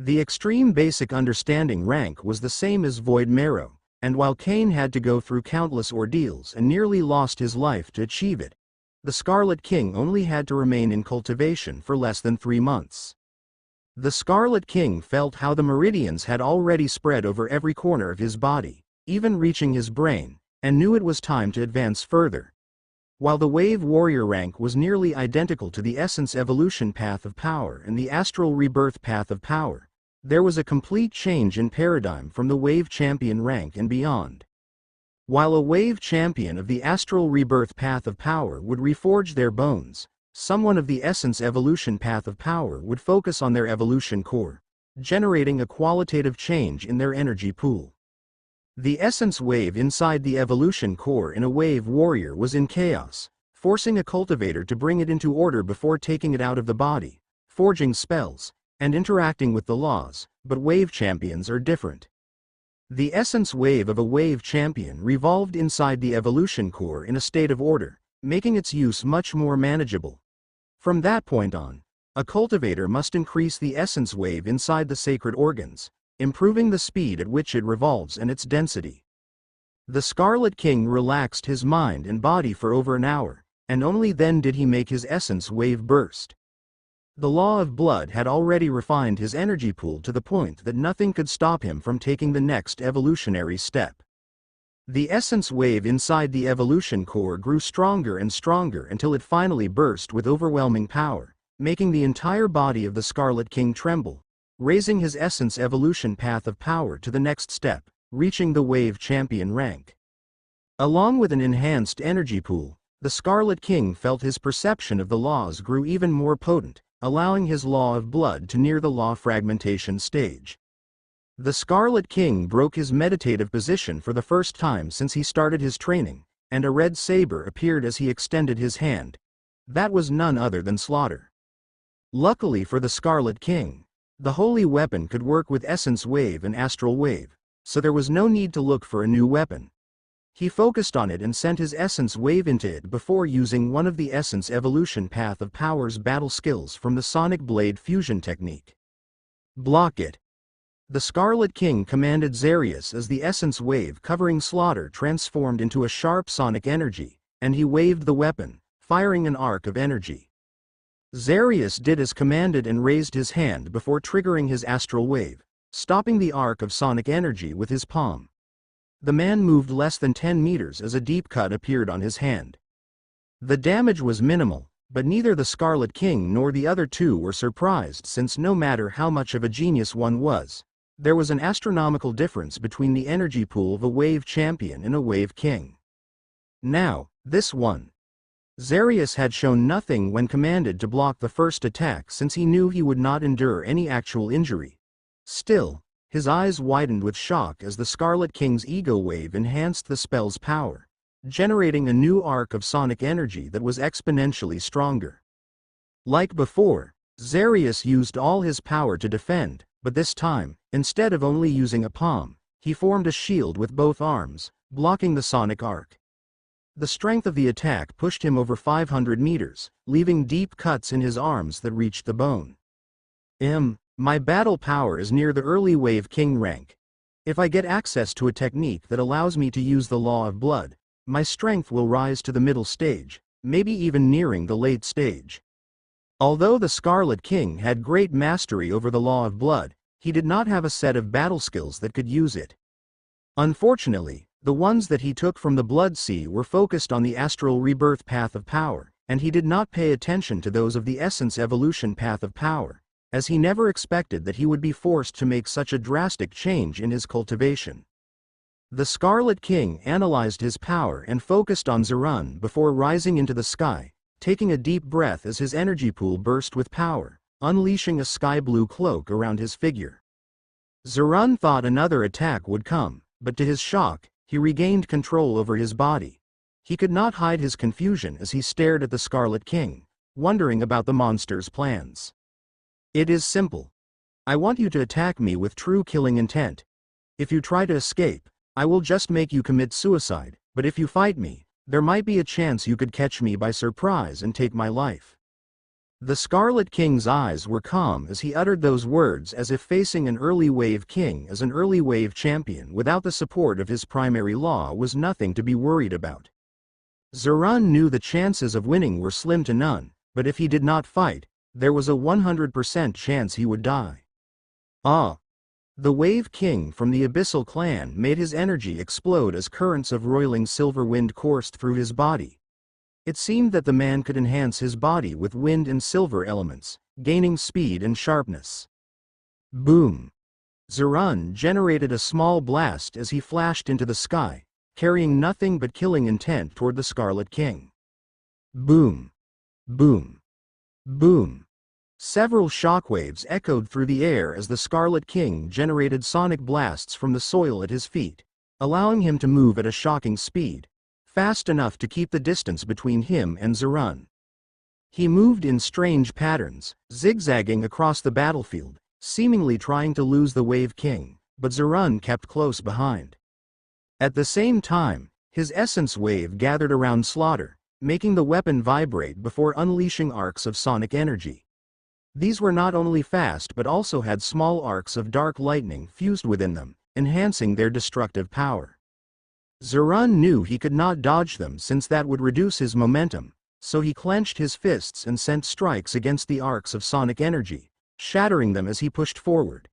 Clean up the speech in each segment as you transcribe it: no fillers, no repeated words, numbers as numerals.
The extreme basic understanding rank was the same as void marrow, and while Cain had to go through countless ordeals and nearly lost his life to achieve it, the Scarlet King only had to remain in cultivation for less than 3 months. The Scarlet King felt how the meridians had already spread over every corner of his body, even reaching his brain, and knew it was time to advance further. While the Wave Warrior rank was nearly identical to the Essence Evolution Path of Power and the Astral Rebirth Path of Power, there was a complete change in paradigm from the Wave Champion rank and beyond. While a Wave Champion of the Astral Rebirth Path of Power would reforge their bones, someone of the Essence Evolution Path of Power would focus on their evolution core, generating a qualitative change in their energy pool. The essence wave inside the evolution core in a Wave Warrior was in chaos, forcing a cultivator to bring it into order before taking it out of the body, forging spells, and interacting with the laws, but Wave Champions are different. The essence wave of a Wave Champion revolved inside the evolution core in a state of order, making its use much more manageable. From that point on, a cultivator must increase the essence wave inside the sacred organs, improving the speed at which it revolves and its density. The Scarlet King relaxed his mind and body for over an hour, and only then did he make his essence wave burst. The law of blood had already refined his energy pool to the point that nothing could stop him from taking the next evolutionary step. The essence wave inside the evolution core grew stronger and stronger until it finally burst with overwhelming power, making the entire body of the Scarlet King tremble, raising his essence evolution path of power to the next step, reaching the Wave Champion rank. Along with an enhanced energy pool, the Scarlet King felt his perception of the laws grew even more potent, allowing his law of blood to near the law fragmentation stage. The Scarlet King broke his meditative position for the first time since he started his training, and a red saber appeared as he extended his hand. That was none other than Slaughter. Luckily for the Scarlet King, the holy weapon could work with Essence Wave and Astral Wave, so there was no need to look for a new weapon. He focused on it and sent his Essence Wave into it before using one of the Essence Evolution Path of Power's battle skills from the Sonic Blade Fusion technique. Block it. The Scarlet King commanded Zarius as the Essence Wave covering Slaughter transformed into a sharp sonic energy, and he waved the weapon, firing an arc of energy. Zarius did as commanded and raised his hand before triggering his Astral Wave, stopping the arc of sonic energy with his palm. The man moved less than 10 meters as a deep cut appeared on his hand. The damage was minimal, but neither the Scarlet King nor the other two were surprised since no matter how much of a genius one was, there was an astronomical difference between the energy pool of a Wave Champion and a Wave King. Now, this one. Zarius had shown nothing when commanded to block the first attack since he knew he would not endure any actual injury. Still, his eyes widened with shock as the Scarlet King's Ego Wave enhanced the spell's power, generating a new arc of sonic energy that was exponentially stronger. Like before, Zarius used all his power to defend, but this time, instead of only using a palm, he formed a shield with both arms, blocking the sonic arc. The strength of the attack pushed him over 500 meters, leaving deep cuts in his arms that reached the bone. My battle power is near the early Wave King rank. If I get access to a technique that allows me to use the law of blood, my strength will rise to the middle stage, maybe even nearing the late stage. Although the Scarlet King had great mastery over the law of blood, he did not have a set of battle skills that could use it. Unfortunately, the ones that he took from the Blood Sea were focused on the Astral Rebirth Path of Power, and he did not pay attention to those of the Essence Evolution Path of Power, as he never expected that he would be forced to make such a drastic change in his cultivation. The Scarlet King analyzed his power and focused on Zerun before rising into the sky, taking a deep breath as his energy pool burst with power, unleashing a sky-blue cloak around his figure. Zerun thought another attack would come, but to his shock, he regained control over his body. He could not hide his confusion as he stared at the Scarlet King, wondering about the monster's plans. It is simple. I want you to attack me with true killing intent. If you try to escape, I will just make you commit suicide, but if you fight me, there might be a chance you could catch me by surprise and take my life. The Scarlet King's eyes were calm as he uttered those words, as if facing an early wave king as an early wave champion without the support of his primary law was nothing to be worried about. Zurun knew the chances of winning were slim to none, but if he did not fight, there was a 100% chance he would die. Ah! The Wave King from the Abyssal clan made his energy explode as currents of roiling silver wind coursed through his body. It seemed that the man could enhance his body with wind and silver elements, gaining speed and sharpness. Boom! Zurun generated a small blast as he flashed into the sky, carrying nothing but killing intent toward the Scarlet King. Boom! Boom! Boom! Several shockwaves echoed through the air as the Scarlet King generated sonic blasts from the soil at his feet, allowing him to move at a shocking speed, fast enough to keep the distance between him and Zurun. He moved in strange patterns, zigzagging across the battlefield, seemingly trying to lose the Wave King, but Zurun kept close behind. At the same time, his essence wave gathered around Slaughter, making the weapon vibrate before unleashing arcs of sonic energy. These were not only fast but also had small arcs of dark lightning fused within them, enhancing their destructive power. Zurun knew he could not dodge them since that would reduce his momentum, so he clenched his fists and sent strikes against the arcs of sonic energy, shattering them as he pushed forward.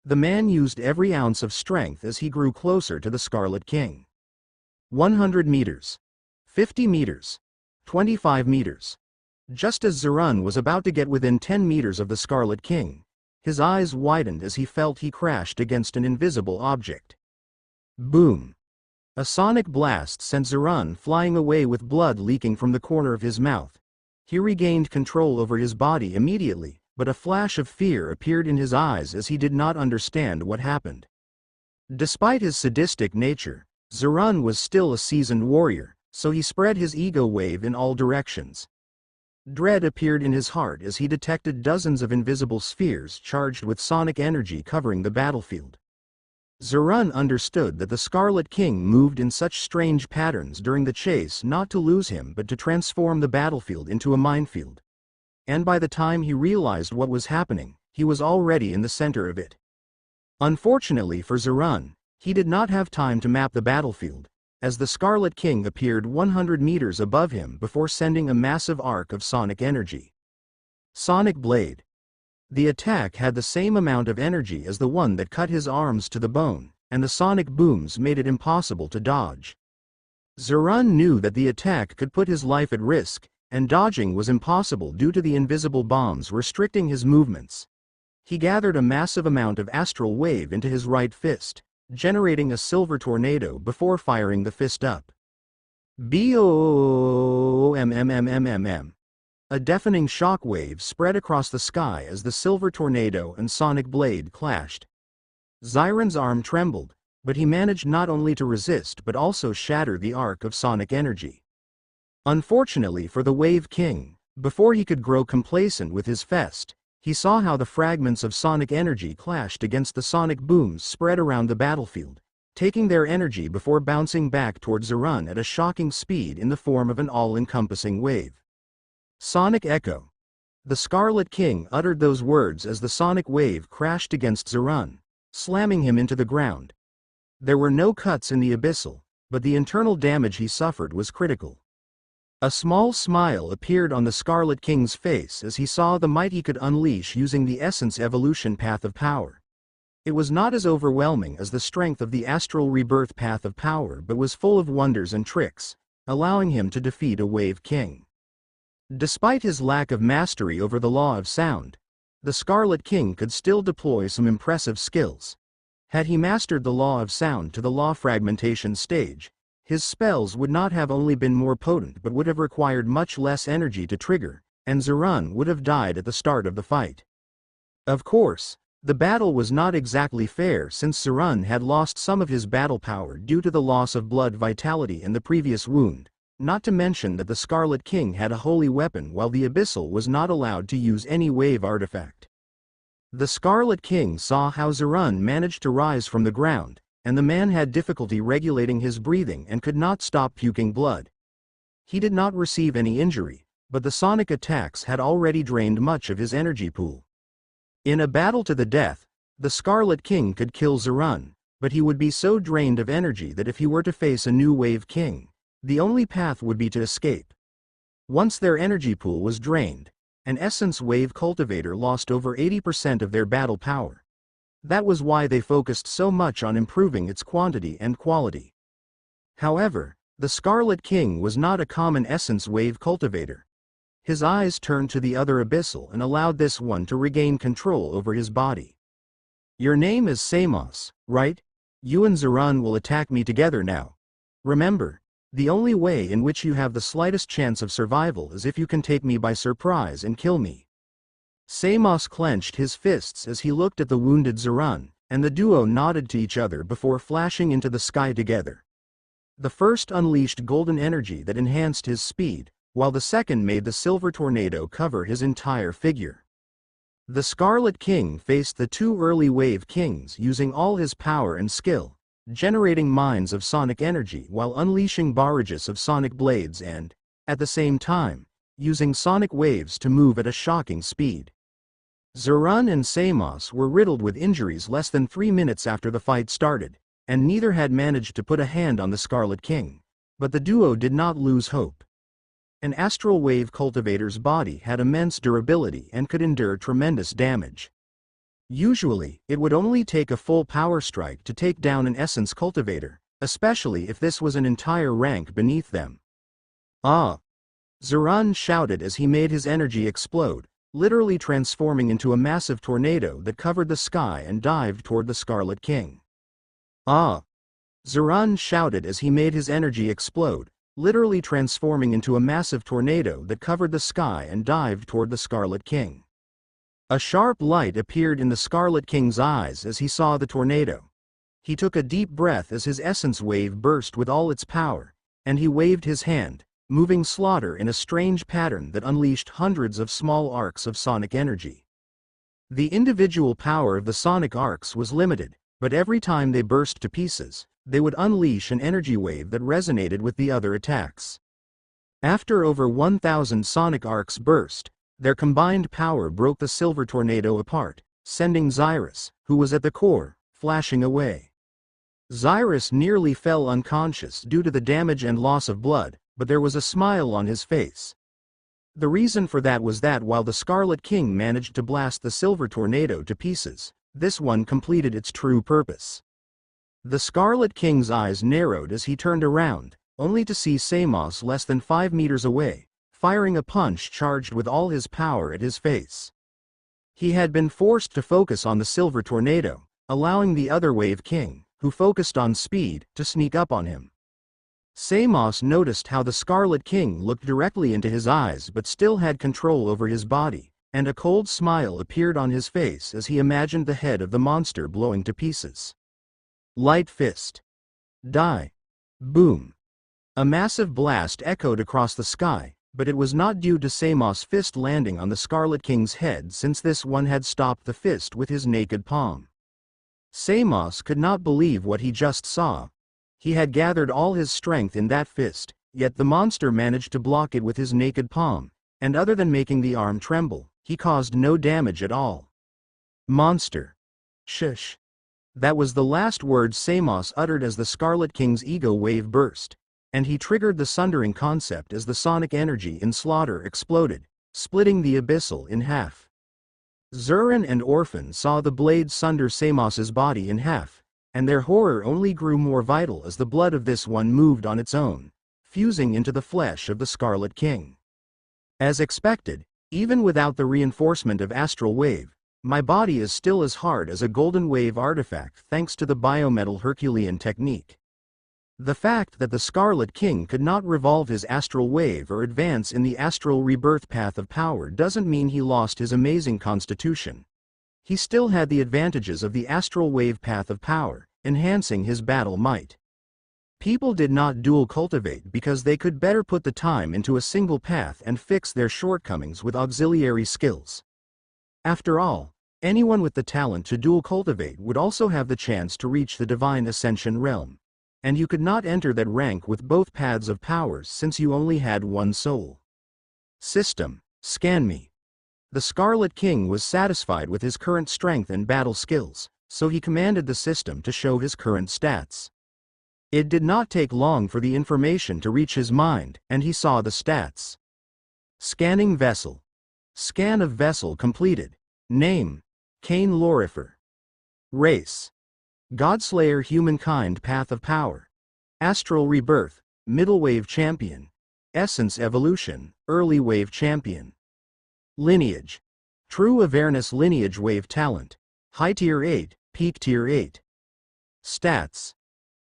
The man used every ounce of strength as he grew closer to the Scarlet King. 100 meters. 50 meters. 25 meters. Just as Zurun was about to get within 10 meters of the Scarlet King, his eyes widened as he felt he crashed against an invisible object. Boom! A sonic blast sent Zurun flying away with blood leaking from the corner of his mouth. He regained control over his body immediately, but a flash of fear appeared in his eyes as he did not understand what happened. Despite his sadistic nature, Zurun was still a seasoned warrior, so he spread his ego wave in all directions. Dread appeared in his heart as he detected dozens of invisible spheres charged with sonic energy covering the battlefield. Zurun understood that the Scarlet King moved in such strange patterns during the chase not to lose him but to transform the battlefield into a minefield. And by the time he realized what was happening, he was already in the center of it. Unfortunately for Zurun, he did not have time to map the battlefield, as the Scarlet King appeared 100 meters above him before sending a massive arc of sonic energy. Sonic Blade. The attack had the same amount of energy as the one that cut his arms to the bone, and the sonic booms made it impossible to dodge. Zurun knew that the attack could put his life at risk, and dodging was impossible due to the invisible bombs restricting his movements. He gathered a massive amount of astral wave into his right fist, generating a silver tornado before firing the fist up. Boom! A deafening shock wave spread across the sky as the silver tornado and sonic blade clashed. Zyrun's arm trembled, but he managed not only to resist but also shatter the arc of sonic energy. Unfortunately for the Wave King, before he could grow complacent with his fest, he saw how the fragments of sonic energy clashed against the sonic booms spread around the battlefield, taking their energy before bouncing back toward Zurun at a shocking speed in the form of an all-encompassing wave. Sonic Echo. The Scarlet King uttered those words as the sonic wave crashed against Zurun, slamming him into the ground. There were no cuts in the Abyssal, but the internal damage he suffered was critical. A small smile appeared on the Scarlet King's face as he saw the might he could unleash using the Essence Evolution Path of Power. It was not as overwhelming as the strength of the Astral Rebirth Path of Power but was full of wonders and tricks, allowing him to defeat a Wave King. Despite his lack of mastery over the Law of Sound, the Scarlet King could still deploy some impressive skills. Had he mastered the Law of Sound to the Law Fragmentation stage, his spells would not have only been more potent but would have required much less energy to trigger, and Zurun would have died at the start of the fight. Of course, the battle was not exactly fair since Zurun had lost some of his battle power due to the loss of blood vitality in the previous wound, not to mention that the Scarlet King had a holy weapon while the Abyssal was not allowed to use any wave artifact. The Scarlet King saw how Zurun managed to rise from the ground, and the man had difficulty regulating his breathing and could not stop puking blood. He did not receive any injury, but the sonic attacks had already drained much of his energy pool. In a battle to the death, the Scarlet King could kill Zerun, but he would be so drained of energy that if he were to face a new Wave King, the only path would be to escape. Once their energy pool was drained, an Essence Wave Cultivator lost over 80% of their battle power. That was why they focused so much on improving its quantity and quality. However, the Scarlet King was not a common Essence Wave Cultivator. His eyes turned to the other Abyssal and allowed this one to regain control over his body. "Your name is Samos, right? You and Zerun will attack me together now. Remember, the only way in which you have the slightest chance of survival is if you can take me by surprise and kill me." Samos clenched his fists as he looked at the wounded Zerun, and the duo nodded to each other before flashing into the sky together. The first unleashed golden energy that enhanced his speed, while the second made the silver tornado cover his entire figure. The Scarlet King faced the two early Wave Kings using all his power and skill, generating mines of sonic energy while unleashing barrages of sonic blades and, at the same time, using sonic waves to move at a shocking speed. Zerun and Samos were riddled with injuries less than 3 minutes after the fight started, and neither had managed to put a hand on the Scarlet King. But the duo did not lose hope. An Astral Wave Cultivator's body had immense durability and could endure tremendous damage. Usually, it would only take a full power strike to take down an Essence Cultivator, especially if this was an entire rank beneath them. "Ah!" Zerun shouted as he made his energy explode, literally transforming into a massive tornado that covered the sky and dived toward the Scarlet King. "Ah!" Zerun shouted as he made his energy explode, literally transforming into a massive tornado that covered the sky and dived toward the Scarlet King. A sharp light appeared in the Scarlet King's eyes as he saw the tornado. He took a deep breath as his essence wave burst with all its power, and he waved his hand, moving slaughter in a strange pattern that unleashed hundreds of small arcs of sonic energy. The individual power of the sonic arcs was limited, but every time they burst to pieces, they would unleash an energy wave that resonated with the other attacks. After over 1,000 sonic arcs burst, their combined power broke the silver tornado apart, sending Xyrus, who was at the core, flashing away. Xyrus nearly fell unconscious due to the damage and loss of blood, but there was a smile on his face. The reason for that was that while the Scarlet King managed to blast the silver tornado to pieces, this one completed its true purpose. The Scarlet King's eyes narrowed as he turned around, only to see Samos less than 5 meters away, firing a punch charged with all his power at his face. He had been forced to focus on the silver tornado, allowing the other Wave King, who focused on speed, to sneak up on him. Samos noticed how the Scarlet King looked directly into his eyes but still had control over his body, and a cold smile appeared on his face as he imagined the head of the monster blowing to pieces. Light fist. Die. Boom. A massive blast echoed across the sky, but it was not due to Samos' fist landing on the Scarlet King's head since this one had stopped the fist with his naked palm. Samos could not believe what he just saw. He had gathered all his strength in that fist, yet the monster managed to block it with his naked palm, and other than making the arm tremble, he caused no damage at all. Monster. Shush. That was the last word Samos uttered as the Scarlet King's ego wave burst, and he triggered the sundering concept as the sonic energy in slaughter exploded, splitting the abyssal in half. Zerun and Orphan saw the blade sunder Samos's body in half, and their horror only grew more vital as the blood of this one moved on its own, fusing into the flesh of the Scarlet King. As expected, even without the reinforcement of Astral Wave, my body is still as hard as a Golden Wave artifact thanks to the biometal Herculean technique. The fact that the Scarlet King could not revolve his Astral Wave or advance in the Astral Rebirth path of power doesn't mean he lost his amazing constitution. He still had the advantages of the Astral Wave path of power, enhancing his battle might. People did not dual cultivate because they could better put the time into a single path and fix their shortcomings with auxiliary skills. After all, anyone with the talent to dual cultivate would also have the chance to reach the Divine Ascension realm. And you could not enter that rank with both paths of powers since you only had one soul. System, scan me. The Scarlet King was satisfied with his current strength and battle skills, so he commanded the system to show his current stats. It did not take long for the information to reach his mind, and he saw the stats. Scanning vessel. Scan of vessel completed. Name, Cain Lorifer. Race, Godslayer, humankind, path of power. Astral rebirth, middle wave champion. Essence evolution, early wave champion. Lineage, true awareness, lineage wave talent. High tier 8, peak tier 8. Stats.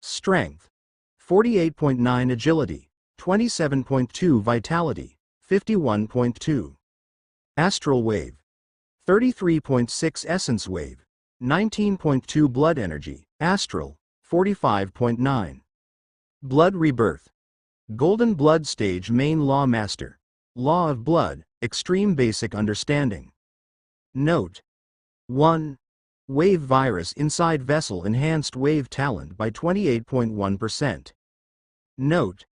Strength, 48.9 agility, 27.2 vitality, 51.2. Astral wave, 33.6 essence wave, 19.2 blood energy, astral, 45.9. Blood rebirth, golden blood stage, main law master. Law of blood, extreme basic understanding. Note: 1. Wave virus inside vessel enhanced wave talent by 28.1%. Note: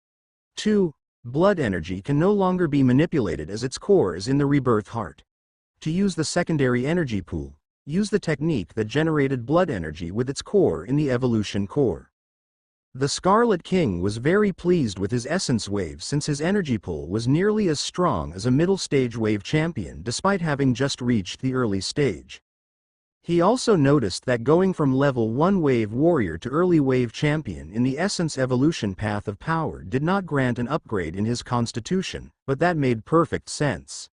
2. Blood energy can no longer be manipulated as its core is in the rebirth heart. To use the secondary energy pool, use the technique that generated blood energy with its core in the evolution core. The Scarlet King was very pleased with his essence wave since his energy pool was nearly as strong as a middle stage wave champion despite having just reached the early stage. He also noticed that going from level 1 wave warrior to early wave champion in the essence evolution path of power did not grant an upgrade in his constitution, but that made perfect sense.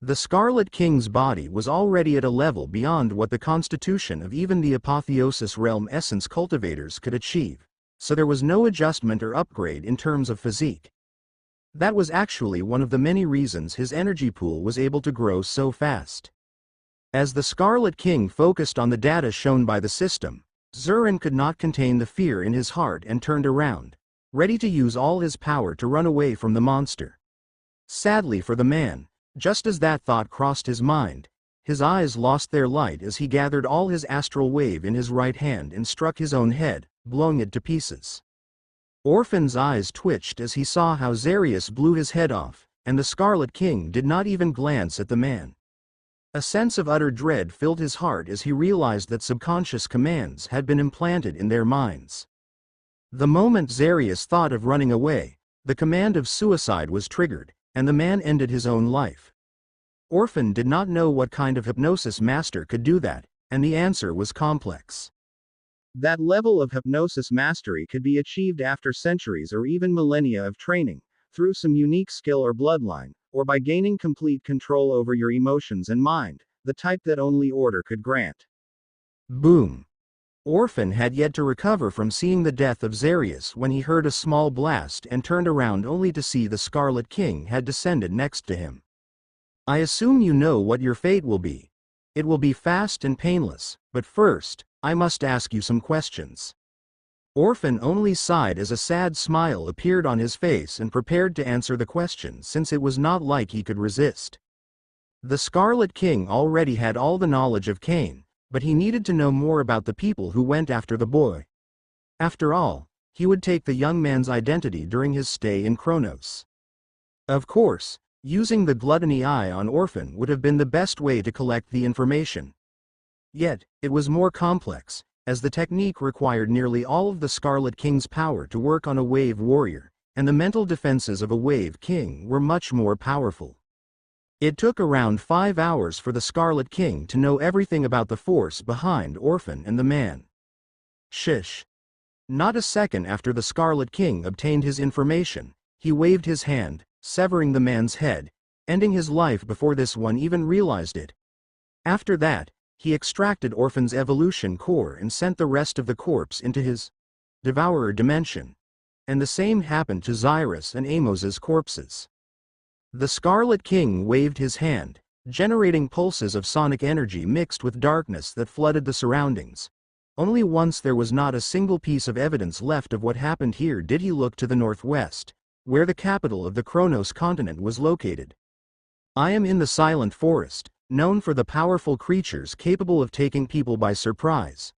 The Scarlet King's body was already at a level beyond what the constitution of even the Apotheosis realm essence cultivators could achieve, so there was no adjustment or upgrade in terms of physique. That was actually one of the many reasons his energy pool was able to grow so fast. As the Scarlet King focused on the data shown by the system, Zurin could not contain the fear in his heart and turned around, ready to use all his power to run away from the monster. Sadly for the man, just as that thought crossed his mind, his eyes lost their light as he gathered all his astral wave in his right hand and struck his own head, blowing it to pieces. Orphan's eyes twitched as he saw how Zarius blew his head off, and the Scarlet King did not even glance at the man. A sense of utter dread filled his heart as he realized that subconscious commands had been implanted in their minds. The moment Zarius thought of running away, the command of suicide was triggered, and the man ended his own life. Orphan did not know what kind of hypnosis master could do that, and the answer was complex. That level of hypnosis mastery could be achieved after centuries or even millennia of training, through some unique skill or bloodline, or by gaining complete control over your emotions and mind, the type that only order could grant. Boom! Orphan had yet to recover from seeing the death of Zarius when he heard a small blast and turned around only to see the Scarlet King had descended next to him. I assume you know what your fate will be. It will be fast and painless, but first, I must ask you some questions. Orphan only sighed as a sad smile appeared on his face and prepared to answer the question since it was not like he could resist. The Scarlet King already had all the knowledge of Cain, but he needed to know more about the people who went after the boy. After all, he would take the young man's identity during his stay in Kronos. Of course, using the gluttony eye on Orphan would have been the best way to collect the information. Yet, it was more complex, as the technique required nearly all of the Scarlet King's power to work on a wave warrior, and the mental defenses of a wave king were much more powerful. It took around 5 hours for the Scarlet King to know everything about the force behind Orphan and the man. Shish! Not a second after the Scarlet King obtained his information, he waved his hand, severing the man's head, ending his life before this one even realized it. After that, he extracted Orphan's evolution core and sent the rest of the corpse into his devourer dimension. And the same happened to Zyrus and Amos's corpses. The Scarlet King waved his hand, generating pulses of sonic energy mixed with darkness that flooded the surroundings. Only once there was not a single piece of evidence left of what happened here did he look to the northwest, where the capital of the Kronos continent was located. I am in the Silent Forest, known for the powerful creatures capable of taking people by surprise.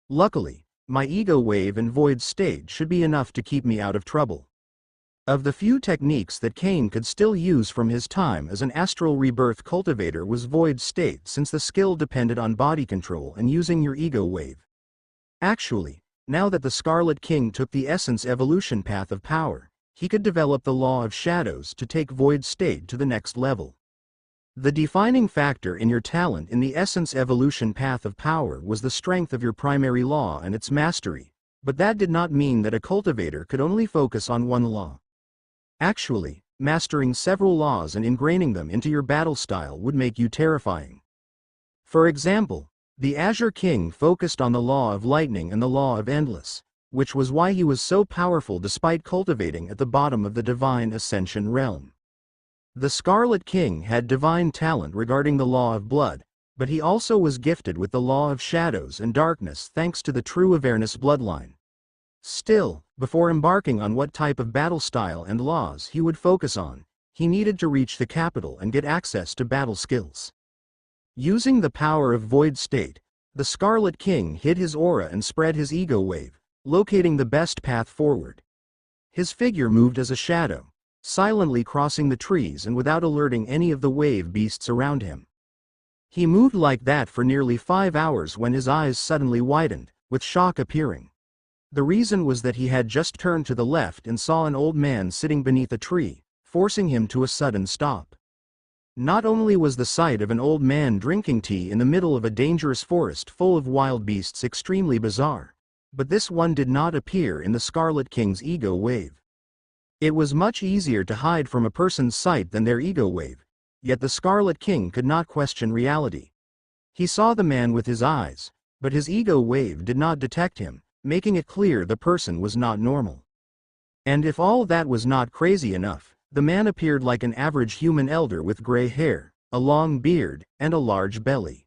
Luckily, my ego wave and void state should be enough to keep me out of trouble. Of the few techniques that Cain could still use from his time as an astral rebirth cultivator was void state, since the skill depended on body control and using your ego wave. Actually, now that the Scarlet King took the essence evolution path of power, he could develop the law of shadows to take void state to the next level. The defining factor in your talent in the essence evolution path of power was the strength of your primary law and its mastery, but that did not mean that a cultivator could only focus on one law. Actually, mastering several laws and ingraining them into your battle style would make you terrifying. For example, the Azure King focused on the law of lightning and the law of endless, which was why he was so powerful despite cultivating at the bottom of the divine ascension realm. The Scarlet King had divine talent regarding the law of blood, but he also was gifted with the law of shadows and darkness thanks to the true awareness bloodline. Still, before embarking on what type of battle style and laws he would focus on, he needed to reach the capital and get access to battle skills. Using the power of void state, the Scarlet King hid his aura and spread his ego wave, locating the best path forward. His figure moved as a shadow, silently crossing the trees and without alerting any of the wave beasts around him. He moved like that for nearly 5 hours when his eyes suddenly widened, with shock appearing. The reason was that he had just turned to the left and saw an old man sitting beneath a tree, forcing him to a sudden stop. Not only was the sight of an old man drinking tea in the middle of a dangerous forest full of wild beasts extremely bizarre, but this one did not appear in the Scarlet King's ego wave. It was much easier to hide from a person's sight than their ego wave, yet the Scarlet King could not question reality. He saw the man with his eyes, but his ego wave did not detect him, making it clear the person was not normal. And if all that was not crazy enough, the man appeared like an average human elder with gray hair, a long beard, and a large belly.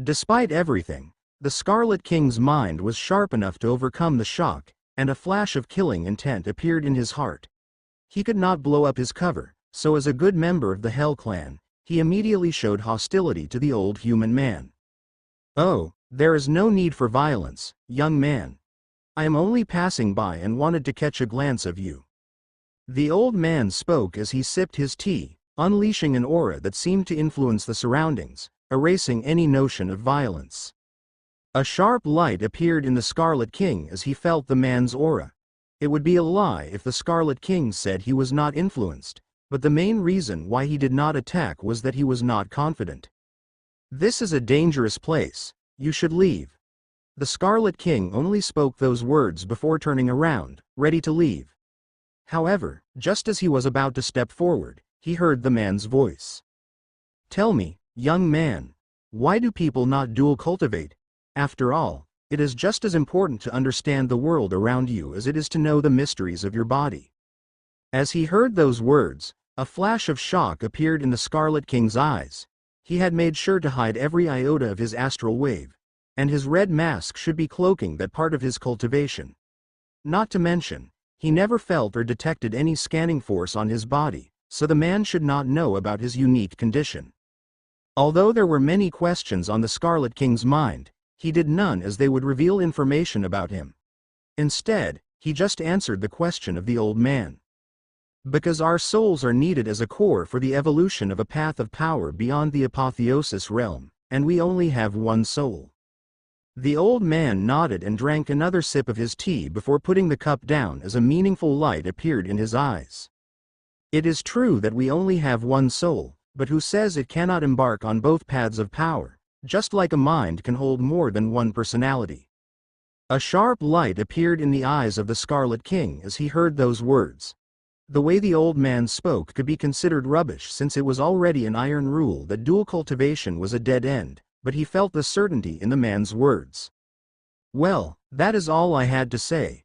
Despite everything, the Scarlet King's mind was sharp enough to overcome the shock, and a flash of killing intent appeared in his heart. He could not blow up his cover, so as a good member of the Hell Clan, he immediately showed hostility to the old human man. "Oh, there is no need for violence, young man. I am only passing by and wanted to catch a glance of you." The old man spoke as he sipped his tea, unleashing an aura that seemed to influence the surroundings, erasing any notion of violence. A sharp light appeared in the Scarlet King as he felt the man's aura. It would be a lie if the Scarlet King said he was not influenced, but the main reason why he did not attack was that he was not confident. "This is a dangerous place. You should leave." The Scarlet King only spoke those words before turning around, ready to leave. However, just as he was about to step forward, he heard the man's voice. "Tell me, young man, why do people not dual cultivate? After all, it is just as important to understand the world around you as it is to know the mysteries of your body." As he heard those words, a flash of shock appeared in the Scarlet King's eyes. He had made sure to hide every iota of his astral wave, and his red mask should be cloaking that part of his cultivation. Not to mention, he never felt or detected any scanning force on his body, so the man should not know about his unique condition. Although there were many questions on the Scarlet King's mind, he did none as they would reveal information about him. Instead, he just answered the question of the old man. "Because our souls are needed as a core for the evolution of a path of power beyond the apotheosis realm, and we only have one soul." The old man nodded and drank another sip of his tea before putting the cup down as a meaningful light appeared in his eyes. "It is true that we only have one soul, but who says it cannot embark on both paths of power, just like a mind can hold more than one personality?" A sharp light appeared in the eyes of the Scarlet King as he heard those words. The way the old man spoke could be considered rubbish since it was already an iron rule that dual cultivation was a dead end, but he felt the certainty in the man's words. "Well, that is all I had to say."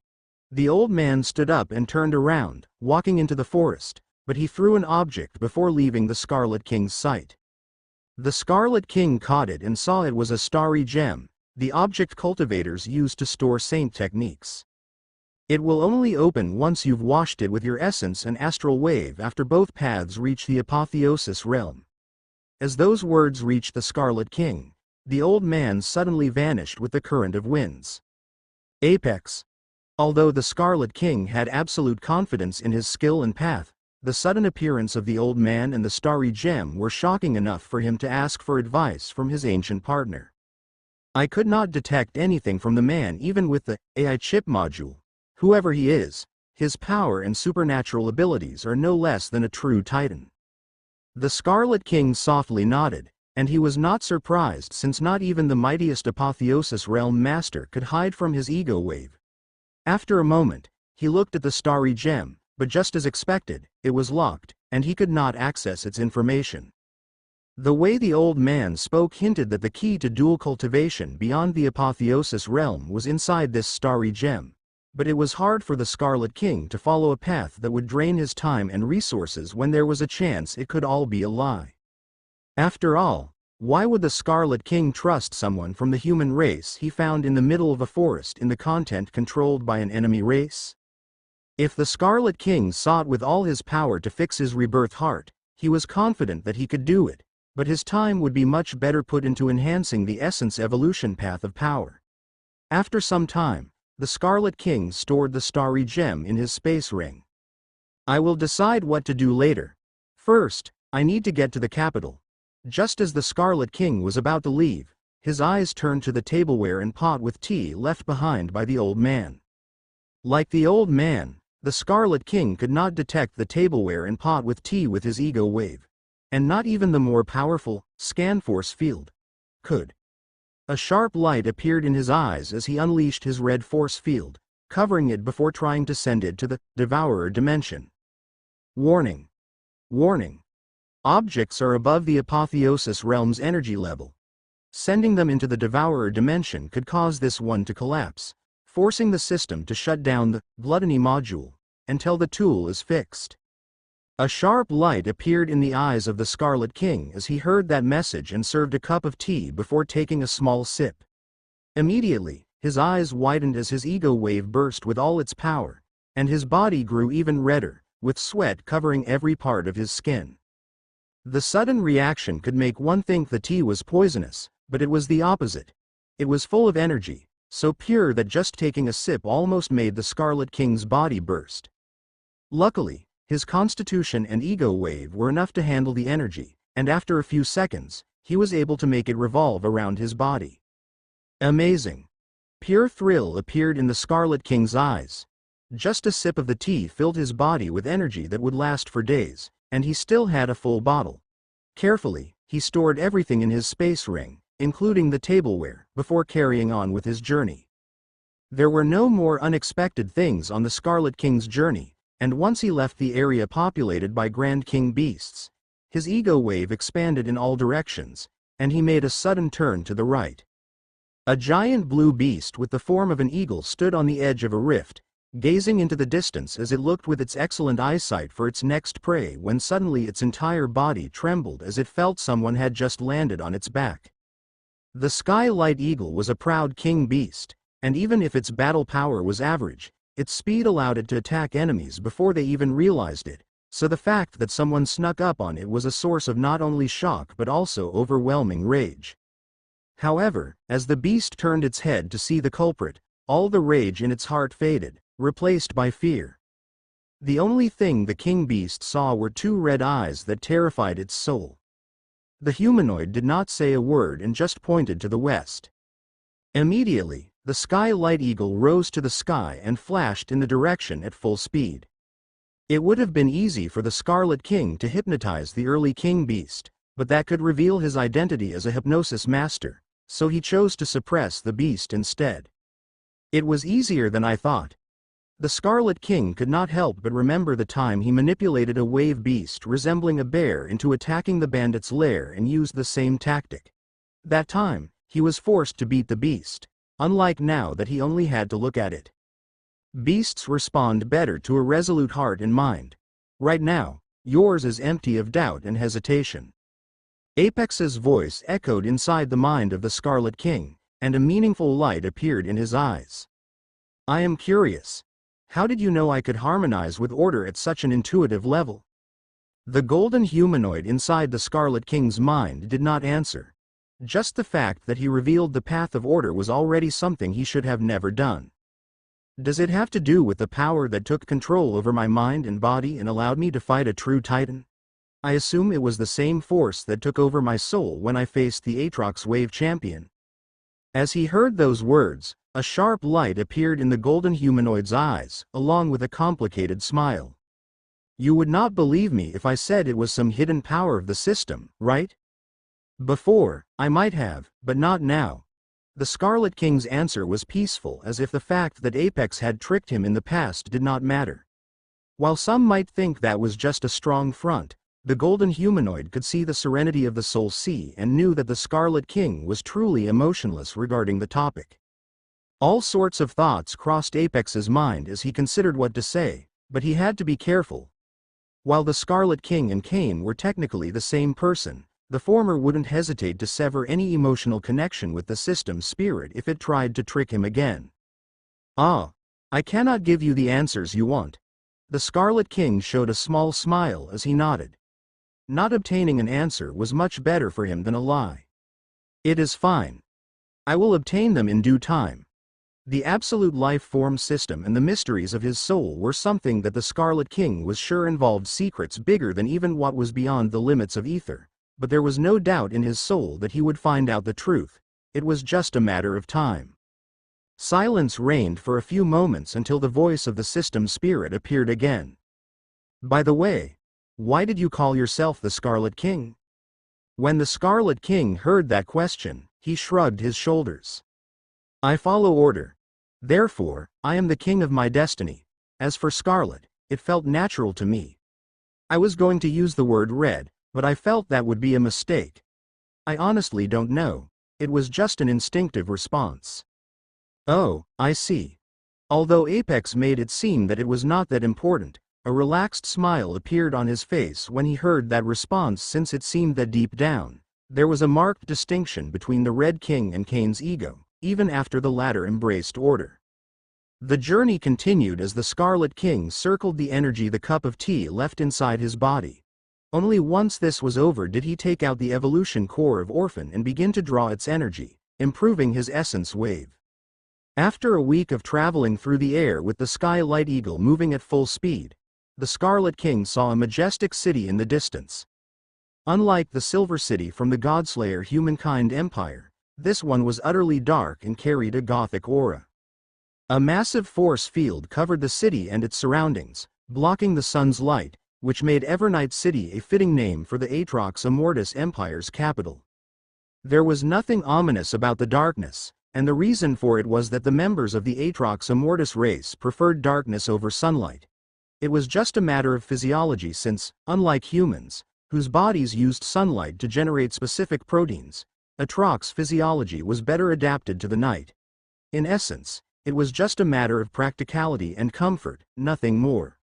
The old man stood up and turned around, walking into the forest, but he threw an object before leaving the Scarlet King's sight. The Scarlet King caught it and saw it was a starry gem, the object cultivators use to store saint techniques. "It will only open once you've washed it with your essence and astral wave after both paths reach the apotheosis realm." As those words reached the Scarlet King, the old man suddenly vanished with the current of winds. Apex. Although the Scarlet King had absolute confidence in his skill and path, the sudden appearance of the old man and the starry gem were shocking enough for him to ask for advice from his ancient partner. I could not detect anything from the man even with the AI chip module. Whoever he is, his power and supernatural abilities are no less than a true titan. The Scarlet King softly nodded, and he was not surprised since not even the mightiest Apotheosis Realm Master could hide from his ego wave. After a moment, he looked at the starry gem, but just as expected, it was locked, and he could not access its information. The way the old man spoke hinted that the key to dual cultivation beyond the Apotheosis Realm was inside this starry gem, but it was hard for the Scarlet King to follow a path that would drain his time and resources when there was a chance it could all be a lie. After all, why would the Scarlet King trust someone from the human race he found in the middle of a forest in the continent controlled by an enemy race? If the Scarlet King sought with all his power to fix his rebirth heart, he was confident that he could do it, but his time would be much better put into enhancing the essence evolution path of power. After some time, the Scarlet King stored the starry gem in his space ring. I will decide what to do later. First, I need to get to the capital. Just as the Scarlet King was about to leave, his eyes turned to the tableware and pot with tea left behind by the old man. Like the old man, the Scarlet King could not detect the tableware and pot with tea with his ego wave, and not even the more powerful scan force field could. A sharp light appeared in his eyes as he unleashed his red force field, covering it before trying to send it to the Devourer dimension. Warning. Warning. Objects are above the Apotheosis Realm's energy level. Sending them into the Devourer dimension could cause this one to collapse, forcing the system to shut down the Gluttony module until the tool is fixed. A sharp light appeared in the eyes of the Scarlet King as he heard that message and served a cup of tea before taking a small sip. Immediately, his eyes widened as his ego wave burst with all its power, and his body grew even redder, with sweat covering every part of his skin. The sudden reaction could make one think the tea was poisonous, but it was the opposite. It was full of energy, so pure that just taking a sip almost made the Scarlet King's body burst. Luckily, his constitution and ego wave were enough to handle the energy, and after a few seconds, he was able to make it revolve around his body. Amazing. Pure thrill appeared in the Scarlet King's eyes. Just a sip of the tea filled his body with energy that would last for days, and he still had a full bottle. Carefully, he stored everything in his space ring, including the tableware, before carrying on with his journey. There were no more unexpected things on the Scarlet King's journey, and once he left the area populated by Grand King beasts, his ego wave expanded in all directions, and he made a sudden turn to the right. A giant blue beast with the form of an eagle stood on the edge of a rift, gazing into the distance as it looked with its excellent eyesight for its next prey when suddenly its entire body trembled as it felt someone had just landed on its back. The Skylight Eagle was a proud king beast, and even if its battle power was average, its speed allowed it to attack enemies before they even realized it, so the fact that someone snuck up on it was a source of not only shock but also overwhelming rage. However, as the beast turned its head to see the culprit, all the rage in its heart faded, replaced by fear. The only thing the king beast saw were two red eyes that terrified its soul. The humanoid did not say a word and just pointed to the west. Immediately, the Skylight Eagle rose to the sky and flashed in the direction at full speed. It would have been easy for the Scarlet King to hypnotize the early king beast, but that could reveal his identity as a hypnosis master, so he chose to suppress the beast instead. It was easier than I thought. The Scarlet King could not help but remember the time he manipulated a wave beast resembling a bear into attacking the bandit's lair and used the same tactic. That time, he was forced to beat the beast, unlike now that he only had to look at it. Beasts respond better to a resolute heart and mind. Right now, yours is empty of doubt and hesitation. Apex's voice echoed inside the mind of the Scarlet King, and a meaningful light appeared in his eyes. I am curious. How did you know I could harmonize with order at such an intuitive level? The golden humanoid inside the Scarlet King's mind did not answer. Just the fact that he revealed the path of order was already something he should have never done. Does it have to do with the power that took control over my mind and body and allowed me to fight a true titan? I assume it was the same force that took over my soul when I faced the Aatrox Wave Champion. As he heard those words, a sharp light appeared in the golden humanoid's eyes, along with a complicated smile. You would not believe me if I said it was some hidden power of the system, right? Before, I might have, but not now. The Scarlet King's answer was peaceful, as if the fact that Apex had tricked him in the past did not matter. While some might think that was just a strong front, the golden humanoid could see the serenity of the Soul Sea and knew that the Scarlet King was truly emotionless regarding the topic. All sorts of thoughts crossed Apex's mind as he considered what to say, but he had to be careful. While the Scarlet King and Cain were technically the same person, the former wouldn't hesitate to sever any emotional connection with the system spirit if it tried to trick him again. Ah, I cannot give you the answers you want. The Scarlet King showed a small smile as he nodded. Not obtaining an answer was much better for him than a lie. It is fine. I will obtain them in due time. The absolute life form system and the mysteries of his soul were something that the Scarlet King was sure involved secrets bigger than even what was beyond the limits of ether, but there was no doubt in his soul that he would find out the truth. It was just a matter of time. Silence reigned for a few moments until the voice of the system spirit appeared again. By the way, why did you call yourself the Scarlet King? When the Scarlet King heard that question, he shrugged his shoulders. I follow order. Therefore, I am the king of my destiny. As for Scarlet, it felt natural to me. I was going to use the word red, but I felt that would be a mistake. I honestly don't know. It was just an instinctive response. Oh, I see. Although Apex made it seem that it was not that important, a relaxed smile appeared on his face when he heard that response, since it seemed that deep down, there was a marked distinction between the Red King and Cain's ego, even after the latter embraced order. The journey continued as the Scarlet King circled the energy the cup of tea left inside his body. Only once this was over did he take out the evolution core of Orphan and begin to draw its energy, improving his essence wave. After a week of traveling through the air with the Sky Light Eagle moving at full speed, the Scarlet King saw a majestic city in the distance. Unlike the Silver City from the Godslayer Humankind Empire, this one was utterly dark and carried a gothic aura. A massive force field covered the city and its surroundings, blocking the sun's light, which made Evernight City a fitting name for the Aatrox Immortus Empire's capital. There was nothing ominous about the darkness, and the reason for it was that the members of the Aatrox Immortus race preferred darkness over sunlight. It was just a matter of physiology since, unlike humans, whose bodies used sunlight to generate specific proteins, Aatrox physiology was better adapted to the night. In essence, it was just a matter of practicality and comfort, nothing more.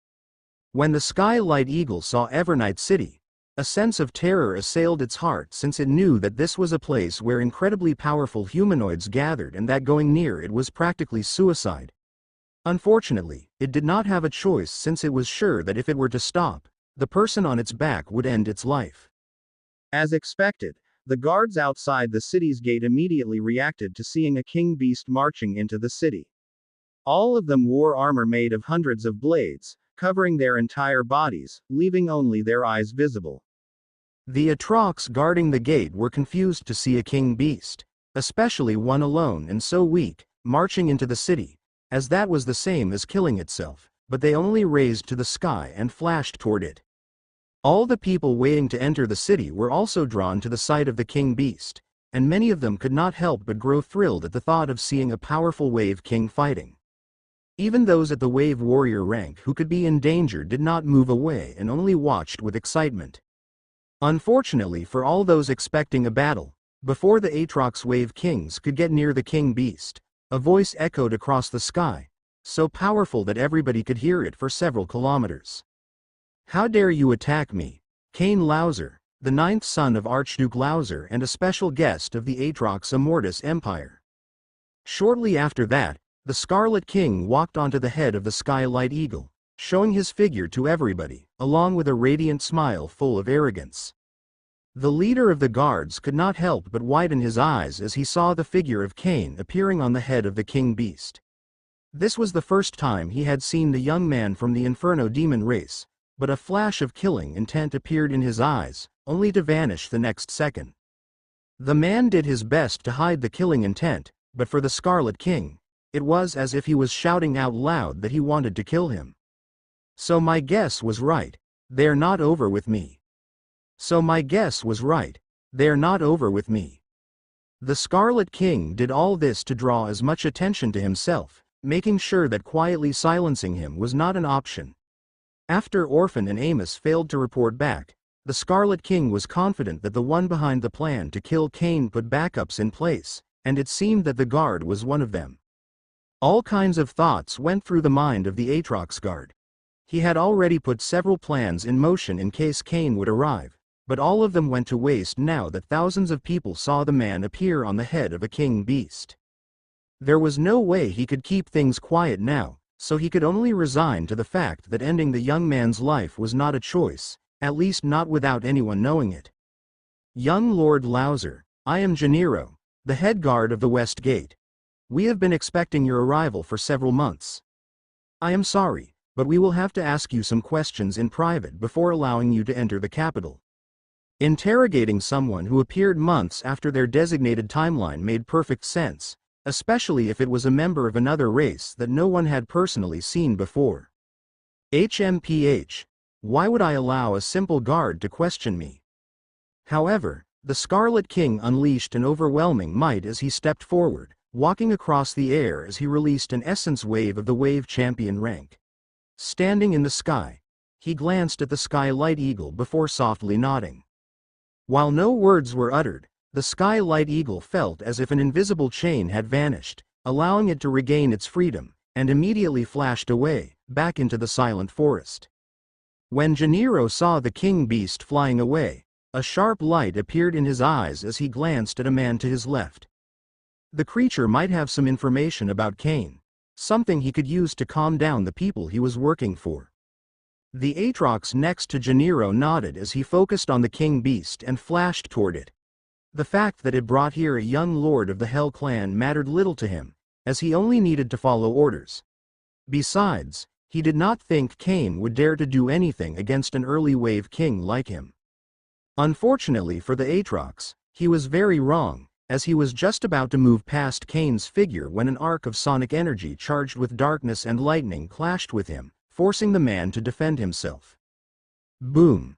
When the Sky Light Eagle saw Evernight City, a sense of terror assailed its heart, since it knew that this was a place where incredibly powerful humanoids gathered and that going near it was practically suicide. Unfortunately, it did not have a choice, since it was sure that if it were to stop, the person on its back would end its life. As expected, the guards outside the city's gate immediately reacted to seeing a king beast marching into the city. All of them wore armor made of hundreds of blades, covering their entire bodies, leaving only their eyes visible. The Aatrox guarding the gate were confused to see a king beast, especially one alone and so weak, marching into the city, as that was the same as killing itself, but they only raised to the sky and flashed toward it. All the people waiting to enter the city were also drawn to the sight of the king beast, and many of them could not help but grow thrilled at the thought of seeing a powerful wave king fighting. Even those at the wave warrior rank who could be in danger did not move away and only watched with excitement. Unfortunately for all those expecting a battle, before the Aatrox wave kings could get near the king beast, a voice echoed across the sky, so powerful that everybody could hear it for several kilometers. How dare you attack me, Cain Lauser, the ninth son of Archduke Lauser and a special guest of the Aatrox Immortus Empire. Shortly after that, the Scarlet King walked onto the head of the Sky Light Eagle, showing his figure to everybody, along with a radiant smile full of arrogance. The leader of the guards could not help but widen his eyes as he saw the figure of Cain appearing on the head of the king beast. This was the first time he had seen the young man from the Inferno demon race, but a flash of killing intent appeared in his eyes, only to vanish the next second. The man did his best to hide the killing intent, but for the Scarlet King, it was as if he was shouting out loud that he wanted to kill him. So my guess was right. They're not over with me. So my guess was right. They're not over with me. The Scarlet King did all this to draw as much attention to himself, making sure that quietly silencing him was not an option. After Orphan and Amos failed to report back, the Scarlet King was confident that the one behind the plan to kill Cain put backups in place, and it seemed that the guard was one of them. All kinds of thoughts went through the mind of the Aatrox guard. He had already put several plans in motion in case Cain would arrive, but all of them went to waste now that thousands of people saw the man appear on the head of a king beast. There was no way he could keep things quiet now, so he could only resign to the fact that ending the young man's life was not a choice, at least not without anyone knowing it. Young Lord Lauser, I am Gennaro, the head guard of the West Gate. We have been expecting your arrival for several months. I am sorry, but we will have to ask you some questions in private before allowing you to enter the capital. Interrogating someone who appeared months after their designated timeline made perfect sense, especially if it was a member of another race that no one had personally seen before. HMPH. Why would I allow a simple guard to question me? However, the Scarlet King unleashed an overwhelming might as he stepped forward, walking across the air as he released an essence wave of the Wave Champion rank. Standing in the sky, he glanced at the Sky Light Eagle before softly nodding. While no words were uttered, the Sky Light Eagle felt as if an invisible chain had vanished, allowing it to regain its freedom, and immediately flashed away, back into the silent forest. When Gennaro saw the king beast flying away, a sharp light appeared in his eyes as he glanced at a man to his left. The creature might have some information about Cain, something he could use to calm down the people he was working for. The Aatrox next to Gennaro nodded as he focused on the king beast and flashed toward it. The fact that it brought here a young lord of the Hell clan mattered little to him, as he only needed to follow orders. Besides, he did not think Cain would dare to do anything against an early wave king like him. Unfortunately for the Aatrox, he was very wrong, as he was just about to move past Cain's figure when an arc of sonic energy charged with darkness and lightning clashed with him, forcing the man to defend himself. Boom!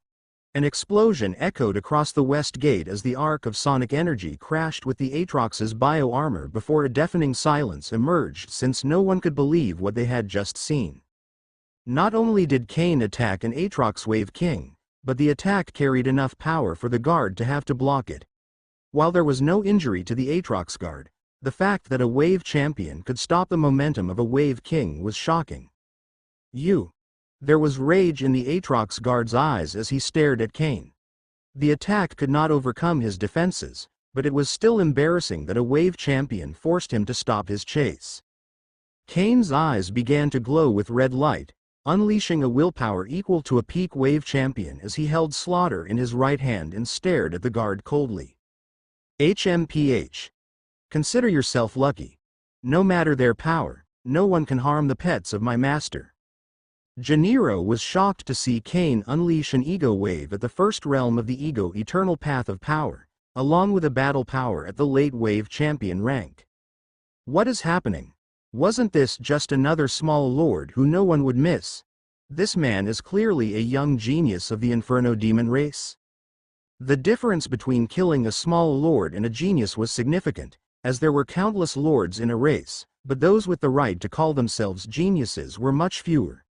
An explosion echoed across the West Gate as the arc of sonic energy crashed with the Aatrox's bio-armor before a deafening silence emerged since no one could believe what they had just seen. Not only did Cain attack an Aatrox Wave King, but the attack carried enough power for the guard to have to block it. While there was no injury to the Aatrox guard, the fact that a Wave Champion could stop the momentum of a Wave King was shocking. There was rage in the Aatrox guard's eyes as he stared at Cain. The attack could not overcome his defenses, but it was still embarrassing that a Wave Champion forced him to stop his chase. Cain's eyes began to glow with red light, unleashing a willpower equal to a peak Wave Champion as he held Slaughter in his right hand and stared at the guard coldly. HMPH. Consider yourself lucky. No matter their power, no one can harm the pets of my master. Gennaro was shocked to see Cain unleash an ego wave at the first realm of the ego eternal path of power, along with a battle power at the late Wave Champion rank. What is happening? Wasn't this just another small lord who no one would miss? This man is clearly a young genius of the Inferno demon race. The difference between killing a small lord and a genius was significant, as there were countless lords in a race, but those with the right to call themselves geniuses were much fewer.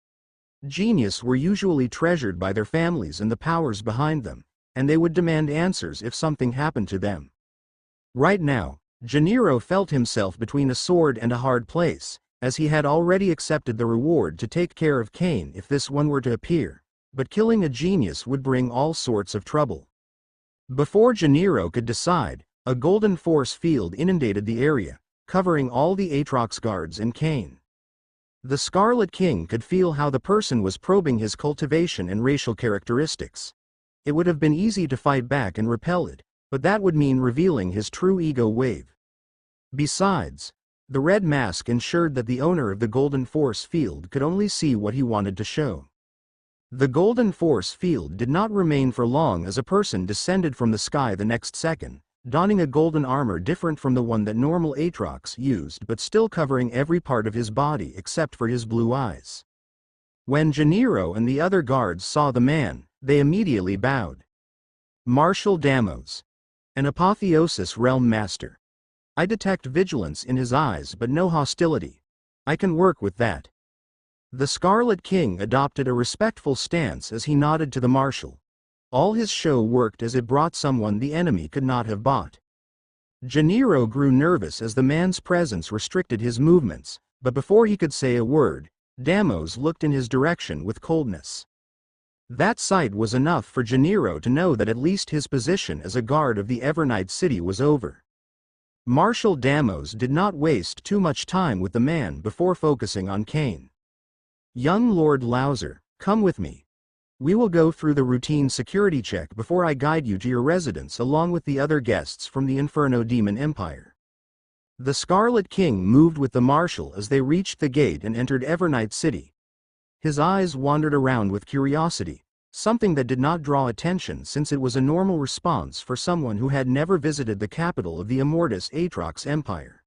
Genius were usually treasured by their families and the powers behind them, and they would demand answers if something happened to them. Right now, Gennaro felt himself between a sword and a hard place, as he had already accepted the reward to take care of Cain if this one were to appear, but killing a genius would bring all sorts of trouble. Before Gennaro could decide, a golden force field inundated the area, covering all the Aatrox guards and Cain. The Scarlet King could feel how the person was probing his cultivation and racial characteristics. It would have been easy to fight back and repel it, but that would mean revealing his true ego wave. Besides, The red mask ensured that the owner of the golden force field could only see what he wanted to show. The golden force field did not remain for long as a person descended from the sky the next second, donning a golden armor different from the one that normal Aatrox used but still covering every part of his body except for his blue eyes. When Gennaro and the other guards saw the man, they immediately bowed. Marshal Damos. An Apotheosis Realm Master. I detect vigilance in his eyes but no hostility. I can work with that. The Scarlet King adopted a respectful stance as he nodded to the Marshal. All his show worked as it brought someone the enemy could not have bought. Gennaro grew nervous as the man's presence restricted his movements, but before he could say a word, Damos looked in his direction with coldness. That sight was enough for Gennaro to know that at least his position as a guard of the Evernight City was over. Marshal Damos did not waste too much time with the man before focusing on Cain. Young Lord Lauser, come with me. We will go through the routine security check before I guide you to your residence along with the other guests from the Inferno Demon Empire. The Scarlet King moved with the Marshal as they reached the gate and entered Evernight City. His eyes wandered around with curiosity, something that did not draw attention since it was a normal response for someone who had never visited the capital of the Immortus Aatrox Empire.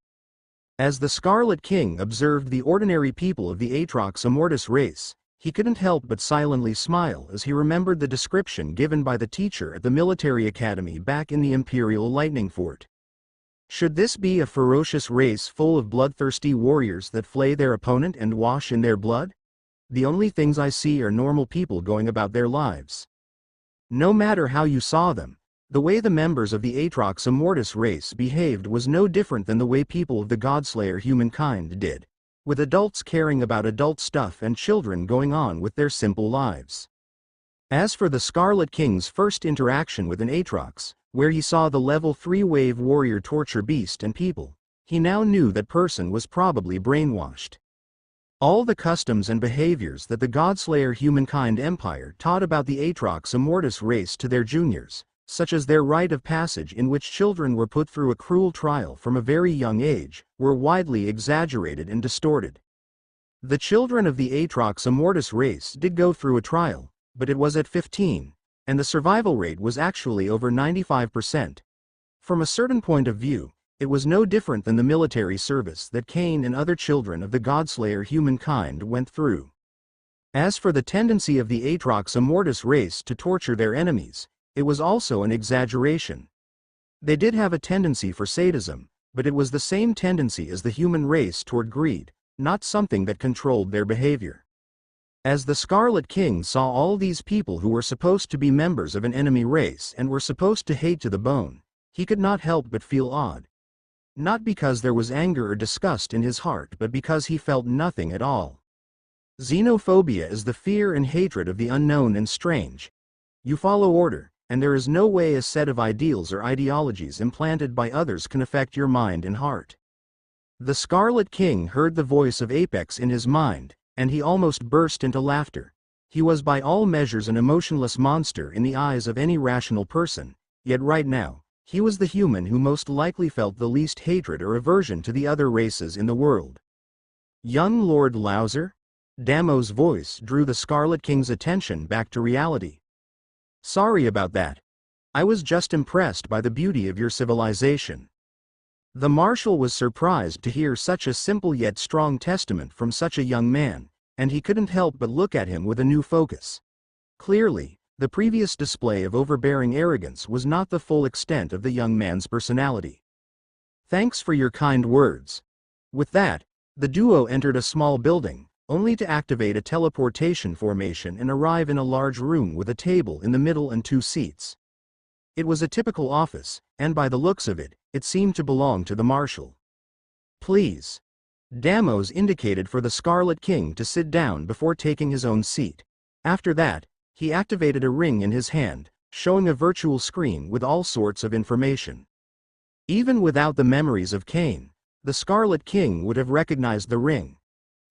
As the Scarlet King observed the ordinary people of the Aatrox Immortus race, he couldn't help but silently smile as he remembered the description given by the teacher at the military academy back in the Imperial Lightning Fort. Should this be a ferocious race full of bloodthirsty warriors that flay their opponent and wash in their blood? The only things I see are normal people going about their lives. No matter how you saw them, the way the members of the Aatrox Immortus race behaved was no different than the way people of the Godslayer humankind did, with adults caring about adult stuff and children going on with their simple lives. As for the Scarlet King's first interaction with an Aatrox, where he saw the level 3 wave warrior torture beast and people, he now knew that person was probably brainwashed. All the customs and behaviors that the Godslayer humankind empire taught about the Aatrox Immortus race to their juniors, such as their rite of passage in which children were put through a cruel trial from a very young age, were widely exaggerated and distorted. The children of the Aatrox Immortus race did go through a trial, but it was at 15, and the survival rate was actually over 95%. From a certain point of view, it was no different than the military service that Cain and other children of the Godslayer humankind went through. As for the tendency of the Aatrox Immortus race to torture their enemies, it was also an exaggeration. They did have a tendency for sadism, but it was the same tendency as the human race toward greed, not something that controlled their behavior. As the Scarlet King saw all these people who were supposed to be members of an enemy race and were supposed to hate to the bone, he could not help but feel odd. Not because there was anger or disgust in his heart but because he felt nothing at all. Xenophobia is the fear and hatred of the unknown and strange. You follow order, and there is no way a set of ideals or ideologies implanted by others can affect your mind and heart. The Scarlet King heard the voice of Apex in his mind, and he almost burst into laughter. He was by all measures an emotionless monster in the eyes of any rational person, yet right now, he was the human who most likely felt the least hatred or aversion to the other races in the world. Young Lord Lauser? Damo's voice drew the Scarlet King's attention back to reality. Sorry about that. I was just impressed by the beauty of your civilization. The Marshal was surprised to hear such a simple yet strong testament from such a young man, and he couldn't help but look at him with a new focus. Clearly, the previous display of overbearing arrogance was not the full extent of the young man's personality. Thanks for your kind words. With that, the duo entered a small building, only to activate a teleportation formation and arrive in a large room with a table in the middle and 2 seats. It was a typical office, and by the looks of it, it seemed to belong to the Marshal. Please. Damos indicated for the Scarlet King to sit down before taking his own seat. After that, he activated a ring in his hand, showing a virtual screen with all sorts of information. Even without the memories of Cain, the Scarlet King would have recognized the ring.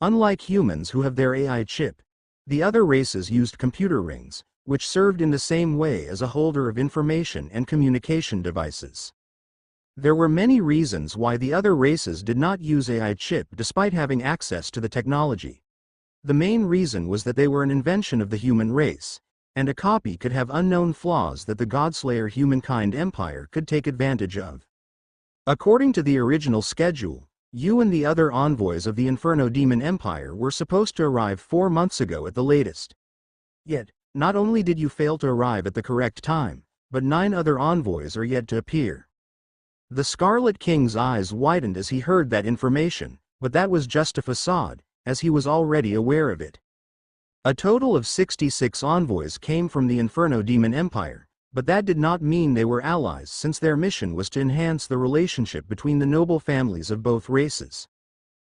Unlike humans who have their AI chip, the other races used computer rings, which served in the same way as a holder of information and communication devices. There were many reasons why the other races did not use AI chip despite having access to the technology. The main reason was that they were an invention of the human race, and a copy could have unknown flaws that the Godslayer humankind empire could take advantage of. According to the original schedule, you and the other envoys of the Inferno Demon Empire were supposed to arrive 4 months ago at the latest. Yet, not only did you fail to arrive at the correct time, but 9 other envoys are yet to appear. The Scarlet King's eyes widened as he heard that information, but that was just a facade, as he was already aware of it. A total of 66 envoys came from the Inferno Demon Empire, but that did not mean they were allies since their mission was to enhance the relationship between the noble families of both races.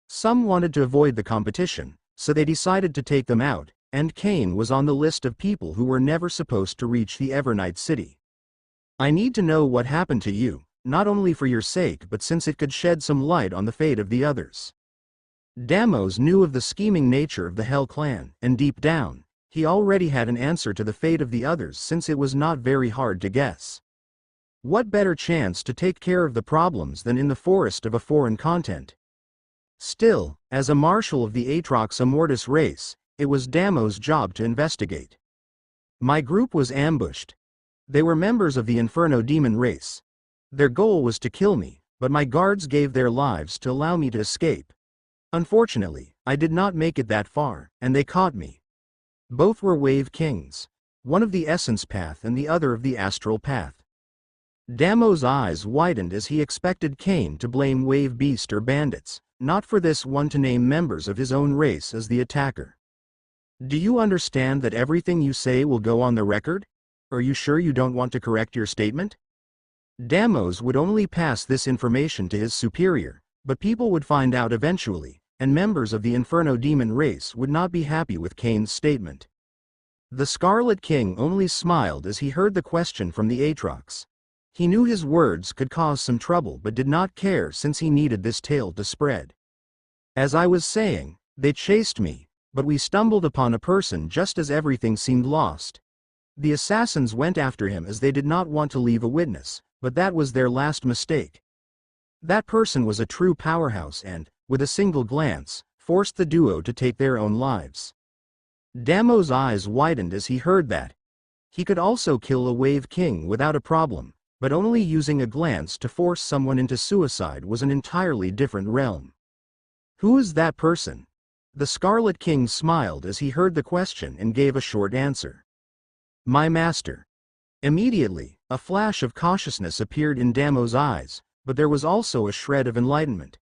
Some wanted to avoid the competition, so they decided to take them out, and Cain was on the list of people who were never supposed to reach the Evernight City. I need to know what happened to you, not only for your sake but since it could shed some light on the fate of the others. Deimos knew of the scheming nature of the Hell Clan, and deep down, he already had an answer to the fate of the others since it was not very hard to guess. What better chance to take care of the problems than in the forest of a foreign continent? Still, as a marshal of the Atrox Immortus race, it was Deimos' job to investigate. My group was ambushed. They were members of the Inferno Demon race. Their goal was to kill me, but my guards gave their lives to allow me to escape. Unfortunately, I did not make it that far, and they caught me. Both were Wave Kings, one of the Essence Path and the other of the Astral Path. Deimos' eyes widened as he expected Cain to blame Wave Beast or bandits, not for this one to name members of his own race as the attacker. Do you understand that everything you say will go on the record? Are you sure you don't want to correct your statement? Deimos would only pass this information to his superior, but people would find out eventually, and members of the Inferno Demon race would not be happy with Cain's statement. The Scarlet King only smiled as he heard the question from the Atrox. He knew his words could cause some trouble but did not care since he needed this tale to spread. As I was saying, they chased me, but we stumbled upon a person just as everything seemed lost. The assassins went after him as they did not want to leave a witness, but that was their last mistake. That person was a true powerhouse and, with a single glance, forced the duo to take their own lives. Deimos' eyes widened as he heard that. He could also kill a Wave King without a problem, but only using a glance to force someone into suicide was an entirely different realm. Who is that person? The Scarlet King smiled as he heard the question and gave a short answer. My master. Immediately, a flash of cautiousness appeared in Deimos' eyes, but there was also a shred of enlightenment.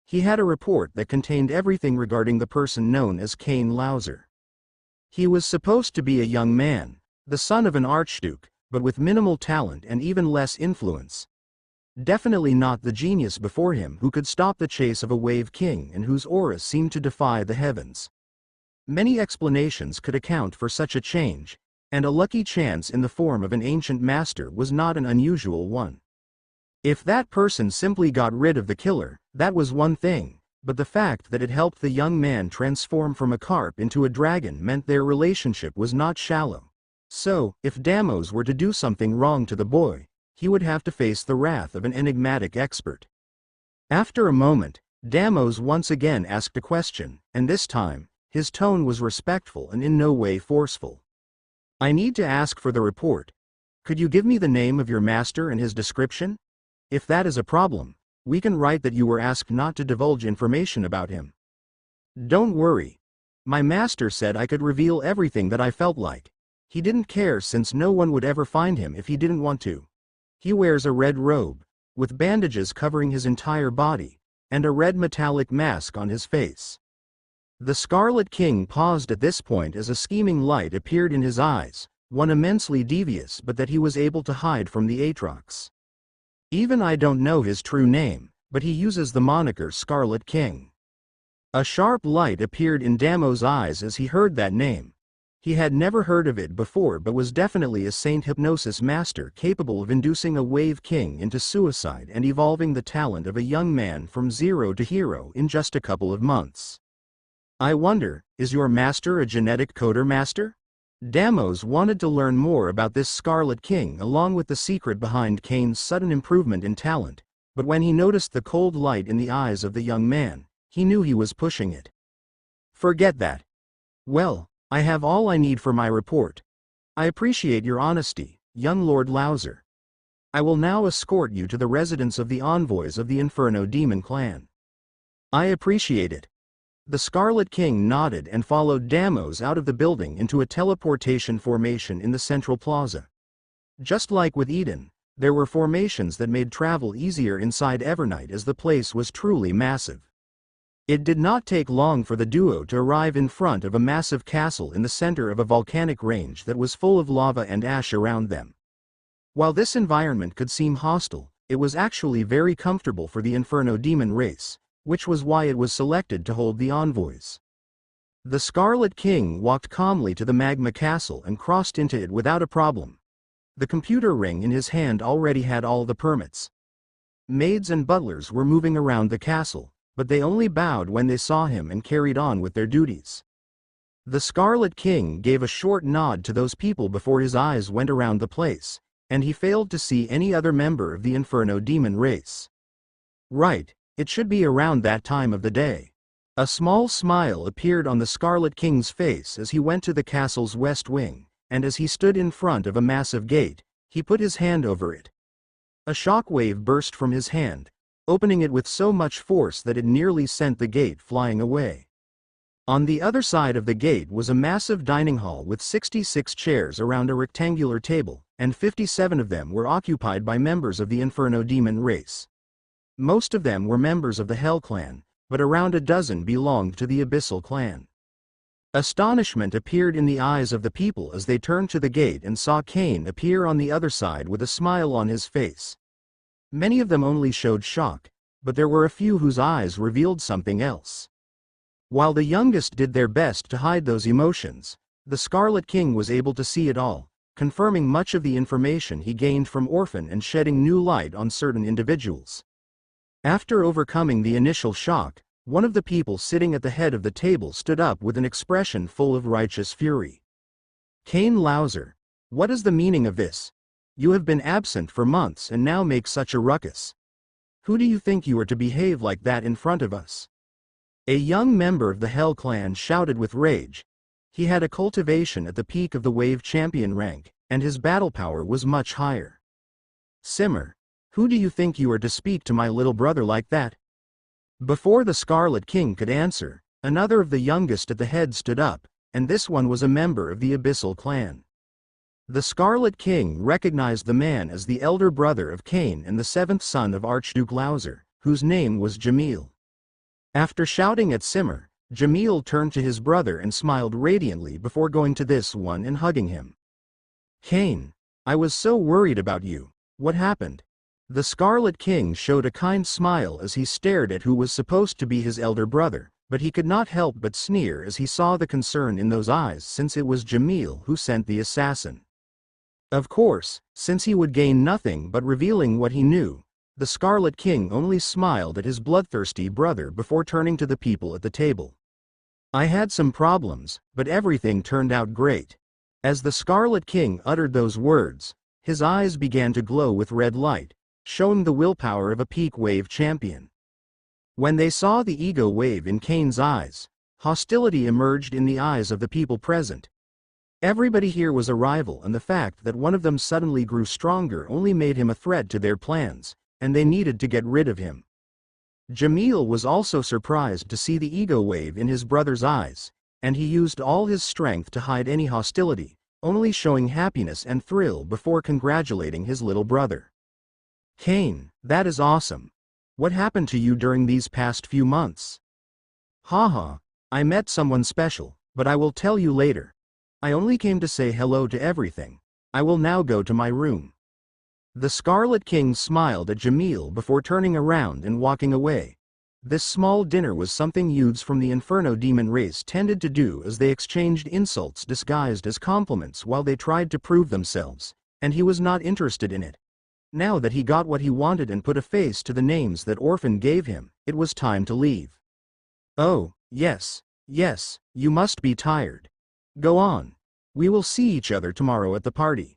He had a report that contained everything regarding the person known as Cain Lauser. He was supposed to be a young man, the son of an archduke, but with minimal talent and even less influence. Definitely not the genius before him who could stop the chase of a Wave King and whose aura seemed to defy the heavens. Many explanations could account for such a change, and a lucky chance in the form of an ancient master was not an unusual one. If that person simply got rid of the killer, that was one thing, but the fact that it helped the young man transform from a carp into a dragon meant their relationship was not shallow. So, if Deimos were to do something wrong to the boy, he would have to face the wrath of an enigmatic expert. After a moment, Deimos once again asked a question, and this time, his tone was respectful and in no way forceful. I need to ask for the report. Could you give me the name of your master and his description? If that is a problem, we can write that you were asked not to divulge information about him. Don't worry. My master said I could reveal everything that I felt like. He didn't care since no one would ever find him if he didn't want to. He wears a red robe, with bandages covering his entire body, and a red metallic mask on his face. The Scarlet King paused at this point as a scheming light appeared in his eyes, one immensely devious but that he was able to hide from the Atrox. Even I don't know his true name, but he uses the moniker Scarlet King. A sharp light appeared in Deimos' eyes as he heard that name. He had never heard of it before but was definitely a Saint Hypnosis master capable of inducing a Wave King into suicide and evolving the talent of a young man from zero to hero in just a couple of months. I wonder, is your master a genetic coder master? Deimos wanted to learn more about this Scarlet King along with the secret behind Cain's sudden improvement in talent, but when he noticed the cold light in the eyes of the young man, he knew he was pushing it. Forget that. Well, I have all I need for my report. I appreciate your honesty, young Lord Lauser. I will now escort you to the residence of the envoys of the Inferno Demon clan. I appreciate it. The Scarlet King nodded and followed Damos out of the building into a teleportation formation in the central plaza. Just like with Eden, there were formations that made travel easier inside Evernight as the place was truly massive. It did not take long for the duo to arrive in front of a massive castle in the center of a volcanic range that was full of lava and ash around them. While this environment could seem hostile, it was actually very comfortable for the Inferno Demon race, which was why it was selected to hold the envoys. The Scarlet King walked calmly to the magma castle and crossed into it without a problem. The computer ring in his hand already had all the permits. Maids and butlers were moving around the castle, but they only bowed when they saw him and carried on with their duties. The Scarlet King gave a short nod to those people before his eyes went around the place, and he failed to see any other member of the Inferno Demon race. Right, it should be around that time of the day. A small smile appeared on the Scarlet King's face as he went to the castle's west wing, and as he stood in front of a massive gate, he put his hand over it. A shockwave burst from his hand, opening it with so much force that it nearly sent the gate flying away. On the other side of the gate was a massive dining hall with 66 chairs around a rectangular table, and 57 of them were occupied by members of the Inferno Demon race. Most of them were members of the Hell clan, but around a dozen belonged to the Abyssal clan. Astonishment appeared in the eyes of the people as they turned to the gate and saw Cain appear on the other side with a smile on his face. Many of them only showed shock, but there were a few whose eyes revealed something else. While the youngest did their best to hide those emotions, the Scarlet King was able to see it all, confirming much of the information he gained from Orphan and shedding new light on certain individuals. After overcoming the initial shock, one of the people sitting at the head of the table stood up with an expression full of righteous fury. Cain Lauser, what is the meaning of this? You have been absent for months and now make such a ruckus. Who do you think you are to behave like that in front of us? A young member of the Hell clan shouted with rage. He had a cultivation at the peak of the Wave Champion rank, and his battle power was much higher. Simmer, who do you think you are to speak to my little brother like that? Before the Scarlet King could answer, another of the youngest at the head stood up, and this one was a member of the Abyssal clan. The Scarlet King recognized the man as the elder brother of Cain and the seventh son of Archduke Lauser, whose name was Jamil. After shouting at Simmer, Jamil turned to his brother and smiled radiantly before going to this one and hugging him. Cain, I was so worried about you. What happened? The Scarlet King showed a kind smile as he stared at who was supposed to be his elder brother, but he could not help but sneer as he saw the concern in those eyes since it was Jamil who sent the assassin. Of course, since he would gain nothing but revealing what he knew, the Scarlet King only smiled at his bloodthirsty brother before turning to the people at the table. I had some problems, but everything turned out great. As the Scarlet King uttered those words, his eyes began to glow with red light, showing the willpower of a peak wave champion. When they saw the ego wave in Cain's eyes, hostility emerged in the eyes of the people present. Everybody here was a rival, and the fact that one of them suddenly grew stronger only made him a threat to their plans, and they needed to get rid of him. Jamil was also surprised to see the ego wave in his brother's eyes, and he used all his strength to hide any hostility, only showing happiness and thrill before congratulating his little brother. Cain, that is awesome. What happened to you during these past few months? Haha, I met someone special, but I will tell you later. I only came to say hello to everything. I will now go to my room. The Scarlet King smiled at Jamil before turning around and walking away. This small dinner was something youths from the Inferno Demon race tended to do as they exchanged insults disguised as compliments while they tried to prove themselves, and he was not interested in it. Now that he got what he wanted and put a face to the names that Orphan gave him, it was time to leave. Oh, yes, you must be tired. Go on. We will see each other tomorrow at the party.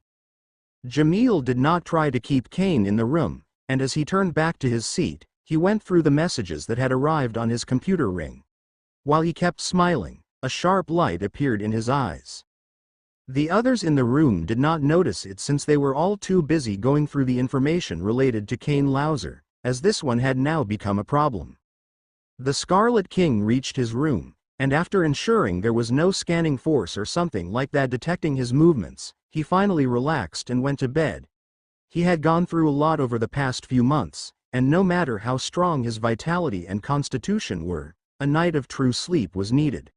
Jamil did not try to keep Cain in the room, and as he turned back to his seat, he went through the messages that had arrived on his computer ring. While he kept smiling, a sharp light appeared in his eyes. The others in the room did not notice it since they were all too busy going through the information related to Cain Lauser, as this one had now become a problem. The Scarlet King reached his room, and after ensuring there was no scanning force or something like that detecting his movements, he finally relaxed and went to bed. He had gone through a lot over the past few months, and no matter how strong his vitality and constitution were, a night of true sleep was needed.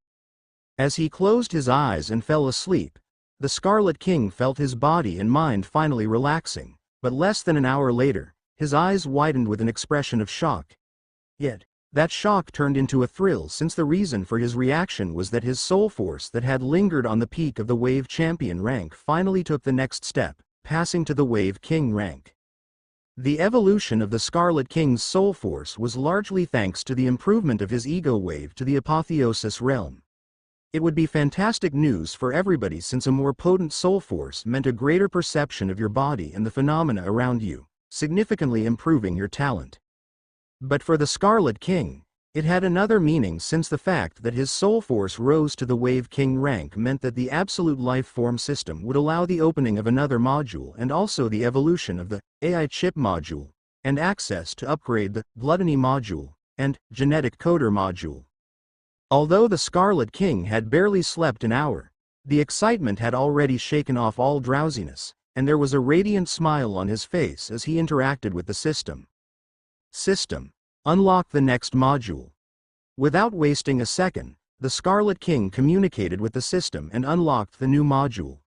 As he closed his eyes and fell asleep, the Scarlet King felt his body and mind finally relaxing, but less than an hour later, his eyes widened with an expression of shock. Yet, that shock turned into a thrill since the reason for his reaction was that his soul force that had lingered on the peak of the Wave Champion rank finally took the next step, passing to the Wave King rank. The evolution of the Scarlet King's soul force was largely thanks to the improvement of his ego wave to the apotheosis realm. It would be fantastic news for everybody since a more potent soul force meant a greater perception of your body and the phenomena around you, significantly improving your talent. But for the Scarlet King, it had another meaning since the fact that his soul force rose to the Wave King rank meant that the absolute life form system would allow the opening of another module and also the evolution of the AI chip module, and access to upgrade the gluttony module and genetic coder module. Although the Scarlet King had barely slept an hour, the excitement had already shaken off all drowsiness, and there was a radiant smile on his face as he interacted with the system. System. Unlock the next module. Without wasting a second, the Scarlet King communicated with the system and unlocked the new module.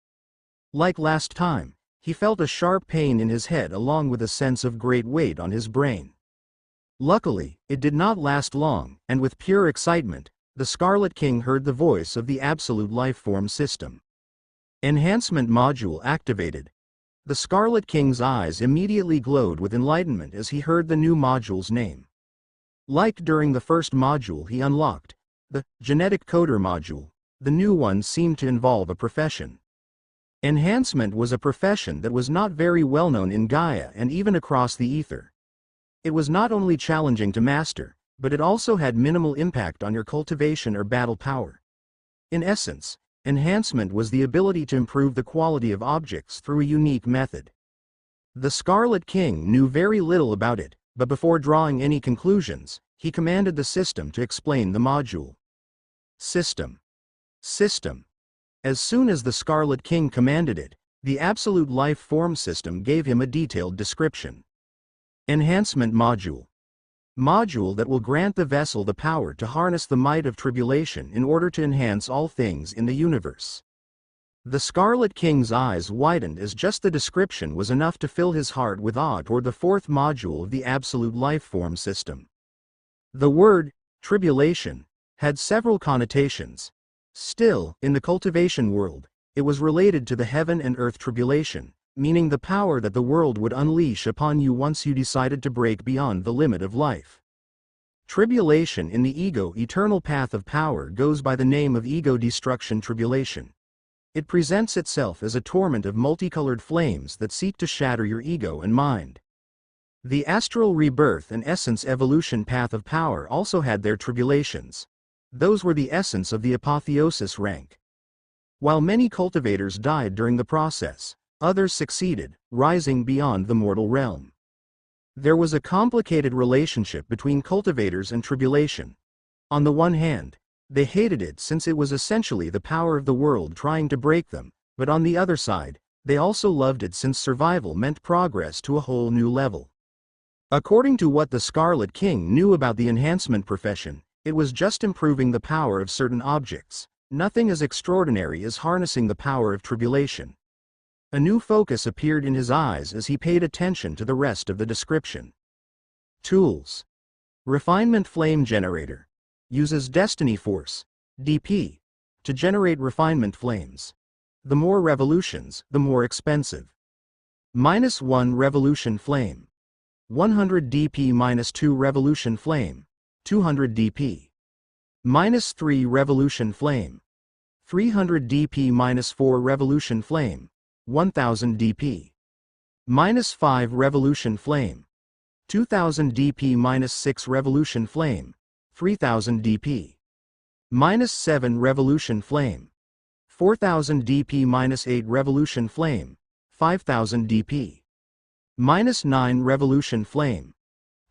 Like last time, he felt a sharp pain in his head along with a sense of great weight on his brain. Luckily, it did not last long, and with pure excitement, the Scarlet King heard the voice of the Absolute Life Form system. Enhancement module activated. The Scarlet King's eyes immediately glowed with enlightenment as he heard the new module's name. Like during the first module he unlocked, the genetic coder module, the new one seemed to involve a profession. Enhancement was a profession that was not very well known in Gaia and even across the ether. It was not only challenging to master, but it also had minimal impact on your cultivation or battle power. In essence, enhancement was the ability to improve the quality of objects through a unique method. The Scarlet King knew very little about it, but before drawing any conclusions, he commanded the system to explain the module. System. System. As soon as the Scarlet King commanded it, the Absolute Life Form system gave him a detailed description. Enhancement module. Module that will grant the vessel the power to harness the might of tribulation in order to enhance all things in the universe. The Scarlet King's eyes widened as just the description was enough to fill his heart with awe toward the fourth module of the Absolute Life Form system. The word, tribulation, had several connotations. Still, in the cultivation world, it was related to the heaven and earth tribulation, meaning the power that the world would unleash upon you once you decided to break beyond the limit of life. Tribulation in the ego eternal path of power goes by the name of ego destruction tribulation. It presents itself as a torment of multicolored flames that seek to shatter your ego and mind. The astral rebirth and essence evolution path of power also had their tribulations. Those were the essence of the apotheosis rank. While many cultivators died during the process, others succeeded, rising beyond the mortal realm. There was a complicated relationship between cultivators and tribulation. On the one hand, they hated it since it was essentially the power of the world trying to break them, but on the other side, they also loved it since survival meant progress to a whole new level. According to what the Scarlet King knew about the enhancement profession, it was just improving the power of certain objects, nothing as extraordinary as harnessing the power of tribulation. A new focus appeared in his eyes as he paid attention to the rest of the description. Tools. Refinement Flame Generator. Uses Destiny Force, DP, to generate refinement flames. The more revolutions, the more expensive. -1 Revolution Flame. 100 DP -2 Revolution Flame, 200 DP. -3 Revolution Flame. 300 DP -4 Revolution Flame, 1000 DP. -5 Revolution Flame. 2000 dp-6 revolution flame, 3000 dp. -7 revolution flame. 4000 dp-8 revolution flame, 5000 dp. -9 revolution flame.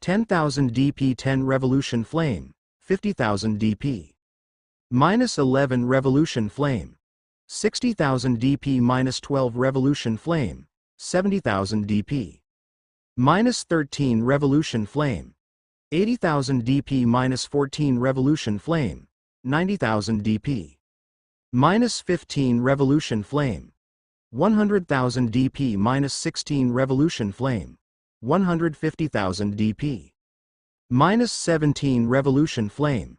10,000 dp 10 revolution flame, 50,000 dp. -11 revolution flame. 60,000 dp-12 revolution flame, 70,000 dp. -13 revolution flame. 80,000 dp-14 revolution flame, 90,000 dp. -15 revolution flame. 100,000 dp-16 revolution flame, 150,000 dp. -17 revolution flame.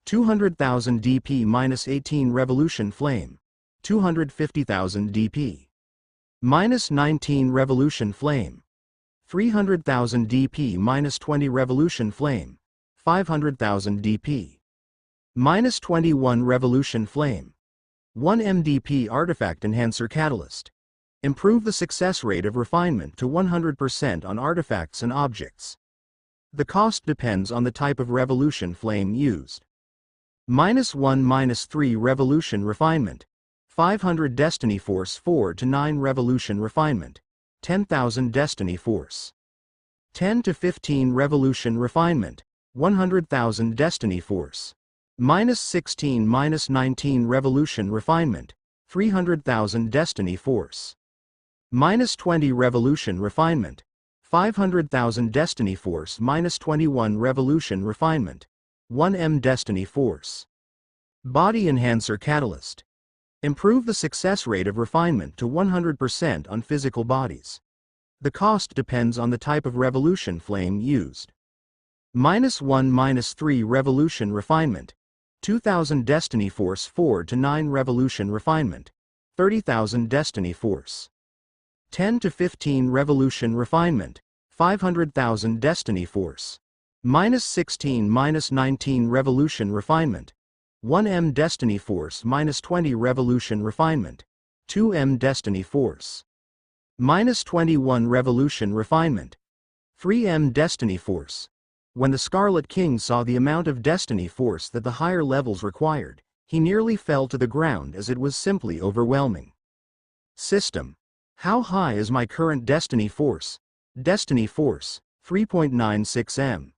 200,000 dp-18 revolution flame, 250,000 dp. -19 revolution flame. 300,000 dp-20 revolution flame, 500,000 dp. -21 revolution flame. 1 mdp artifact enhancer catalyst. Improve the success rate of refinement to 100% on artifacts and objects. The cost depends on the type of revolution flame used. -1-3 revolution refinement. 500 destiny force. 4 to 9 revolution refinement, 10,000 destiny force. 10 to 15 revolution refinement, 100,000 destiny force. -16-19 revolution refinement, 300,000 destiny force. -20 revolution refinement, 500,000 destiny force. -21 revolution refinement, 1 m destiny force. Body enhancer catalyst. Improve the success rate of refinement to 100% on physical bodies. The cost depends on the type of revolution flame used. -1-3 revolution refinement. 2,000 destiny force. 4 to 9 revolution refinement, 30,000 destiny force. 10 to 15 revolution refinement, 500,000 destiny force. -16-19 revolution refinement, 1 m destiny force. -20 revolution refinement, 2 m destiny force. -21 revolution refinement, 3 m destiny force. When the Scarlet King saw the amount of destiny force that the higher levels required, he nearly fell to the ground as it was simply overwhelming. System. How high is my current destiny force? Destiny force, 3.96 m.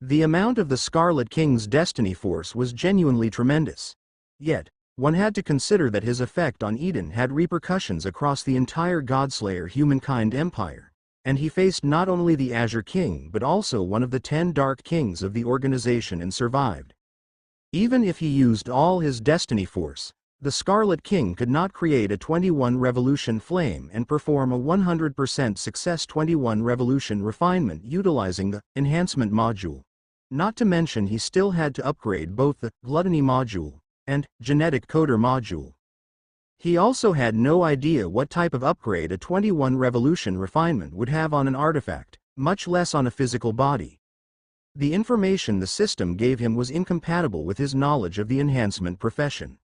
The amount of the Scarlet King's destiny force was genuinely tremendous. Yet, one had to consider that his effect on Eden had repercussions across the entire Godslayer humankind empire, and he faced not only the Azure King but also one of the 10 Dark Kings of the organization and survived. Even if he used all his destiny force, the Scarlet King could not create a 21 revolution flame and perform a 100% success 21 revolution refinement utilizing the enhancement module. Not to mention he still had to upgrade both the gluttony module and genetic coder module. He also had no idea what type of upgrade a 21 revolution refinement would have on an artifact, much less on a physical body. The information the system gave him was incompatible with his knowledge of the enhancement profession.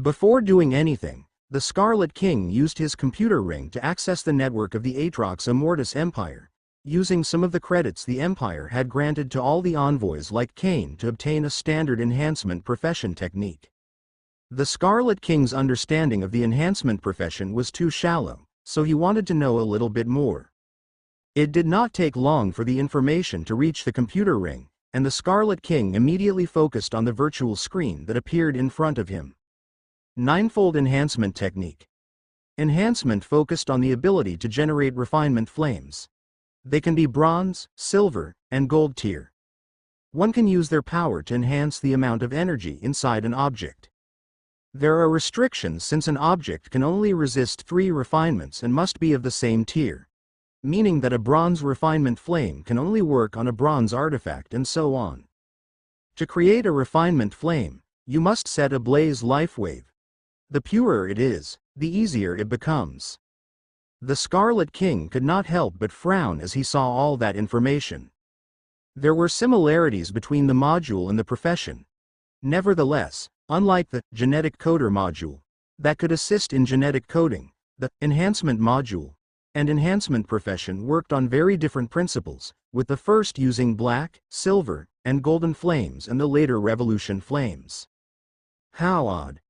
Before doing anything, the Scarlet King used his computer ring to access the network of the Aatrox Immortus Empire, using some of the credits the Empire had granted to all the envoys like Cain to obtain a standard enhancement profession technique. The Scarlet King's understanding of the enhancement profession was too shallow, so he wanted to know a little bit more. It did not take long for the information to reach the computer ring, and the Scarlet King immediately focused on the virtual screen that appeared in front of him. Ninefold enhancement technique. Enhancement focused on the ability to generate refinement flames. They can be bronze, silver, and gold tier. One can use their power to enhance the amount of energy inside an object. There are restrictions since an object can only resist 3 refinements and must be of the same tier, meaning that a bronze refinement flame can only work on a bronze artifact and so on. To create a refinement flame, you must set a blaze life wave. The purer it is, the easier it becomes. The Scarlet King could not help but frown as he saw all that information. There were similarities between the module and the profession. Nevertheless, unlike the genetic coder module, that could assist in genetic coding, the enhancement module, and enhancement profession worked on very different principles, with the first using black, silver, and golden flames and the later revolution flames. How odd.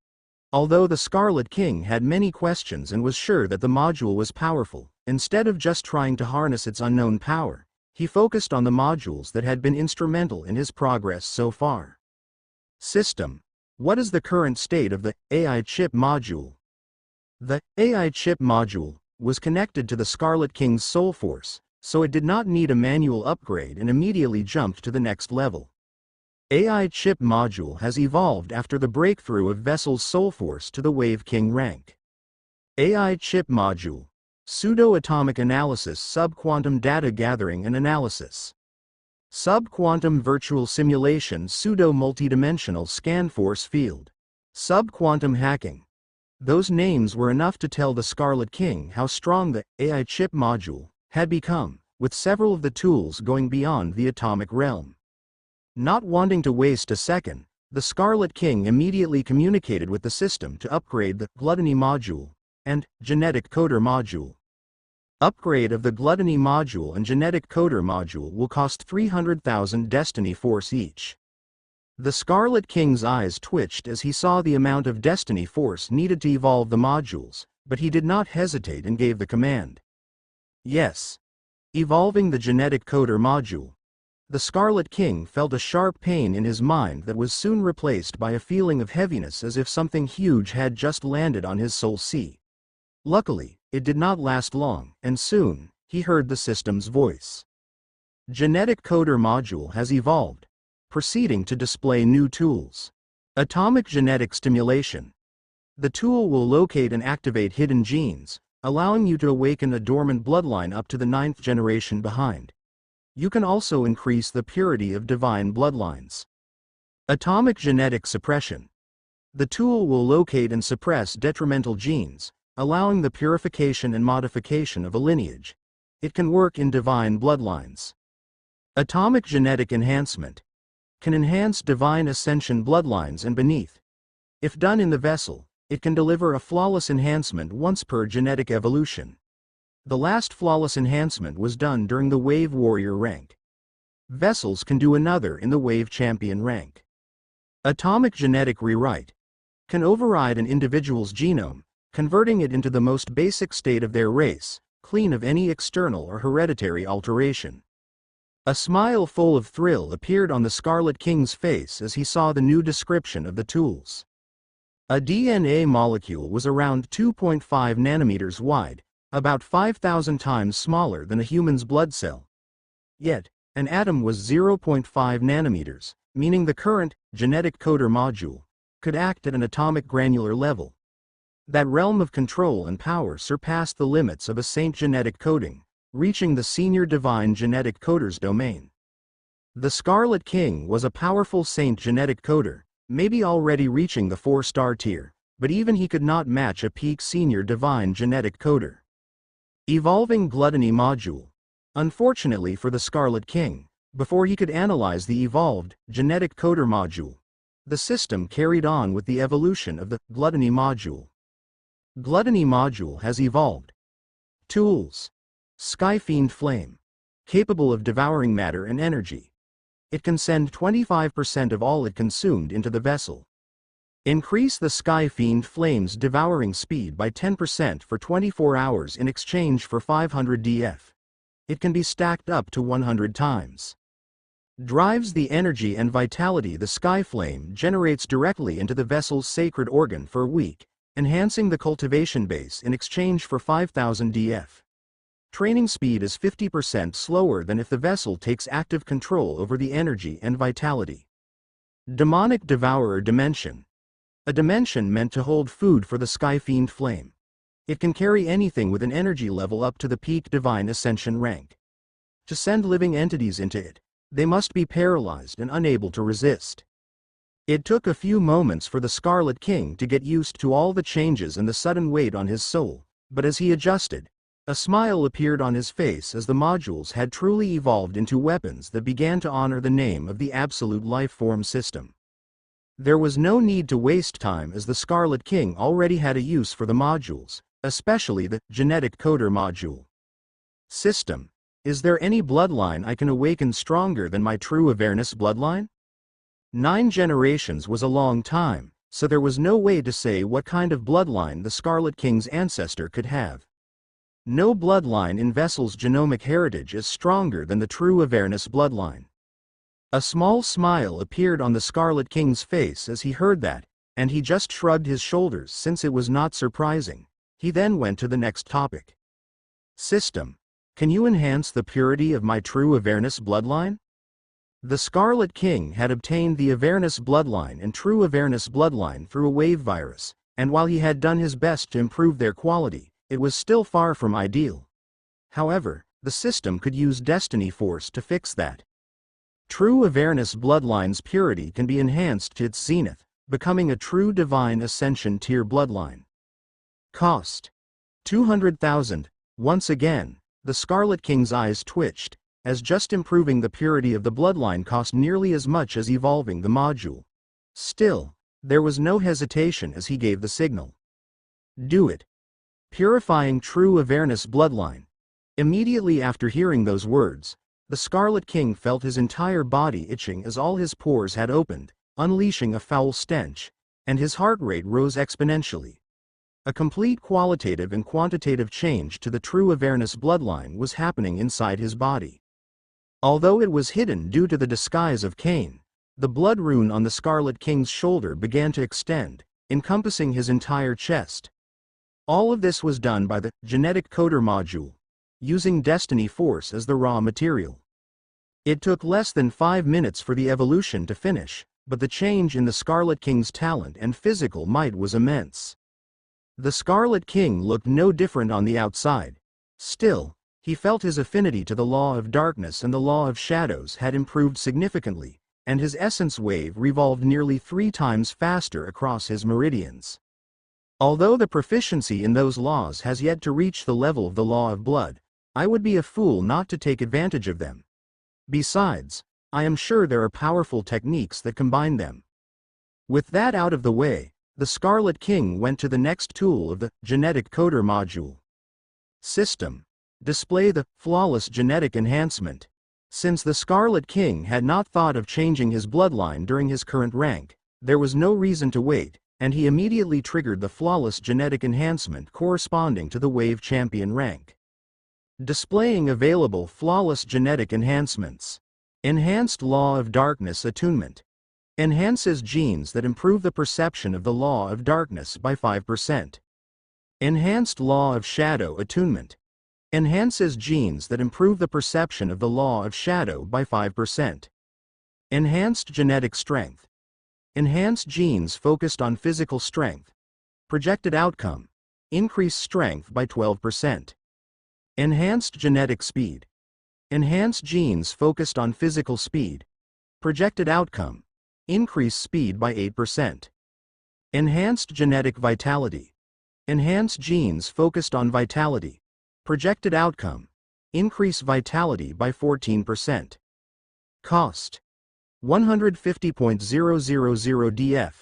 Although the Scarlet King had many questions and was sure that the module was powerful, instead of just trying to harness its unknown power, he focused on the modules that had been instrumental in his progress so far. System. What is the current state of the AI chip module? The AI chip module was connected to the Scarlet King's soul force, so it did not need a manual upgrade and immediately jumped to the next level. AI chip module has evolved after the breakthrough of Vessel's soul force to the Wave King rank. AI chip module. Pseudo-atomic analysis, subquantum data gathering and analysis. Subquantum virtual simulation, pseudo-multidimensional scan force field. Subquantum hacking. Those names were enough to tell the Scarlet King how strong the AI chip module had become, with several of the tools going beyond the atomic realm. Not wanting to waste a second, the Scarlet King immediately communicated with the system to upgrade the Gluttony module and Genetic Coder module. Upgrade of the Gluttony module and Genetic Coder module will cost 300,000 Destiny Force each. The Scarlet King's eyes twitched as he saw the amount of Destiny Force needed to evolve the modules, but he did not hesitate and gave the command. Yes. Evolving the Genetic Coder module. The Scarlet King felt a sharp pain in his mind that was soon replaced by a feeling of heaviness as if something huge had just landed on his soul sea. Luckily, it did not last long, and soon, he heard the system's voice. Genetic Coder module has evolved. Proceeding to display new tools. Atomic genetic stimulation. The tool will locate and activate hidden genes, allowing you to awaken a dormant bloodline up to the 9th generation behind. You can also increase the purity of divine bloodlines. Atomic genetic suppression. The tool will locate and suppress detrimental genes, allowing the purification and modification of a lineage. It can work in divine bloodlines. Atomic genetic enhancement. Can enhance divine ascension bloodlines and beneath. If done in the vessel, it can deliver a flawless enhancement once per genetic evolution. The last flawless enhancement was done during the Wave Warrior rank. Vessels can do another in the Wave Champion rank. Atomic genetic rewrite. Can override an individual's genome, converting it into the most basic state of their race, clean of any external or hereditary alteration. A smile full of thrill appeared on the Scarlet King's face as he saw the new description of the tools. A DNA molecule was around 2.5 nanometers wide, about 5,000 times smaller than a human's blood cell. Yet, an atom was 0.5 nanometers, meaning the current Genetic Coder module could act at an atomic granular level. That realm of control and power surpassed the limits of a saint genetic coding, reaching the senior divine genetic coder's domain. The Scarlet King was a powerful saint genetic coder, maybe already reaching the 4-star tier, but even he could not match a peak senior divine genetic coder. Evolving Gluttony module. Unfortunately for the Scarlet King, before he could analyze the evolved Genetic Coder module, the system carried on with the evolution of the Gluttony module. Gluttony module has evolved. Tools. Skyfiend Flame. Capable of devouring matter and energy. It can send 25% of all it consumed into the vessel. Increase the Skyfiend Flame's devouring speed by 10% for 24 hours in exchange for 500 DF. It can be stacked up to 100 times. Drives the energy and vitality the Skyflame generates directly into the vessel's sacred organ for a week, enhancing the cultivation base in exchange for 5,000 DF. Training speed is 50% slower than if the vessel takes active control over the energy and vitality. Demonic Devourer Dimension. A dimension meant to hold food for the Skyfiend Flame. It can carry anything with an energy level up to the peak divine ascension rank. To send living entities into it, they must be paralyzed and unable to resist. It took a few moments for the Scarlet King to get used to all the changes and the sudden weight on his soul, but as he adjusted, a smile appeared on his face as the modules had truly evolved into weapons that began to honor the name of the absolute life-form system. There was no need to waste time as the Scarlet King already had a use for the modules, especially the Genetic Coder module. System. Is there any bloodline I can awaken stronger than my true awareness bloodline? 9 generations was a long time, so there was no way to say what kind of bloodline the Scarlet King's ancestor could have. No bloodline in Vessel's genomic heritage is stronger than the true awareness bloodline. A small smile appeared on the Scarlet King's face as he heard that, and he just shrugged his shoulders since it was not surprising. He then went to the next topic. System. Can you enhance the purity of my true awareness bloodline? The Scarlet King had obtained the awareness bloodline and true awareness bloodline through a wave virus, and while he had done his best to improve their quality, it was still far from ideal. However, the system could use Destiny Force to fix that. True awareness bloodline's purity can be enhanced to its zenith, becoming a true divine ascension tier bloodline. Cost. 200,000. Once again, the Scarlet King's eyes twitched, as just improving the purity of the bloodline cost nearly as much as evolving the module. Still, there was no hesitation as he gave the signal. Do it. Purifying true awareness bloodline. Immediately after hearing those words, the Scarlet King felt his entire body itching as all his pores had opened, unleashing a foul stench, and his heart rate rose exponentially. A complete qualitative and quantitative change to the true awareness bloodline was happening inside his body. Although it was hidden due to the disguise of Cain, the blood rune on the Scarlet King's shoulder began to extend, encompassing his entire chest. All of this was done by the genetic coder module, using Destiny Force as the raw material. It took less than 5 minutes for the evolution to finish, but the change in the Scarlet King's talent and physical might was immense. The Scarlet King looked no different on the outside. Still, he felt his affinity to the law of darkness and the law of shadows had improved significantly, and his essence wave revolved nearly 3 times faster across his meridians. Although the proficiency in those laws has yet to reach the level of the law of blood, I would be a fool not to take advantage of them. Besides, I am sure there are powerful techniques that combine them. With that out of the way, the Scarlet King went to the next tool of the genetic coder module. System. Display the flawless genetic enhancement. Since the Scarlet King had not thought of changing his bloodline during his current rank, there was no reason to wait, and he immediately triggered the flawless genetic enhancement corresponding to the Wave Champion rank. Displaying available flawless genetic enhancements. Enhanced Law of Darkness Attunement. Enhances genes that improve the perception of the law of darkness by 5%. Enhanced Law of Shadow Attunement. Enhances genes that improve the perception of the law of shadow by 5%. Enhanced Genetic Strength. Enhanced genes focused on physical strength. Projected outcome. Increase strength by 12%. Enhanced Genetic Speed. Enhanced genes focused on physical speed. Projected outcome. Increase speed by 8%. Enhanced Genetic Vitality. Enhanced genes focused on vitality. Projected outcome. Increase vitality by 14%. Cost. 150.000 DF.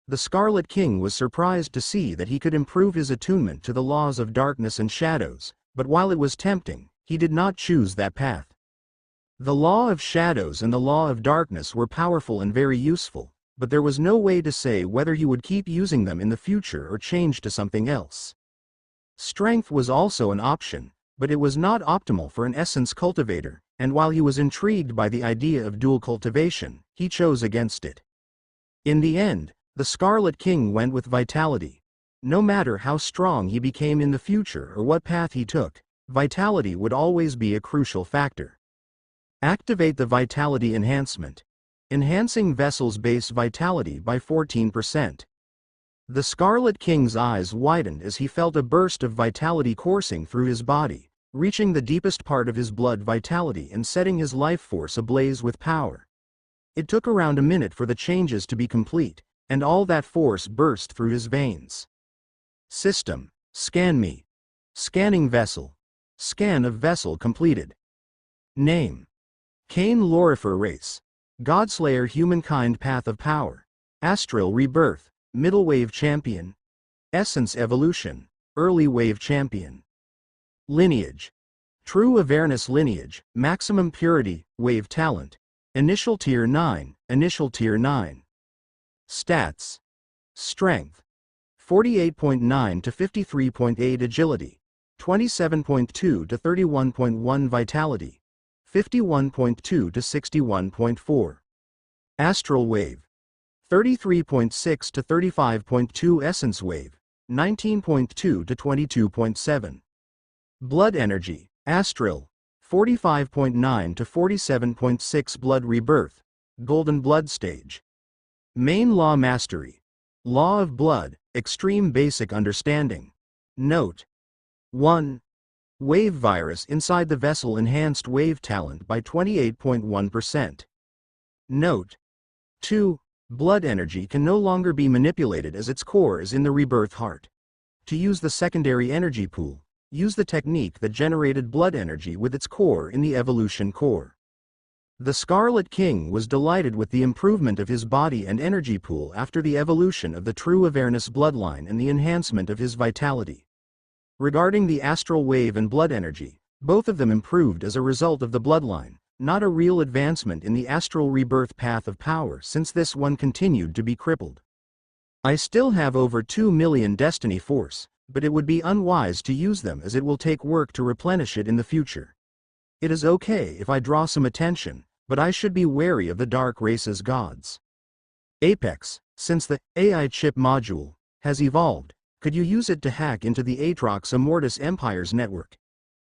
The Scarlet King was surprised to see that he could improve his attunement to the laws of darkness and shadows, but while it was tempting, he did not choose that path. The law of shadows and the law of darkness were powerful and very useful, but there was no way to say whether he would keep using them in the future or change to something else. Strength was also an option, but it was not optimal for an essence cultivator, and while he was intrigued by the idea of dual cultivation, he chose against it. In the end, the Scarlet King went with vitality. No matter how strong he became in the future or what path he took, vitality would always be a crucial factor. Activate the Vitality Enhancement. Enhancing Vessel's base vitality by 14%. The Scarlet King's eyes widened as he felt a burst of vitality coursing through his body, reaching the deepest part of his blood vitality and setting his life force ablaze with power. It took around a minute for the changes to be complete, and all that force burst through his veins. System. Scan me. Scanning Vessel. Scan of Vessel completed. Name. Cain Lorifer Race. Godslayer Humankind Path of Power. Astral Rebirth. Middle Wave Champion. Essence Evolution. Early Wave Champion. Lineage. True awareness lineage, maximum purity, wave talent. Initial tier 9, initial tier 9. Stats. Strength. 48.9 to 53.8 agility. 27.2 to 31.1 vitality. 51.2 to 61.4. Astral wave. 33.6 to 35.2 essence wave. 19.2 to 22.7. Blood energy. Astral. 45.9 to 47.6 blood rebirth. Golden blood stage. Main law mastery. Law of blood, extreme basic understanding. Note. 1. Wave virus inside the vessel enhanced wave talent by 28.1%. Note. 2. Blood energy can no longer be manipulated as its core is in the rebirth heart. To use the secondary energy pool, use the technique that generated blood energy with its core in the evolution core. The Scarlet King was delighted with the improvement of his body and energy pool after the evolution of the True Awareness bloodline and the enhancement of his vitality. Regarding the astral wave and blood energy, both of them improved as a result of the bloodline, not a real advancement in the astral rebirth path of power since this one continued to be crippled. I still have over 2 million destiny force, but it would be unwise to use them as it will take work to replenish it in the future. It is okay if I draw some attention, but I should be wary of the dark race's gods. Apex, since the AI chip module has evolved, could you use it to hack into the Atrox Immortus Empire's network?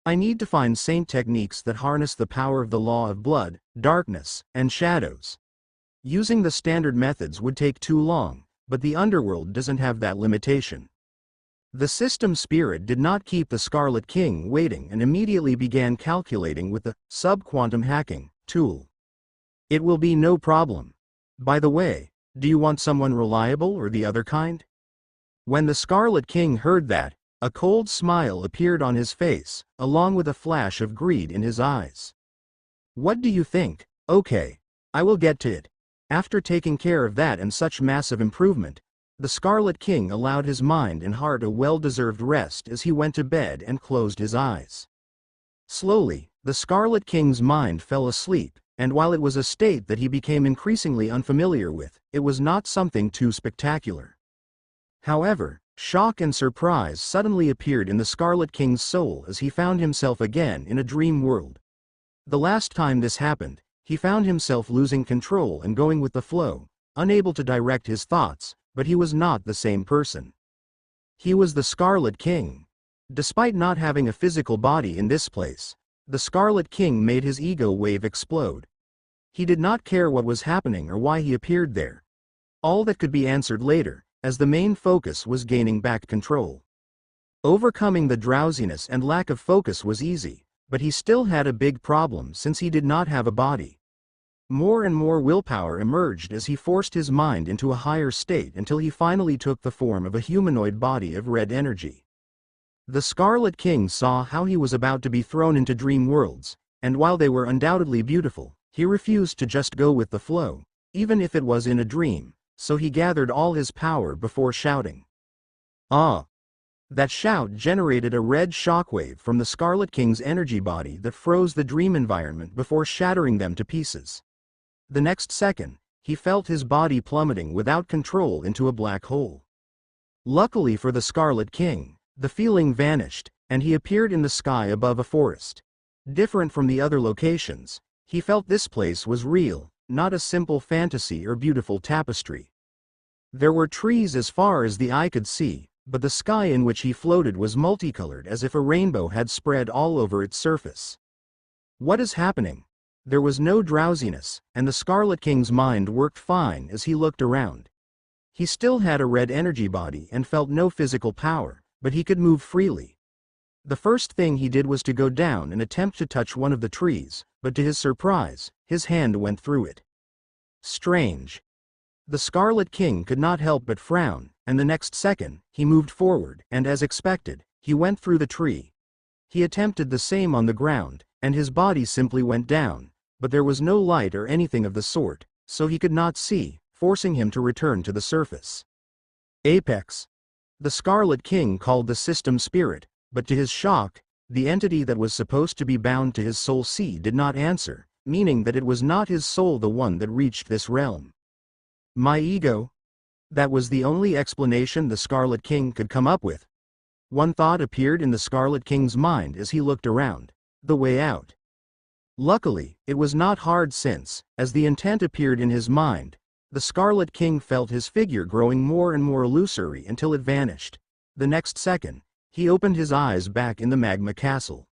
I need to find saint techniques that harness the power of the law of blood, darkness, and shadows. Using the standard methods would take too long, but the underworld doesn't have that limitation. The system spirit did not keep the Scarlet King waiting and immediately began calculating with the subquantum hacking tool. It will be no problem. By the way, do you want someone reliable or the other kind? When the Scarlet King heard that, a cold smile appeared on his face, along with a flash of greed in his eyes. What do you think? Okay, I will get to it. After taking care of that and such massive improvement, the Scarlet King allowed his mind and heart a well-deserved rest as he went to bed and closed his eyes. Slowly, the Scarlet King's mind fell asleep, and while it was a state that he became increasingly unfamiliar with, it was not something too spectacular. However, shock and surprise suddenly appeared in the Scarlet King's soul as he found himself again in a dream world. The last time this happened, he found himself losing control and going with the flow, unable to direct his thoughts, but he was not the same person. He was the Scarlet King. Despite not having a physical body in this place, the Scarlet King made his ego wave explode. He did not care what was happening or why he appeared there. All that could be answered later, as the main focus was gaining back control. Overcoming the drowsiness and lack of focus was easy, but he still had a big problem since he did not have a body. More and more willpower emerged as he forced his mind into a higher state until he finally took the form of a humanoid body of red energy. The Scarlet King saw how he was about to be thrown into dream worlds, and while they were undoubtedly beautiful, he refused to just go with the flow, even if it was in a dream, so he gathered all his power before shouting. Ah! That shout generated a red shockwave from the Scarlet King's energy body that froze the dream environment before shattering them to pieces. The next second, he felt his body plummeting without control into a black hole. Luckily for the Scarlet King, the feeling vanished, and he appeared in the sky above a forest. Different from the other locations, he felt this place was real, not a simple fantasy or beautiful tapestry. There were trees as far as the eye could see, but the sky in which he floated was multicolored as if a rainbow had spread all over its surface. What is happening? There was no drowsiness, and the Scarlet King's mind worked fine as he looked around. He still had a red energy body and felt no physical power, but he could move freely. The first thing he did was to go down and attempt to touch one of the trees, but to his surprise, his hand went through it. Strange. The Scarlet King could not help but frown, and the next second, he moved forward, and as expected, he went through the tree. He attempted the same on the ground, and his body simply went down, but there was no light or anything of the sort, so he could not see, forcing him to return to the surface. Apex. The Scarlet King called the system spirit, but to his shock, The entity that was supposed to be bound to his soul seed did not answer, meaning that it was not his soul the one that reached this realm. My ego? That was the only explanation the Scarlet King could come up with. One thought appeared in the Scarlet King's mind as he looked around: the way out. Luckily, it was not hard since, as the intent appeared in his mind, the Scarlet King felt his figure growing more and more illusory until it vanished. The next second, he opened his eyes back in the magma castle.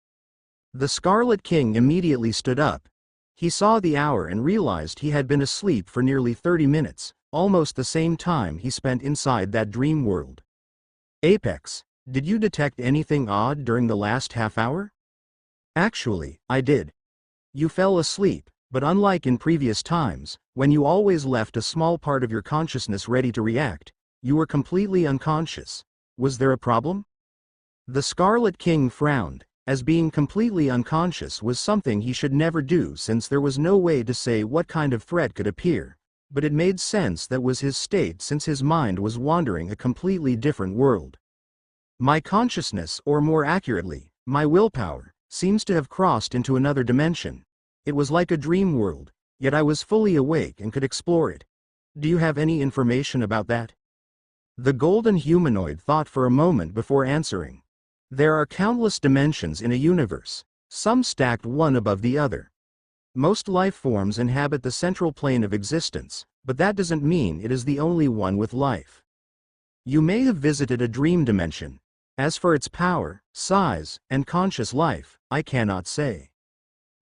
The Scarlet King immediately stood up. He saw the hour and realized he had been asleep for nearly 30 minutes, almost the same time he spent inside that dream world. Apex, did you detect anything odd during the last half hour? Actually, I did. You fell asleep, but unlike in previous times, when you always left a small part of your consciousness ready to react, you were completely unconscious. Was there a problem? The Scarlet King frowned, as being completely unconscious was something he should never do since there was no way to say what kind of threat could appear, but it made sense that was his state since his mind was wandering a completely different world. My consciousness, or more accurately, my willpower, seems to have crossed into another dimension. It was like a dream world, yet I was fully awake and could explore it. Do you have any information about that? The golden humanoid thought for a moment before answering. There are countless dimensions in a universe, some stacked one above the other. Most life forms inhabit the central plane of existence, but that doesn't mean it is the only one with life. You may have visited a dream dimension. As for its power, size, and conscious life, I cannot say.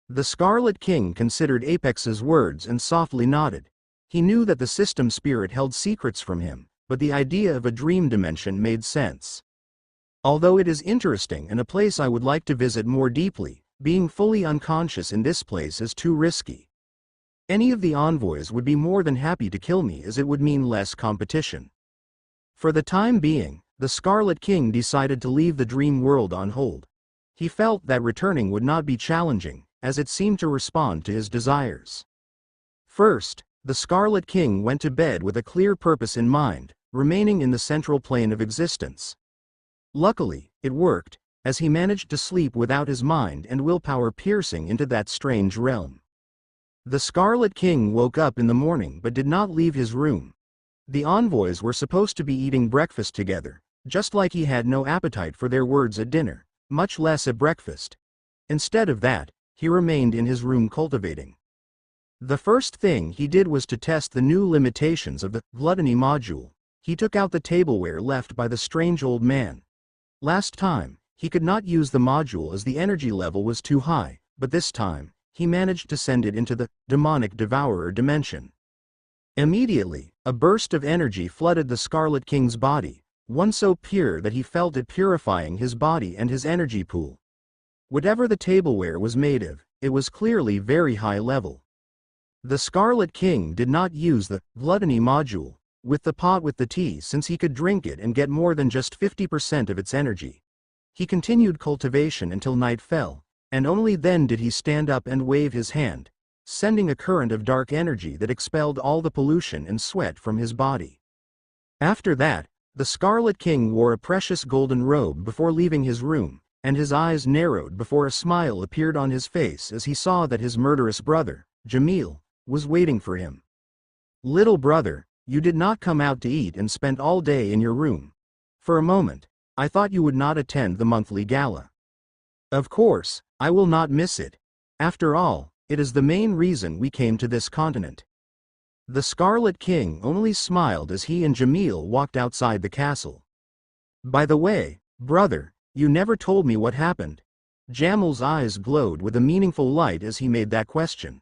The Scarlet King considered Apex's words and softly nodded. He knew that the system spirit held secrets from him, but the idea of a dream dimension made sense. Although it is interesting and a place I would like to visit more deeply, being fully unconscious in this place is too risky. Any of the envoys would be more than happy to kill me as it would mean less competition. For the time being, the Scarlet King decided to leave the dream world on hold. He felt that returning would not be challenging, as it seemed to respond to his desires. First, the Scarlet King went to bed with a clear purpose in mind, remaining in the central plane of existence. Luckily, it worked, as he managed to sleep without his mind and willpower piercing into that strange realm. The Scarlet King woke up in the morning but did not leave his room. The envoys were supposed to be eating breakfast together, just like he had no appetite for their words at dinner, much less at breakfast. Instead of that, he remained in his room cultivating. The first thing he did was to test the new limitations of the gluttony module. He took out the tableware left by the strange old man. Last time, he could not use the module as the energy level was too high, but this time, he managed to send it into the demonic devourer dimension. Immediately, a burst of energy flooded the Scarlet King's body, one so pure that he felt it purifying his body and his energy pool. Whatever the tableware was made of, it was clearly very high level. The Scarlet King did not use the gluttony module with the pot with the tea since he could drink it and get more than just 50% of its energy. He continued cultivation until night fell, and only then did he stand up and wave his hand, sending a current of dark energy that expelled all the pollution and sweat from his body. After that, the Scarlet King wore a precious golden robe before leaving his room, and his eyes narrowed before a smile appeared on his face as he saw that his murderous brother, Jamil, was waiting for him. "Little brother, you did not come out to eat and spent all day in your room. For a moment, I thought you would not attend the monthly gala. Of course, I will not miss it. After all, it is the main reason we came to this continent." The Scarlet King only smiled as he and Jamil walked outside the castle. "By the way, brother, you never told me what happened." Jamil's eyes glowed with a meaningful light as he made that question.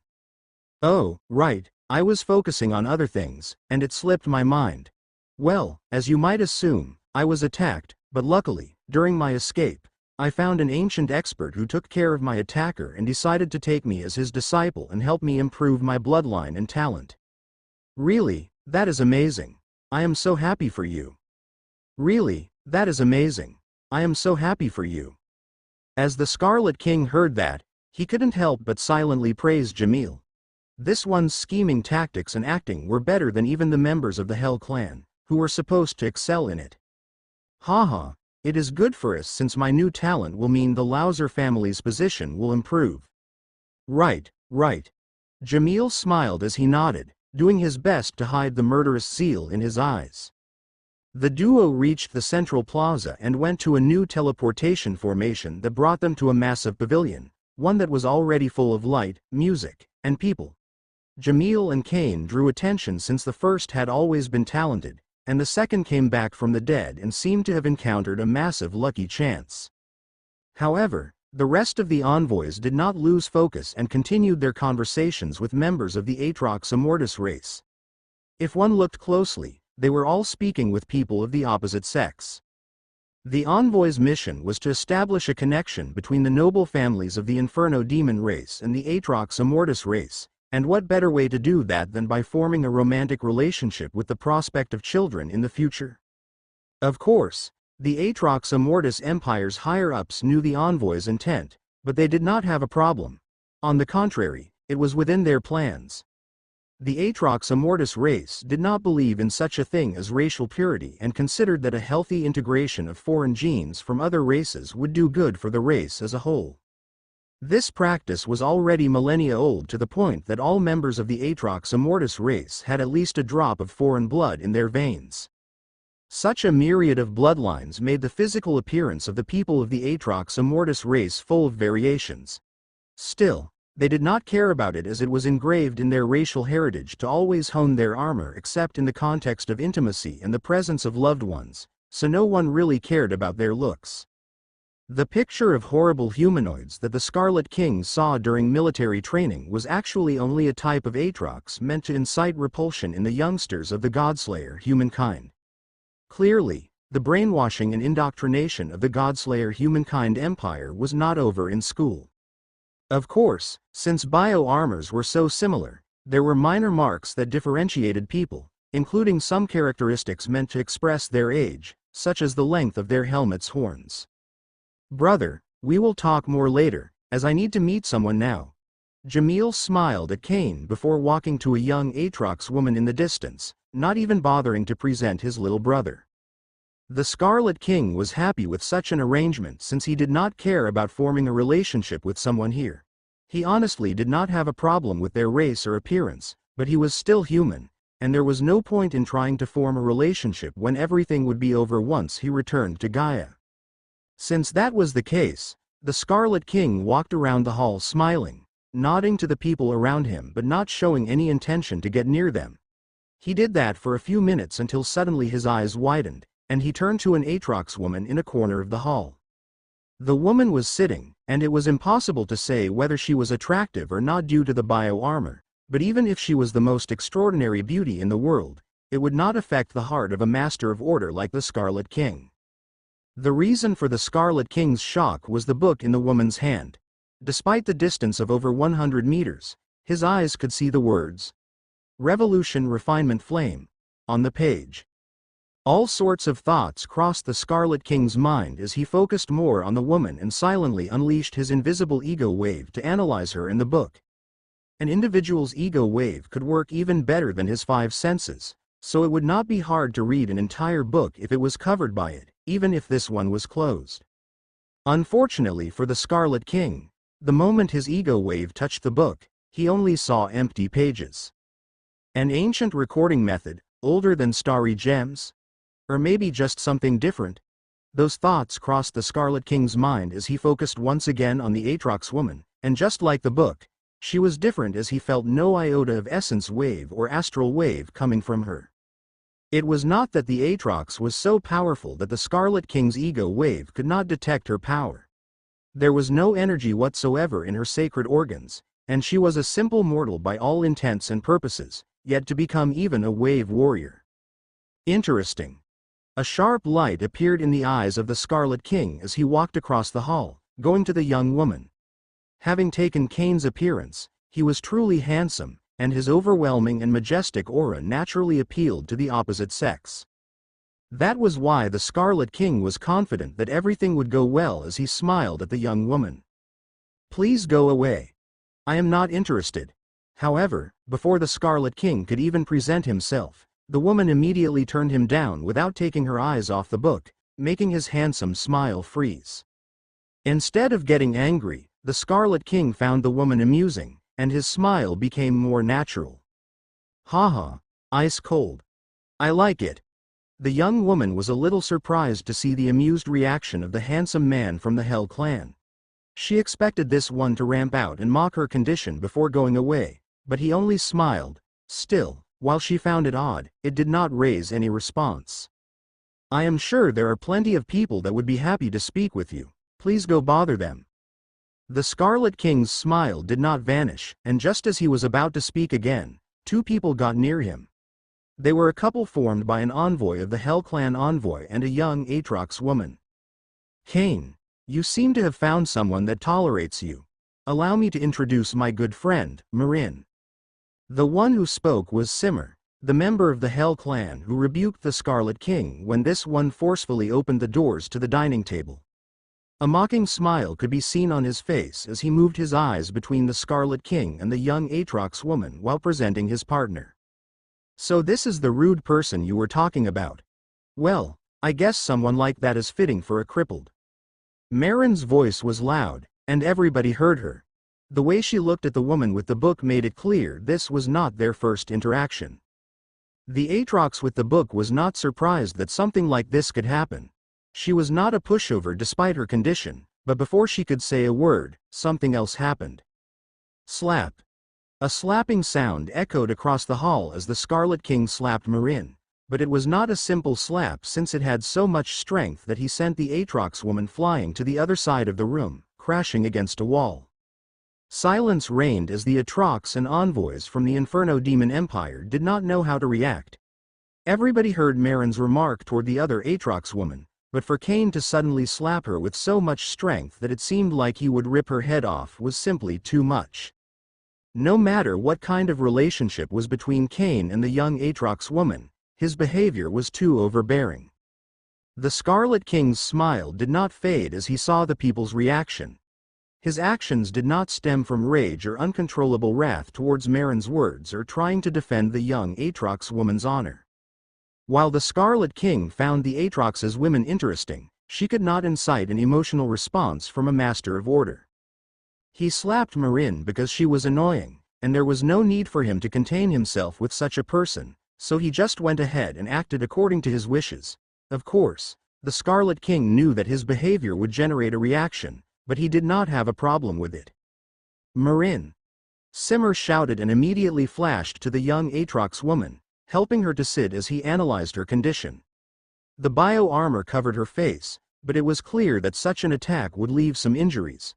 "Oh, right, I was focusing on other things, and it slipped my mind. Well, as you might assume, I was attacked, but luckily, during my escape, I found an ancient expert who took care of my attacker and decided to take me as his disciple and help me improve my bloodline and talent." "Really, that is amazing. I am so happy for you." "Really, that is amazing. I am so happy for you." As the Scarlet King heard that, he couldn't help but silently praise Jamil. This one's scheming tactics and acting were better than even the members of the Hell Clan, who were supposed to excel in it. Haha, It is good for us since my new talent will mean the Lauser family's position will improve. Right, right. Jamil smiled as he nodded, doing his best to hide the murderous zeal in his eyes. The duo reached the central plaza and went to a new teleportation formation that brought them to a massive pavilion, one that was already full of light, music, and people. Jamil and Kane drew attention since the first had always been talented, and the second came back from the dead and seemed to have encountered a massive lucky chance. However, the rest of the envoys did not lose focus and continued their conversations with members of the Atrox Immortus race. If one looked closely, they were all speaking with people of the opposite sex. The envoy's mission was to establish a connection between the noble families of the Inferno demon race and the Atrox Immortus race, and what better way to do that than by forming a romantic relationship with the prospect of children in the future? Of course, the Atrox Immortus Empire's higher-ups knew the envoy's intent, but they did not have a problem. On the contrary, it was within their plans. The Atrox Immortus race did not believe in such a thing as racial purity and considered that a healthy integration of foreign genes from other races would do good for the race as a whole. This practice was already millennia old to the point that all members of the Atrox Immortus race had at least a drop of foreign blood in their veins. Such a myriad of bloodlines made the physical appearance of the people of the Atrox Immortus race full of variations. Still, they did not care about it as it was engraved in their racial heritage to always hone their armor except in the context of intimacy and the presence of loved ones, so no one really cared about their looks. The picture of horrible humanoids that the Scarlet King saw during military training was actually only a type of Atrox meant to incite repulsion in the youngsters of the Godslayer humankind. Clearly, the brainwashing and indoctrination of the Godslayer humankind empire was not over in school. Of course, since bio-armors were so similar, there were minor marks that differentiated people, including some characteristics meant to express their age, such as the length of their helmet's horns. Brother, we will talk more later, as I need to meet someone now. Jamil smiled at Kane before walking to a young Atrox woman in the distance, not even bothering to present his little brother. The Scarlet King was happy with such an arrangement since he did not care about forming a relationship with someone here. He honestly did not have a problem with their race or appearance, but he was still human, and there was no point in trying to form a relationship when everything would be over once he returned to Gaia. Since that was the case, the Scarlet King walked around the hall smiling, nodding to the people around him but not showing any intention to get near them. He did that for a few minutes until suddenly his eyes widened, and he turned to an Atrox woman in a corner of the hall. The woman was sitting, and it was impossible to say whether she was attractive or not due to the bio-armor, but even if she was the most extraordinary beauty in the world, it would not affect the heart of a master of order like the Scarlet King. The reason for the Scarlet King's shock was the book in the woman's hand. Despite the distance of over 100 meters, his eyes could see the words, "Revolution Refinement Flame," on the page. All sorts of thoughts crossed the Scarlet King's mind as he focused more on the woman and silently unleashed his invisible ego wave to analyze her in the book. An individual's ego wave could work even better than his five senses, so it would not be hard to read an entire book if it was covered by it, even if this one was closed. Unfortunately for the Scarlet King, the moment his ego wave touched the book, he only saw empty pages. An ancient recording method, older than starry gems? Or maybe just something different? Those thoughts crossed the Scarlet King's mind as he focused once again on the Atrox woman, and just like the book, she was different as he felt no iota of essence wave or astral wave coming from her. It was not that the Atrox was so powerful that the Scarlet King's ego wave could not detect her power. There was no energy whatsoever in her sacred organs, and she was a simple mortal by all intents and purposes, yet to become even a wave warrior. Interesting. A sharp light appeared in the eyes of the Scarlet King as he walked across the hall, going to the young woman. Having taken Kane's appearance, he was truly handsome, and his overwhelming and majestic aura naturally appealed to the opposite sex. That was why the Scarlet King was confident that everything would go well as he smiled at the young woman. "Please go away. I am not interested." However, before the Scarlet King could even present himself, the woman immediately turned him down without taking her eyes off the book, making his handsome smile freeze. Instead of getting angry, the Scarlet King found the woman amusing, and his smile became more natural. Haha, ice cold. I like it. The young woman was a little surprised to see the amused reaction of the handsome man from the Hell clan. She expected this one to ramp out and mock her condition before going away, but he only smiled. Still, while she found it odd, it did not raise any response. I am sure there are plenty of people that would be happy to speak with you. Please go bother them. The Scarlet King's smile did not vanish, and just as he was about to speak again, two people got near him. They were a couple formed by an envoy of the Hell Clan envoy and a young Aatrox woman. Cain, you seem to have found someone that tolerates you. Allow me to introduce my good friend, Marin. The one who spoke was Simmer, the member of the Hell Clan who rebuked the Scarlet King when this one forcefully opened the doors to the dining table. A mocking smile could be seen on his face as he moved his eyes between the Scarlet King and the young Aatrox woman while presenting his partner. So this is the rude person you were talking about. Well, I guess someone like that is fitting for a crippled. Marin's voice was loud, and everybody heard her. The way she looked at the woman with the book made it clear this was not their first interaction. The Aatrox with the book was not surprised that something like this could happen. She was not a pushover despite her condition, but before she could say a word, something else happened. Slap. A slapping sound echoed across the hall as the Scarlet King slapped Marin, but it was not a simple slap since it had so much strength that he sent the Aatrox woman flying to the other side of the room, crashing against a wall. Silence reigned as the Aatrox and envoys from the Inferno Demon Empire did not know how to react. Everybody heard Marin's remark toward the other Aatrox woman, but for Cain to suddenly slap her with so much strength that it seemed like he would rip her head off was simply too much. No matter what kind of relationship was between Cain and the young Aatrox woman, his behavior was too overbearing. The Scarlet King's smile did not fade as he saw the people's reaction. His actions did not stem from rage or uncontrollable wrath towards Marin's words or trying to defend the young Aatrox woman's honor. While the Scarlet King found the Aatrox's women interesting, she could not incite an emotional response from a master of order. He slapped Marin because she was annoying, and there was no need for him to contain himself with such a person, so he just went ahead and acted according to his wishes. Of course, the Scarlet King knew that his behavior would generate a reaction, but he did not have a problem with it. Marin. Simmer shouted and immediately flashed to the young Aatrox woman, helping her to sit as he analyzed her condition. The bio-armor covered her face, but it was clear that such an attack would leave some injuries.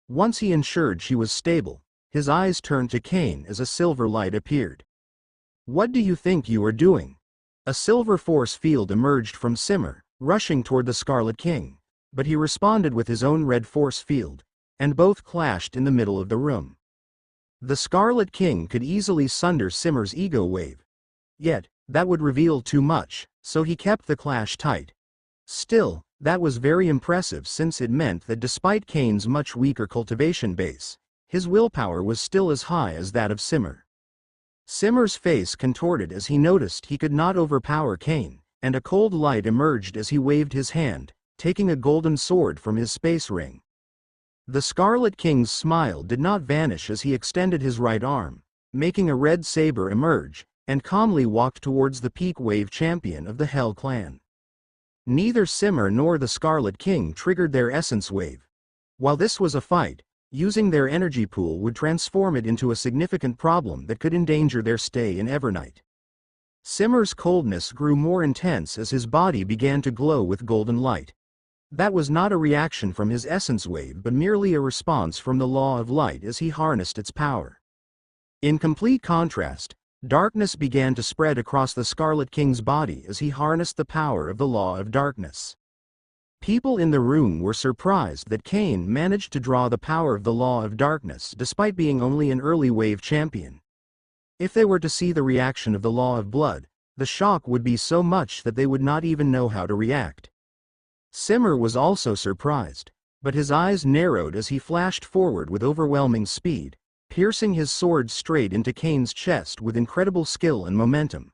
Once he ensured she was stable, his eyes turned to Cain as a silver light appeared. What do you think you are doing? A silver force field emerged from Simmer, rushing toward the Scarlet King, but he responded with his own red force field, and both clashed in the middle of the room. The Scarlet King could easily sunder Simmer's ego wave. Yet, that would reveal too much, so he kept the clash tight. Still, that was very impressive since it meant that despite Cain's much weaker cultivation base, his willpower was still as high as that of Simmer. Simmer's face contorted as he noticed he could not overpower Cain, and a cold light emerged as he waved his hand, taking a golden sword from his space ring. The Scarlet King's smile did not vanish as he extended his right arm, making a red saber emerge, and calmly walked towards the peak wave champion of the Hell Clan. Neither Simmer nor the Scarlet King triggered their essence wave. While this was a fight, using their energy pool would transform it into a significant problem that could endanger their stay in Evernight. Simmer's coldness grew more intense as his body began to glow with golden light. That was not a reaction from his essence wave but merely a response from the law of light as he harnessed its power. In complete contrast, darkness began to spread across the Scarlet King's body as he harnessed the power of the law of darkness. People in the room were surprised that Cain managed to draw the power of the law of darkness despite being only an early wave champion. If they were to see the reaction of the law of blood, the shock would be so much that they would not even know how to react. Simmer was also surprised, but his eyes narrowed as he flashed forward with overwhelming speed, piercing his sword straight into Cain's chest with incredible skill and momentum.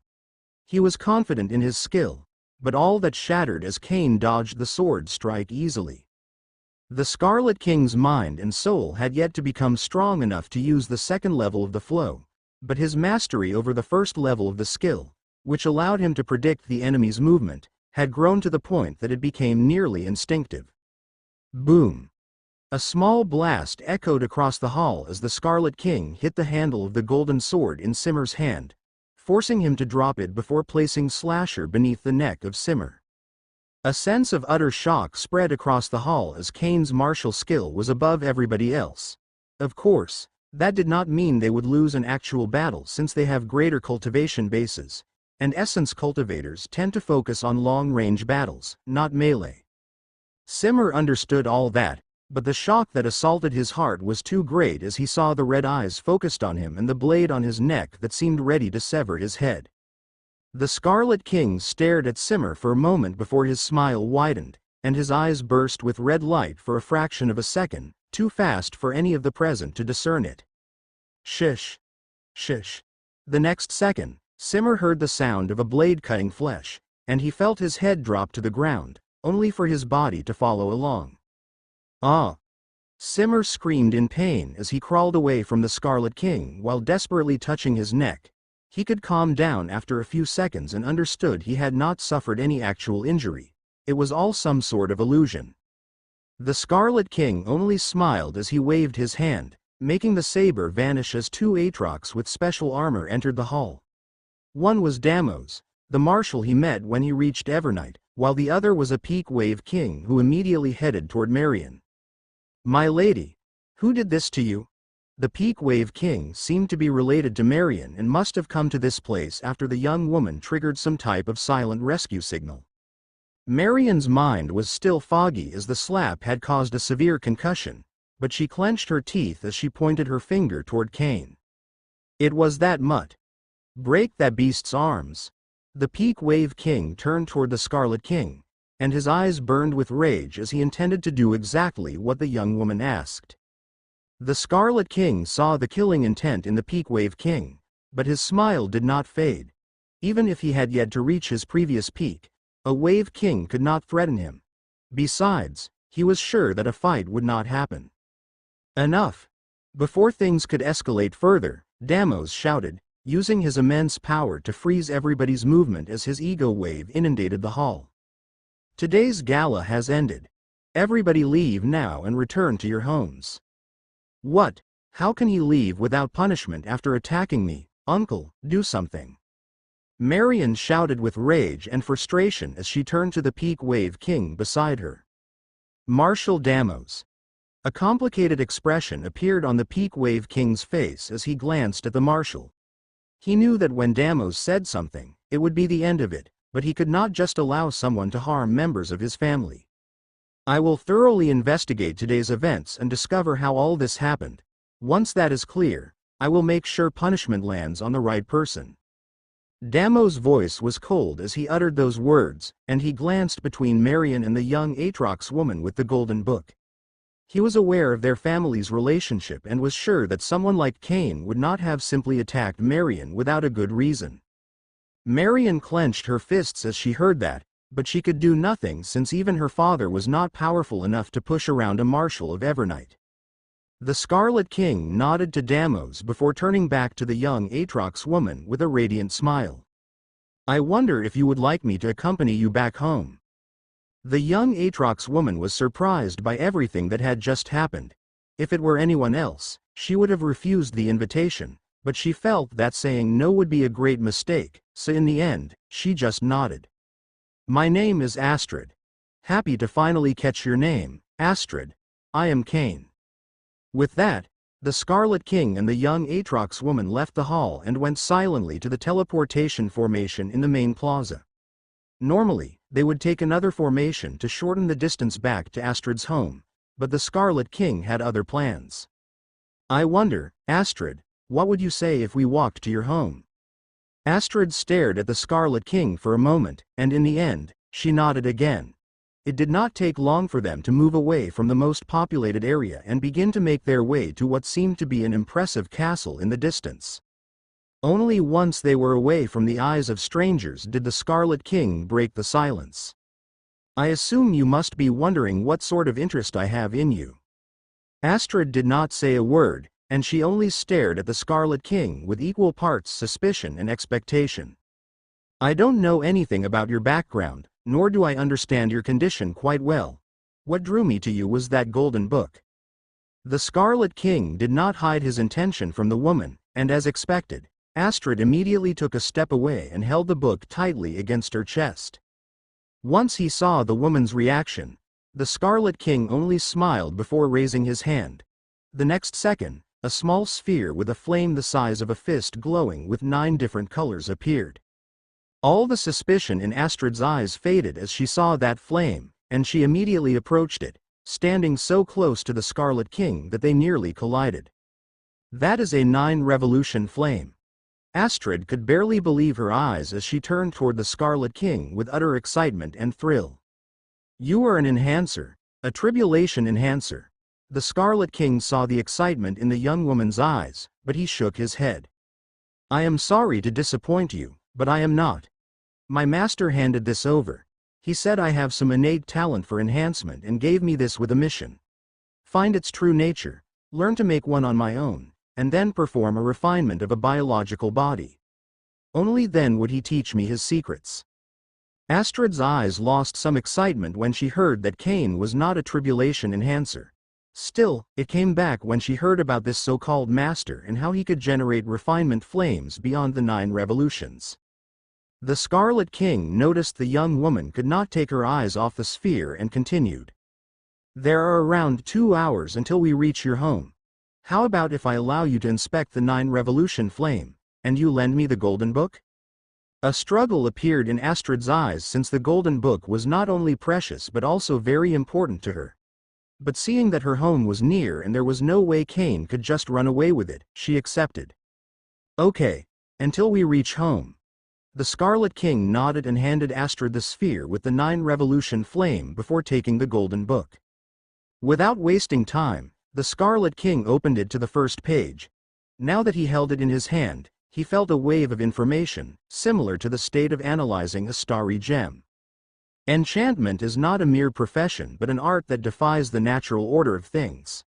He was confident in his skill, but all that shattered as Cain dodged the sword strike easily. The Scarlet King's mind and soul had yet to become strong enough to use the second level of the flow, but his mastery over the first level of the skill, which allowed him to predict the enemy's movement, had grown to the point that it became nearly instinctive. Boom! A small blast echoed across the hall as the Scarlet King hit the handle of the golden sword in Simmer's hand, forcing him to drop it before placing Slasher beneath the neck of Simmer. A sense of utter shock spread across the hall as Cain's martial skill was above everybody else. Of course, that did not mean they would lose an actual battle since they have greater cultivation bases, and essence cultivators tend to focus on long-range battles, not melee. Simmer understood all that, but the shock that assaulted his heart was too great as he saw the red eyes focused on him and the blade on his neck that seemed ready to sever his head. The Scarlet King stared at Simmer for a moment before his smile widened, and his eyes burst with red light for a fraction of a second, too fast for any of the present to discern it. Shish! Shish! The next second, Simmer heard the sound of a blade cutting flesh, and he felt his head drop to the ground, only for his body to follow along. Ah! Simmer screamed in pain as he crawled away from the Scarlet King while desperately touching his neck. He could calm down after a few seconds and understood he had not suffered any actual injury. It was all some sort of illusion. The Scarlet King only smiled as he waved his hand, making the saber vanish as two Aatrox with special armor entered the hall. One was Damos, the marshal he met when he reached Evernight, while the other was a Peak Wave King who immediately headed toward Marion. "My lady, who did this to you?" The Peak Wave King seemed to be related to Marion and must have come to this place after the young woman triggered some type of silent rescue signal. Marion's mind was still foggy as the slap had caused a severe concussion, but she clenched her teeth as she pointed her finger toward Cain. "It was that mutt. Break that beast's arms." The Peak Wave King turned toward the Scarlet King, and his eyes burned with rage as he intended to do exactly what the young woman asked. The Scarlet King saw the killing intent in the Peak Wave King, but his smile did not fade. Even if he had yet to reach his previous peak, a Wave King could not threaten him. Besides, he was sure that a fight would not happen. Enough! Before things could escalate further, Damos shouted, using his immense power to freeze everybody's movement as his ego wave inundated the hall. "Today's gala has ended. Everybody leave now and return to your homes." "What? How can he leave without punishment after attacking me? Uncle, do something." Marion shouted with rage and frustration as she turned to the Peak Wave King beside her. "Marshal Damos." A complicated expression appeared on the Peak Wave King's face as he glanced at the marshal. He knew that when Damos said something, it would be the end of it, but he could not just allow someone to harm members of his family. "I will thoroughly investigate today's events and discover how all this happened. Once that is clear, I will make sure punishment lands on the right person." Damos' voice was cold as he uttered those words, and he glanced between Marion and the young Aatrox woman with the golden book. He was aware of their family's relationship and was sure that someone like Cain would not have simply attacked Marion without a good reason. Marion clenched her fists as she heard that, but she could do nothing since even her father was not powerful enough to push around a marshal of Evernight. The Scarlet King nodded to Damos before turning back to the young Aatrox woman with a radiant smile. "I wonder if you would like me to accompany you back home." The young Aatrox woman was surprised by everything that had just happened. If it were anyone else, she would have refused the invitation, but she felt that saying no would be a great mistake, so in the end, she just nodded. "My name is Astrid. Happy to finally catch your name, Astrid. I am Cain." With that, the Scarlet King and the young Aatrox woman left the hall and went silently to the teleportation formation in the main plaza. Normally, they would take another formation to shorten the distance back to Astrid's home, but the Scarlet King had other plans. "I wonder, Astrid, what would you say if we walked to your home?" Astrid stared at the Scarlet King for a moment, and in the end, she nodded again. It did not take long for them to move away from the most populated area and begin to make their way to what seemed to be an impressive castle in the distance. Only once they were away from the eyes of strangers did the Scarlet King break the silence. "I assume you must be wondering what sort of interest I have in you." Astrid did not say a word, and she only stared at the Scarlet King with equal parts suspicion and expectation. "I don't know anything about your background, nor do I understand your condition quite well. What drew me to you was that golden book." The Scarlet King did not hide his intention from the woman, and as expected, Astrid immediately took a step away and held the book tightly against her chest. Once he saw the woman's reaction, the Scarlet King only smiled before raising his hand. The next second, a small sphere with a flame the size of a fist glowing with 9 different colors appeared. All the suspicion in Astrid's eyes faded as she saw that flame, and she immediately approached it, standing so close to the Scarlet King that they nearly collided. "That is a 9-revolution flame." Astrid could barely believe her eyes as she turned toward the Scarlet King with utter excitement and thrill. "You are an enhancer, a tribulation enhancer." The Scarlet King saw the excitement in the young woman's eyes, but he shook his head. "I am sorry to disappoint you, but I am not. My master handed this over. He said I have some innate talent for enhancement and gave me this with a mission. Find its true nature, learn to make one on my own, and then perform a refinement of a biological body. Only then would he teach me his secrets." Astrid's eyes lost some excitement when she heard that Cain was not a tribulation enhancer. Still, it came back when she heard about this so-called master and how he could generate refinement flames beyond the 9 revolutions. The Scarlet King noticed the young woman could not take her eyes off the sphere and continued. "There are around 2 hours until we reach your home. How about if I allow you to inspect the 9-revolution flame, and you lend me the golden book?" A struggle appeared in Astrid's eyes since the golden book was not only precious but also very important to her. But seeing that her home was near and there was no way Cain could just run away with it, she accepted. "Okay, until we reach home." The Scarlet King nodded and handed Astrid the sphere with the 9-revolution flame before taking the golden book. Without wasting time, the Scarlet King opened it to the first page. Now that he held it in his hand, he felt a wave of information, similar to the state of analyzing a starry gem. Enchantment is not a mere profession but an art that defies the natural order of things.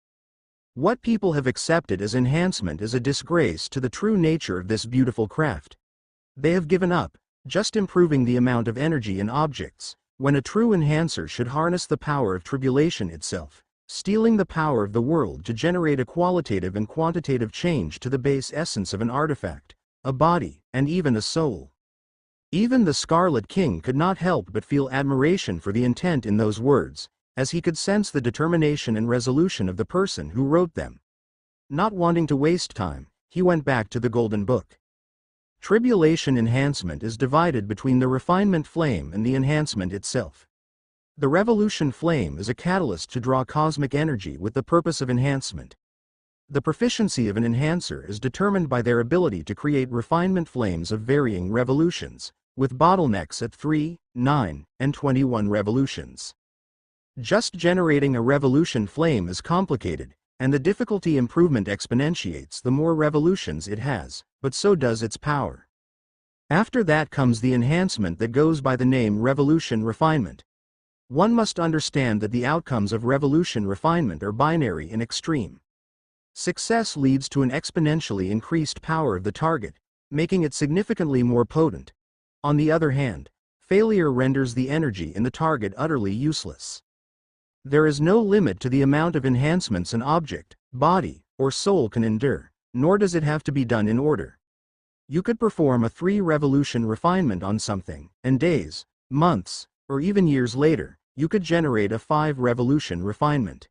What people have accepted as enhancement is a disgrace to the true nature of this beautiful craft. They have given up, just improving the amount of energy in objects, when a true enhancer should harness the power of tribulation itself, stealing the power of the world to generate a qualitative and quantitative change to the base essence of an artifact, a body, and even a soul. Even the Scarlet King could not help but feel admiration for the intent in those words, as he could sense the determination and resolution of the person who wrote them. Not wanting to waste time, he went back to the golden book. Tribulation enhancement is divided between the refinement flame and the enhancement itself. The revolution flame is a catalyst to draw cosmic energy with the purpose of enhancement. The proficiency of an enhancer is determined by their ability to create refinement flames of varying revolutions, with bottlenecks at 3, 9, and 21 revolutions. Just generating a revolution flame is complicated, and the difficulty improvement exponentiates the more revolutions it has, but so does its power. After that comes the enhancement that goes by the name revolution refinement. One must understand that the outcomes of revolution refinement are binary in extreme. Success leads to an exponentially increased power of the target, making it significantly more potent. On the other hand, failure renders the energy in the target utterly useless. There is no limit to the amount of enhancements an object, body, or soul can endure, nor does it have to be done in order. You could perform a 3-revolution refinement on something, and days, months, or even years later, you could generate a 5-revolution refinement.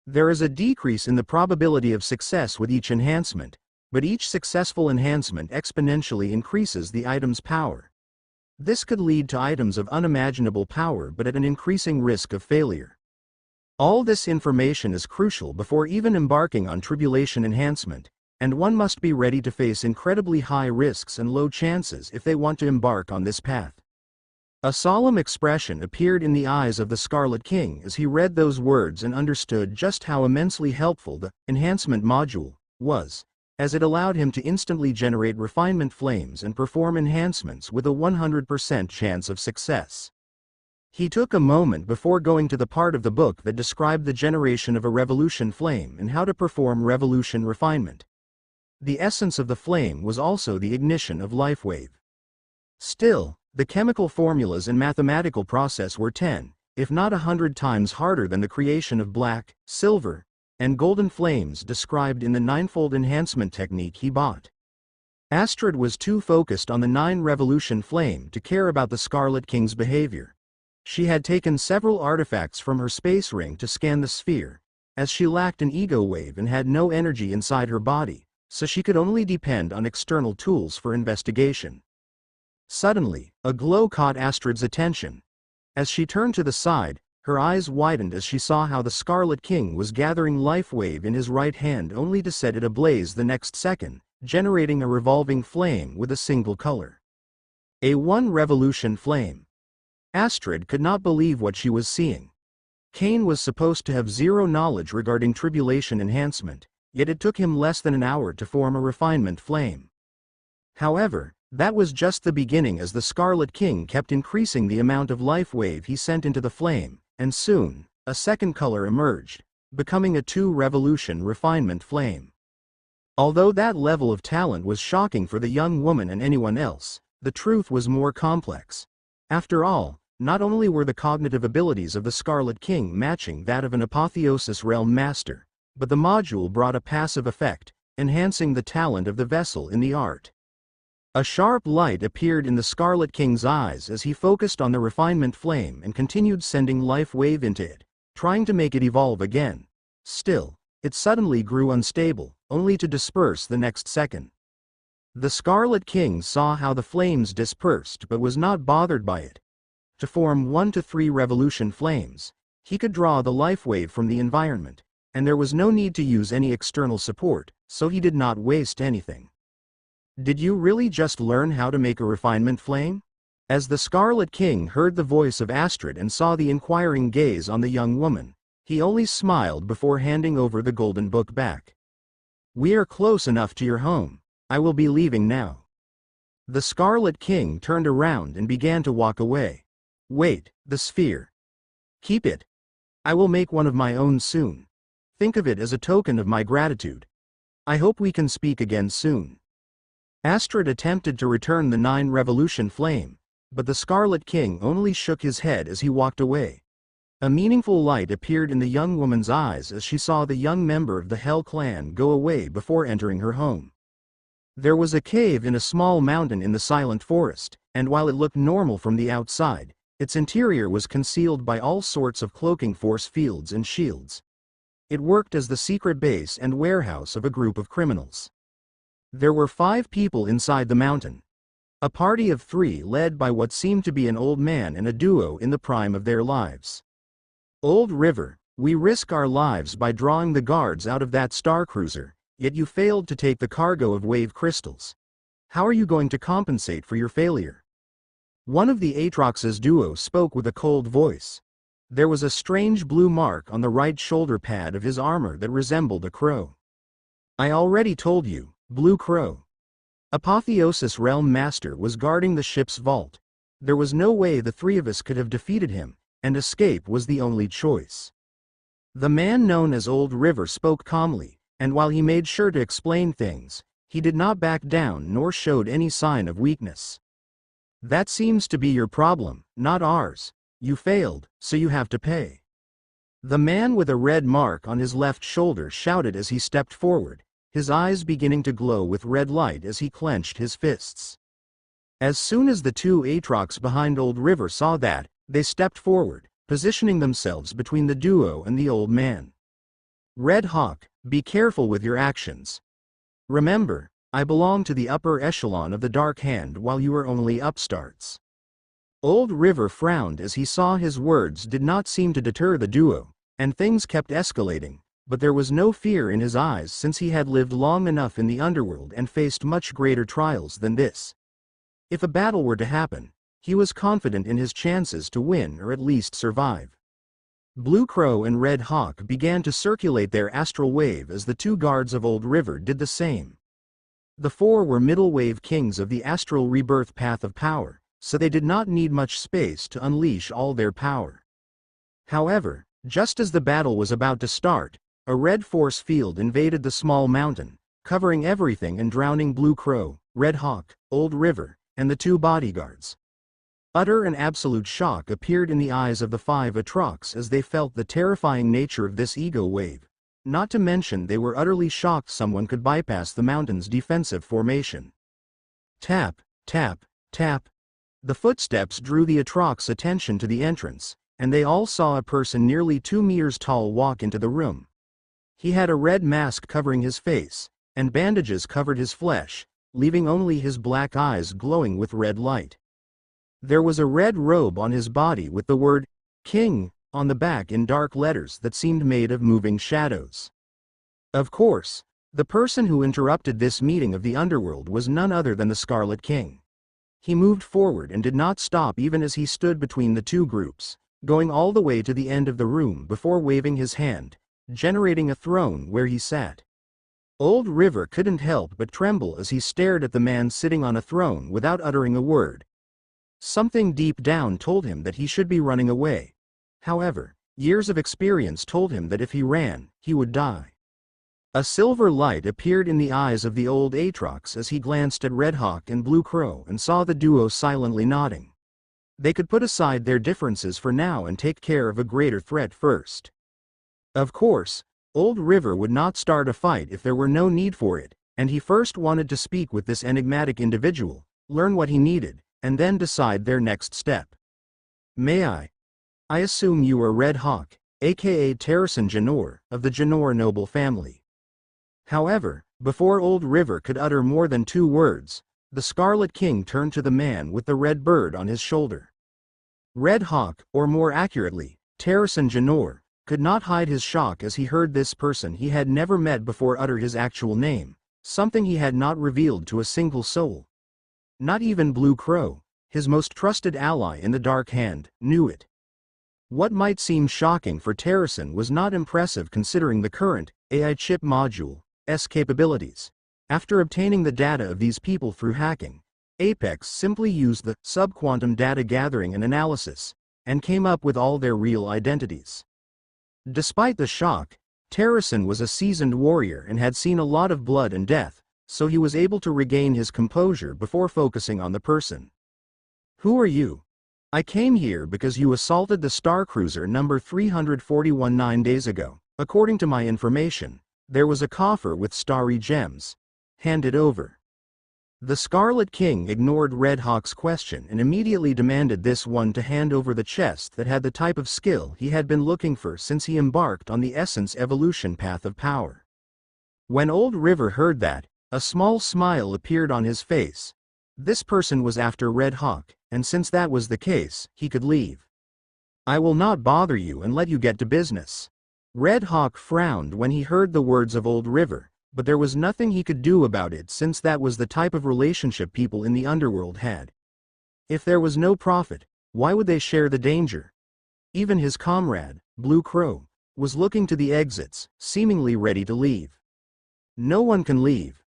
There is a decrease in the probability of success with each enhancement, but each successful enhancement exponentially increases the item's power. This could lead to items of unimaginable power but at an increasing risk of failure. All this information is crucial before even embarking on tribulation enhancement, and one must be ready to face incredibly high risks and low chances if they want to embark on this path. A solemn expression appeared in the eyes of the Scarlet King as he read those words and understood just how immensely helpful the enhancement module was. as it allowed him to instantly generate refinement flames and perform enhancements with a 100% chance of success. He took a moment before going to the part of the book that described the generation of a revolution flame and how to perform revolution refinement. The essence of the flame was also the ignition of LifeWave. Still, the chemical formulas and mathematical process were 10, if not 100 times harder than the creation of black, silver, and golden flames described in the ninefold enhancement technique he bought. Astrid was too focused on the 9 revolution flame to care about the Scarlet King's behavior. She had taken several artifacts from her space ring to scan the sphere, as she lacked an ego wave and had no energy inside her body, so she could only depend on external tools for investigation. Suddenly, a glow caught Astrid's attention. As she turned to the side, her eyes widened as she saw how the Scarlet King was gathering LifeWave in his right hand only to set it ablaze the next second, generating a revolving flame with a single color. A 1 revolution flame. Astrid could not believe what she was seeing. Cain was supposed to have zero knowledge regarding tribulation enhancement, yet it took him less than an hour to form a refinement flame. However, that was just the beginning, as the Scarlet King kept increasing the amount of LifeWave he sent into the flame, and soon, a second color emerged, becoming a 2 revolution refinement flame. Although that level of talent was shocking for the young woman and anyone else, the truth was more complex. After all, not only were the cognitive abilities of the Scarlet King matching that of an Apotheosis Realm Master, but the module brought a passive effect, enhancing the talent of the vessel in the art. A sharp light appeared in the Scarlet King's eyes as he focused on the refinement flame and continued sending LifeWave into it, trying to make it evolve again. Still, it suddenly grew unstable, only to disperse the next second. The Scarlet King saw how the flames dispersed but was not bothered by it. To form 1 to 3 revolution flames, he could draw the LifeWave from the environment, and there was no need to use any external support, so he did not waste anything. Did you really just learn how to make a refinement flame? As the Scarlet King heard the voice of Astrid and saw the inquiring gaze on the young woman, he only smiled before handing over the golden book back. We are close enough to your home. I will be leaving now. The Scarlet King turned around and began to walk away. Wait, the sphere. Keep it. I will make one of my own soon. Think of it as a token of my gratitude. I hope we can speak again soon. Astrid attempted to return the 9 revolution flame, but the Scarlet King only shook his head as he walked away. A meaningful light appeared in the young woman's eyes as she saw the young member of the Hell clan go away before entering her home. There was a cave in a small mountain in the silent forest, and while it looked normal from the outside, its interior was concealed by all sorts of cloaking force fields and shields. It worked as the secret base and warehouse of a group of criminals. There were 5 people inside the mountain. A party of 3 led by what seemed to be an old man and a duo in the prime of their lives. Old River, we risk our lives by drawing the guards out of that star cruiser, yet you failed to take the cargo of wave crystals. How are you going to compensate for your failure? One of the Aatrox's duo spoke with a cold voice. There was a strange blue mark on the right shoulder pad of his armor that resembled a crow. I already told you, Blue Crow. Apotheosis Realm Master was guarding the ship's vault. There was no way the 3 of us could have defeated him, and escape was the only choice. The man known as Old River spoke calmly, and while he made sure to explain things, he did not back down nor showed any sign of weakness. That seems to be your problem, not ours. You failed, so you have to pay. The man with a red mark on his left shoulder shouted as he stepped forward, his eyes beginning to glow with red light as he clenched his fists. As soon as the 2 Aatrox behind Old River saw that, they stepped forward, positioning themselves between the duo and the old man. Red Hawk, be careful with your actions. Remember, I belong to the upper echelon of the Dark Hand while you are only upstarts. Old River frowned as he saw his words did not seem to deter the duo, and things kept escalating, but there was no fear in his eyes since he had lived long enough in the underworld and faced much greater trials than this. If a battle were to happen, he was confident in his chances to win or at least survive. Blue Crow and Red Hawk began to circulate their astral wave as the 2 guards of Old River did the same, The four were middle wave kings of the astral rebirth path of power, so they did not need much space to unleash all their power. However, just as the battle was about to start, a red force field invaded the small mountain, covering everything and drowning Blue Crow, Red Hawk, Old River, and the two bodyguards. Utter and absolute shock appeared in the eyes of the five Atrox as they felt the terrifying nature of this ego wave. Not to mention they were utterly shocked someone could bypass the mountain's defensive formation. Tap, tap, tap. The footsteps drew the Atrox attention to the entrance, and they all saw a person nearly 2 meters tall walk into the room. He had a red mask covering his face, and bandages covered his flesh, leaving only his black eyes glowing with red light. There was a red robe on his body with the word, King, on the back in dark letters that seemed made of moving shadows. Of course, the person who interrupted this meeting of the underworld was none other than the Scarlet King. He moved forward and did not stop even as he stood between the two groups, going all the way to the end of the room before waving his hand, generating a throne where he sat. Old River couldn't help but tremble as he stared at the man sitting on a throne without uttering a word. Something deep down told him that he should be running away. However, years of experience told him that if he ran, he would die. A silver light appeared in the eyes of the old Atrox as he glanced at Red Hawk and Blue Crow and saw the duo silently nodding. They could put aside their differences for now and take care of a greater threat first. Of course, Old River would not start a fight if there were no need for it, and he first wanted to speak with this enigmatic individual, learn what he needed, and then decide their next step. May I? I assume you are Red Hawk, aka Terrasen Janor, of the Janor noble family. However, before Old River could utter more than 2 words, the Scarlet King turned to the man with the red bird on his shoulder. Red Hawk, or more accurately, Terrasen Janor, could not hide his shock as he heard this person he had never met before utter his actual name, something he had not revealed to a single soul. Not even Blue Crow, his most trusted ally in the Dark Hand, knew it. What might seem shocking for Terrasen was not impressive considering the current AI chip module's capabilities. After obtaining the data of these people through hacking, Apex simply used the subquantum data gathering and analysis, and came up with all their real identities. Despite the shock, Terrasen was a seasoned warrior and had seen a lot of blood and death, so he was able to regain his composure before focusing on the person. Who are you? I came here because you assaulted the Star Cruiser number 341 9 days ago. According to my information, there was a coffer with starry gems. Hand it over. The Scarlet King ignored Red Hawk's question and immediately demanded this one to hand over the chest that had the type of skill he had been looking for since he embarked on the Essence Evolution path of power. When Old River heard that, a small smile appeared on his face. This person was after Red Hawk, and since that was the case, he could leave. I will not bother you and let you get to business. Red Hawk frowned when he heard the words of Old River, but there was nothing he could do about it since that was the type of relationship people in the underworld had. If there was no profit, why would they share the danger? Even his comrade, Blue Crow, was looking to the exits, seemingly ready to leave. No one can leave.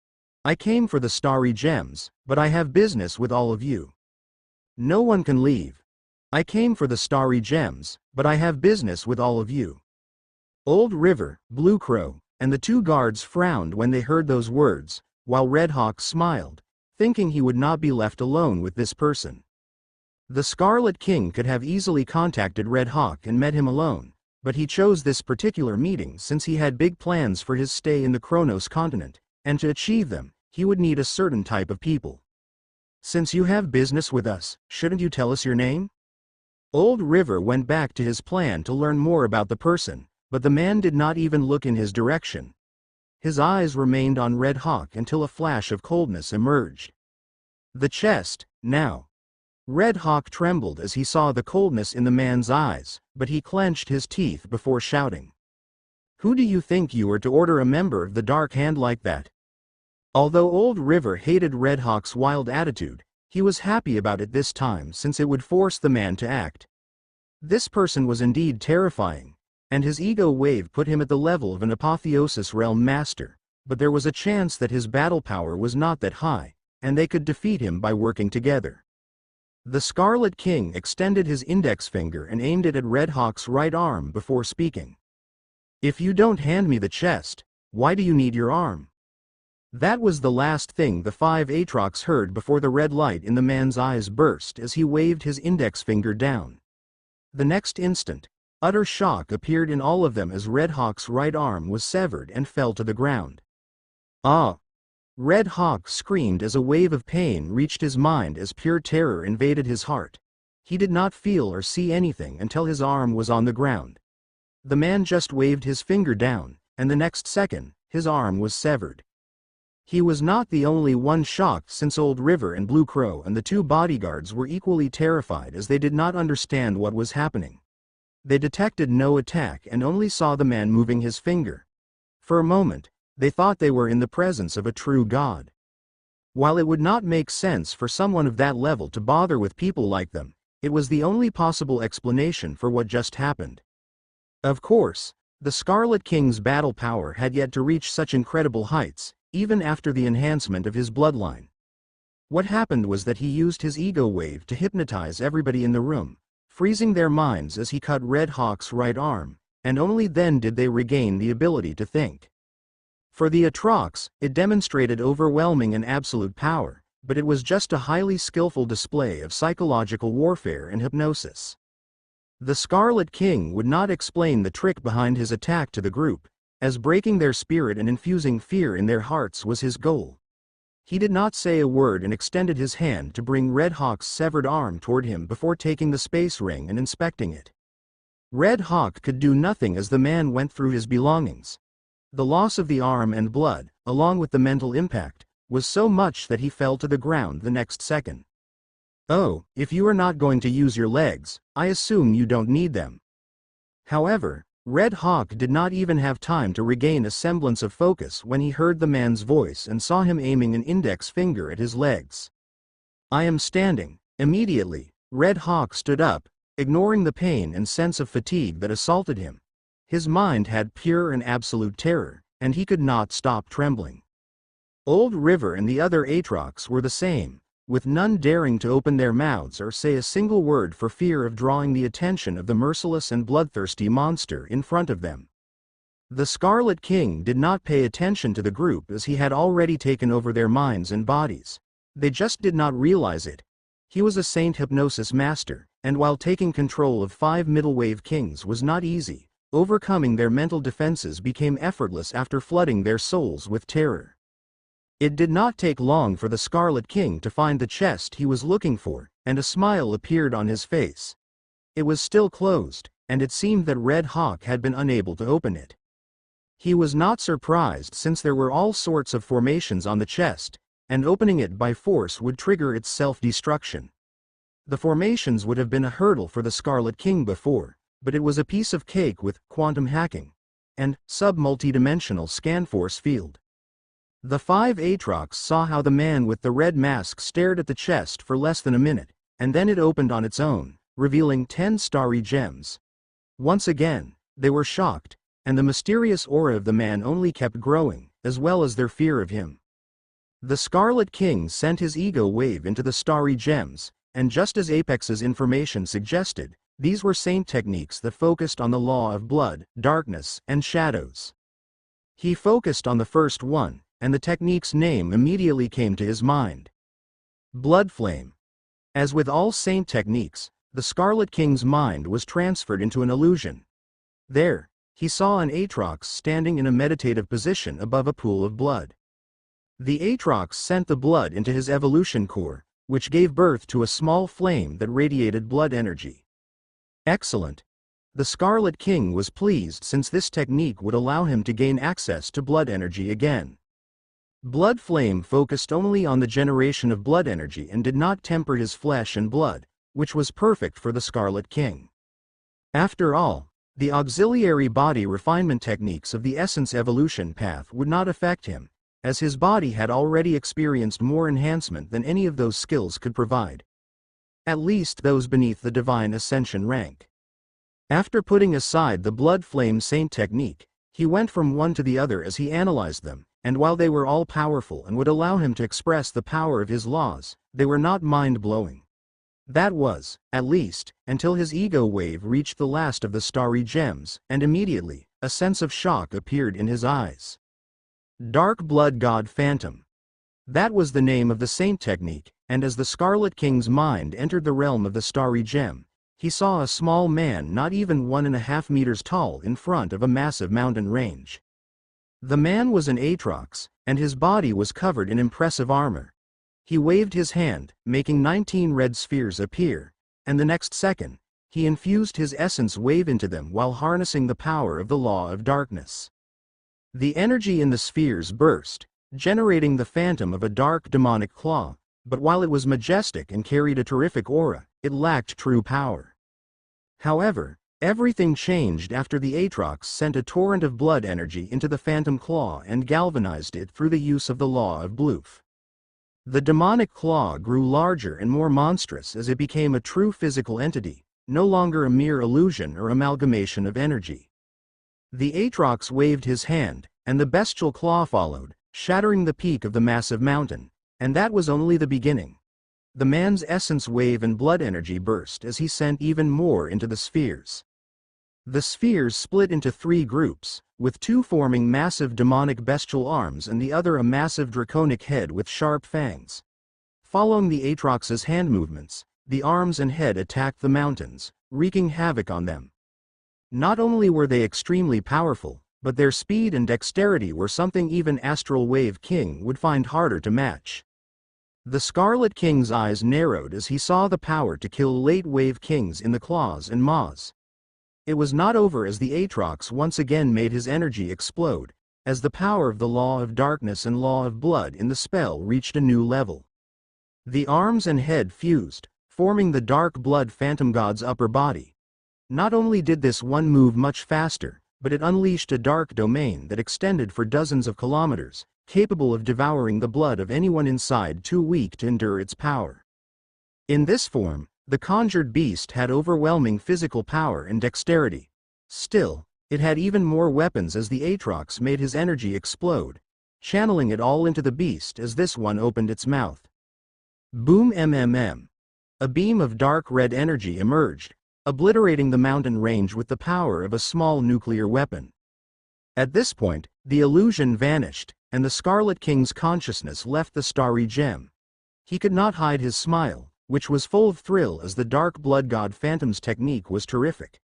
I came for the starry gems, but I have business with all of you. No one can leave. I came for the starry gems, but I have business with all of you. Old River, Blue Crow, and the 2 guards frowned when they heard those words, while Red Hawk smiled, thinking he would not be left alone with this person. The Scarlet King could have easily contacted Red Hawk and met him alone, but he chose this particular meeting since he had big plans for his stay in the Kronos continent, and to achieve them, he would need a certain type of people. Since you have business with us, shouldn't you tell us your name? Old River went back to his plan to learn more about the person, but the man did not even look in his direction. His eyes remained on Red Hawk until a flash of coldness emerged. The chest, now. Red Hawk trembled as he saw the coldness in the man's eyes, but he clenched his teeth before shouting. Who do you think you are to order a member of the Dark Hand like that? Although Old River hated Red Hawk's wild attitude, he was happy about it this time since it would force the man to act. This person was indeed terrifying, and his ego wave put him at the level of an Apotheosis Realm Master, but there was a chance that his battle power was not that high, and they could defeat him by working together. The Scarlet King extended his index finger and aimed it at Red Hawk's right arm before speaking. "If you don't hand me the chest, why do you need your arm?" That was the last thing the 5 Aatrox heard before the red light in the man's eyes burst as he waved his index finger down. The next instant, utter shock appeared in all of them as Red Hawk's right arm was severed and fell to the ground. "Ah!" Red Hawk screamed as a wave of pain reached his mind as pure terror invaded his heart. He did not feel or see anything until his arm was on the ground. The man just waved his finger down, and the next second, his arm was severed. He was not the only one shocked, since Old River and Blue Crow and the 2 bodyguards were equally terrified as they did not understand what was happening. They detected no attack and only saw the man moving his finger. For a moment, they thought they were in the presence of a true god. While it would not make sense for someone of that level to bother with people like them, it was the only possible explanation for what just happened. Of course, the Scarlet King's battle power had yet to reach such incredible heights, even after the enhancement of his bloodline. What happened was that he used his ego wave to hypnotize everybody in the room, freezing their minds as he cut Red Hawk's right arm, and only then did they regain the ability to think. For the Aatrox, it demonstrated overwhelming and absolute power, but it was just a highly skillful display of psychological warfare and hypnosis. The Scarlet King would not explain the trick behind his attack to the group, as breaking their spirit and infusing fear in their hearts was his goal. He did not say a word and extended his hand to bring Red Hawk's severed arm toward him before taking the space ring and inspecting it. Red Hawk could do nothing as the man went through his belongings. The loss of the arm and blood, along with the mental impact, was so much that he fell to the ground the next second. "Oh, if you are not going to use your legs, I assume you don't need them." However, Red Hawk did not even have time to regain a semblance of focus when he heard the man's voice and saw him aiming an index finger at his legs. "I am standing." Immediately, Red Hawk stood up, ignoring the pain and sense of fatigue that assaulted him. His mind had pure and absolute terror, and he could not stop trembling. Old River and the other Aatrox were the same, with none daring to open their mouths or say a single word for fear of drawing the attention of the merciless and bloodthirsty monster in front of them. The Scarlet King did not pay attention to the group as he had already taken over their minds and bodies. They just did not realize it. He was a saint hypnosis master, and while taking control of 5 middle wave kings was not easy, overcoming their mental defenses became effortless after flooding their souls with terror. It did not take long for the Scarlet King to find the chest he was looking for, and a smile appeared on his face. It was still closed, and it seemed that Red Hawk had been unable to open it. He was not surprised since there were all sorts of formations on the chest, and opening it by force would trigger its self-destruction. The formations would have been a hurdle for the Scarlet King before, but it was a piece of cake with quantum hacking and sub-multidimensional scan force field. The 5 Aatrox saw how the man with the red mask stared at the chest for less than a minute, and then it opened on its own, revealing 10 starry gems. Once again, they were shocked, and the mysterious aura of the man only kept growing, as well as their fear of him. The Scarlet King sent his ego wave into the starry gems, and just as Apex's information suggested, these were saint techniques that focused on the law of blood, darkness, and shadows. He focused on the first one, and the technique's name immediately came to his mind. Blood Flame. As with all saint techniques, the Scarlet King's mind was transferred into an illusion. There, he saw an Aatrox standing in a meditative position above a pool of blood. The Aatrox sent the blood into his evolution core, which gave birth to a small flame that radiated blood energy. Excellent. The Scarlet King was pleased since this technique would allow him to gain access to blood energy again. Blood Flame focused only on the generation of blood energy and did not temper his flesh and blood, which was perfect for the Scarlet King. After all, the auxiliary body refinement techniques of the essence evolution path would not affect him, as his body had already experienced more enhancement than any of those skills could provide. At least those beneath the Divine Ascension rank. After putting aside the Blood Flame Saint technique, he went from one to the other as he analyzed them, and while they were all powerful and would allow him to express the power of his laws, they were not mind-blowing. That was, at least, until his ego wave reached the last of the starry gems, and immediately, a sense of shock appeared in his eyes. Dark Blood God Phantom. That was the name of the saint technique, and as the Scarlet King's mind entered the realm of the starry gem, he saw a small man not even 1.5 meters tall in front of a massive mountain range. The man was an Aatrox, and his body was covered in impressive armor. He waved his hand, making 19 red spheres appear, and the next second, he infused his essence wave into them while harnessing the power of the law of darkness. The energy in the spheres burst, generating the phantom of a dark demonic claw, but while it was majestic and carried a terrific aura, it lacked true power. However, everything changed after the Aatrox sent a torrent of blood energy into the phantom claw and galvanized it through the use of the law of Bloof. The demonic claw grew larger and more monstrous as it became a true physical entity, no longer a mere illusion or amalgamation of energy. The Aatrox waved his hand, and the bestial claw followed, shattering the peak of the massive mountain, and that was only the beginning. The man's essence wave and blood energy burst as he sent even more into the spheres. The spheres split into 3 groups, with 2 forming massive demonic bestial arms and the other a massive draconic head with sharp fangs. Following the Aatrox's hand movements, the arms and head attacked the mountains, wreaking havoc on them. Not only were they extremely powerful, but their speed and dexterity were something even Astral Wave King would find harder to match. The Scarlet King's eyes narrowed as he saw the power to kill late Wave Kings in the claws and maws. It was not over as the Aatrox once again made his energy explode, as the power of the Law of Darkness and Law of Blood in the spell reached a new level. The arms and head fused, forming the Dark Blood Phantom God's upper body. Not only did this one move much faster, but it unleashed a dark domain that extended for dozens of kilometers, capable of devouring the blood of anyone inside too weak to endure its power. In this form, the conjured beast had overwhelming physical power and dexterity. Still, it had even more weapons as the Aatrox made his energy explode, channeling it all into the beast as this one opened its mouth. Boom MMM. A beam of dark red energy emerged, obliterating the mountain range with the power of a small nuclear weapon. At this point, the illusion vanished, and the Scarlet King's consciousness left the starry gem. He could not hide his smile, which was full of thrill as the Dark Blood God Phantom's technique was terrific.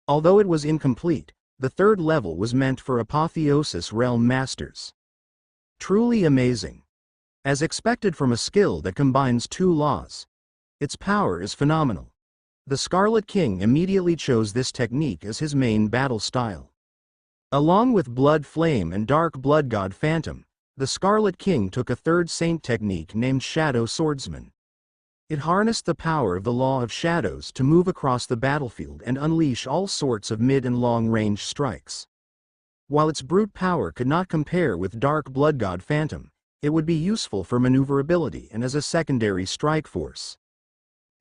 Although it was incomplete, the 3rd level was meant for Apotheosis Realm Masters. Truly amazing. As expected from a skill that combines 2 laws. Its power is phenomenal. The Scarlet King immediately chose this technique as his main battle style. Along with Blood Flame and Dark Blood God Phantom, the Scarlet King took a 3rd saint technique named Shadow Swordsman. It harnessed the power of the Law of Shadows to move across the battlefield and unleash all sorts of mid- and long-range strikes. While its brute power could not compare with Dark Blood God Phantom, it would be useful for maneuverability and as a secondary strike force.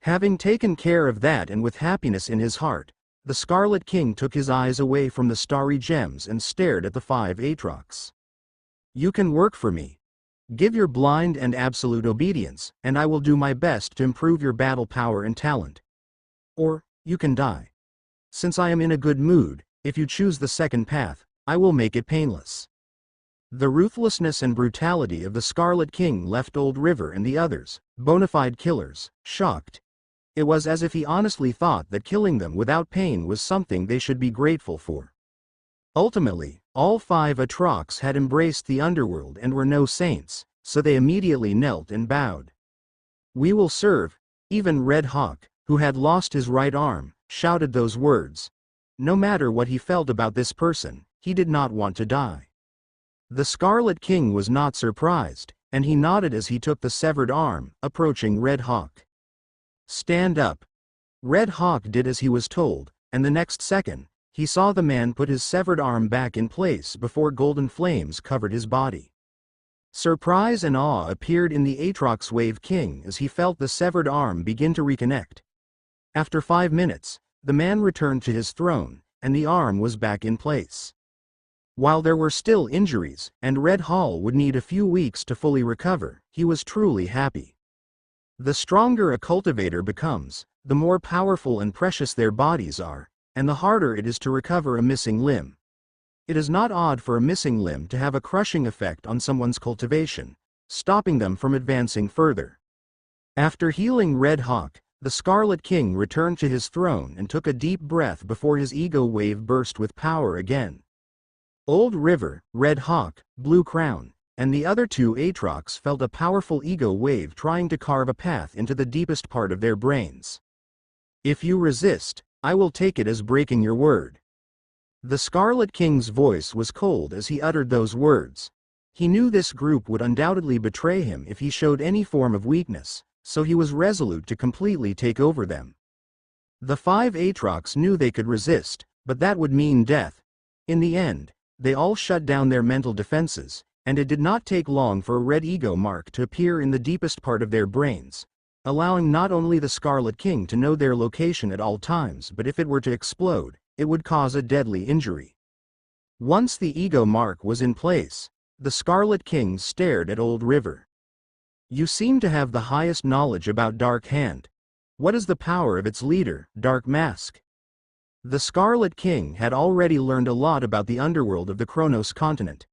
Having taken care of that and with happiness in his heart, the Scarlet King took his eyes away from the starry gems and stared at the 5 Aatrox. You can work for me. Give your blind and absolute obedience, and I will do my best to improve your battle power and talent. Or, you can die. Since I am in a good mood, if you choose the second path, I will make it painless. The ruthlessness and brutality of the Scarlet King left Old River and the others, bona fide killers, shocked. It was as if he honestly thought that killing them without pain was something they should be grateful for. Ultimately, all 5 Aatrox had embraced the underworld and were no saints, so they immediately knelt and bowed. We will serve. Even Red Hawk, who had lost his right arm, shouted those words. No matter what he felt about this person, he did not want to die. The Scarlet King was not surprised, and he nodded as he took the severed arm, approaching Red Hawk. Stand up. Red Hawk did as he was told, and the next second, he saw the man put his severed arm back in place before golden flames covered his body. Surprise and awe appeared in the Aatrox Wave King as he felt the severed arm begin to reconnect. After 5 minutes, the man returned to his throne, and the arm was back in place. While there were still injuries, and Red Hall would need a few weeks to fully recover, he was truly happy. The stronger a cultivator becomes, the more powerful and precious their bodies are, and the harder it is to recover a missing limb. It is not odd for a missing limb to have a crushing effect on someone's cultivation, stopping them from advancing further. After healing Red Hawk, the Scarlet King returned to his throne and took a deep breath before his ego wave burst with power again. Old River, Red Hawk, Blue Crown, and the other two Aatrox felt a powerful ego wave trying to carve a path into the deepest part of their brains. If you resist, I will take it as breaking your word. The Scarlet King's voice was cold as he uttered those words. He knew this group would undoubtedly betray him if he showed any form of weakness, so he was resolute to completely take over them. The 5 Aatrox knew they could resist, but that would mean death. In the end, they all shut down their mental defenses, and it did not take long for a red ego mark to appear in the deepest part of their brains, allowing not only the Scarlet King to know their location at all times, but if it were to explode, it would cause a deadly injury. Once the ego mark was in place, the Scarlet King stared at Old River. You seem to have the highest knowledge about Dark Hand. What is the power of its leader, Dark Mask? The Scarlet King had already learned a lot about the underworld of the Kronos continent.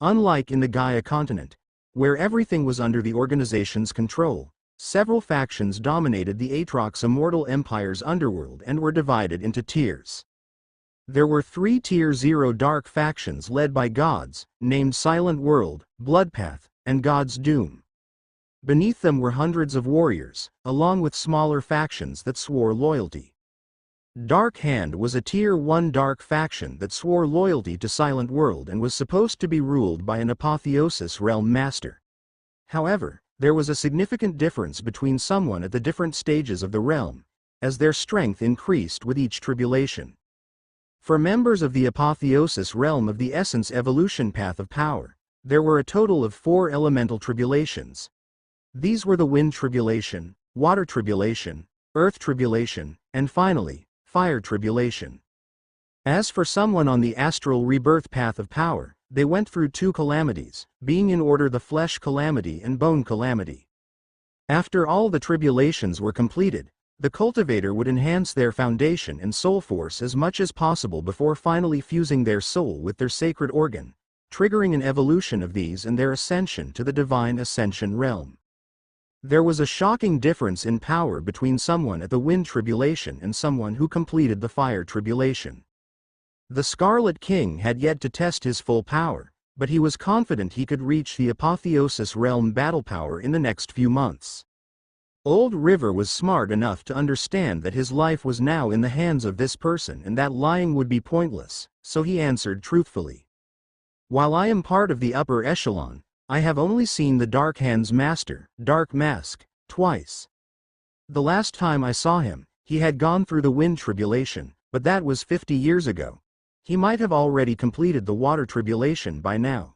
Unlike in the Gaia continent, where everything was under the organization's control, several factions dominated the Aatrox Immortal Empire's underworld and were divided into tiers. There were 3 Tier 0 dark factions led by gods, named Silent World, Bloodpath, and God's Doom. Beneath them were hundreds of warriors, along with smaller factions that swore loyalty. Dark Hand was a Tier 1 dark faction that swore loyalty to Silent World and was supposed to be ruled by an Apotheosis Realm Master. However, there was a significant difference between someone at the different stages of the realm, as their strength increased with each tribulation. For members of the Apotheosis realm of the Essence Evolution Path of Power, there were a total of 4 elemental tribulations. These were the Wind Tribulation, Water Tribulation, Earth Tribulation, and finally, Fire Tribulation. As for someone on the Astral Rebirth Path of Power, they went through 2 calamities, being in order the Flesh Calamity and Bone Calamity. After all the tribulations were completed, the cultivator would enhance their foundation and soul force as much as possible before finally fusing their soul with their sacred organ, triggering an evolution of these and their ascension to the divine ascension realm. There was a shocking difference in power between someone at the Wind Tribulation and someone who completed the Fire Tribulation. The Scarlet King had yet to test his full power, but he was confident he could reach the Apotheosis realm battle power in the next few months. Old River was smart enough to understand that his life was now in the hands of this person and that lying would be pointless, so he answered truthfully. While I am part of the upper echelon, I have only seen the Dark Hand's master, Dark Mask, twice. The last time I saw him, he had gone through the Wind Tribulation, but that was 50 years ago. He might have already completed the Water Tribulation by now.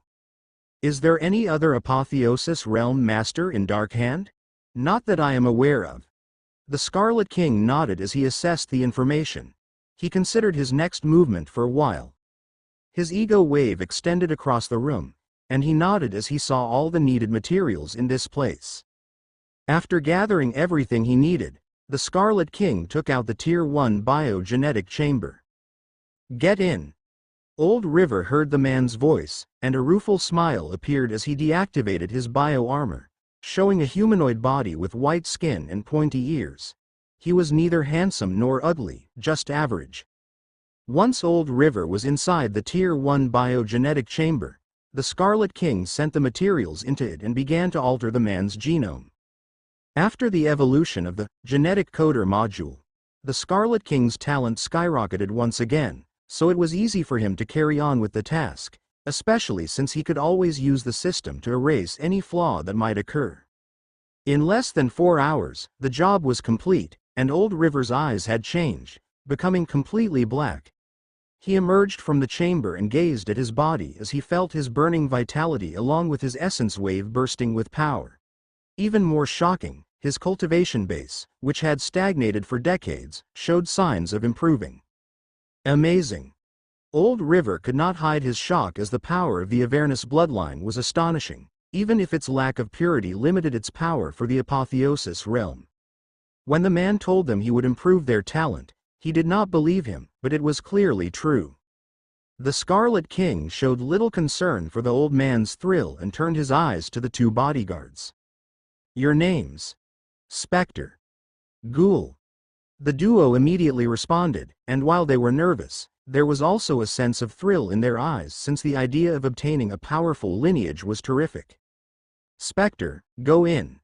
Is there any other Apotheosis realm master in Dark Hand? Not that I am aware of. The Scarlet King nodded as he assessed the information. He considered his next movement for a while. His ego wave extended across the room, and he nodded as he saw all the needed materials in this place. After gathering everything he needed, the Scarlet King took out the Tier 1 biogenetic chamber. Get in. Old River heard the man's voice, and a rueful smile appeared as he deactivated his bio-armor, showing a humanoid body with white skin and pointy ears. He was neither handsome nor ugly, just average. Once Old River was inside the Tier 1 biogenetic chamber, the Scarlet King sent the materials into it and began to alter the man's genome. After the evolution of the genetic coder module, the Scarlet King's talent skyrocketed once again, so it was easy for him to carry on with the task, especially since he could always use the system to erase any flaw that might occur. In less than 4 hours, the job was complete, and Old River's eyes had changed, becoming completely black. He emerged from the chamber and gazed at his body as he felt his burning vitality along with his essence wave bursting with power. Even more shocking, his cultivation base, which had stagnated for decades, showed signs of improving. Amazing. Old River could not hide his shock as the power of the Avernus bloodline was astonishing, even if its lack of purity limited its power for the apotheosis realm. When the man told them he would improve their talent, he did not believe him, but it was clearly true. The Scarlet King showed little concern for the old man's thrill and turned his eyes to the two bodyguards. "Your names?" "Spectre." "Ghoul." The duo immediately responded, and while they were nervous, there was also a sense of thrill in their eyes since the idea of obtaining a powerful lineage was terrific. "Spectre, go in."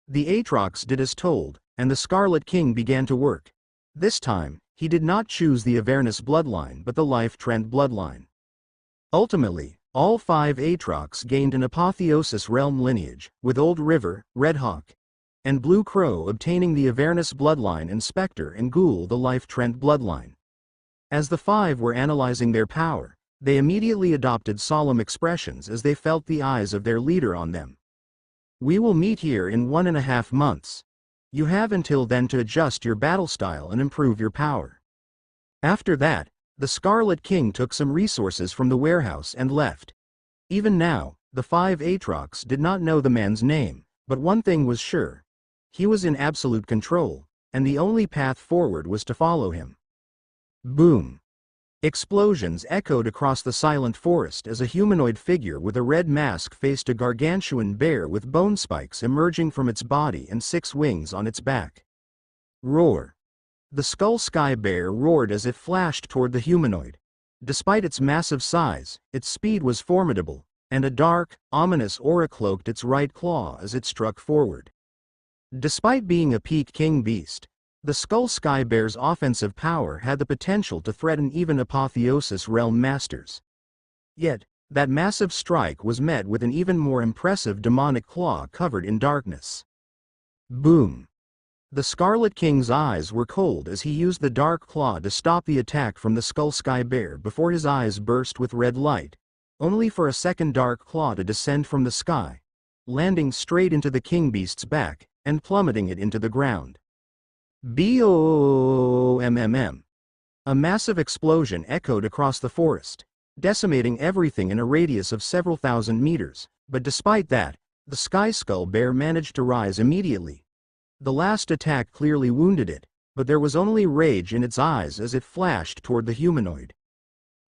The Aatrox did as told, and the Scarlet King began to work. This time, he did not choose the Avernus bloodline but the Life Trent bloodline. Ultimately, all 5 Aatrox gained an apotheosis realm lineage, with Old River, Red Hawk, and Blue Crow obtaining the Avernus bloodline and Spectre and Ghoul the Life Trent bloodline. As the 5 were analyzing their power, they immediately adopted solemn expressions as they felt the eyes of their leader on them. "We will meet here in 1.5 months. You have until then to adjust your battle style and improve your power." After that, the Scarlet King took some resources from the warehouse and left. Even now, the 5 Aatrox did not know the man's name, but one thing was sure. He was in absolute control, and the only path forward was to follow him. Boom! Explosions echoed across the silent forest as a humanoid figure with a red mask faced a gargantuan bear with bone spikes emerging from its body and 6 wings on its back. Roar! The Skull Sky Bear roared as it flashed toward the humanoid. Despite its massive size, its speed was formidable, and a dark, ominous aura cloaked its right claw as it struck forward. Despite being a peak king beast, the Skull Sky Bear's offensive power had the potential to threaten even apotheosis realm masters. Yet, that massive strike was met with an even more impressive demonic claw covered in darkness. Boom! The Scarlet King's eyes were cold as he used the dark claw to stop the attack from the Skull Sky Bear before his eyes burst with red light, only for a second dark claw to descend from the sky, landing straight into the king beast's back and plummeting it into the ground. Boom! A massive explosion echoed across the forest, decimating everything in a radius of several thousand meters, but despite that, the Sky Skull Bear managed to rise immediately. The last attack clearly wounded it, but there was only rage in its eyes as it flashed toward the humanoid.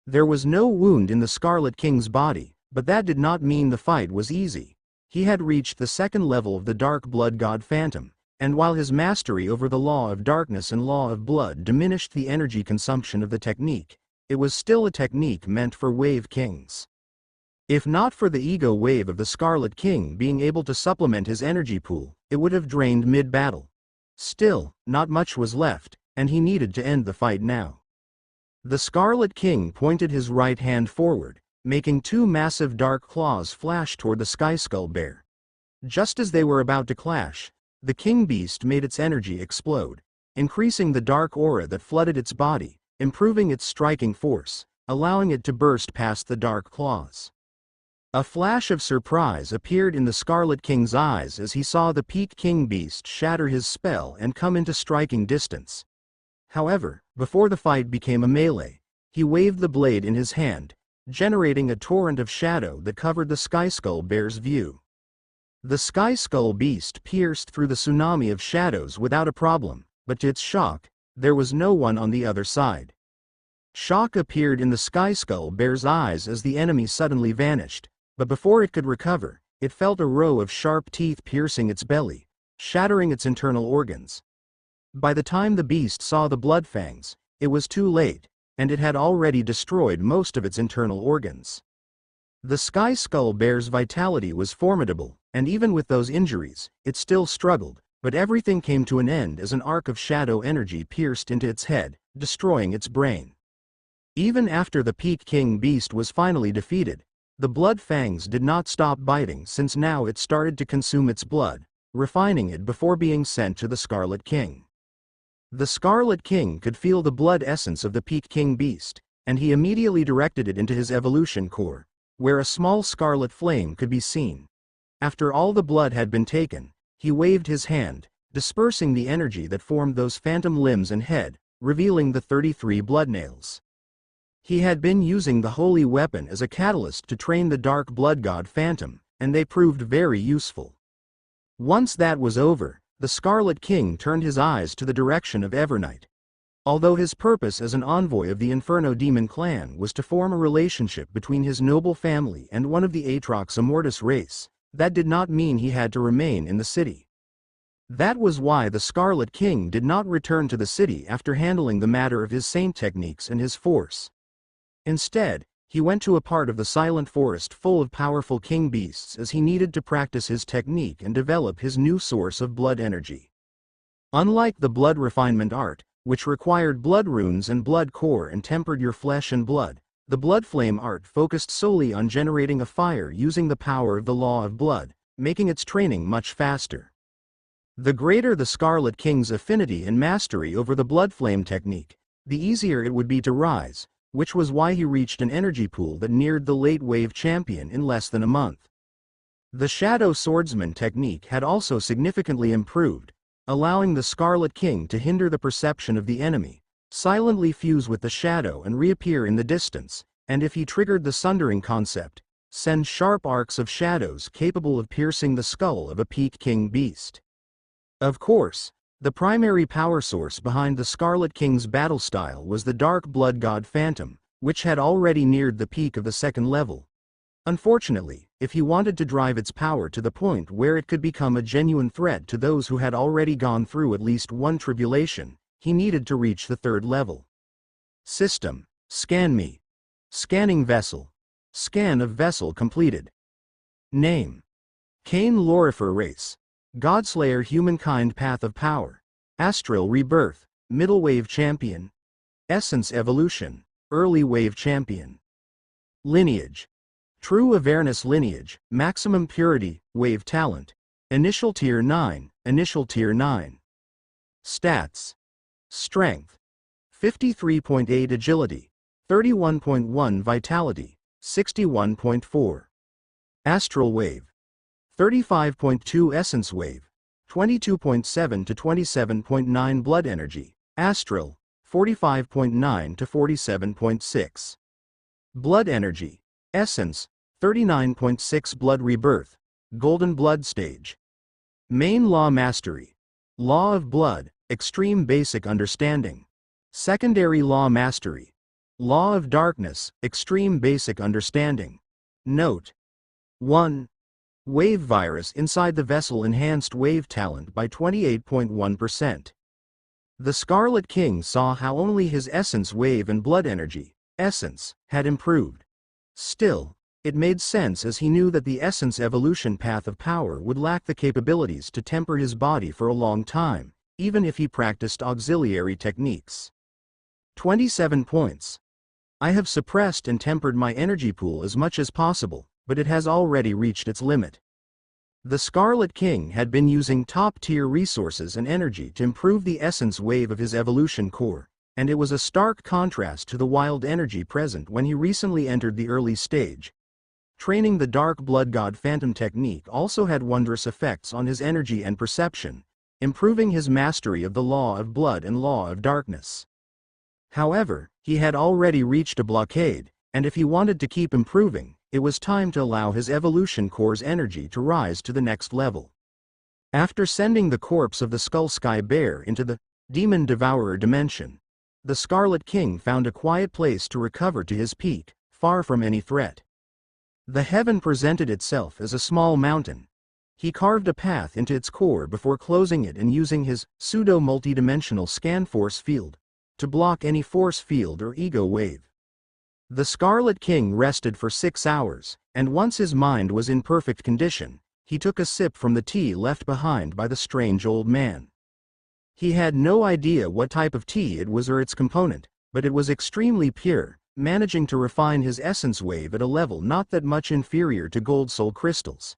There was no wound in the Scarlet King's body, but that did not mean the fight was easy. He had reached the 2nd level of the Dark Blood God Phantom, and while his mastery over the Law of Darkness and Law of Blood diminished the energy consumption of the technique, it was still a technique meant for Wave Kings. If not for the ego wave of the Scarlet King being able to supplement his energy pool, it would have drained mid-battle. Still, not much was left, and he needed to end the fight now. The Scarlet King pointed his right hand forward, making 2 massive dark claws flash toward the Sky Skull Bear. Just as they were about to clash, the King Beast made its energy explode, increasing the dark aura that flooded its body, improving its striking force, allowing it to burst past the dark claws. A flash of surprise appeared in the Scarlet King's eyes as he saw the Peak King Beast shatter his spell and come into striking distance. However, before the fight became a melee, he waved the blade in his hand, generating a torrent of shadow that covered the Sky Skull Bear's view. The Sky Skull Beast pierced through the tsunami of shadows without a problem, but to its shock, there was no one on the other side. Shock appeared in the Sky Skull Bear's eyes as the enemy suddenly vanished, but before it could recover, it felt a row of sharp teeth piercing its belly, shattering its internal organs. By the time the beast saw the blood fangs, it was too late, and it had already destroyed most of its internal organs. The Sky Skull Bear's vitality was formidable, and even with those injuries, it still struggled, but everything came to an end as an arc of shadow energy pierced into its head, destroying its brain. Even after the Peak King Beast was finally defeated, the blood fangs did not stop biting since now it started to consume its blood, refining it before being sent to the Scarlet King. The Scarlet King could feel the blood essence of the Peak King Beast, and he immediately directed it into his evolution core, where a small scarlet flame could be seen. After all the blood had been taken, he waved his hand, dispersing the energy that formed those phantom limbs and head, revealing the 33 blood nails. He had been using the holy weapon as a catalyst to train the dark blood god Phantom, and they proved very useful. Once that was over, the Scarlet King turned his eyes to the direction of Evernight. Although his purpose as an envoy of the Inferno Demon clan was to form a relationship between his noble family and one of the Aatrox Immortus race, that did not mean he had to remain in the city. That was why the Scarlet King did not return to the city after handling the matter of his saint techniques and his force. Instead, he went to a part of the silent forest full of powerful king beasts as he needed to practice his technique and develop his new source of blood energy. Unlike the blood refinement art, which required blood runes and blood core and tempered your flesh and blood, the blood flame art focused solely on generating a fire using the power of the law of blood, making its training much faster. The greater the Scarlet King's affinity and mastery over the blood flame technique, the easier it would be to rise, which was why he reached an energy pool that neared the late wave champion in less than a month. The Shadow Swordsman technique had also significantly improved, allowing the Scarlet King to hinder the perception of the enemy, silently fuse with the shadow and reappear in the distance, and if he triggered the Sundering concept, send sharp arcs of shadows capable of piercing the skull of a peak king beast. Of course, the primary power source behind the Scarlet King's battle style was the Dark Blood God Phantom, which had already neared the peak of the second level. Unfortunately, if he wanted to drive its power to the point where it could become a genuine threat to those who had already gone through at least one tribulation, he needed to reach the third level. System: Scan me. Scanning vessel. Scan of vessel completed. Name: Cain Lorifer race. Godslayer humankind path of power. Astral rebirth, middle wave champion. Essence evolution, early wave champion. Lineage: True Awareness lineage, maximum purity, wave talent. Initial tier 9, initial tier 9. Stats: Strength: 53.8 agility, 31.1 vitality, 61.4. Astral wave: 35.2 essence wave, 22.7 to 27.9 blood energy. Astral: 45.9 to 47.6. Blood energy. Essence: 39.6 blood rebirth, golden blood stage. Main law mastery. Law of blood, extreme basic understanding. Secondary law mastery. Law of darkness, extreme basic understanding. Note: 1. Wave virus inside the vessel enhanced wave talent by 28.1%. The Scarlet King saw how only his essence wave and blood energy, essence, had improved. Still, it made sense as he knew that the essence evolution path of power would lack the capabilities to temper his body for a long time, even if he practiced auxiliary techniques. 27 points. I have suppressed and tempered my energy pool as much as possible, but it has already reached its limit. The Scarlet King had been using top-tier resources and energy to improve the essence wave of his evolution core, and it was a stark contrast to the wild energy present when he recently entered the early stage. Training the Dark Blood God Phantom technique also had wondrous effects on his energy and perception, improving his mastery of the law of blood and law of darkness. However, he had already reached a blockade, and if he wanted to keep improving, it was time to allow his evolution core's energy to rise to the next level. After sending the corpse of the Skull Sky Bear into the Demon Devourer dimension, the Scarlet King found a quiet place to recover to his peak, far from any threat. The heaven presented itself as a small mountain. He carved a path into its core before closing it and using his pseudo-multidimensional scan force field to block any force field or ego wave. The Scarlet King rested for 6 hours, and once his mind was in perfect condition, he took a sip from the tea left behind by the strange old man. He had no idea what type of tea it was or its component, but it was extremely pure, managing to refine his essence wave at a level not that much inferior to gold soul crystals.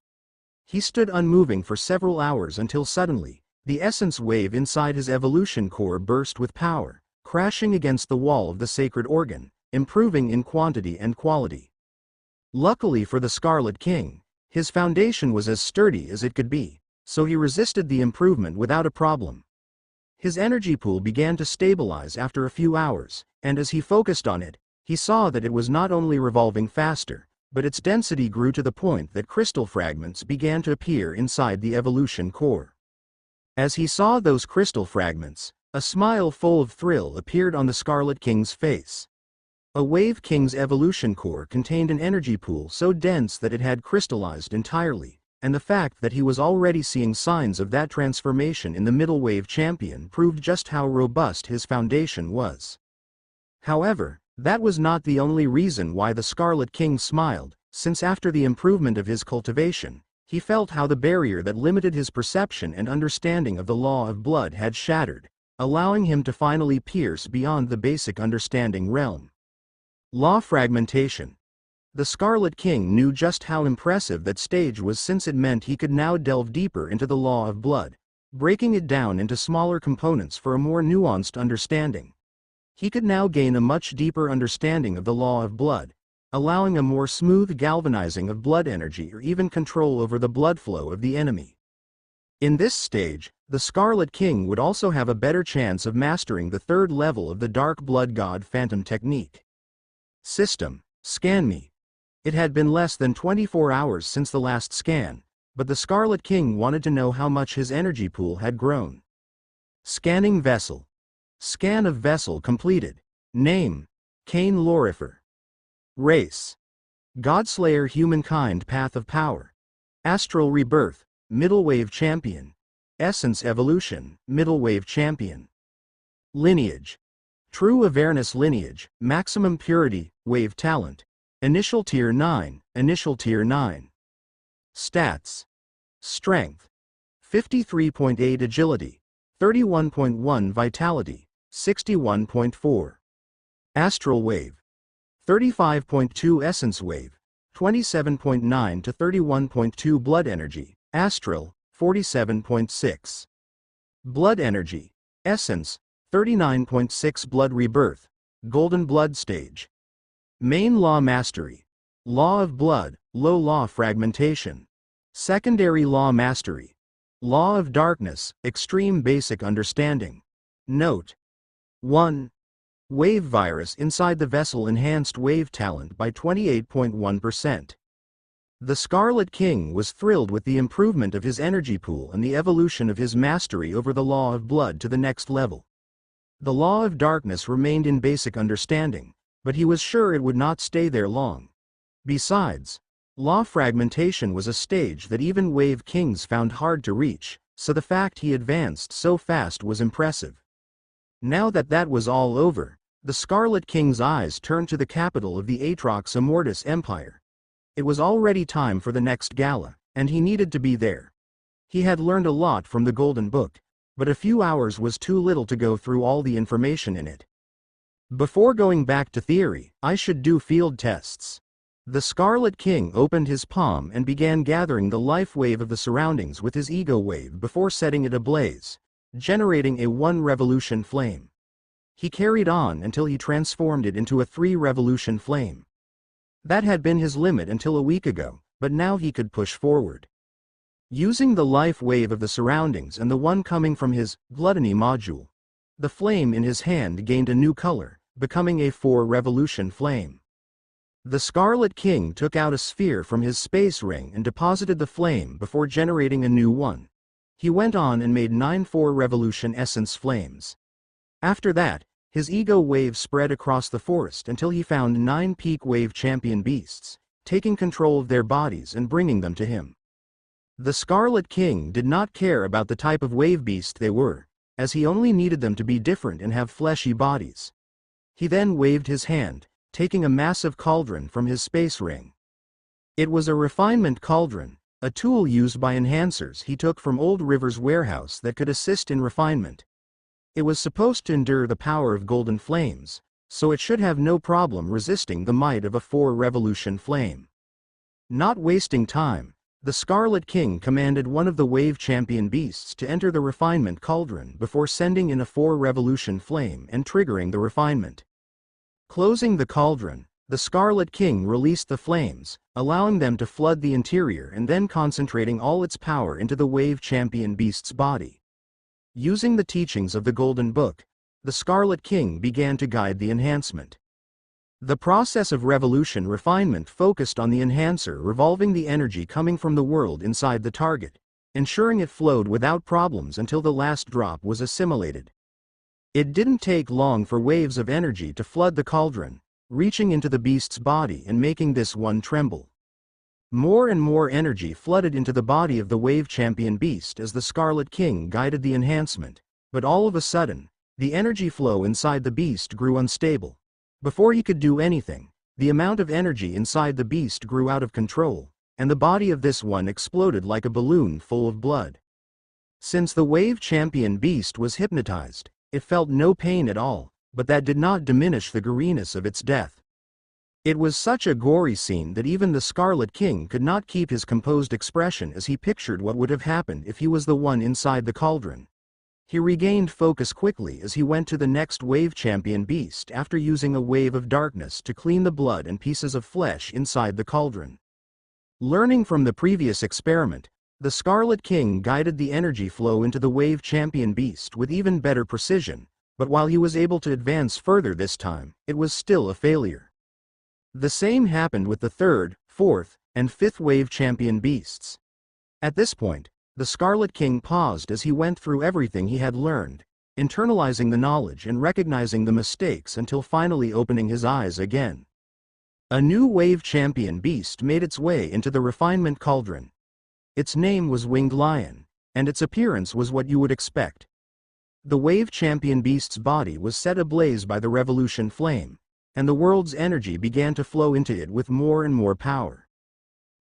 He stood unmoving for several hours until suddenly, the essence wave inside his evolution core burst with power, crashing against the wall of the sacred organ, improving in quantity and quality. Luckily for the Scarlet King, his foundation was as sturdy as it could be, so he resisted the improvement without a problem. His energy pool began to stabilize after a few hours, and as he focused on it, He saw that it was not only revolving faster, but its density grew to the point that crystal fragments began to appear inside the evolution core. As he saw those crystal fragments, a smile full of thrill appeared on the Scarlet King's face. A Wave King's evolution core contained an energy pool so dense that it had crystallized entirely, and the fact that he was already seeing signs of that transformation in the middle wave champion proved just how robust his foundation was. However, that was not the only reason why the Scarlet King smiled, since after the improvement of his cultivation, he felt how the barrier that limited his perception and understanding of the law of blood had shattered, allowing him to finally pierce beyond the basic understanding realm. Law fragmentation. The Scarlet King knew just how impressive that stage was, since it meant he could now delve deeper into the law of blood, breaking it down into smaller components for a more nuanced understanding. He could now gain a much deeper understanding of the law of blood, allowing a more smooth galvanizing of blood energy or even control over the blood flow of the enemy. In this stage, the Scarlet King would also have a better chance of mastering the third level of the Dark Blood God Phantom technique. System: Scan me. It had been less than 24 hours since the last scan, but the Scarlet King wanted to know how much his energy pool had grown. Scanning vessel. Scan of vessel completed. Name: Cain Lorifer. Race: Godslayer, humankind, path of power. Astral rebirth, middle wave champion. Essence evolution, middle wave champion. Lineage: True awareness lineage, maximum purity, wave talent. Initial tier 9, initial tier 9. Stats: Strength: 53.8 agility, 31.1 vitality, 61.4. Astral wave: 35.2 essence wave, 27.9 to 31.2 blood energy, astral, 47.6. Blood energy, essence, 39.6 blood rebirth, golden blood stage. Main law mastery. Law of blood, low law fragmentation. Secondary law mastery. Law of darkness, extreme basic understanding. Note: 1. Wave virus inside the vessel enhanced wave talent by 28.1%. The Scarlet King was thrilled with the improvement of his energy pool and the evolution of his mastery over the law of blood to the next level. The law of darkness remained in basic understanding, but he was sure it would not stay there long. Besides, law fragmentation was a stage that even Wave Kings found hard to reach, so the fact he advanced so fast was impressive. Now that was all over, the Scarlet King's eyes turned to the capital of the Atrox Immortus Empire. It was already time for the next gala, and he needed to be there. He had learned a lot from the Golden Book, but a few hours was too little to go through all the information in it. Before going back to theory, I should do field tests. The Scarlet King opened his palm and began gathering the life wave of the surroundings with his ego wave before setting it ablaze, generating a 1-revolution flame. He carried on until he transformed it into a 3-revolution flame. That had been his limit until a week ago, but now he could push forward. Using the life wave of the surroundings and the one coming from his gluttony module, the flame in his hand gained a new color, becoming a 4-revolution flame. The Scarlet King took out a sphere from his space ring and deposited the flame before generating a new one. He went on and made 9 4-revolution essence flames. After that, his ego wave spread across the forest until he found 9 peak wave champion beasts, taking control of their bodies and bringing them to him. The Scarlet King did not care about the type of wave beast they were, as he only needed them to be different and have fleshy bodies. He then waved his hand, taking a massive cauldron from his space ring. It was a refinement cauldron, a tool used by enhancers he took from Old River's warehouse that could assist in refinement. It was supposed to endure the power of golden flames, so it should have no problem resisting the might of a 4-revolution flame. Not wasting time, the Scarlet King commanded one of the wave champion beasts to enter the refinement cauldron before sending in a 4-revolution flame and triggering the refinement. Closing the cauldron, the Scarlet King released the flames, allowing them to flood the interior and then concentrating all its power into the wave champion beast's body. Using the teachings of the Golden Book, the Scarlet King began to guide the enhancement. The process of revolution refinement focused on the enhancer revolving the energy coming from the world inside the target, ensuring it flowed without problems until the last drop was assimilated. It didn't take long for waves of energy to flood the cauldron, reaching into the beast's body and making this one tremble. More and more energy flooded into the body of the wave champion beast as the Scarlet King guided the enhancement, but all of a sudden, the energy flow inside the beast grew unstable. Before he could do anything, the amount of energy inside the beast grew out of control, and the body of this one exploded like a balloon full of blood. Since the wave champion beast was hypnotized, it felt no pain at all, but that did not diminish the goriness of its death. It was such a gory scene that even the Scarlet King could not keep his composed expression as he pictured what would have happened if he was the one inside the cauldron. He regained focus quickly as he went to the next wave champion beast after using a wave of darkness to clean the blood and pieces of flesh inside the cauldron. Learning from the previous experiment, the Scarlet King guided the energy flow into the wave champion beast with even better precision, but while he was able to advance further this time, it was still a failure. The same happened with the third, fourth, and fifth wave champion beasts. At this point, the Scarlet King paused as he went through everything he had learned, internalizing the knowledge and recognizing the mistakes until finally opening his eyes again. A new wave champion beast made its way into the refinement cauldron. Its name was Winged Lion, and its appearance was what you would expect. The wave champion beast's body was set ablaze by the revolution flame, and the world's energy began to flow into it with more and more power.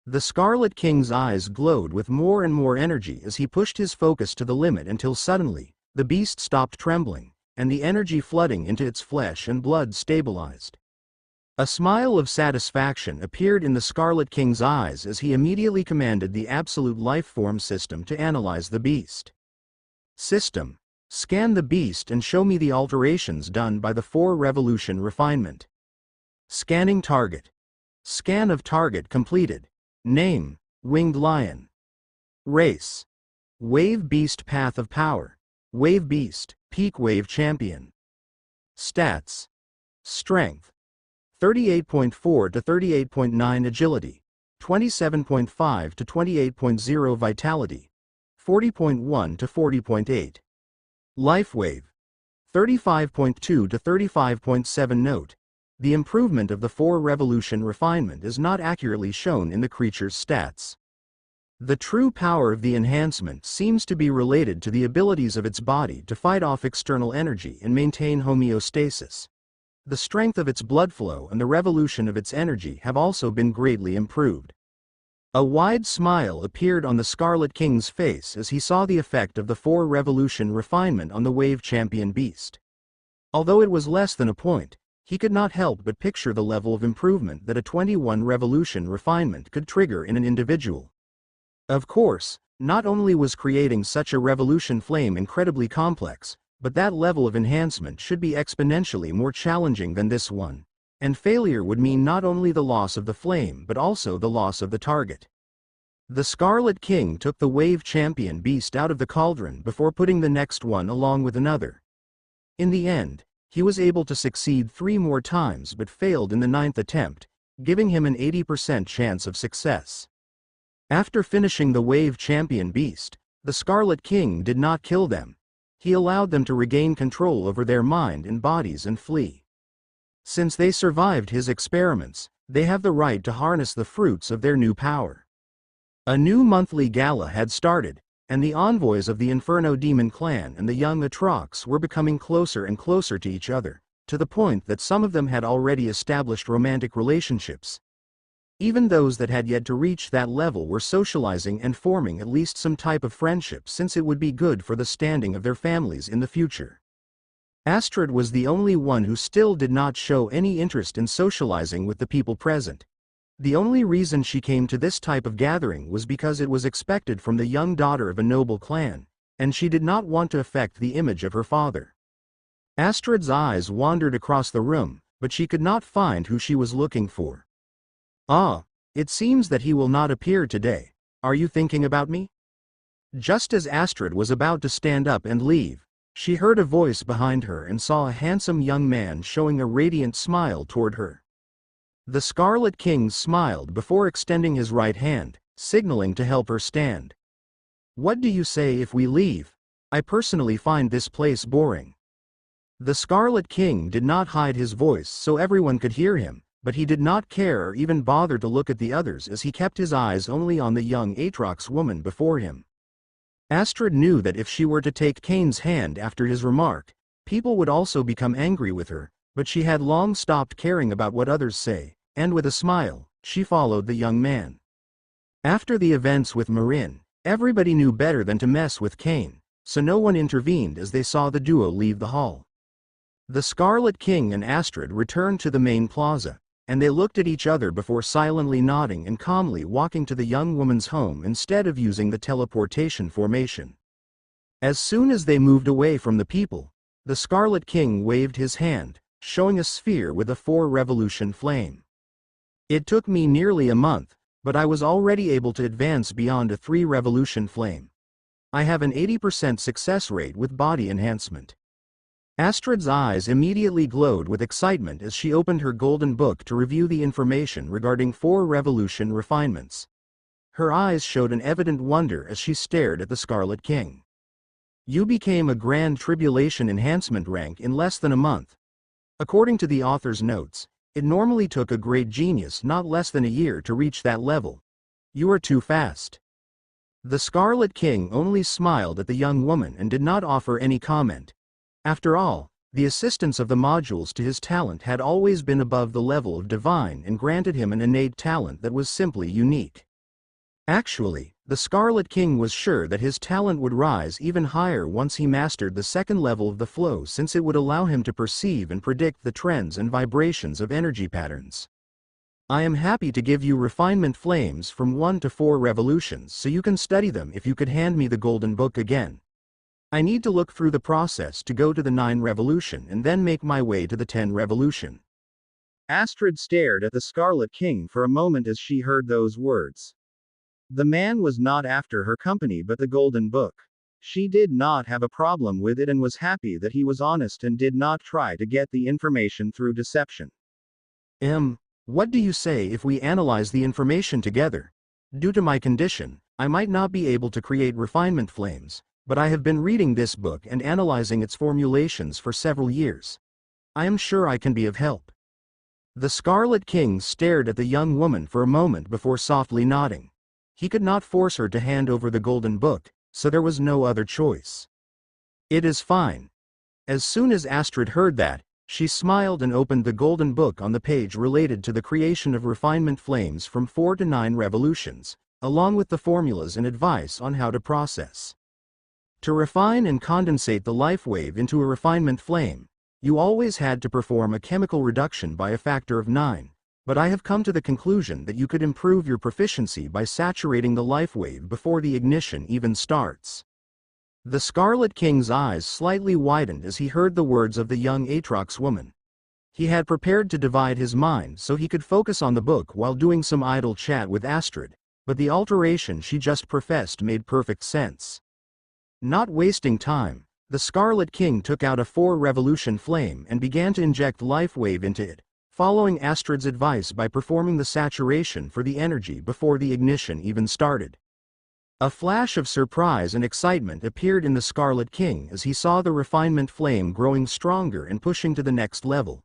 The Scarlet King's eyes glowed with more and more energy as he pushed his focus to the limit until suddenly, the beast stopped trembling, and the energy flooding into its flesh and blood stabilized. A smile of satisfaction appeared in the Scarlet King's eyes as he immediately commanded the Absolute Life Form system to analyze the beast. System: scan the beast and show me the alterations done by the 4 revolution refinement. Scanning target. Scan of target completed. Name: Winged Lion. Race: Wave Beast. Path of Power: Wave Beast, Peak Wave Champion. Stats: Strength 38.4 to 38.9, Agility 27.5 to 28.0, Vitality 40.1 to 40.8. Life Wave 35.2 to 35.7. Note: the improvement of the 4 revolution refinement is not accurately shown in the creature's stats. The true power of the enhancement seems to be related to the abilities of its body to fight off external energy and maintain homeostasis. The strength of its blood flow and the revolution of its energy have also been greatly improved. A wide smile appeared on the Scarlet King's face as he saw the effect of the 4 revolution refinement on the wave champion beast. Although it was less than a point, he could not help but picture the level of improvement that a 21 revolution refinement could trigger in an individual. Of course, not only was creating such a revolution flame incredibly complex, but that level of enhancement should be exponentially more challenging than this one, and failure would mean not only the loss of the flame but also the loss of the target. The Scarlet King took the wave champion beast out of the cauldron before putting the next one along with another. In the end, he was able to succeed 3 more times but failed in the 9th attempt, giving him an 80% chance of success. After finishing the wave champion beast, the Scarlet King did not kill them. He allowed them to regain control over their mind and bodies and flee. Since they survived his experiments, they have the right to harness the fruits of their new power. A new monthly gala had started, and the envoys of the Inferno Demon clan and the young Atrox were becoming closer and closer to each other, to the point that some of them had already established romantic relationships. Even those that had yet to reach that level were socializing and forming at least some type of friendship, since it would be good for the standing of their families in the future. Astrid was the only one who still did not show any interest in socializing with the people present. The only reason she came to this type of gathering was because it was expected from the young daughter of a noble clan, and she did not want to affect the image of her father. Astrid's eyes wandered across the room, but she could not find who she was looking for. "Ah, it seems that he will not appear today. Are you thinking about me?" Just as Astrid was about to stand up and leave, she heard a voice behind her and saw a handsome young man showing a radiant smile toward her. The Scarlet King smiled before extending his right hand, signaling to help her stand. "What do you say if we leave? I personally find this place boring." The Scarlet King did not hide his voice so everyone could hear him, but he did not care or even bother to look at the others as he kept his eyes only on the young Aatrox woman before him. Astrid knew that if she were to take Kane's hand after his remark, people would also become angry with her, but she had long stopped caring about what others say, and with a smile, she followed the young man. After the events with Marin, everybody knew better than to mess with Kane, so no one intervened as they saw the duo leave the hall. The Scarlet King and Astrid returned to the main plaza, and they looked at each other before silently nodding and calmly walking to the young woman's home instead of using the teleportation formation. As soon as they moved away from the people, the Scarlet King waved his hand, showing a sphere with a 4-revolution flame. "It took me nearly a month, but I was already able to advance beyond a 3-revolution flame. I have an 80% success rate with body enhancement." Astrid's eyes immediately glowed with excitement as she opened her golden book to review the information regarding 4-revolution refinements. Her eyes showed an evident wonder as she stared at the Scarlet King. "You became a Grand Tribulation enhancement rank in less than a month. According to the author's notes, it normally took a great genius not less than a year to reach that level. You are too fast." The Scarlet King only smiled at the young woman and did not offer any comment. After all, the assistance of the modules to his talent had always been above the level of divine and granted him an innate talent that was simply unique. Actually, the Scarlet King was sure that his talent would rise even higher once he mastered the second level of the flow, since it would allow him to perceive and predict the trends and vibrations of energy patterns. "I am happy to give you refinement flames from 1 to 4 revolutions so you can study them if you could hand me the golden book again. I need to look through the process to go to the 9 revolution and then make my way to the 10 revolution." Astrid stared at the Scarlet King for a moment as she heard those words. The man was not after her company but the golden book. She did not have a problem with it and was happy that he was honest and did not try to get the information through deception. What do you say if we analyze the information together? Due to my condition, I might not be able to create refinement flames, but I have been reading this book and analyzing its formulations for several years. I am sure I can be of help." The Scarlet King stared at the young woman for a moment before softly nodding. He could not force her to hand over the golden book, so there was no other choice. "It is fine." As soon as Astrid heard that, she smiled and opened the golden book on the page related to the creation of refinement flames from 4 to 9 revolutions, along with the formulas and advice on how to process. To refine and condensate the life wave into a refinement flame, you always had to perform a chemical reduction by a factor of 9, but I have come to the conclusion that you could improve your proficiency by saturating the life wave before the ignition even starts. The Scarlet King's eyes slightly widened as he heard the words of the young Aatrox woman. He had prepared to divide his mind so he could focus on the book while doing some idle chat with Astrid, but the alteration she just professed made perfect sense. Not wasting time, the Scarlet King took out a 4-revolution flame and began to inject life wave into it, following Astrid's advice by performing the saturation for the energy before the ignition even started. A flash of surprise and excitement appeared in the Scarlet King as he saw the refinement flame growing stronger and pushing to the next level.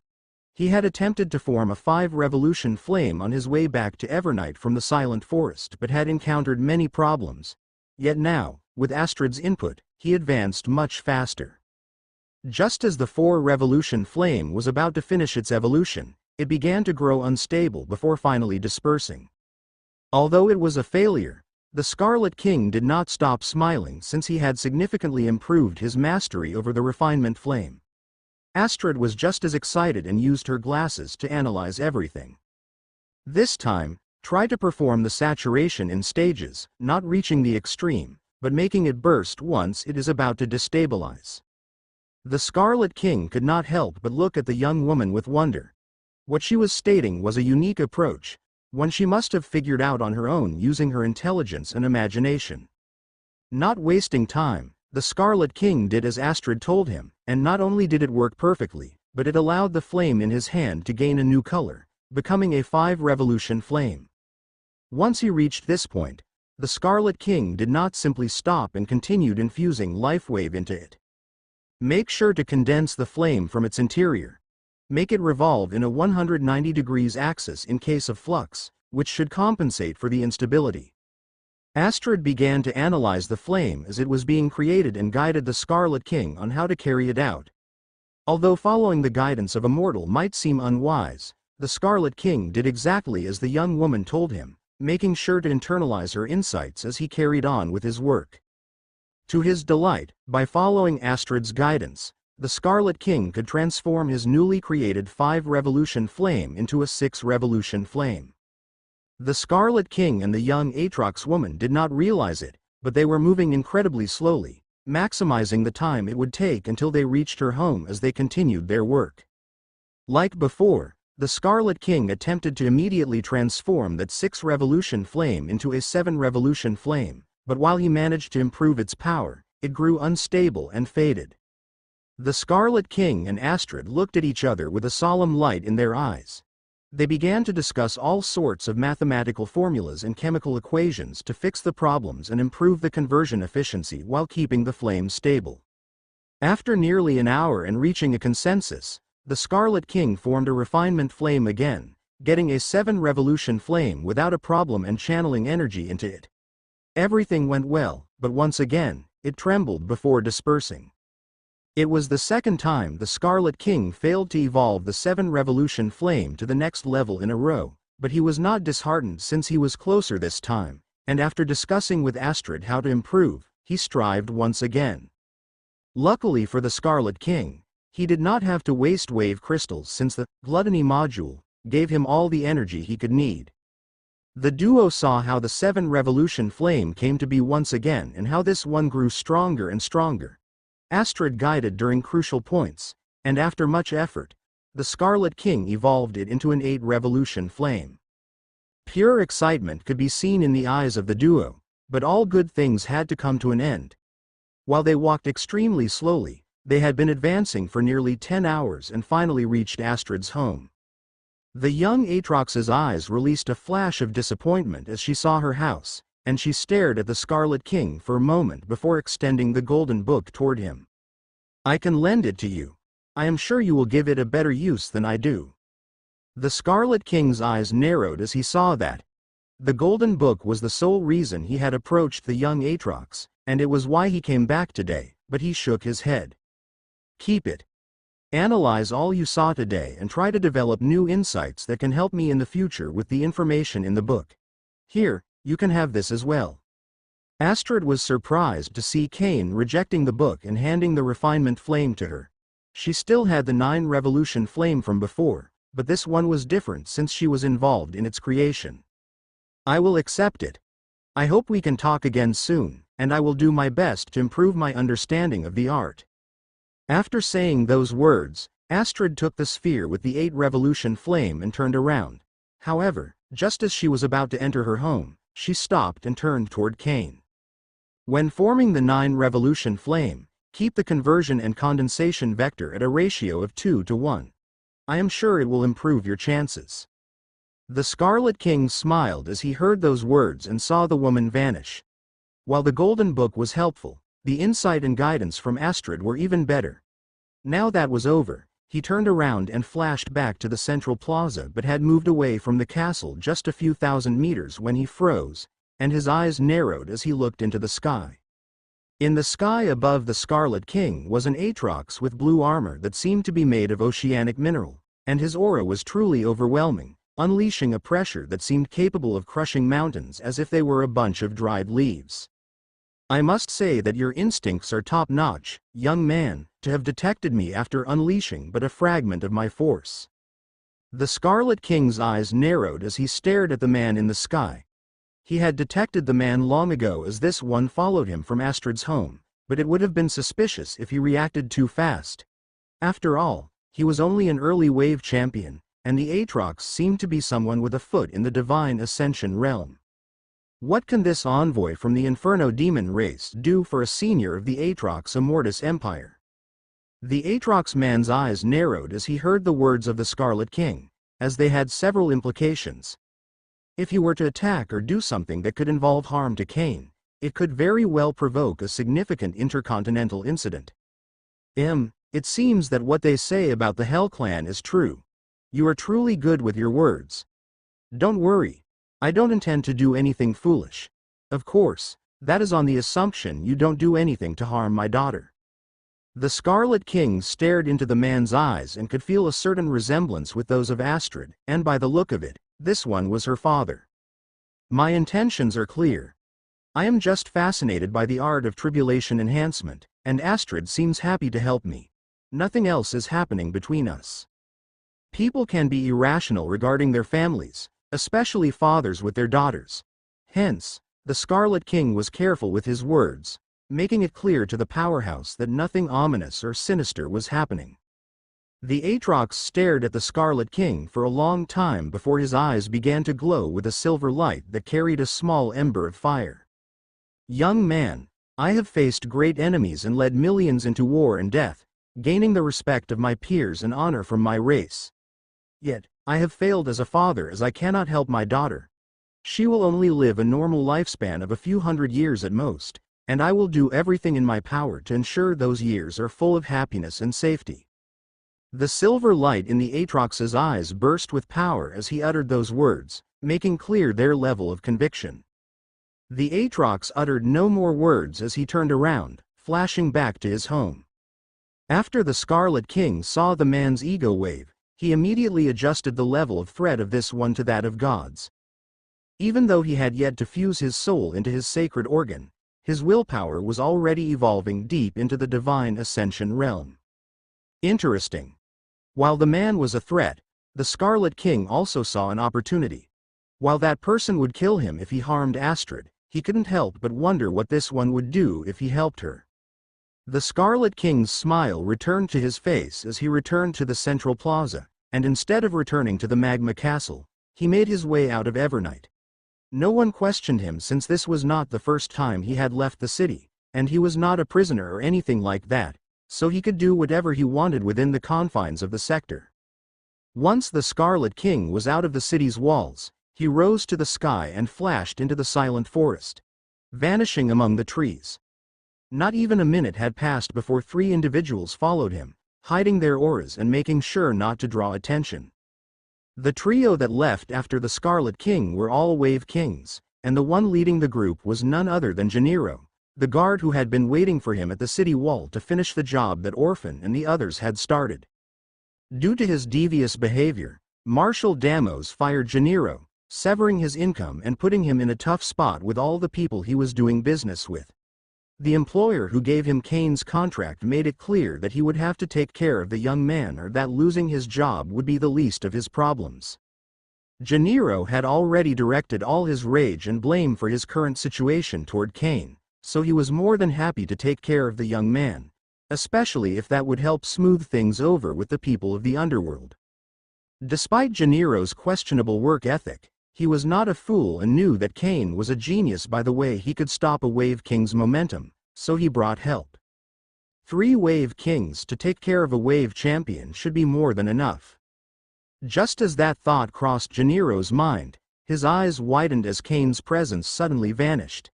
He had attempted to form a 5-revolution flame on his way back to Evernight from the Silent Forest but had encountered many problems. Yet now, with Astrid's input, he advanced much faster. Just as the 4-revolution flame was about to finish its evolution, it began to grow unstable before finally dispersing. Although it was a failure, the Scarlet King did not stop smiling since he had significantly improved his mastery over the refinement flame. Astrid was just as excited and used her glasses to analyze everything. This time, try to perform the saturation in stages, not reaching the extreme, but making it burst once it is about to destabilize. The Scarlet King could not help but look at the young woman with wonder. What she was stating was a unique approach, one she must have figured out on her own using her intelligence and imagination. Not wasting time, the Scarlet King did as Astrid told him, and not only did it work perfectly, but it allowed the flame in his hand to gain a new color, becoming a 5-revolution flame. Once he reached this point, the Scarlet King did not simply stop and continued infusing life wave into it. Make sure to condense the flame from its interior. Make it revolve in a 190 degrees axis in case of flux, which should compensate for the instability. Astrid began to analyze the flame as it was being created and guided the Scarlet King on how to carry it out. Although following the guidance of a mortal might seem unwise, the Scarlet King did exactly as the young woman told him, making sure to internalize her insights as he carried on with his work. To his delight, by following Astrid's guidance, the Scarlet King could transform his newly created 5-revolution flame into a 6-revolution flame. The Scarlet King and the young Aatrox woman did not realize it, but they were moving incredibly slowly, maximizing the time it would take until they reached her home as they continued their work. Like before, the Scarlet King attempted to immediately transform that 6-revolution flame into a 7-revolution flame, but while he managed to improve its power, it grew unstable and faded. The Scarlet King and Astrid looked at each other with a solemn light in their eyes. They began to discuss all sorts of mathematical formulas and chemical equations to fix the problems and improve the conversion efficiency while keeping the flame stable. After nearly an hour and reaching a consensus, the Scarlet King formed a refinement flame again, getting a 7-revolution flame without a problem and channeling energy into it. Everything went well, but once again, it trembled before dispersing. It was the second time the Scarlet King failed to evolve the 7-revolution flame to the next level in a row, but he was not disheartened since he was closer this time, and after discussing with Astrid how to improve, he strived once again. Luckily for the Scarlet King, he did not have to waste wave crystals since the Gluttony module gave him all the energy he could need. The duo saw how the 7-revolution flame came to be once again and how this one grew stronger and stronger. Astrid guided during crucial points, and after much effort, the Scarlet King evolved it into an 8-revolution flame. Pure excitement could be seen in the eyes of the duo, but all good things had to come to an end. While they walked extremely slowly, they had been advancing for nearly 10 hours and finally reached Astrid's home. The young Aatrox's eyes released a flash of disappointment as she saw her house, and she stared at the Scarlet King for a moment before extending the golden book toward him. "I can lend it to you. I am sure you will give it a better use than I do." The Scarlet King's eyes narrowed as he saw that. The golden book was the sole reason he had approached the young Aatrox, and it was why he came back today, but he shook his head. "Keep it. Analyze all you saw today and try to develop new insights that can help me in the future with the information in the book. Here, you can have this as well." Astrid was surprised to see Cain rejecting the book and handing the refinement flame to her. She still had the 9-revolution flame from before, but this one was different since she was involved in its creation. "I will accept it. I hope we can talk again soon, and I will do my best to improve my understanding of the art." After saying those words, Astrid took the sphere with the 8-revolution flame and turned around. However, just as she was about to enter her home, she stopped and turned toward Cain. When forming the 9-revolution flame, keep the conversion and condensation vector at a ratio of 2 to 1. I am sure it will improve your chances. The Scarlet King smiled as he heard those words and saw the woman vanish. While the golden book was helpful, the insight and guidance from Astrid were even better. Now that was over, he turned around and flashed back to the central plaza but had moved away from the castle just a few thousand meters when he froze, and his eyes narrowed as he looked into the sky. In the sky above the Scarlet King was an Aatrox with blue armor that seemed to be made of oceanic mineral, and his aura was truly overwhelming, unleashing a pressure that seemed capable of crushing mountains as if they were a bunch of dried leaves. "I must say that your instincts are top-notch, young man, to have detected me after unleashing but a fragment of my force." The Scarlet King's eyes narrowed as he stared at the man in the sky. He had detected the man long ago as this one followed him from Astrid's home, but it would have been suspicious if he reacted too fast. After all, he was only an early wave champion, and the Aatrox seemed to be someone with a foot in the divine ascension realm. What can this envoy from the Inferno demon race do for a senior of the Aatrox Immortus Empire? The Aatrox man's eyes narrowed as he heard the words of the Scarlet King, as they had several implications. If he were to attack or do something that could involve harm to Cain, it could very well provoke a significant intercontinental incident. It seems that what they say about the Hell Clan is true. You are truly good with your words. Don't worry. I don't intend to do anything foolish. Of course, that is on the assumption you don't do anything to harm my daughter. The Scarlet King stared into the man's eyes and could feel a certain resemblance with those of Astrid, and by the look of it, this one was her father. My intentions are clear. I am just fascinated by the art of tribulation enhancement, and Astrid seems happy to help me. Nothing else is happening between us. People can be irrational regarding their families, especially fathers with their daughters. Hence, the Scarlet King was careful with his words, making it clear to the powerhouse that nothing ominous or sinister was happening. The Aatrox stared at the Scarlet King for a long time before his eyes began to glow with a silver light that carried a small ember of fire. Young man, I have faced great enemies and led millions into war and death, gaining the respect of my peers and honor from my race. Yet, I have failed as a father as I cannot help my daughter. She will only live a normal lifespan of a few hundred years at most, and I will do everything in my power to ensure those years are full of happiness and safety. The silver light in the Aatrox's eyes burst with power as he uttered those words, making clear their level of conviction. The Aatrox uttered no more words as he turned around, flashing back to his home. After the Scarlet King saw the man's ego wave, he immediately adjusted the level of threat of this one to that of God's. Even though he had yet to fuse his soul into his sacred organ, his willpower was already evolving deep into the divine ascension realm. Interesting. While the man was a threat, the Scarlet King also saw an opportunity. While that person would kill him if he harmed Astrid, he couldn't help but wonder what this one would do if he helped her. The Scarlet King's smile returned to his face as he returned to the central plaza, and instead of returning to the Magma Castle, he made his way out of Evernight. No one questioned him since this was not the first time he had left the city, and he was not a prisoner or anything like that, so he could do whatever he wanted within the confines of the sector. Once the Scarlet King was out of the city's walls, he rose to the sky and flashed into the silent forest, vanishing among the trees. Not even a minute had passed before 3 individuals followed him, hiding their auras and making sure not to draw attention. The trio that left after the Scarlet King were all Wave Kings, and the one leading the group was none other than Gennaro, the guard who had been waiting for him at the city wall to finish the job that Orphan and the others had started. Due to his devious behavior, Marshal Damos fired Gennaro, severing his income and putting him in a tough spot with all the people he was doing business with. The employer who gave him Cain's contract made it clear that he would have to take care of the young man or that losing his job would be the least of his problems. Gennaro had already directed all his rage and blame for his current situation toward Cain, so he was more than happy to take care of the young man, especially if that would help smooth things over with the people of the underworld. Despite Gennaro's questionable work ethic, he was not a fool and knew that Cain was a genius by the way he could stop a Wave King's momentum, so he brought help. 3 Wave Kings to take care of a Wave Champion should be more than enough. Just as that thought crossed Gennaro's mind, his eyes widened as Cain's presence suddenly vanished.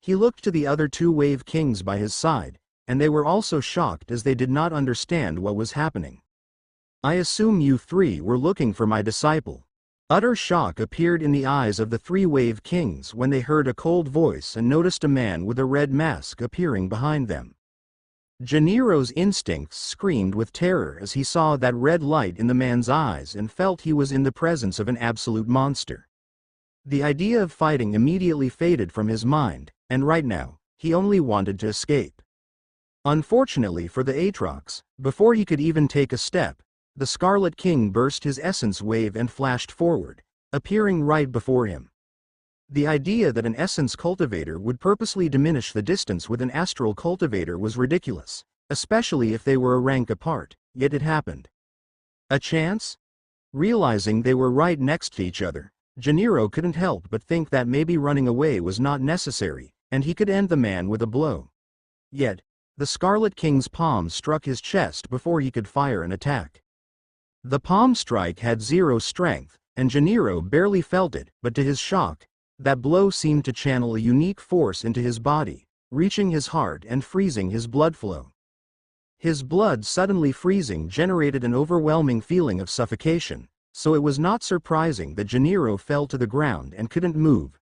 He looked to the other 2 Wave Kings by his side, and they were also shocked as they did not understand what was happening. I assume you 3 were looking for my disciple. Utter shock appeared in the eyes of the 3 Wave Kings when they heard a cold voice and noticed a man with a red mask appearing behind them. Gennaro's instincts screamed with terror as he saw that red light in the man's eyes and felt he was in the presence of an absolute monster. The idea of fighting immediately faded from his mind, and right now, he only wanted to escape. Unfortunately for the Aatrox, before he could even take a step, the Scarlet King burst his essence wave and flashed forward, appearing right before him. The idea that an essence cultivator would purposely diminish the distance with an astral cultivator was ridiculous, especially if they were a rank apart, yet it happened. A chance? Realizing they were right next to each other, Gennaro couldn't help but think that maybe running away was not necessary, and he could end the man with a blow. Yet, the Scarlet King's palm struck his chest before he could fire an attack. The palm strike had zero strength, and Gennaro barely felt it, but to his shock, that blow seemed to channel a unique force into his body, reaching his heart and freezing his blood flow. His blood suddenly freezing generated an overwhelming feeling of suffocation, so it was not surprising that Gennaro fell to the ground and couldn't move.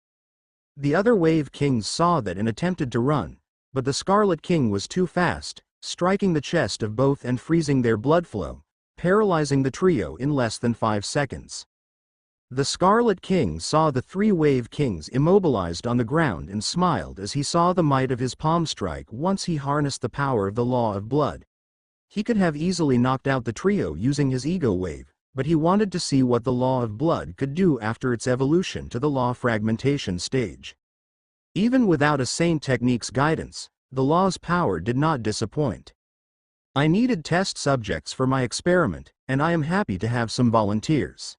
The other Wave Kings saw that and attempted to run, but the Scarlet King was too fast, striking the chest of both and freezing their blood flow, paralyzing the trio in less than 5 seconds. The Scarlet King saw the 3 Wave Kings immobilized on the ground and smiled as he saw the might of his palm strike once he harnessed the power of the law of blood. He could have easily knocked out the trio using his ego wave, but he wanted to see what the law of blood could do after its evolution to the law fragmentation stage. Even without a Saint Technique's guidance, the law's power did not disappoint. I needed test subjects for my experiment, and I am happy to have some volunteers.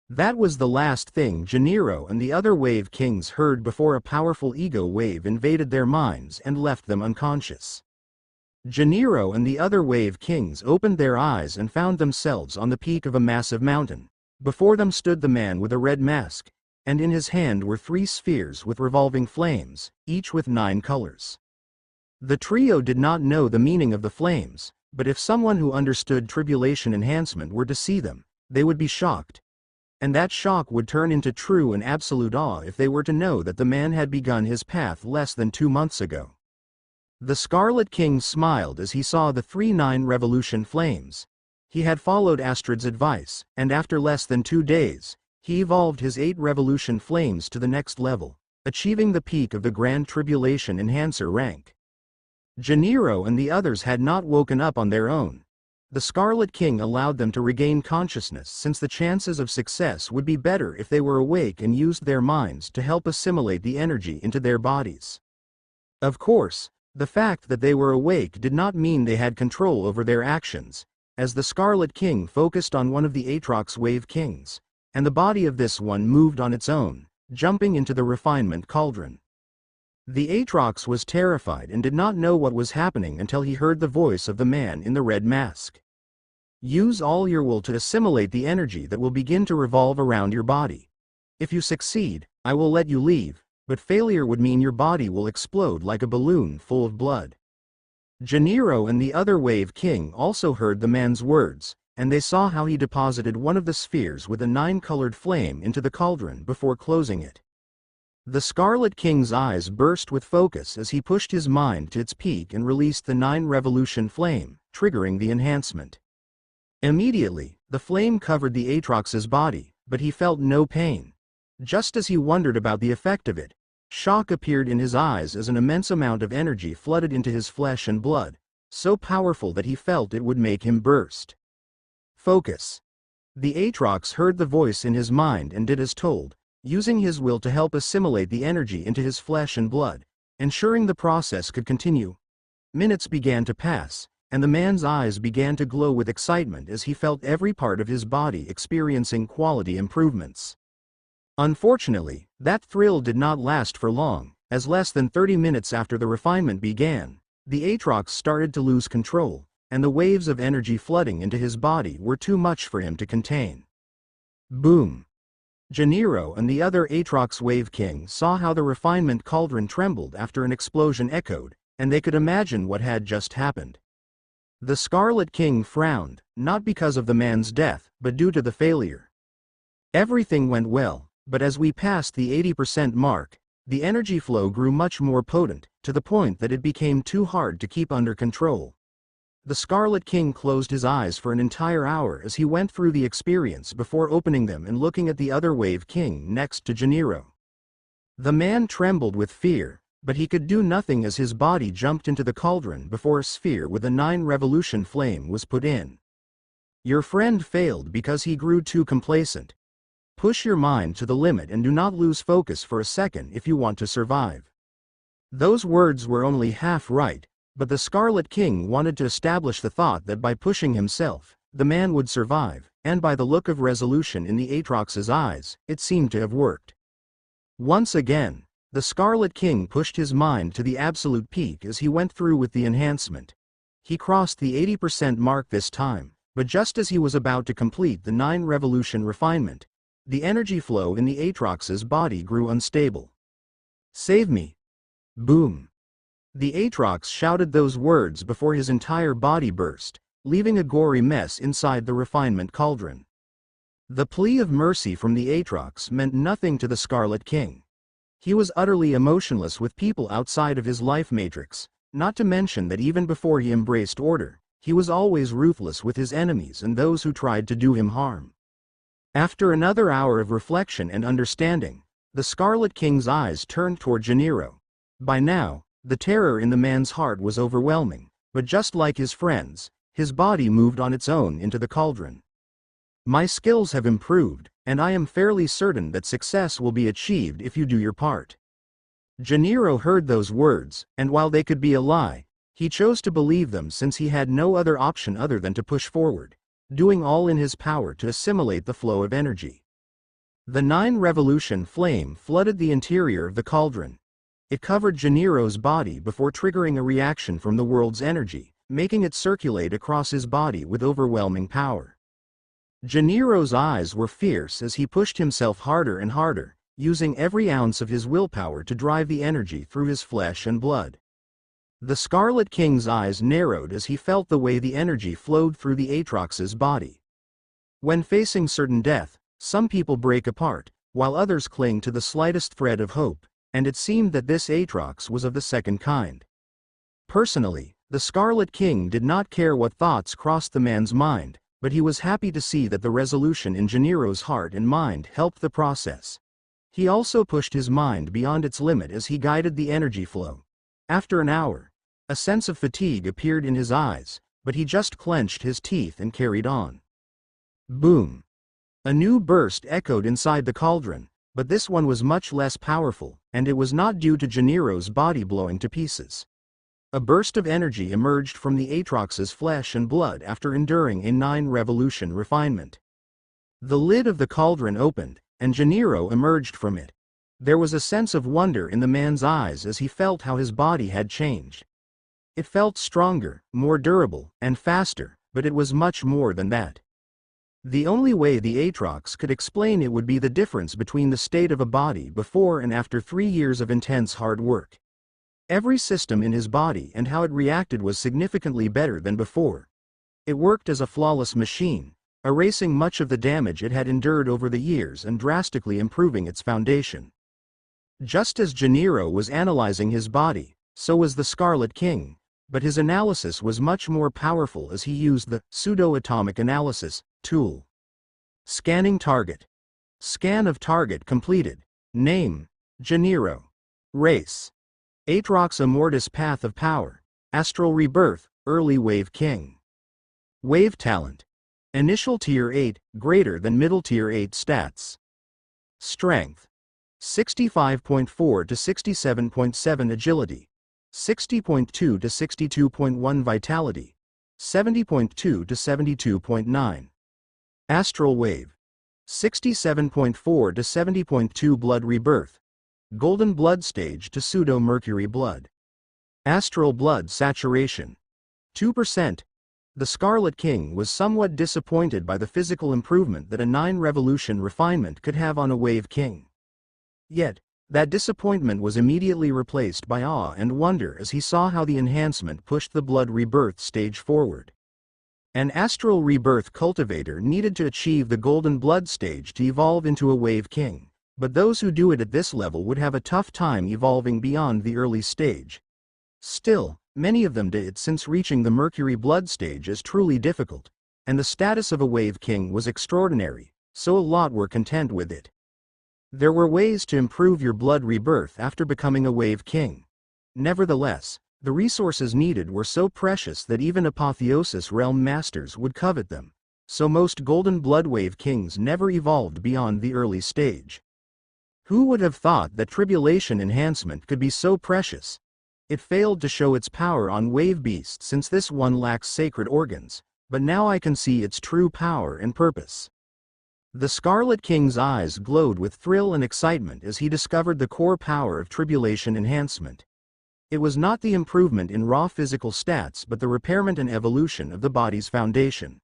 That was the last thing Gennaro and the other Wave Kings heard before a powerful ego wave invaded their minds and left them unconscious. Gennaro and the other Wave Kings opened their eyes and found themselves on the peak of a massive mountain. Before them stood the man with a red mask, and in his hand were 3 spheres with revolving flames, each with 9 colors. The trio did not know the meaning of the flames, but if someone who understood tribulation enhancement were to see them, they would be shocked. And that shock would turn into true and absolute awe if they were to know that the man had begun his path less than 2 months ago. The Scarlet King smiled as he saw the 3 9 revolution flames. He had followed Astrid's advice, and after less than 2 days, he evolved his 8 revolution flames to the next level, achieving the peak of the Grand Tribulation Enhancer rank. Gennaro and the others had not woken up on their own. The Scarlet King allowed them to regain consciousness since the chances of success would be better if they were awake and used their minds to help assimilate the energy into their bodies. Of course, the fact that they were awake did not mean they had control over their actions, as the Scarlet King focused on one of the Aatrox Wave Kings, and the body of this one moved on its own, jumping into the refinement cauldron. The Aatrox was terrified and did not know what was happening until he heard the voice of the man in the red mask. Use all your will to assimilate the energy that will begin to revolve around your body. If you succeed, I will let you leave, but failure would mean your body will explode like a balloon full of blood. Gennaro and the other Wave King also heard the man's words, and they saw how he deposited one of the spheres with a 9-colored flame into the cauldron before closing it. The Scarlet King's eyes burst with focus as he pushed his mind to its peak and released the 9 revolution flame, triggering the enhancement. Immediately, the flame covered the Aatrox's body, but he felt no pain. Just as he wondered about the effect of it, shock appeared in his eyes as an immense amount of energy flooded into his flesh and blood, so powerful that he felt it would make him burst. Focus. The Aatrox heard the voice in his mind and did as told, using his will to help assimilate the energy into his flesh and blood, ensuring the process could continue. Minutes began to pass, and the man's eyes began to glow with excitement as he felt every part of his body experiencing quality improvements. Unfortunately, that thrill did not last for long, as less than 30 minutes after the refinement began, the Aatrox started to lose control, and the waves of energy flooding into his body were too much for him to contain. Boom! Gennaro and the other Aatrox Wave King saw how the refinement cauldron trembled after an explosion echoed, and they could imagine what had just happened. The Scarlet King frowned, not because of the man's death, but due to the failure. Everything went well, but as we passed the 80% mark, the energy flow grew much more potent, to the point that it became too hard to keep under control. The Scarlet King closed his eyes for an entire hour as he went through the experience before opening them and looking at the other Wave King next to Gennaro. The man trembled with fear, but he could do nothing as his body jumped into the cauldron before a sphere with a 9 revolution flame was put in. Your friend failed because he grew too complacent. Push your mind to the limit and do not lose focus for a second if you want to survive. Those words were only half right, but the Scarlet King wanted to establish the thought that by pushing himself, the man would survive, and by the look of resolution in the Aatrox's eyes, it seemed to have worked. Once again, the Scarlet King pushed his mind to the absolute peak as he went through with the enhancement. He crossed the 80% mark this time, But just as he was about to complete the 9 revolution refinement, the energy flow in the Aatrox's body grew unstable. "Save me!" Boom! The Aatrox shouted those words before his entire body burst, leaving a gory mess inside the refinement cauldron. The plea of mercy from the Aatrox meant nothing to the Scarlet King. He was utterly emotionless with people outside of his life matrix, not to mention that even before he embraced order, he was always ruthless with his enemies and those who tried to do him harm. After another hour of reflection and understanding, the Scarlet King's eyes turned toward Gennaro. By now, the terror in the man's heart was overwhelming, but just like his friends, his body moved on its own into the cauldron. "My skills have improved, and I am fairly certain that success will be achieved if you do your part." Gennaro heard those words, and while they could be a lie, he chose to believe them since he had no other option other than to push forward, doing all in his power to assimilate the flow of energy. The 9 revolution flame flooded the interior of the cauldron. It covered Gennaro's body before triggering a reaction from the world's energy, making it circulate across his body with overwhelming power. Gennaro's eyes were fierce as he pushed himself harder and harder, using every ounce of his willpower to drive the energy through his flesh and blood. The Scarlet King's eyes narrowed as he felt the way the energy flowed through the Aatrox's body. When facing certain death, some people break apart, while others cling to the slightest thread of hope, and it seemed that this Aatrox was of the second kind. Personally, the Scarlet King did not care what thoughts crossed the man's mind, but he was happy to see that the resolution in Gennaro's heart and mind helped the process. He also pushed his mind beyond its limit as he guided the energy flow. After an hour, a sense of fatigue appeared in his eyes, but he just clenched his teeth and carried on. Boom! A new burst echoed inside the cauldron, but this one was much less powerful, and it was not due to Gennaro's body blowing to pieces. A burst of energy emerged from the Aatrox's flesh and blood after enduring a 9 revolution refinement. The lid of the cauldron opened, and Gennaro emerged from it. There was a sense of wonder in the man's eyes as he felt how his body had changed. It felt stronger, more durable, and faster, but it was much more than that. The only way the Aatrox could explain it would be the difference between the state of a body before and after 3 years of intense hard work. Every system in his body and how it reacted was significantly better than before. It worked as a flawless machine, erasing much of the damage it had endured over the years and drastically improving its foundation. Just as Gennaro was analyzing his body, so was the Scarlet King, but his analysis was much more powerful as he used the pseudo-atomic analysis tool. Scanning target. Scan of target completed. Name: Gennaro. Race: Aatrox Immortus. Path of power: Astral rebirth, early wave king. Wave talent: Initial tier 8, greater than middle tier 8 stats. Strength: 65.4 to 67.7 agility, 60.2 to 62.1 vitality, 70.2 to 72.9. Astral wave: 67.4 to 70.2 blood rebirth, golden blood stage to pseudo mercury blood. Astral blood saturation: 2%. The Scarlet King was somewhat disappointed by the physical improvement that a 9 revolution refinement could have on a wave king. Yet, that disappointment was immediately replaced by awe and wonder as he saw how the enhancement pushed the blood rebirth stage forward. An astral rebirth cultivator needed to achieve the golden blood stage to evolve into a wave king, but those who do it at this level would have a tough time evolving beyond the early stage. Still, many of them did it since reaching the mercury blood stage is truly difficult, and the status of a wave king was extraordinary, so a lot were content with it. There were ways to improve your blood rebirth after becoming a wave king. Nevertheless, the resources needed were so precious that even apotheosis realm masters would covet them, so most golden blood wave kings never evolved beyond the early stage. Who would have thought that tribulation enhancement could be so precious? It failed to show its power on wave beasts since this one lacks sacred organs, but now I can see its true power and purpose. The Scarlet King's eyes glowed with thrill and excitement as he discovered the core power of tribulation enhancement. It was not the improvement in raw physical stats but the repairment and evolution of the body's foundation.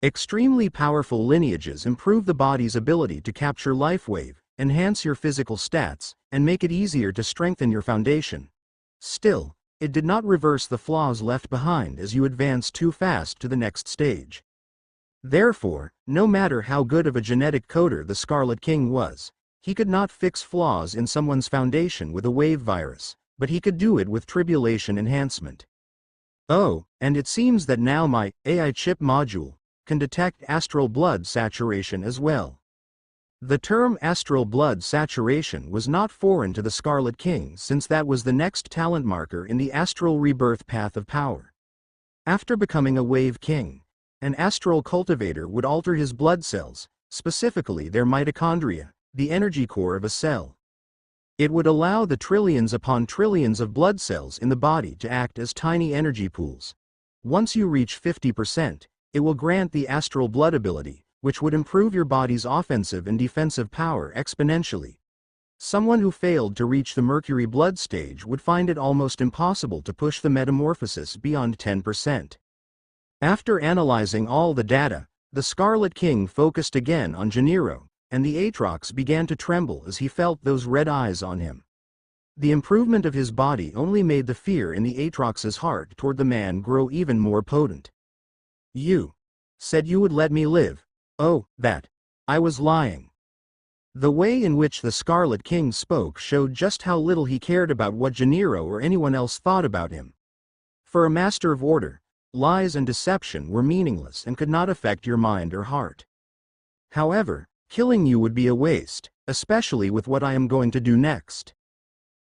Extremely powerful lineages improve the body's ability to capture life wave, enhance your physical stats, and make it easier to strengthen your foundation. Still, it did not reverse the flaws left behind as you advance too fast to the next stage. Therefore, no matter how good of a genetic coder the Scarlet King was, he could not fix flaws in someone's foundation with a wave virus, but he could do it with tribulation enhancement. Oh, and it seems that now my AI chip module can detect astral blood saturation as well. The term astral blood saturation was not foreign to the Scarlet King, since that was the next talent marker in the astral rebirth path of power. After becoming a wave king, an astral cultivator would alter his blood cells, specifically their mitochondria, the energy core of a cell. It would allow the trillions upon trillions of blood cells in the body to act as tiny energy pools. Once you reach 50%, it will grant the astral blood ability, which would improve your body's offensive and defensive power exponentially. Someone who failed to reach the Mercury blood stage would find it almost impossible to push the metamorphosis beyond 10%. After analyzing all the data, the Scarlet King focused again on Gennaro, and the Aatrox began to tremble as he felt those red eyes on him. The improvement of his body only made the fear in the Aatrox's heart toward the man grow even more potent. "You said you would let me live." "Oh, that. I was lying." The way in which the Scarlet King spoke showed just how little he cared about what Gennaro or anyone else thought about him. For a master of order, lies and deception were meaningless and could not affect your mind or heart. However, killing you would be a waste, especially with what I am going to do next.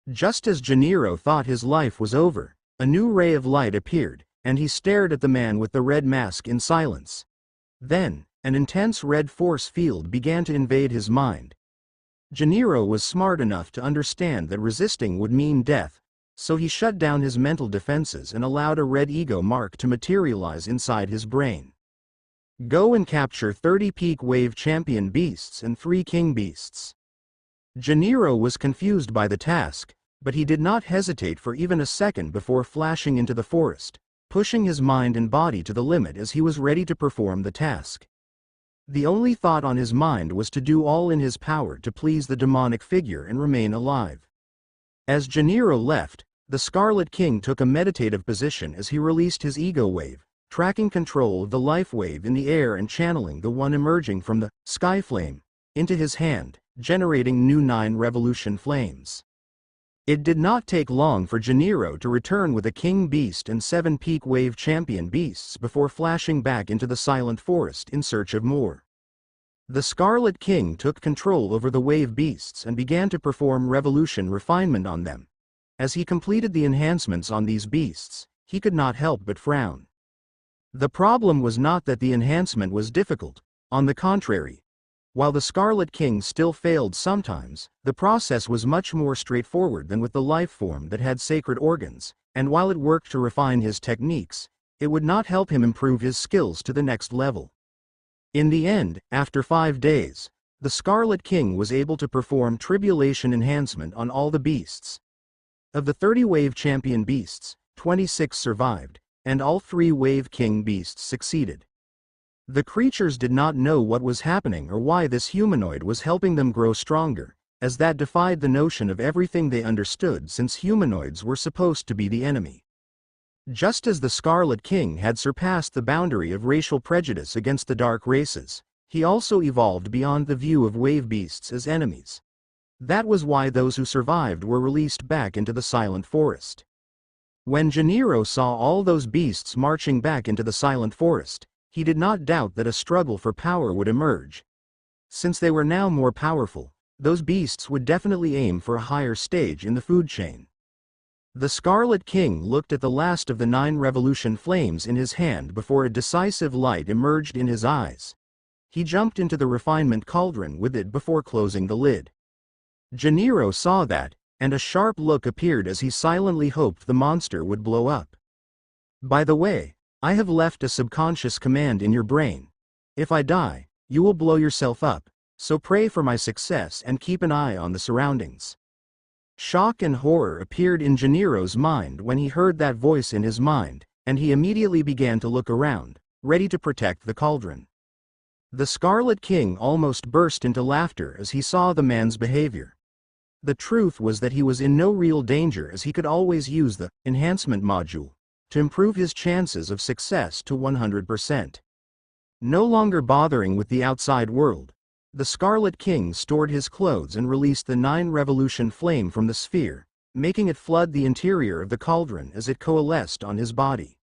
Just as Gennaro thought his life was over, a new ray of light appeared, and he stared at the man with the red mask in silence. Then, an intense red force field began to invade his mind. Gennaro was smart enough to understand that resisting would mean death, so he shut down his mental defenses and allowed a red ego mark to materialize inside his brain. "Go and capture 30 peak wave champion beasts and 3 king beasts." Gennaro was confused by the task, but he did not hesitate for even a second before flashing into the forest, pushing his mind and body to the limit as he was ready to perform the task. The only thought on his mind was to do all in his power to please the demonic figure and remain alive. As Gennaro left, the Scarlet King took a meditative position as he released his ego wave, tracking control of the life wave in the air and channeling the one emerging from the sky flame into his hand, generating new 9 revolution flames. It did not take long for Gennaro to return with a king beast and 7 peak wave champion beasts before flashing back into the silent forest in search of more. The Scarlet King took control over the wave beasts and began to perform revolution refinement on them. As he completed the enhancements on these beasts, he could not help but frown. The problem was not that the enhancement was difficult, on the contrary. While the Scarlet King still failed sometimes, the process was much more straightforward than with the life form that had sacred organs, and while it worked to refine his techniques, it would not help him improve his skills to the next level. In the end, after 5 days, the Scarlet King was able to perform tribulation enhancement on all the beasts. Of the 30 wave champion beasts, 26 survived, and all 3 wave king beasts succeeded. The creatures did not know what was happening or why this humanoid was helping them grow stronger, as that defied the notion of everything they understood, since humanoids were supposed to be the enemy. Just as the Scarlet King had surpassed the boundary of racial prejudice against the dark races, he also evolved beyond the view of wave beasts as enemies. That was why those who survived were released back into the silent forest. When Gennaro saw all those beasts marching back into the silent forest, he did not doubt that a struggle for power would emerge. Since they were now more powerful, those beasts would definitely aim for a higher stage in the food chain. The Scarlet King looked at the last of the 9 revolution flames in his hand before a decisive light emerged in his eyes. He jumped into the refinement cauldron with it before closing the lid. Gennaro saw that, and a sharp look appeared as he silently hoped the monster would blow up. "By the way, I have left a subconscious command in your brain. If I die, you will blow yourself up, so pray for my success and keep an eye on the surroundings." Shock and horror appeared in Gennaro's mind when he heard that voice in his mind, and he immediately began to look around, ready to protect the cauldron. The Scarlet King almost burst into laughter as he saw the man's behavior. The truth was that he was in no real danger, as he could always use the enhancement module to improve his chances of success to 100%. No longer bothering with the outside world, the Scarlet King stored his clothes and released the 9-revolution flame from the sphere, making it flood the interior of the cauldron as it coalesced on his body.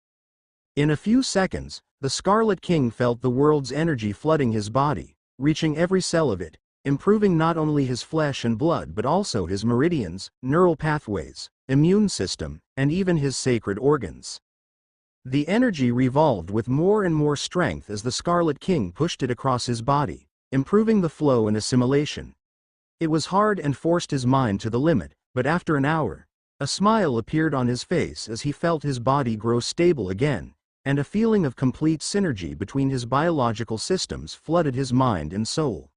In a few seconds, the Scarlet King felt the world's energy flooding his body, reaching every cell of it, improving not only his flesh and blood but also his meridians, neural pathways, immune system, and even his sacred organs. The energy revolved with more and more strength as the Scarlet King pushed it across his body, improving the flow and assimilation. It was hard and forced his mind to the limit, but after an hour, a smile appeared on his face as he felt his body grow stable again, and a feeling of complete synergy between his biological systems flooded his mind and soul.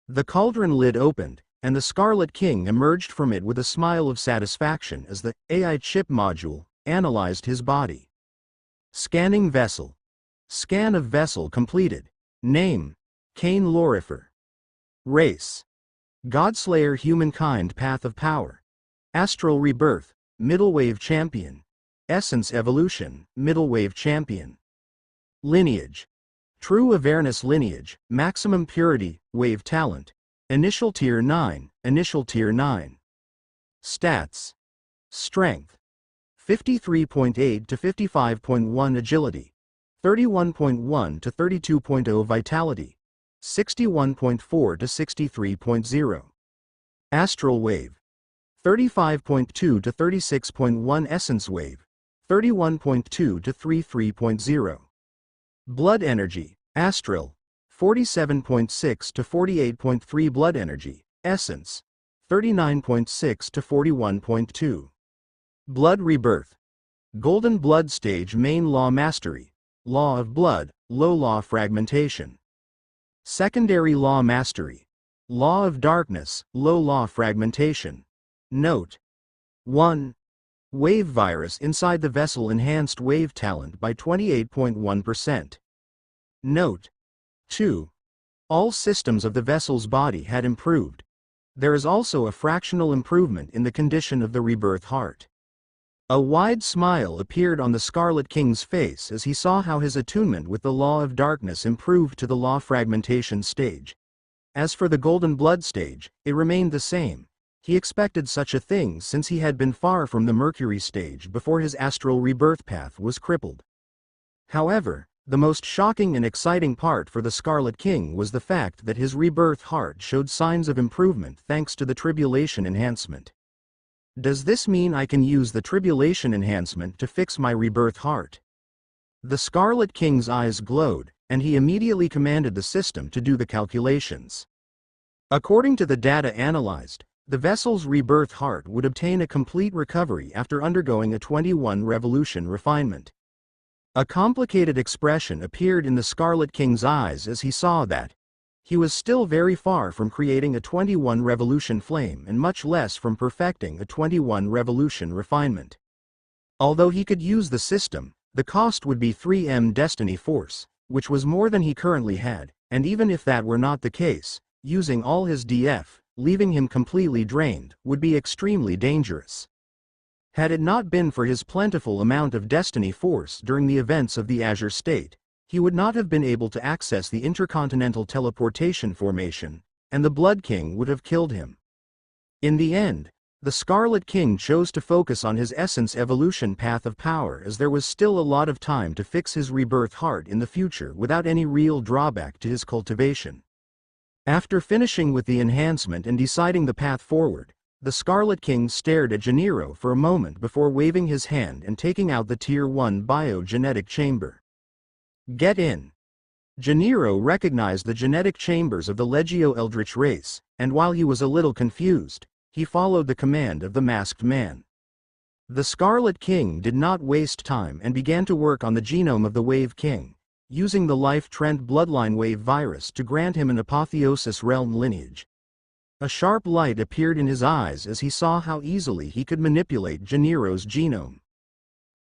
The cauldron lid opened, and the Scarlet King emerged from it with a smile of satisfaction as the AI chip module analyzed his body. Scanning vessel. Scan of vessel completed. Name: Cain Lorifer. Race: Godslayer, humankind, path of power. Astral rebirth, middle wave champion. Essence evolution, middle wave champion. Lineage: true awareness lineage, maximum purity, wave talent. Initial tier 9, initial tier 9. Stats: strength 53.8 to 55.1 agility, 31.1 to 32.0 vitality, 61.4 to 63.0. Astral wave: 35.2 to 36.1. Essence wave: 31.2 to 33.0. Blood energy: astral 47.6 to 48.3. Blood energy, essence 39.6 to 41.2. Blood rebirth: golden blood stage, main law mastery, law of blood, low law fragmentation. Secondary law mastery, law of darkness, low law fragmentation. Note: 1. Wave virus inside the vessel enhanced wave talent by 28.1%. Note: 2. All systems of the vessel's body had improved. There is also a fractional improvement in the condition of the rebirth heart. A wide smile appeared on the Scarlet King's face as he saw how his attunement with the law of darkness improved to the law fragmentation stage. As for the golden blood stage, it remained the same. He expected such a thing since he had been far from the Mercury stage before his astral rebirth path was crippled. However, the most shocking and exciting part for the Scarlet King was the fact that his rebirth heart showed signs of improvement thanks to the tribulation enhancement. Does this mean I can use the tribulation enhancement to fix my rebirth heart? The Scarlet King's eyes glowed, and he immediately commanded the system to do the calculations. According to the data analyzed, the vessel's rebirth heart would obtain a complete recovery after undergoing a 21-revolution refinement. A complicated expression appeared in the Scarlet King's eyes as he saw that he was still very far from creating a 21-revolution flame and much less from perfecting a 21-revolution refinement. Although he could use the system, the cost would be 3M Destiny Force, which was more than he currently had, and even if that were not the case, using all his DF, leaving him completely drained, would be extremely dangerous. Had it not been for his plentiful amount of Destiny Force during the events of the Azure State, he would not have been able to access the intercontinental teleportation formation, and the Blood King would have killed him. In the end, the Scarlet King chose to focus on his essence evolution path of power, as there was still a lot of time to fix his rebirth heart in the future without any real drawback to his cultivation. After finishing with the enhancement and deciding the path forward, the Scarlet King stared at Gennaro for a moment before waving his hand and taking out the Tier 1 biogenetic chamber. Get in. Gennaro recognized the genetic chambers of the Legio Eldritch race, and while he was a little confused, he followed the command of the masked man. The Scarlet King did not waste time and began to work on the genome of the Wave King, using the Life Trent bloodline wave virus to grant him an apotheosis realm lineage. A sharp light appeared in his eyes as he saw how easily he could manipulate Gennaro's genome.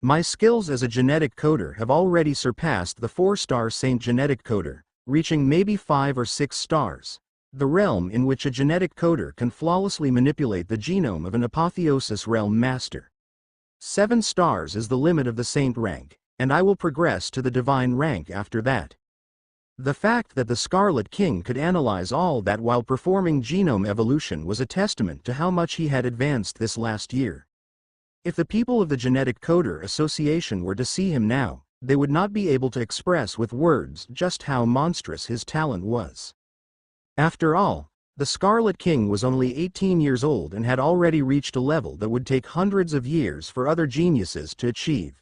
My skills as a genetic coder have already surpassed the 4-star Saint genetic coder, reaching maybe 5 or 6 stars. The realm in which a genetic coder can flawlessly manipulate the genome of an apotheosis realm master. 7 stars is the limit of the Saint rank, and I will progress to the divine rank after that. The fact that the Scarlet King could analyze all that while performing genome evolution was a testament to how much he had advanced this last year. If the people of the Genetic Coder Association were to see him now, they would not be able to express with words just how monstrous his talent was. After all, the Scarlet King was only 18 years old and had already reached a level that would take hundreds of years for other geniuses to achieve.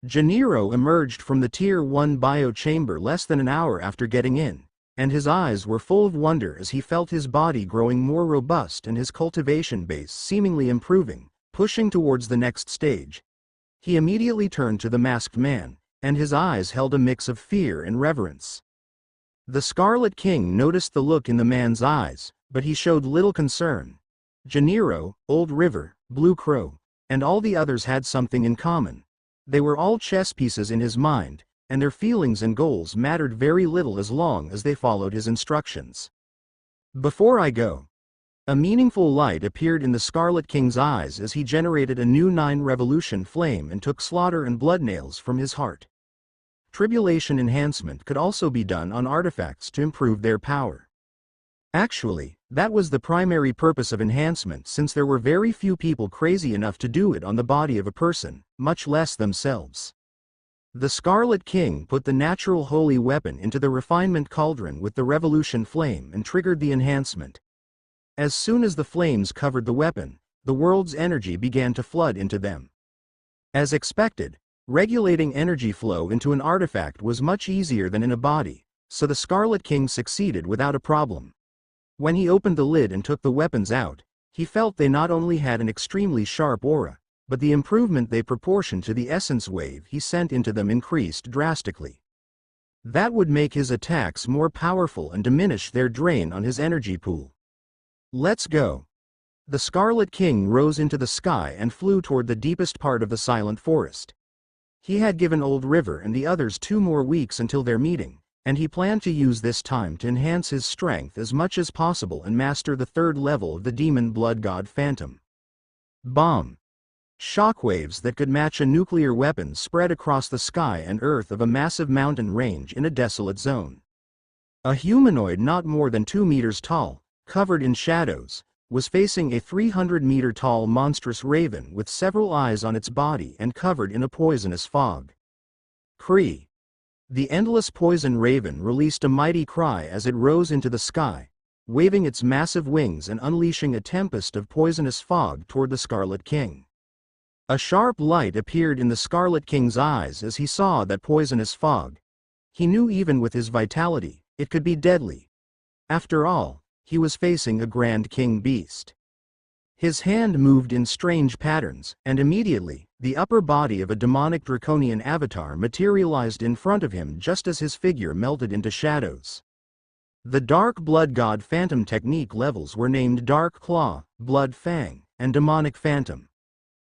Gennaro emerged from the Tier 1 bio chamber less than an hour after getting in, and his eyes were full of wonder as he felt his body growing more robust and his cultivation base seemingly improving, pushing towards the next stage. He immediately turned to the masked man, and his eyes held a mix of fear and reverence. The Scarlet King noticed the look in the man's eyes, but he showed little concern. Gennaro, Old River, Blue Crow, and all the others had something in common. They were all chess pieces in his mind, and their feelings and goals mattered very little as long as they followed his instructions. Before I go. A meaningful light appeared in the Scarlet King's eyes as he generated a new 9 revolution flame and took slaughter and blood nails from his heart. Tribulation enhancement could also be done on artifacts to improve their power. Actually, that was the primary purpose of enhancement, since there were very few people crazy enough to do it on the body of a person, much less themselves. The Scarlet King put the natural holy weapon into the refinement cauldron with the revolution flame and triggered the enhancement. As soon as the flames covered the weapon, the world's energy began to flood into them. As expected, regulating energy flow into an artifact was much easier than in a body, so the Scarlet King succeeded without a problem. When he opened the lid and took the weapons out, he felt they not only had an extremely sharp aura, but the improvement they proportioned to the essence wave he sent into them increased drastically. That would make his attacks more powerful and diminish their drain on his energy pool. Let's go. The Scarlet King rose into the sky and flew toward the deepest part of the silent forest. He had given Old River and the others 2 more weeks until their meeting, and he planned to use this time to enhance his strength as much as possible and master the 3rd level of the demon blood god Phantom. Bomb. Shockwaves that could match a nuclear weapon spread across the sky and earth of a massive mountain range in a desolate zone. A humanoid not more than 2 meters tall, covered in shadows, was facing a 300-meter-tall monstrous raven with several eyes on its body and covered in a poisonous fog. Cree. The endless poison raven released a mighty cry as it rose into the sky, waving its massive wings and unleashing a tempest of poisonous fog toward the Scarlet King. A sharp light appeared in the Scarlet King's eyes as he saw that poisonous fog. He knew even with his vitality, it could be deadly. After all, he was facing a Grand King beast. His hand moved in strange patterns, and immediately, the upper body of a demonic draconian avatar materialized in front of him just as his figure melted into shadows. The Dark Blood God Phantom technique levels were named Dark Claw, Blood Fang, and Demonic Phantom.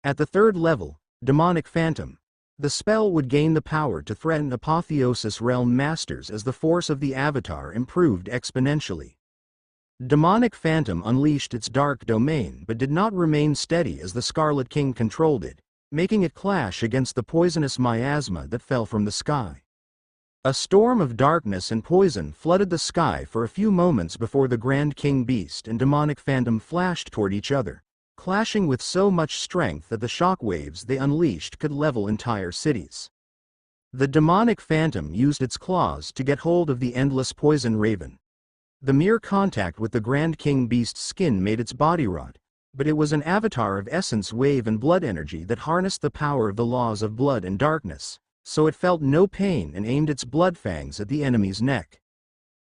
At the 3rd level, Demonic Phantom, the spell would gain the power to threaten Apotheosis Realm Masters as the force of the avatar improved exponentially. Demonic Phantom unleashed its dark domain but did not remain steady as the Scarlet King controlled it, making it clash against the poisonous miasma that fell from the sky. A storm of darkness and poison flooded the sky for a few moments before the Grand King Beast and Demonic Phantom flashed toward each other, clashing with so much strength that the shockwaves they unleashed could level entire cities. The Demonic Phantom used its claws to get hold of the endless poison raven. The mere contact with the Grand King Beast's skin made its body rot, but it was an avatar of essence wave and blood energy that harnessed the power of the laws of blood and darkness, so it felt no pain and aimed its blood fangs at the enemy's neck.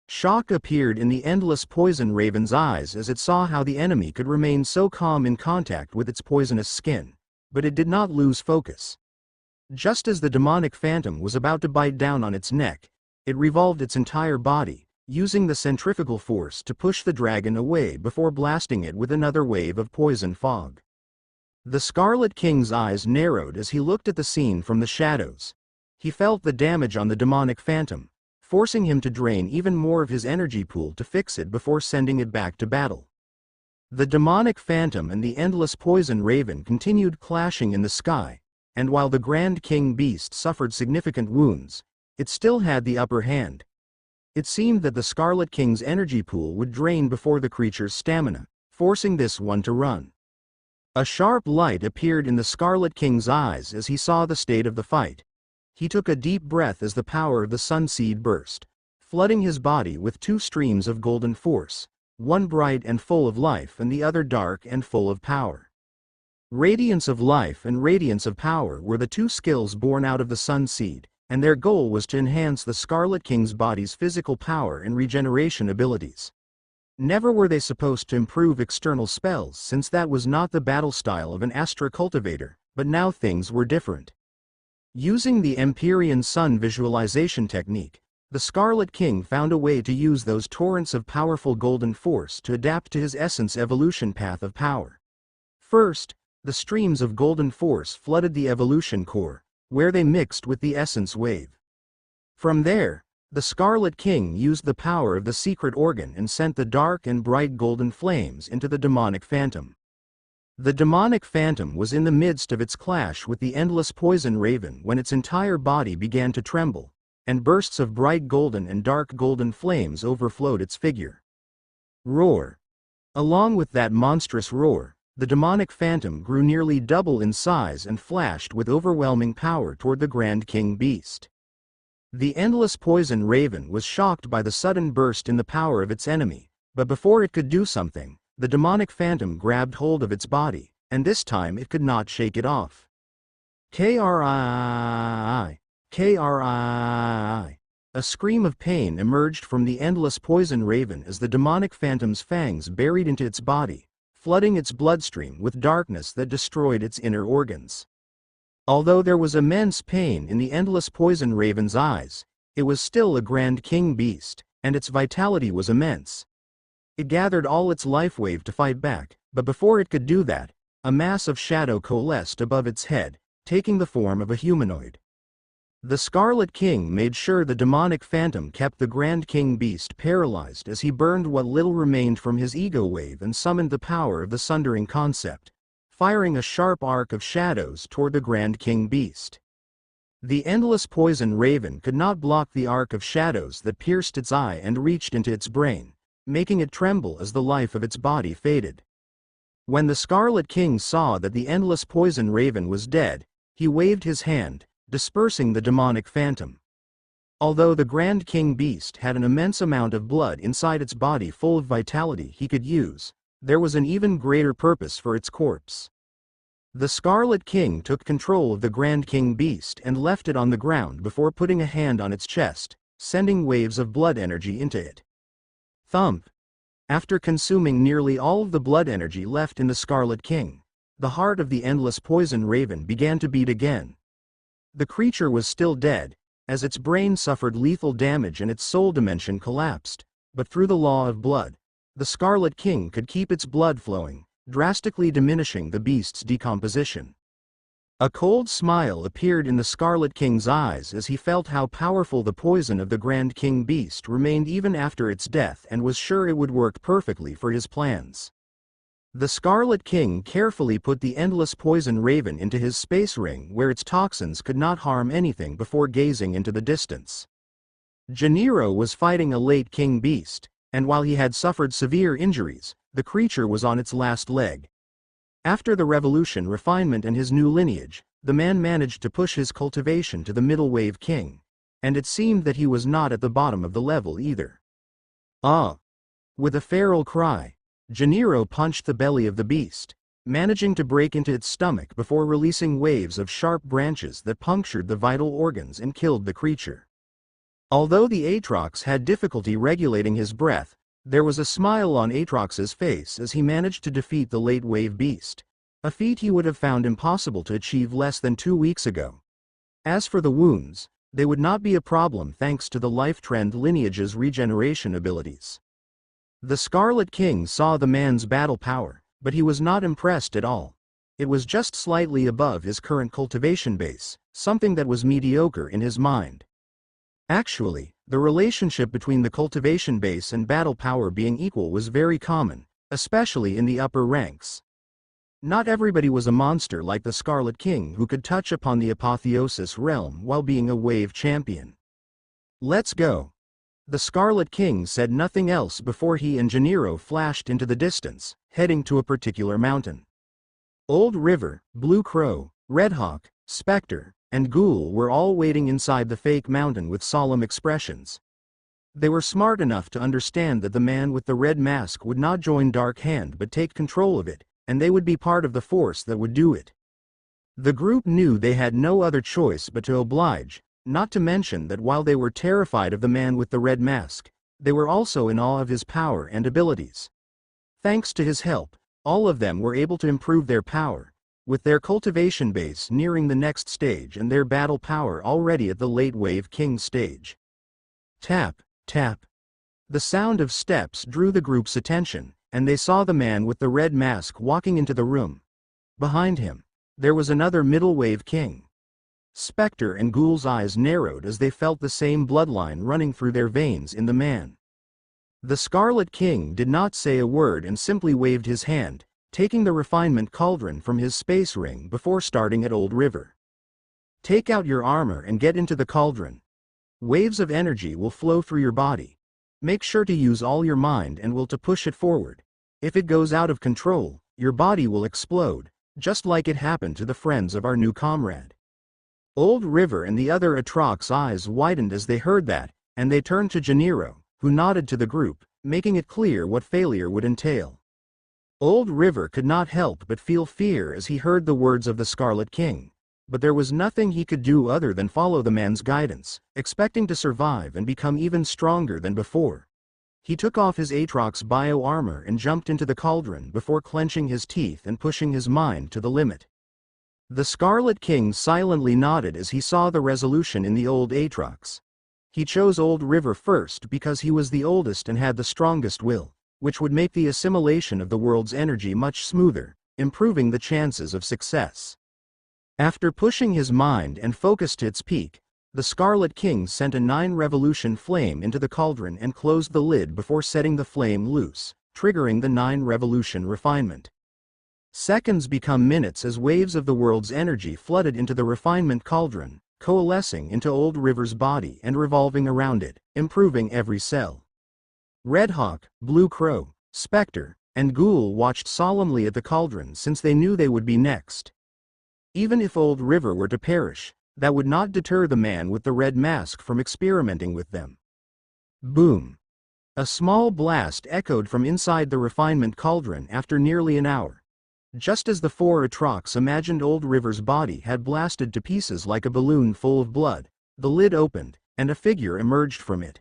Shock appeared in the endless poison raven's eyes as it saw how the enemy could remain so calm in contact with its poisonous skin, but it did not lose focus. Just as the Demonic Phantom was about to bite down on its neck, it revolved its entire body, using the centrifugal force to push the dragon away before blasting it with another wave of poison fog. The Scarlet King's eyes narrowed as he looked at the scene from the shadows. He felt the damage on the demonic phantom, forcing him to drain even more of his energy pool to fix it before sending it back to battle. The demonic phantom and the endless poison raven continued clashing in the sky, and while the Grand King Beast suffered significant wounds, it still had the upper hand. It seemed that the Scarlet King's energy pool would drain before the creature's stamina, forcing this one to run. A sharp light appeared in the Scarlet King's eyes as he saw the state of the fight. He took a deep breath as the power of the Sun Seed burst, flooding his body with two streams of golden force, one bright and full of life and the other dark and full of power. Radiance of life and radiance of power were the two skills born out of the Sun Seed, and their goal was to enhance the Scarlet King's body's physical power and regeneration abilities. Never were they supposed to improve external spells, since that was not the battle style of an Astra cultivator, but now things were different. Using the Empyrean Sun visualization technique, the Scarlet King found a way to use those torrents of powerful golden force to adapt to his essence evolution path of power. First, the streams of golden force flooded the evolution core, where they mixed with the essence wave. From there, the Scarlet King used the power of the secret organ and sent the dark and bright golden flames into the demonic phantom. The demonic phantom was in the midst of its clash with the endless poison raven when its entire body began to tremble, and bursts of bright golden and dark golden flames overflowed its figure. Roar! Along with that monstrous roar, the demonic phantom grew nearly double in size and flashed with overwhelming power toward the Grand King Beast. The endless poison raven was shocked by the sudden burst in the power of its enemy, but before it could do something, the demonic phantom grabbed hold of its body, and this time it could not shake it off. Krii! Krii! A scream of pain emerged from the endless poison raven as the demonic phantom's fangs buried into its body, flooding its bloodstream with darkness that destroyed its inner organs. Although there was immense pain in the endless poison raven's eyes, it was still a Grand King Beast, and its vitality was immense. It gathered all its life wave to fight back, but before it could do that, a mass of shadow coalesced above its head, taking the form of a humanoid. The Scarlet King made sure the demonic phantom kept the Grand King Beast paralyzed as he burned what little remained from his ego wave and summoned the power of the Sundering concept, firing a sharp arc of shadows toward the Grand King Beast. The endless poison raven could not block the arc of shadows that pierced its eye and reached into its brain, making it tremble as the life of its body faded. When the Scarlet King saw that the endless poison raven was dead, he waved his hand, dispersing the demonic phantom. Although the Grand King Beast had an immense amount of blood inside its body full of vitality he could use, there was an even greater purpose for its corpse. The Scarlet King took control of the Grand King Beast and left it on the ground before putting a hand on its chest, sending waves of blood energy into it. Thump! After consuming nearly all of the blood energy left in the Scarlet King, the heart of the endless poison raven began to beat again. The creature was still dead, as its brain suffered lethal damage and its soul dimension collapsed, but through the law of blood, the Scarlet King could keep its blood flowing, drastically diminishing the beast's decomposition. A cold smile appeared in the Scarlet King's eyes as he felt how powerful the poison of the Grand King Beast remained even after its death and was sure it would work perfectly for his plans. The Scarlet King carefully put the endless poison raven into his space ring where its toxins could not harm anything before gazing into the distance. Gennaro was fighting a late King Beast, and while he had suffered severe injuries, the creature was on its last leg. After the revolution refinement and his new lineage, the man managed to push his cultivation to the middle wave king, and it seemed that he was not at the bottom of the level either. Ah! With a feral cry, Gennaro punched the belly of the beast, managing to break into its stomach before releasing waves of sharp branches that punctured the vital organs and killed the creature. Although the Aatrox had difficulty regulating his breath, there was a smile on Aatrox's face as he managed to defeat the late wave beast, a feat he would have found impossible to achieve less than 2 weeks ago. As for the wounds, they would not be a problem thanks to the Life Trend lineage's regeneration abilities. The Scarlet King saw the man's battle power, but he was not impressed at all. It was just slightly above his current cultivation base, something that was mediocre in his mind. Actually, the relationship between the cultivation base and battle power being equal was very common, especially in the upper ranks. Not everybody was a monster like the Scarlet King who could touch upon the apotheosis realm while being a wave champion. Let's go. The Scarlet King said nothing else before he and Gennaro flashed into the distance, heading to a particular mountain. Old River, Blue Crow, Red Hawk, Spectre, and Ghoul were all waiting inside the fake mountain with solemn expressions. They were smart enough to understand that the man with the red mask would not join Dark Hand but take control of it, and they would be part of the force that would do it. The group knew they had no other choice but to oblige, not to mention that while they were terrified of the man with the red mask, they were also in awe of his power and abilities. Thanks to his help, all of them were able to improve their power, with their cultivation base nearing the next stage and their battle power already at the late Wave King stage. Tap, tap. The sound of steps drew the group's attention, and they saw the man with the red mask walking into the room. Behind him, there was another middle Wave King. Spectre and Ghoul's eyes narrowed as they felt the same bloodline running through their veins in the man. The Scarlet King did not say a word and simply waved his hand, taking the refinement cauldron from his space ring before starting at Old River. Take out your armor and get into the cauldron. Waves of energy will flow through your body. Make sure to use all your mind and will to push it forward. If it goes out of control, your body will explode, just like it happened to the friends of our new comrade. Old River and the other Atrox eyes widened as they heard that, and they turned to Gennaro, who nodded to the group, making it clear what failure would entail. Old River could not help but feel fear as he heard the words of the Scarlet King, but there was nothing he could do other than follow the man's guidance, expecting to survive and become even stronger than before. He took off his Atrox bio armor and jumped into the cauldron before clenching his teeth and pushing his mind to the limit. The Scarlet King silently nodded as he saw the resolution in the old Atrox. He chose Old River first because he was the oldest and had the strongest will, which would make the assimilation of the world's energy much smoother, improving the chances of success. After pushing his mind and focus to its peak, the Scarlet King sent a 9-revolution flame into the cauldron and closed the lid before setting the flame loose, triggering the 9-revolution refinement. Seconds become minutes as waves of the world's energy flooded into the refinement cauldron, coalescing into Old River's body and revolving around it, improving every cell. Red Hawk, Blue Crow, Spectre, and Ghoul watched solemnly at the cauldron since they knew they would be next. Even if Old River were to perish, that would not deter the man with the red mask from experimenting with them. Boom! A small blast echoed from inside the refinement cauldron after nearly an hour. Just as the 4 Atrox imagined Old River's body had blasted to pieces like a balloon full of blood, the lid opened, and a figure emerged from it.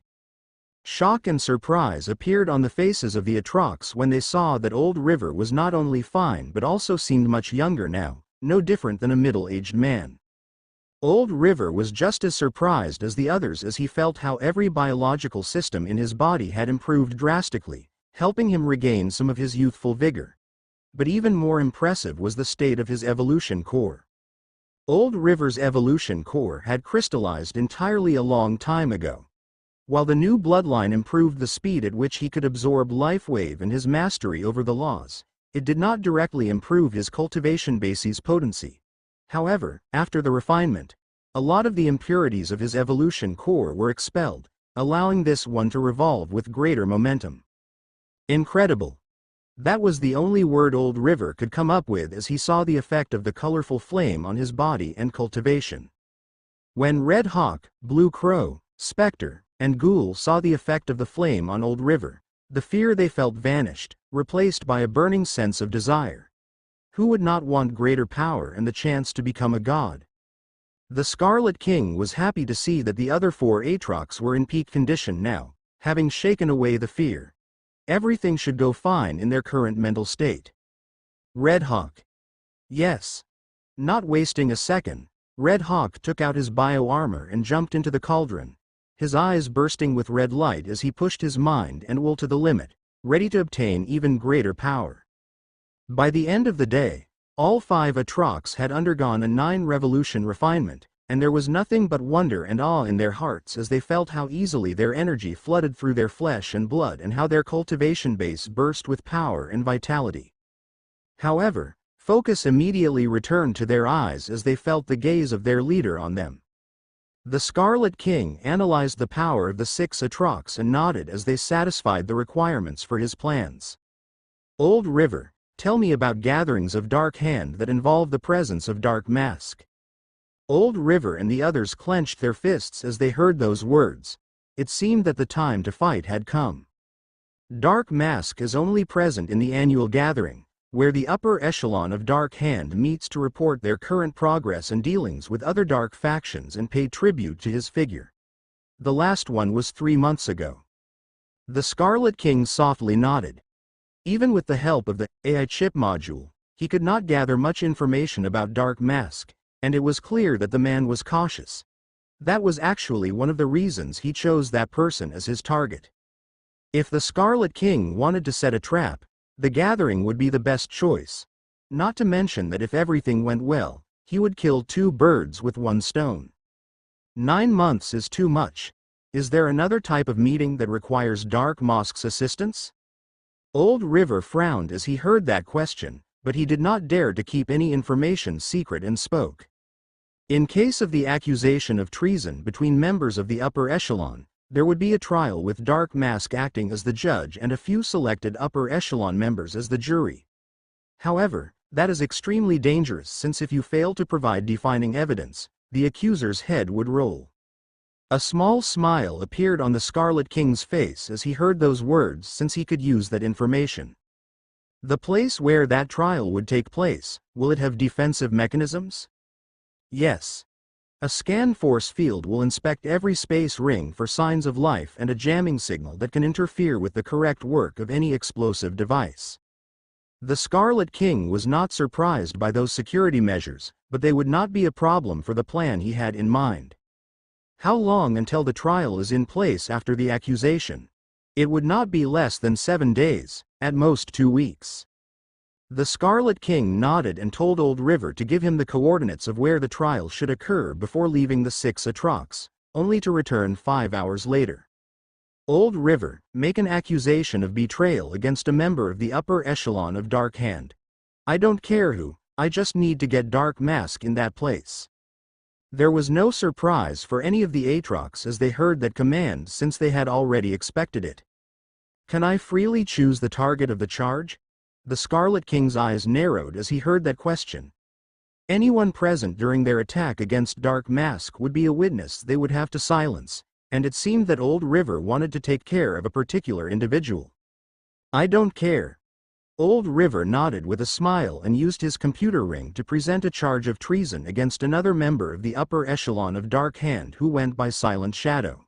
Shock and surprise appeared on the faces of the Atrox when they saw that Old River was not only fine but also seemed much younger now, no different than a middle-aged man. Old River was just as surprised as the others as he felt how every biological system in his body had improved drastically, helping him regain some of his youthful vigor. But even more impressive was the state of his evolution core. Old River's evolution core had crystallized entirely a long time ago. While the new bloodline improved the speed at which he could absorb life wave and his mastery over the laws, it did not directly improve his cultivation base's potency. However, after the refinement, a lot of the impurities of his evolution core were expelled, allowing this one to revolve with greater momentum. Incredible. That was the only word Old River could come up with as he saw the effect of the colorful flame on his body and cultivation. When Red Hawk, Blue Crow, Spectre, and Ghoul saw the effect of the flame on Old River, the fear they felt vanished, replaced by a burning sense of desire. Who would not want greater power and the chance to become a god? The Scarlet King was happy to see that the other 4 Atrox were in peak condition now, having shaken away the fear. Everything should go fine in their current mental state. Red Hawk. Yes. Not wasting a second, Red Hawk took out his bio armor and jumped into the cauldron, his eyes bursting with red light as he pushed his mind and will to the limit, ready to obtain even greater power. By the end of the day, All 5 Atrox had undergone a 9-revolution refinement, and there was nothing but wonder and awe in their hearts as they felt how easily their energy flooded through their flesh and blood and how their cultivation base burst with power and vitality. However, focus immediately returned to their eyes as they felt the gaze of their leader on them. The Scarlet King analyzed the power of the 6 Atrox and nodded as they satisfied the requirements for his plans. Old River, tell me about gatherings of Dark Hand that involve the presence of Dark Mask. Old River and the others clenched their fists as they heard those words. It seemed that the time to fight had come. Dark Mask is only present in the annual gathering, where the upper echelon of Dark Hand meets to report their current progress and dealings with other dark factions and pay tribute to his figure. The last one was 3 months ago. The Scarlet King softly nodded. Even with the help of the AI chip module, he could not gather much information about Dark Mask, and it was clear that the man was cautious. That was actually one of the reasons he chose that person as his target. If the Scarlet King wanted to set a trap, the gathering would be the best choice. Not to mention that if everything went well, he would kill 2 birds with 1 stone. 9 months is too much. Is there another type of meeting that requires Dark Mask's assistance? Old River frowned as he heard that question, but he did not dare to keep any information secret and spoke. In case of the accusation of treason between members of the upper echelon, there would be a trial with Dark Mask acting as the judge and a few selected upper echelon members as the jury. However, that is extremely dangerous since if you fail to provide defining evidence, the accuser's head would roll. A small smile appeared on the Scarlet King's face as he heard those words since he could use that information. The place where that trial would take place, will it have defensive mechanisms? Yes. A scan force field will inspect every space ring for signs of life and a jamming signal that can interfere with the correct work of any explosive device. The Scarlet King was not surprised by those security measures, but they would not be a problem for the plan he had in mind. How long until the trial is in place after the accusation? It would not be less than 7 days, at most 2 weeks. The Scarlet King nodded and told Old River to give him the coordinates of where the trial should occur before leaving the 6 Atrox, only to return 5 hours later. Old River, make an accusation of betrayal against a member of the upper echelon of Dark Hand. I don't care who, I just need to get Dark Mask in that place. There was no surprise for any of the Atrox as they heard that command since they had already expected it. Can I freely choose the target of the charge? The Scarlet King's eyes narrowed as he heard that question. Anyone present during their attack against Dark Mask would be a witness they would have to silence, and it seemed that Old River wanted to take care of a particular individual. I don't care. Old River nodded with a smile and used his computer ring to present a charge of treason against another member of the upper echelon of Dark Hand who went by Silent Shadow.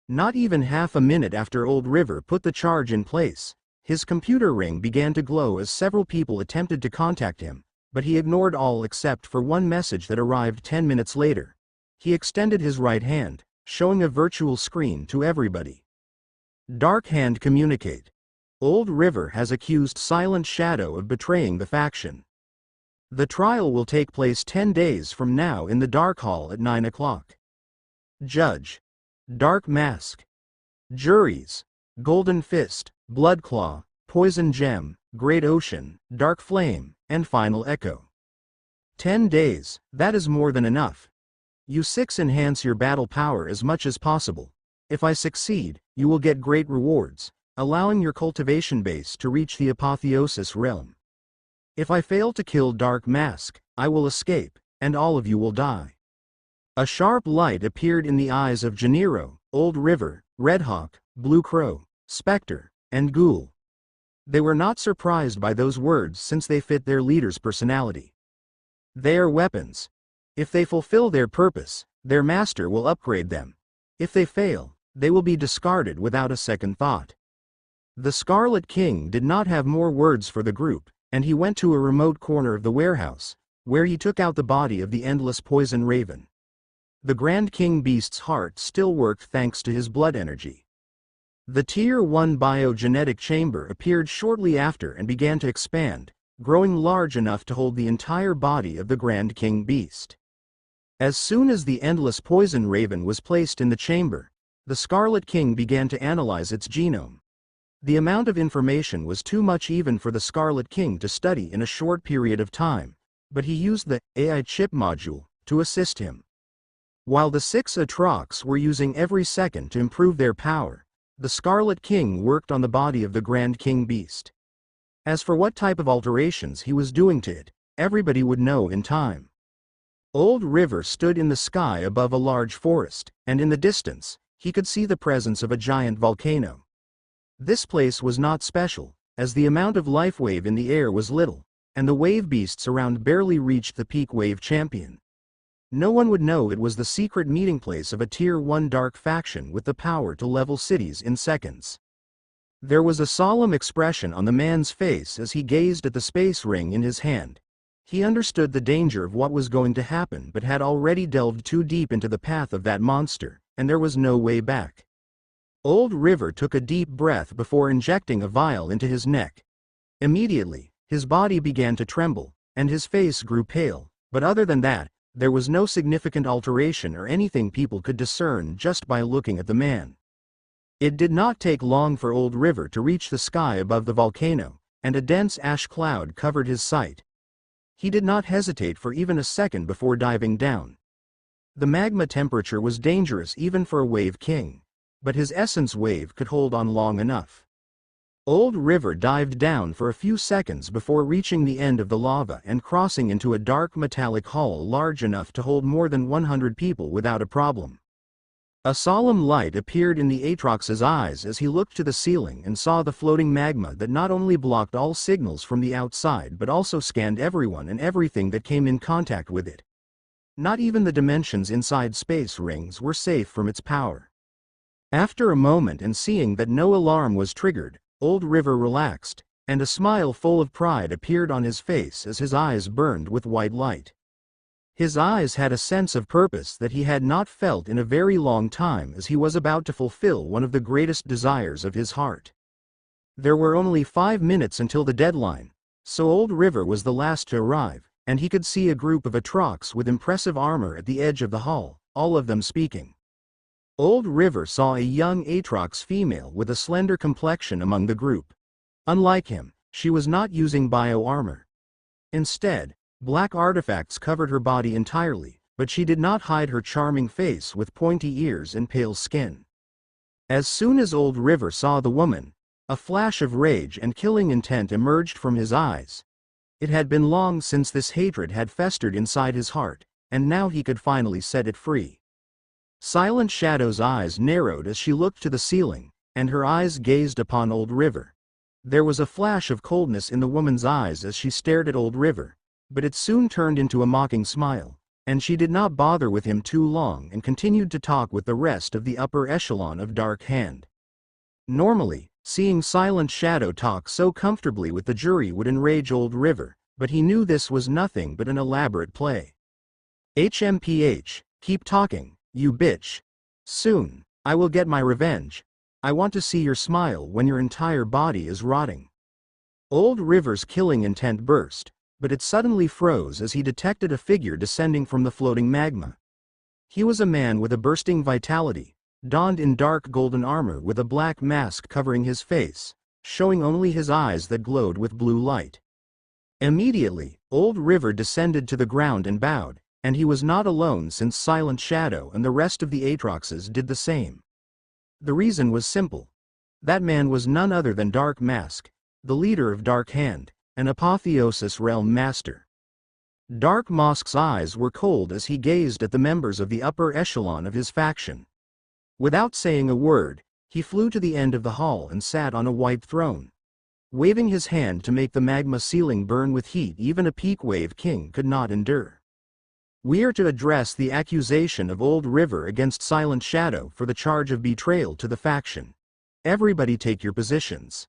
Not even half a minute after Old River put the charge in place, his computer ring began to glow as several people attempted to contact him, but he ignored all except for one message that arrived 10 minutes later. He extended his right hand, showing a virtual screen to everybody. Dark Hand communicate. Old River has accused Silent Shadow of betraying the faction. The trial will take place 10 days from now in the Dark Hall at 9 o'clock. Judge. Dark Mask. Juries. Golden Fist, Bloodclaw, Poison Gem, Great Ocean, Dark Flame, and Final Echo. 10 days, that is more than enough. You 6 enhance your battle power as much as possible. If I succeed, you will get great rewards, allowing your cultivation base to reach the apotheosis realm. If I fail to kill Dark Mask, I will escape, and all of you will die. A sharp light appeared in the eyes of Janiro, Old River, Redhawk, Blue Crow, Spectre, and Ghoul. They were not surprised by those words since they fit their leader's personality. They are weapons. If they fulfill their purpose, their master will upgrade them. If they fail, they will be discarded without a second thought. The Scarlet King did not have more words for the group, and he went to a remote corner of the warehouse, where he took out the body of the endless poison raven. The Grand King Beast's heart still worked thanks to his blood energy. The Tier 1 biogenetic chamber appeared shortly after and began to expand, growing large enough to hold the entire body of the Grand King Beast. As soon as the endless poison raven was placed in the chamber, the Scarlet King began to analyze its genome. The amount of information was too much even for the Scarlet King to study in a short period of time, but he used the AI chip module to assist him. While the 6 Atrox were using every second to improve their power, the Scarlet King worked on the body of the Grand King Beast. As for what type of alterations he was doing to it, everybody would know in time. Old River stood in the sky above a large forest, and in the distance, he could see the presence of a giant volcano. This place was not special, as the amount of life wave in the air was little, and the wave beasts around barely reached the peak wave champion. No one would know it was the secret meeting place of a Tier 1 dark faction with the power to level cities in seconds. There was a solemn expression on the man's face as he gazed at the space ring in his hand. He understood the danger of what was going to happen but had already delved too deep into the path of that monster, and there was no way back. Old River took a deep breath before injecting a vial into his neck. Immediately, his body began to tremble, and his face grew pale, but other than that, there was no significant alteration or anything people could discern just by looking at the man. It did not take long for Old River to reach the sky above the volcano, and a dense ash cloud covered his sight. He did not hesitate for even a second before diving down. The magma temperature was dangerous even for a wave king, but his essence wave could hold on long enough. Old River dived down for a few seconds before reaching the end of the lava and crossing into a dark metallic hall large enough to hold more than 100 people without a problem. A solemn light appeared in the Atrox's eyes as he looked to the ceiling and saw the floating magma that not only blocked all signals from the outside but also scanned everyone and everything that came in contact with it. Not even the dimensions inside space rings were safe from its power. After a moment and seeing that no alarm was triggered, Old River relaxed, and a smile full of pride appeared on his face as his eyes burned with white light. His eyes had a sense of purpose that he had not felt in a very long time as he was about to fulfill one of the greatest desires of his heart. There were only 5 minutes until the deadline, so Old River was the last to arrive, and he could see a group of Atrox with impressive armor at the edge of the hall, all of them speaking. Old River saw a young Atrox female with a slender complexion among the group. Unlike him, she was not using bio-armor. Instead, black artifacts covered her body entirely, but she did not hide her charming face with pointy ears and pale skin. As soon as Old River saw the woman, a flash of rage and killing intent emerged from his eyes. It had been long since this hatred had festered inside his heart, and now he could finally set it free. Silent Shadow's eyes narrowed as she looked to the ceiling, and her eyes gazed upon Old River. There was a flash of coldness in the woman's eyes as she stared at Old River, but it soon turned into a mocking smile, and she did not bother with him too long and continued to talk with the rest of the upper echelon of Dark Hand. Normally, seeing Silent Shadow talk so comfortably with the jury would enrage Old River, but he knew this was nothing but an elaborate play. HMPH, keep talking, you bitch. Soon, I will get my revenge. I want to see your smile when your entire body is rotting. Old River's killing intent burst, but it suddenly froze as he detected a figure descending from the floating magma. He was a man with a bursting vitality, donned in dark golden armor with a black mask covering his face, showing only his eyes that glowed with blue light. Immediately, Old River descended to the ground and bowed, and he was not alone since Silent Shadow and the rest of the Atroxes did the same. The reason was simple. That man was none other than Dark Mask, the leader of Dark Hand, an Apotheosis Realm Master. Dark Mask's eyes were cold as he gazed at the members of the upper echelon of his faction. Without saying a word, he flew to the end of the hall and sat on a white throne. Waving his hand to make the magma ceiling burn with heat even a peak wave king could not endure. We are to address the accusation of Old River against Silent Shadow for the charge of betrayal to the faction. Everybody take your positions.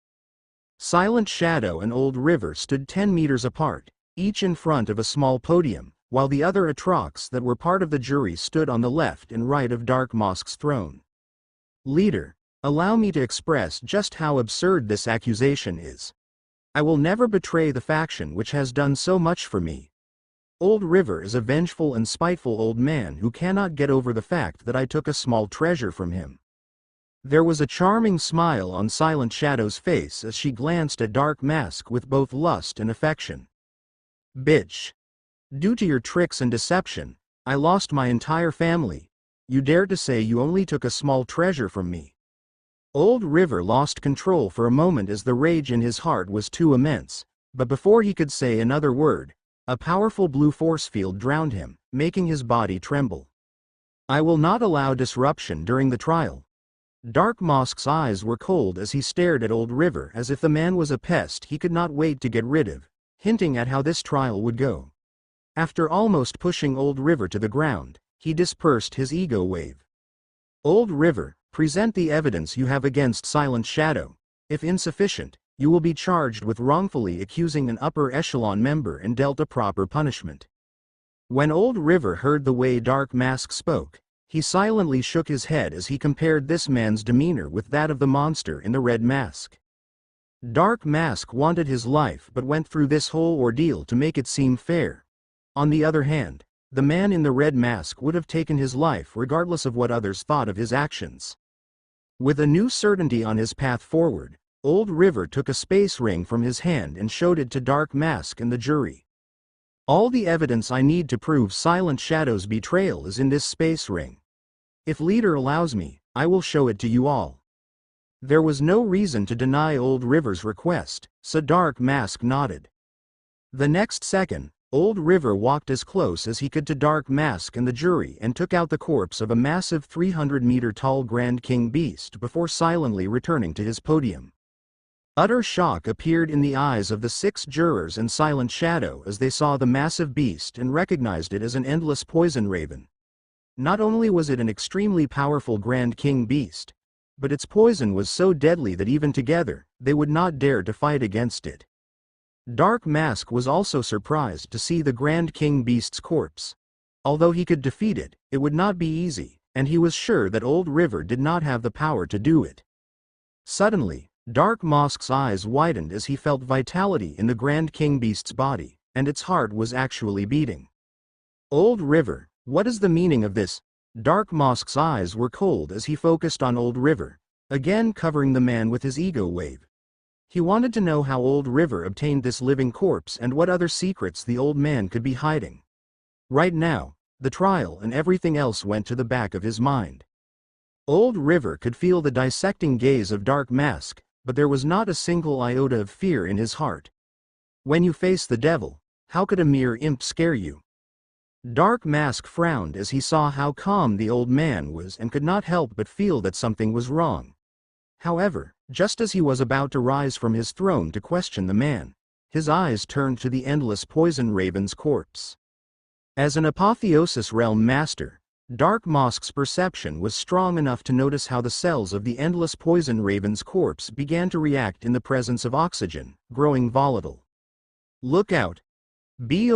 Silent Shadow and Old River stood 10 meters apart, each in front of a small podium, while the other Atrox that were part of the jury stood on the left and right of Dark Mask's throne. Leader, allow me to express just how absurd this accusation is. I will never betray the faction which has done so much for me. Old River is a vengeful and spiteful old man who cannot get over the fact that I took a small treasure from him." There was a charming smile on Silent Shadow's face as she glanced at Dark Mask with both lust and affection. "Bitch. Due to your tricks and deception, I lost my entire family. You dare to say you only took a small treasure from me?" Old River lost control for a moment as the rage in his heart was too immense, but before he could say another word, a powerful blue force field drowned him, making his body tremble. "I will not allow disruption during the trial." Dark Mask's eyes were cold as he stared at Old River as if the man was a pest he could not wait to get rid of, hinting at how this trial would go. After almost pushing Old River to the ground, he dispersed his ego wave. "Old River, present the evidence you have against Silent Shadow. If insufficient, you will be charged with wrongfully accusing an upper echelon member and dealt a proper punishment." When Old River heard the way Dark Mask spoke, he silently shook his head as he compared this man's demeanor with that of the monster in the red mask. Dark Mask wanted his life but went through this whole ordeal to make it seem fair. On the other hand, the man in the red mask would have taken his life regardless of what others thought of his actions. With a new certainty on his path forward, Old River took a space ring from his hand and showed it to Dark Mask and the jury. "All the evidence I need to prove Silent Shadow's betrayal is in this space ring. If Leader allows me, I will show it to you all." There was no reason to deny Old River's request, so Dark Mask nodded. The next second, Old River walked as close as he could to Dark Mask and the jury and took out the corpse of a massive 300-meter-tall Grand King beast before silently returning to his podium. Utter shock appeared in the eyes of the 6 jurors and Silent Shadow as they saw the massive beast and recognized it as an endless poison raven. Not only was it an extremely powerful Grand King beast, but its poison was so deadly that even together, they would not dare to fight against it. Dark Mask was also surprised to see the Grand King beast's corpse. Although he could defeat it, it would not be easy, and he was sure that Old River did not have the power to do it. Suddenly, Dark Mask's eyes widened as he felt vitality in the Grand King beast's body, and its heart was actually beating. "Old River, what is the meaning of this?" Dark Mask's eyes were cold as he focused on Old River, again covering the man with his ego wave. He wanted to know how Old River obtained this living corpse and what other secrets the old man could be hiding. Right now, the trial and everything else went to the back of his mind. Old River could feel the dissecting gaze of Dark Mask, but there was not a single iota of fear in his heart. When you face the devil, how could a mere imp scare you? Dark Mask frowned as he saw how calm the old man was and could not help but feel that something was wrong. However, just as he was about to rise from his throne to question the man, his eyes turned to the endless poison raven's corpse. As an Apotheosis Realm Master, Dark Mask's perception was strong enough to notice how the cells of the endless poison raven's corpse began to react in the presence of oxygen, growing volatile. "Look out! BOMMMMM.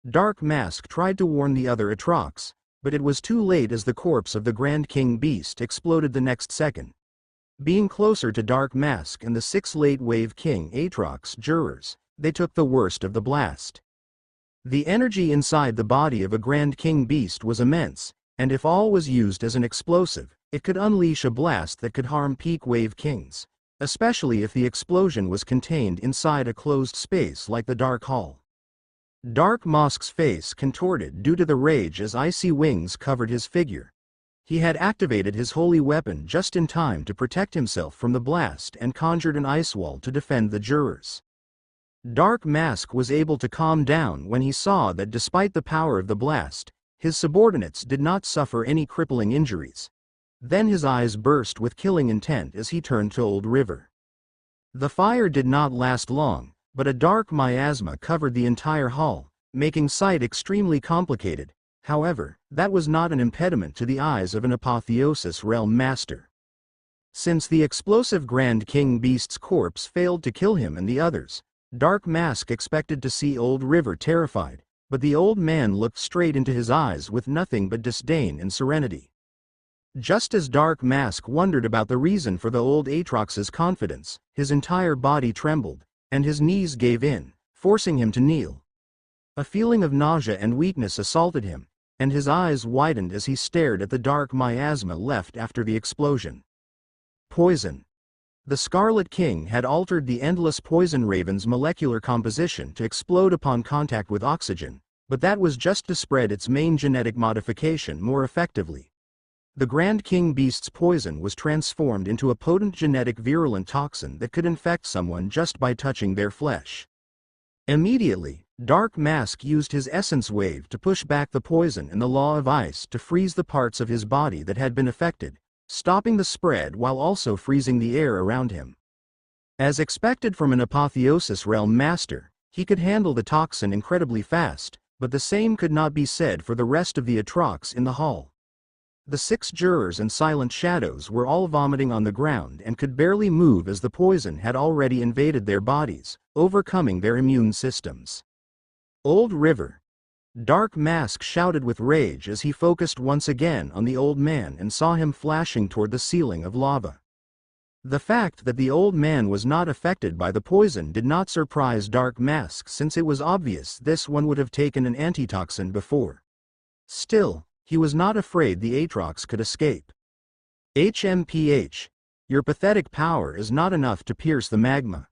Dark Mask tried to warn the other Atrox, but it was too late as the corpse of the Grand King Beast exploded the next second. Being closer to Dark Mask and the 6 Late Wave King Atrox jurors, they took the worst of the blast. The energy inside the body of a Grand King Beast was immense, and if all was used as an explosive, it could unleash a blast that could harm Peak Wave Kings, especially if the explosion was contained inside a closed space like the Dark Hall. Dark Mask's face contorted due to the rage as icy wings covered his figure. He had activated his holy weapon just in time to protect himself from the blast and conjured an ice wall to defend the jurors. Dark Mask was able to calm down when he saw that despite the power of the blast, his subordinates did not suffer any crippling injuries. Then his eyes burst with killing intent as he turned to Old River. The fire did not last long, but a dark miasma covered the entire hall, making sight extremely complicated. However, that was not an impediment to the eyes of an Apotheosis Realm Master. Since the explosive Grand King Beast's corpse failed to kill him and the others, Dark Mask expected to see Old River terrified, but the old man looked straight into his eyes with nothing but disdain and serenity. Just as Dark Mask wondered about the reason for the old Aatrox's confidence, his entire body trembled, and his knees gave in, forcing him to kneel. A feeling of nausea and weakness assaulted him, and his eyes widened as he stared at the dark miasma left after the explosion. Poison. The Scarlet King had altered the endless poison raven's molecular composition to explode upon contact with oxygen, but that was just to spread its main genetic modification more effectively. The Grand King Beast's poison was transformed into a potent genetic virulent toxin that could infect someone just by touching their flesh. Immediately, Dark Mask used his essence wave to push back the poison and the law of ice to freeze the parts of his body that had been affected, stopping the spread while also freezing the air around him. As expected from an Apotheosis Realm Master, he could handle the toxin incredibly fast, but the same could not be said for the rest of the Aatrox in the hall. The 6 jurors and Silent Shadows were all vomiting on the ground and could barely move as the poison had already invaded their bodies, overcoming their immune systems. Old River. Dark Mask shouted with rage as he focused once again on the old man and saw him flashing toward the ceiling of lava. The fact that the old man was not affected by the poison did not surprise Dark Mask, since it was obvious this one would have taken an antitoxin before. Still, he was not afraid the Aatrox could escape. HMPH. Your pathetic power is not enough to pierce the magma.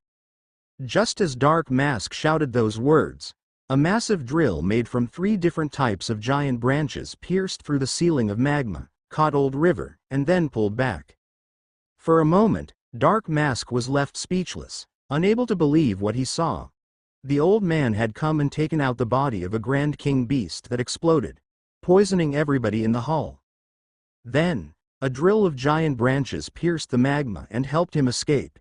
Just as Dark Mask shouted those words, a massive drill made from 3 different types of giant branches pierced through the ceiling of magma, caught Old River, and then pulled back. For a moment, Dark Mask was left speechless, unable to believe what he saw. The old man had come and taken out the body of a Grand King Beast that exploded, poisoning everybody in the hall. Then, a drill of giant branches pierced the magma and helped him escape.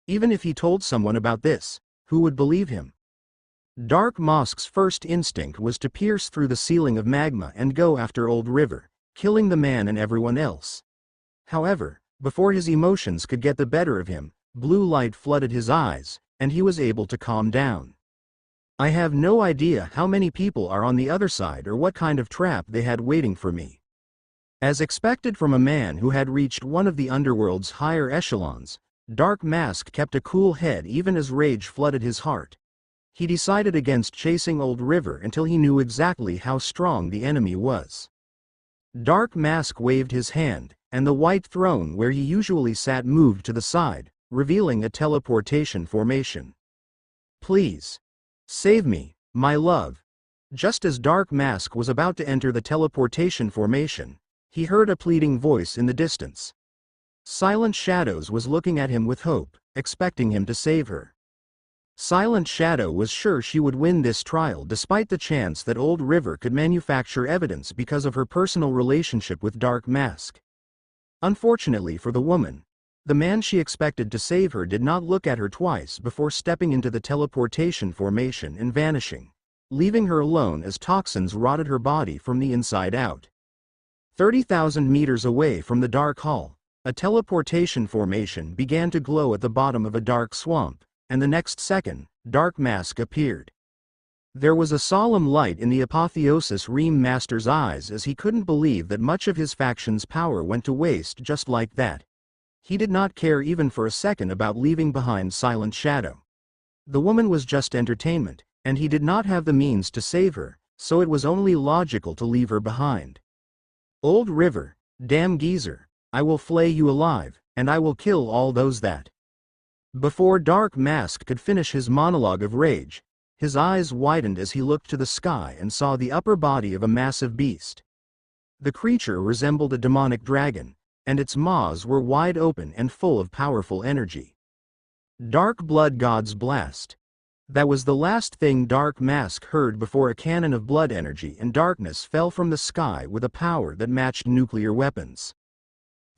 Even if he told someone about this, who would believe him? Dark Mask's first instinct was to pierce through the ceiling of magma and go after Old River, killing the man and everyone else. However, before his emotions could get the better of him, blue light flooded his eyes, and he was able to calm down. I have no idea how many people are on the other side or what kind of trap they had waiting for me. As expected from a man who had reached one of the underworld's higher echelons, Dark Mask kept a cool head even as rage flooded his heart. He decided against chasing Old River until he knew exactly how strong the enemy was. Dark Mask waved his hand, and the white throne where he usually sat moved to the side, revealing a teleportation formation. Please. Save me, my love. Just as Dark Mask was about to enter the teleportation formation, he heard a pleading voice in the distance. Silent Shadows was looking at him with hope, expecting him to save her. Silent Shadow was sure she would win this trial despite the chance that Old River could manufacture evidence because of her personal relationship with Dark Mask. Unfortunately for the woman, the man she expected to save her did not look at her twice before stepping into the teleportation formation and vanishing, leaving her alone as toxins rotted her body from the inside out. 30,000 meters away from the dark hall, a teleportation formation began to glow at the bottom of a dark swamp, and the next second, Dark Mask appeared. There was a solemn light in the Apotheosis Realm Master's eyes as he couldn't believe that much of his faction's power went to waste just like that. He did not care even for a second about leaving behind Silent Shadow. The woman was just entertainment, and he did not have the means to save her, so it was only logical to leave her behind. Old River, damn geezer, I will flay you alive, and I will kill all those that. Before Dark Mask could finish his monologue of rage, his eyes widened as he looked to the sky and saw the upper body of a massive beast. The creature resembled a demonic dragon, and its maws were wide open and full of powerful energy. Dark Blood God's Blast. That was the last thing Dark Mask heard before a cannon of blood energy and darkness fell from the sky with a power that matched nuclear weapons.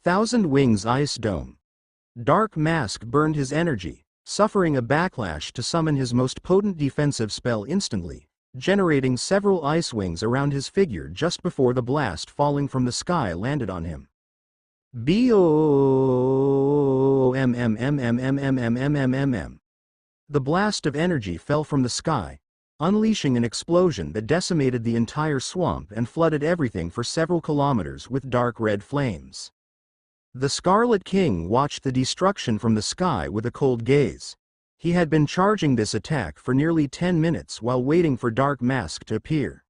Thousand Wings Ice Dome. Dark Mask burned his energy, suffering a backlash to summon his most potent defensive spell instantly, generating several ice wings around his figure just before the blast falling from the sky landed on him. BOOMMMMMMMMMMMM. The blast of energy fell from the sky, unleashing an explosion that decimated the entire swamp and flooded everything for several kilometers with dark red flames. The Scarlet King watched the destruction from the sky with a cold gaze. He had been charging this attack for nearly 10 minutes while waiting for Dark Mask to appear.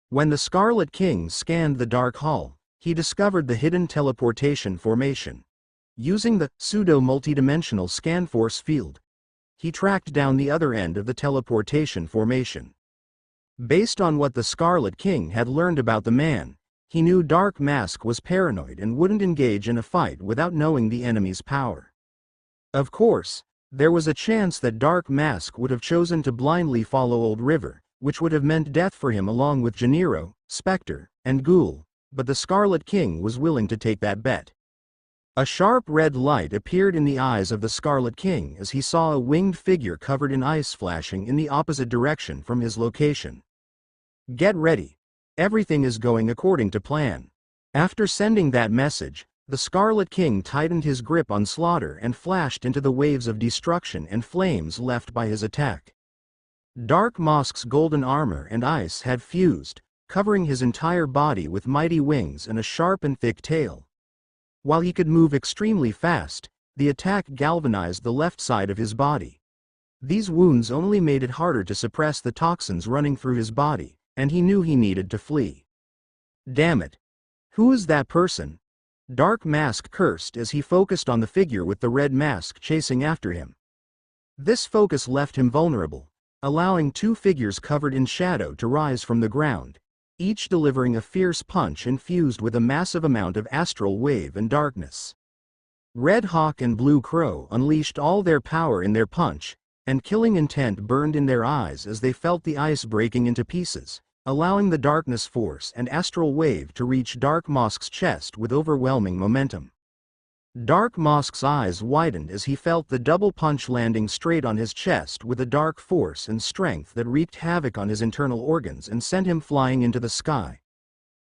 When the Scarlet King scanned the Dark Hall, he discovered the hidden teleportation formation. Using the pseudo-multidimensional scan force field, he tracked down the other end of the teleportation formation. Based on what the Scarlet King had learned about the man, he knew Dark Mask was paranoid and wouldn't engage in a fight without knowing the enemy's power. Of course, there was a chance that Dark Mask would have chosen to blindly follow Old River, which would have meant death for him along with Gennaro, Spectre, and Ghoul, but the Scarlet King was willing to take that bet. A sharp red light appeared in the eyes of the Scarlet King as he saw a winged figure covered in ice flashing in the opposite direction from his location. "Get ready. Everything is going according to plan." After sending that message, the Scarlet King tightened his grip on Slaughter and flashed into the waves of destruction and flames left by his attack. Dark Mask's golden armor and ice had fused, covering his entire body with mighty wings and a sharp and thick tail. While he could move extremely fast, the attack galvanized the left side of his body. These wounds only made it harder to suppress the toxins running through his body, and he knew he needed to flee. "Damn it! Who is that person?" Dark Mask cursed as he focused on the figure with the red mask chasing after him. This focus left him vulnerable, allowing two figures covered in shadow to rise from the ground, each delivering a fierce punch infused with a massive amount of astral wave and darkness. Red Hawk and Blue Crow unleashed all their power in their punch, and killing intent burned in their eyes as they felt the ice breaking into pieces, allowing the darkness force and astral wave to reach Dark Mask's chest with overwhelming momentum. Dark Mask's eyes widened as he felt the double punch landing straight on his chest with a dark force and strength that wreaked havoc on his internal organs and sent him flying into the sky.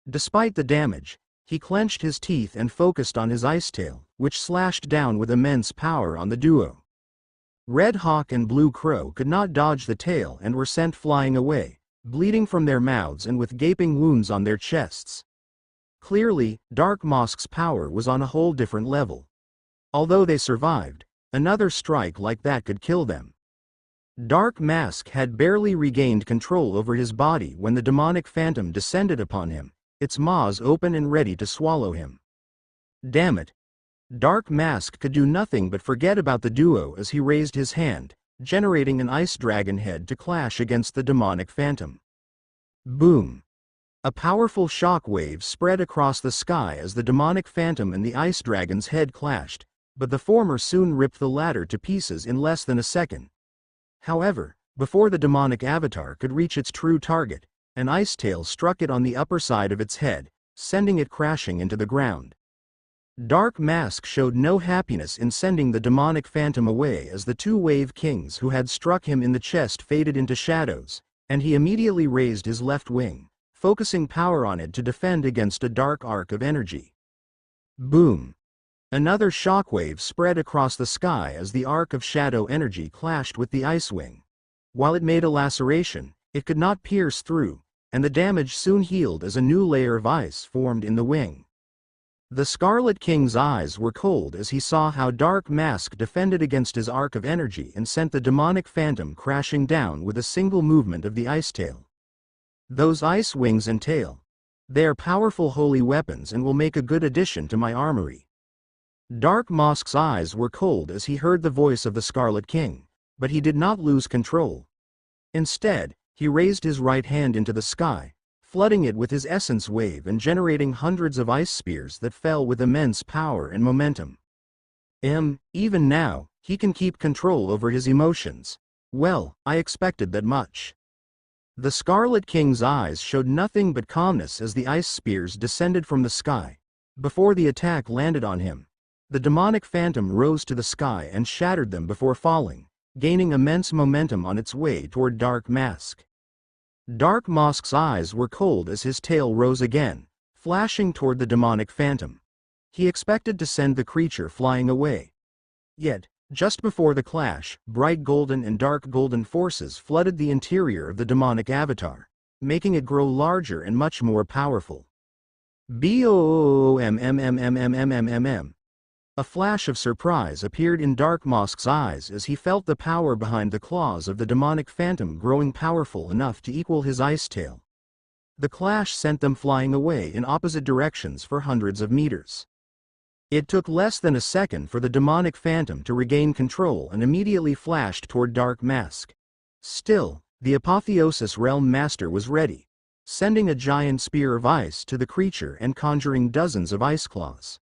Despite the damage, he clenched his teeth and focused on his ice tail, which slashed down with immense power on the duo. Red Hawk and Blue Crow could not dodge the tail and were sent flying away, bleeding from their mouths and with gaping wounds on their chests. Clearly, Dark Mask's power was on a whole different level. Although they survived, another strike like that could kill them. Dark Mask had barely regained control over his body when the demonic phantom descended upon him, its maws open and ready to swallow him. Damn it! Dark Mask could do nothing but forget about the duo as he raised his hand, generating an ice dragon head to clash against the demonic phantom. Boom! A powerful shock wave spread across the sky as the demonic phantom and the ice dragon's head clashed, but the former soon ripped the latter to pieces in less than a second. However, before the demonic avatar could reach its true target, an ice tail struck it on the upper side of its head, sending it crashing into the ground. Dark Mask showed no happiness in sending the demonic phantom away as the two wave kings who had struck him in the chest faded into shadows, and he immediately raised his left wing, focusing power on it to defend against a dark arc of energy. Boom! Another shockwave spread across the sky as the arc of shadow energy clashed with the ice wing. While it made a laceration, it could not pierce through, and the damage soon healed as a new layer of ice formed in the wing. The Scarlet King's eyes were cold as he saw how Dark Mask defended against his arc of energy and sent the demonic phantom crashing down with a single movement of the ice tail. Those ice wings and tail. They are powerful holy weapons and will make a good addition to my armory. Dark Mask's eyes were cold as he heard the voice of the Scarlet King, but he did not lose control. Instead, he raised his right hand into the sky, flooding it with his essence wave and generating hundreds of ice spears that fell with immense power and momentum. Even now, he can keep control over his emotions. Well, I expected that much. The Scarlet King's eyes showed nothing but calmness as the ice spears descended from the sky. Before the attack landed on him, the demonic phantom rose to the sky and shattered them before falling, gaining immense momentum on its way toward Dark Mask. Dark Mask's eyes were cold as his tail rose again, flashing toward the demonic phantom. He expected to send the creature flying away. Yet, Just before the clash, bright golden and dark golden forces flooded the interior of the demonic avatar, making it grow larger and much more powerful. Boom! A flash of surprise appeared in Dark Mosk's eyes as he felt the power behind the claws of the demonic phantom growing powerful enough to equal his ice tail. The clash sent them flying away in opposite directions for hundreds of meters. It took less than a second for the demonic phantom to regain control and immediately flashed toward Dark Mask. Still, the Apotheosis Realm Master was ready, sending a giant spear of ice to the creature and conjuring dozens of ice claws.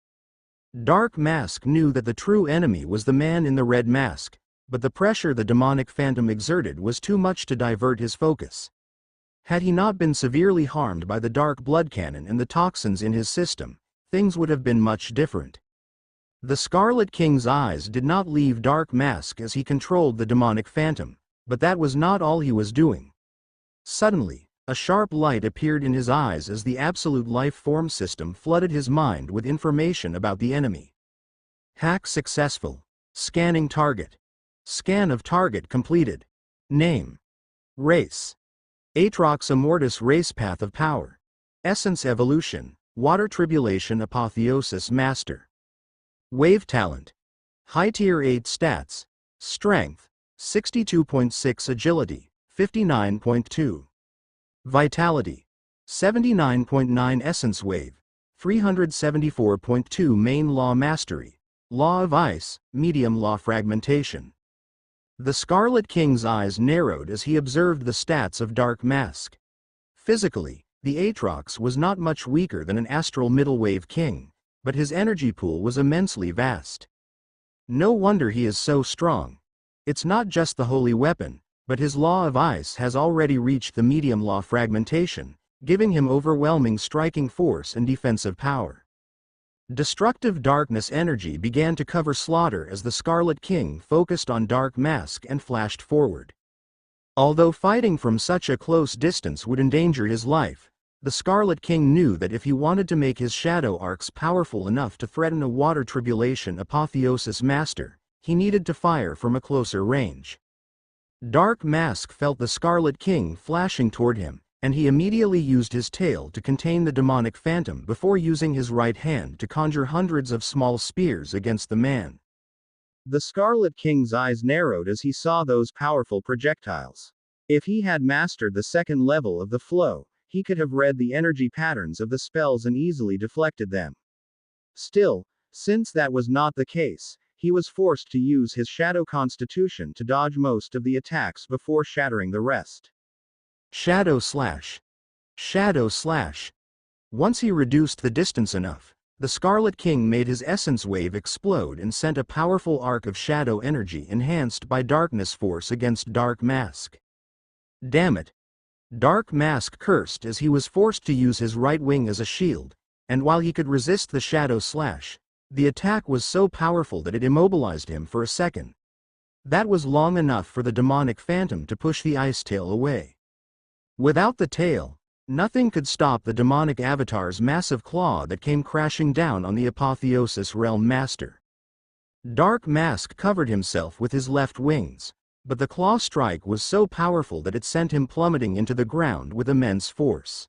Dark Mask knew that the true enemy was the man in the red mask, but the pressure the demonic phantom exerted was too much to divert his focus. Had he not been severely harmed by the dark blood cannon and the toxins in his system, things would have been much different. The Scarlet King's eyes did not leave Dark Mask as he controlled the demonic phantom, but that was not all he was doing. Suddenly, a sharp light appeared in his eyes as the absolute life form system flooded his mind with information about the enemy. Hack successful. Scanning target. Scan of target completed. Name. Race. Aatrox Immortus Race Path of Power. Essence Evolution. Water Tribulation Apotheosis Master. Wave Talent. High Tier 8 Stats. Strength. 62.6 Agility. 59.2. Vitality. 79.9 Essence Wave. 374.2 Main Law Mastery. Law of Ice, Medium Law Fragmentation. The Scarlet King's eyes narrowed as he observed the stats of Dark Mask. Physically, the Aatrox was not much weaker than an astral middle wave king, but his energy pool was immensely vast. No wonder he is so strong. It's not just the holy weapon, but his law of ice has already reached the medium law fragmentation, giving him overwhelming striking force and defensive power. Destructive darkness energy began to cover Slaughter as the Scarlet King focused on Dark Mask and flashed forward. Although fighting from such a close distance would endanger his life, the Scarlet King knew that if he wanted to make his shadow arcs powerful enough to threaten a Water Tribulation Apotheosis Master, he needed to fire from a closer range. Dark Mask felt the Scarlet King flashing toward him, and he immediately used his tail to contain the demonic phantom before using his right hand to conjure hundreds of small spears against the man. The Scarlet King's eyes narrowed as he saw those powerful projectiles. If he had mastered the second level of the flow, he could have read the energy patterns of the spells and easily deflected them. Still, since that was not the case, he was forced to use his Shadow Constitution to dodge most of the attacks before shattering the rest. Shadow Slash. Shadow Slash. Once he reduced the distance enough, the Scarlet King made his essence wave explode and sent a powerful arc of shadow energy enhanced by darkness force against Dark Mask. Damn it. Dark Mask cursed as he was forced to use his right wing as a shield, and while he could resist the Shadow Slash, the attack was so powerful that it immobilized him for a second. That was long enough for the demonic phantom to push the ice tail away. Without the tail, nothing could stop the demonic avatar's massive claw that came crashing down on the Apotheosis Realm Master. Dark Mask covered himself with his left wings, but the claw strike was so powerful that it sent him plummeting into the ground with immense force.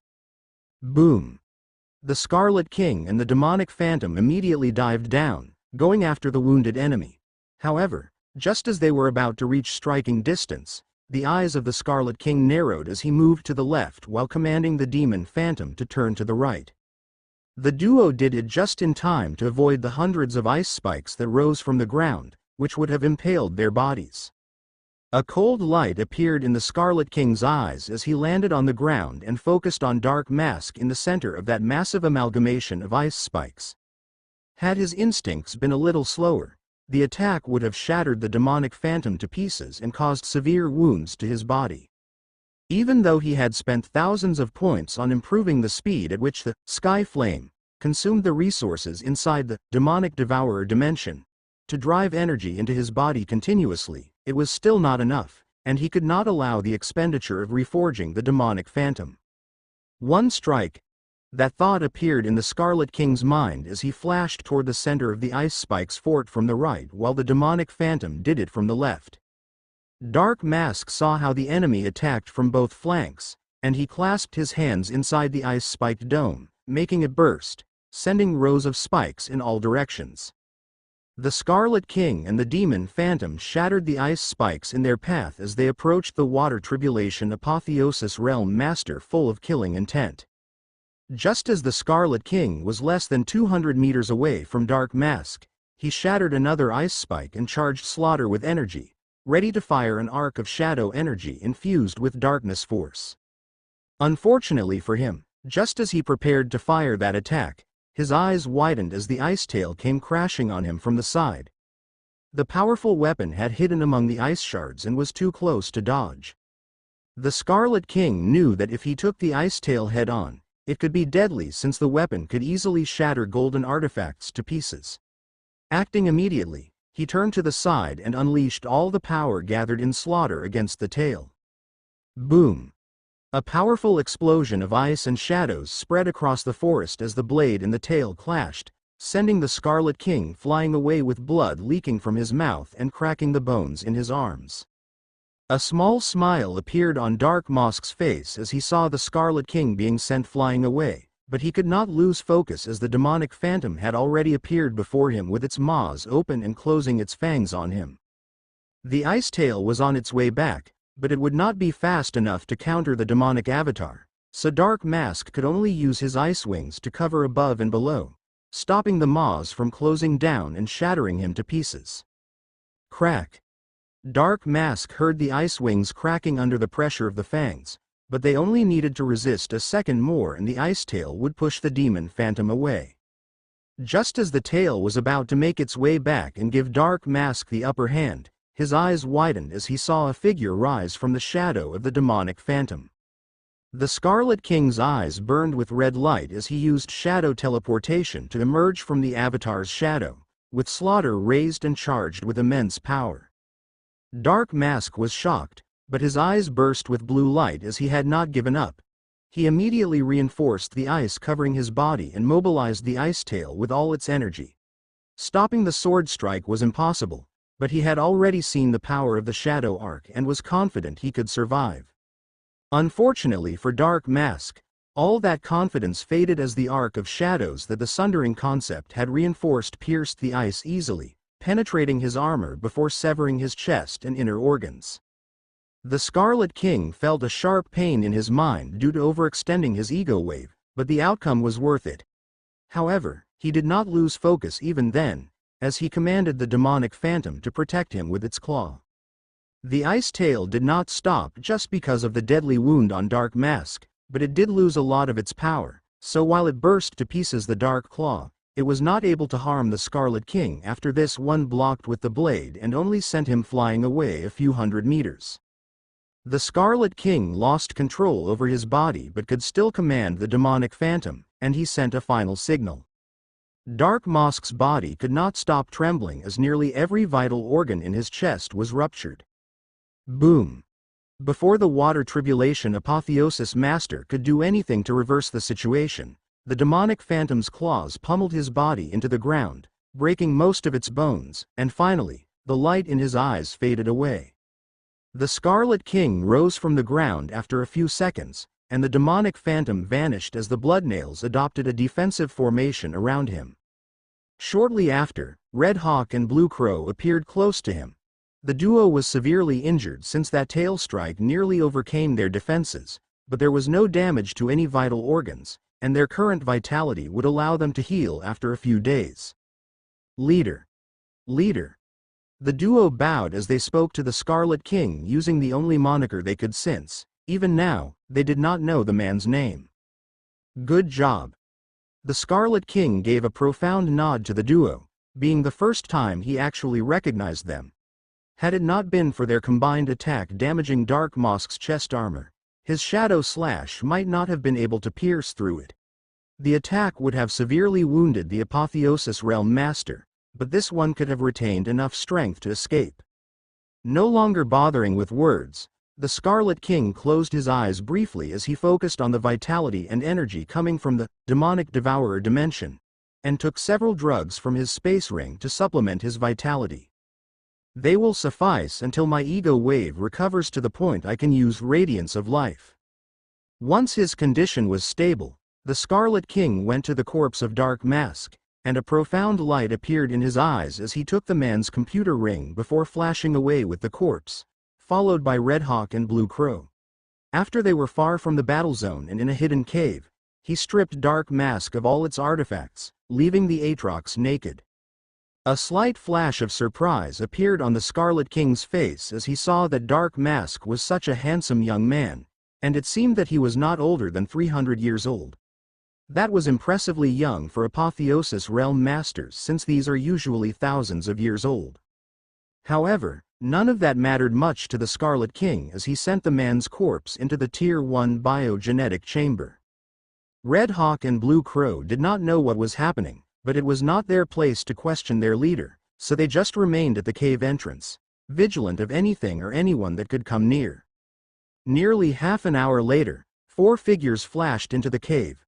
Boom! The Scarlet King and the demonic phantom immediately dived down, going after the wounded enemy. However, just as they were about to reach striking distance, the eyes of the Scarlet King narrowed as he moved to the left while commanding the demon phantom to turn to the right. The duo did it just in time to avoid the hundreds of ice spikes that rose from the ground, which would have impaled their bodies. A cold light appeared in the Scarlet King's eyes as he landed on the ground and focused on Dark Mask in the center of that massive amalgamation of ice spikes. Had his instincts been a little slower, the attack would have shattered the demonic phantom to pieces and caused severe wounds to his body. Even though he had spent thousands of points on improving the speed at which the Sky Flame consumed the resources inside the demonic devourer dimension to drive energy into his body continuously, it was still not enough, and he could not allow the expenditure of reforging the demonic phantom. One strike, That thought appeared in the Scarlet King's mind as he flashed toward the center of the Ice Spike's fort from the right while the demonic phantom did it from the left. Dark Mask saw how the enemy attacked from both flanks, and he clasped his hands inside the ice-spiked dome, making it burst, sending rows of spikes in all directions. The Scarlet King and the Demon Phantom shattered the ice spikes in their path as they approached the Water Tribulation Apotheosis Realm Master full of killing intent. Just as the Scarlet King was less than 200 meters away from Dark Mask, he shattered another ice spike and charged Slaughter with energy, ready to fire an arc of shadow energy infused with darkness force. Unfortunately for him, just as he prepared to fire that attack, his eyes widened as the ice tail came crashing on him from the side. The powerful weapon had hidden among the ice shards and was too close to dodge. The Scarlet King knew that if he took the ice tail head-on, it could be deadly since the weapon could easily shatter golden artifacts to pieces. Acting immediately, he turned to the side and unleashed all the power gathered in Slaughter against the tail. Boom! A powerful explosion of ice and shadows spread across the forest as the blade and the tail clashed, sending the Scarlet King flying away with blood leaking from his mouth and cracking the bones in his arms. A small smile appeared on Dark Mask's face as he saw the Scarlet King being sent flying away, but he could not lose focus as the demonic phantom had already appeared before him with its maws open and closing its fangs on him. The ice tail was on its way back, but it would not be fast enough to counter the demonic avatar, so Dark Mask could only use his ice wings to cover above and below, stopping the maws from closing down and shattering him to pieces. Crack! Dark Mask heard the ice wings cracking under the pressure of the fangs, but they only needed to resist a second more and the ice tail would push the demon phantom away. Just as the tail was about to make its way back and give Dark Mask the upper hand, his eyes widened as he saw a figure rise from the shadow of the demonic phantom. The Scarlet King's eyes burned with red light as he used shadow teleportation to emerge from the avatar's shadow, with Slaughter raised and charged with immense power. Dark Mask was shocked, but his eyes burst with blue light as he had not given up. He immediately reinforced the ice covering his body and mobilized the ice tail with all its energy. Stopping the sword strike was impossible, but he had already seen the power of the shadow arc and was confident he could survive. Unfortunately for Dark Mask, all that confidence faded as the arc of shadows that the Sundering concept had reinforced pierced the ice easily, penetrating his armor before severing his chest and inner organs. The Scarlet King felt a sharp pain in his mind due to overextending his ego wave, but the outcome was worth it. However, he did not lose focus even then, as he commanded the demonic phantom to protect him with its claw. The ice tail did not stop just because of the deadly wound on Dark Mask, but it did lose a lot of its power, so while it burst to pieces the dark claw, it was not able to harm the Scarlet King after this one blocked with the blade and only sent him flying away a few hundred meters. The Scarlet King lost control over his body but could still command the demonic phantom, and he sent a final signal. Dark Mask's body could not stop trembling as nearly every vital organ in his chest was ruptured. Boom! Before the Water Tribulation Apotheosis Master could do anything to reverse the situation, the demonic phantom's claws pummeled his body into the ground, breaking most of its bones, and finally, the light in his eyes faded away. The Scarlet King rose from the ground after a few seconds, and the demonic phantom vanished as the Bloodnails adopted a defensive formation around him. Shortly after, Red Hawk and Blue Crow appeared close to him. The duo was severely injured since that tail strike nearly overcame their defenses, but there was no damage to any vital organs, and their current vitality would allow them to heal after a few days. Leader. Leader. The duo bowed as they spoke to the Scarlet King using the only moniker they could sense. Even now, they did not know the man's name. Good job. The Scarlet King gave a profound nod to the duo, being the first time he actually recognized them. Had it not been for their combined attack damaging Dark Mask's chest armor, his shadow slash might not have been able to pierce through it. The attack would have severely wounded the Apotheosis Realm Master, but this one could have retained enough strength to escape. No longer bothering with words, The Scarlet King closed his eyes briefly as he focused on the vitality and energy coming from the demonic devourer dimension, and took several drugs from his space ring to supplement his vitality. They will suffice until my ego wave recovers to the point I can use Radiance of Life. Once his condition was stable, the Scarlet King went to the corpse of Dark Mask, and a profound light appeared in his eyes as he took the man's computer ring before flashing away with the corpse, followed by Red Hawk and Blue Crow. After they were far from the battle zone and in a hidden cave, he stripped Dark Mask of all its artifacts, leaving the Aatrox naked. A slight flash of surprise appeared on the Scarlet King's face as he saw that Dark Mask was such a handsome young man, and it seemed that he was not older than 300 years old. That was impressively young for Apotheosis Realm Masters, since these are usually thousands of years old. However, none of that mattered much to the Scarlet King as he sent the man's corpse into the Tier 1 biogenetic chamber. Red Hawk and Blue Crow did not know what was happening, but it was not their place to question their leader, so they just remained at the cave entrance, vigilant of anything or anyone that could come near. Nearly half an hour later, 4 figures flashed into the cave.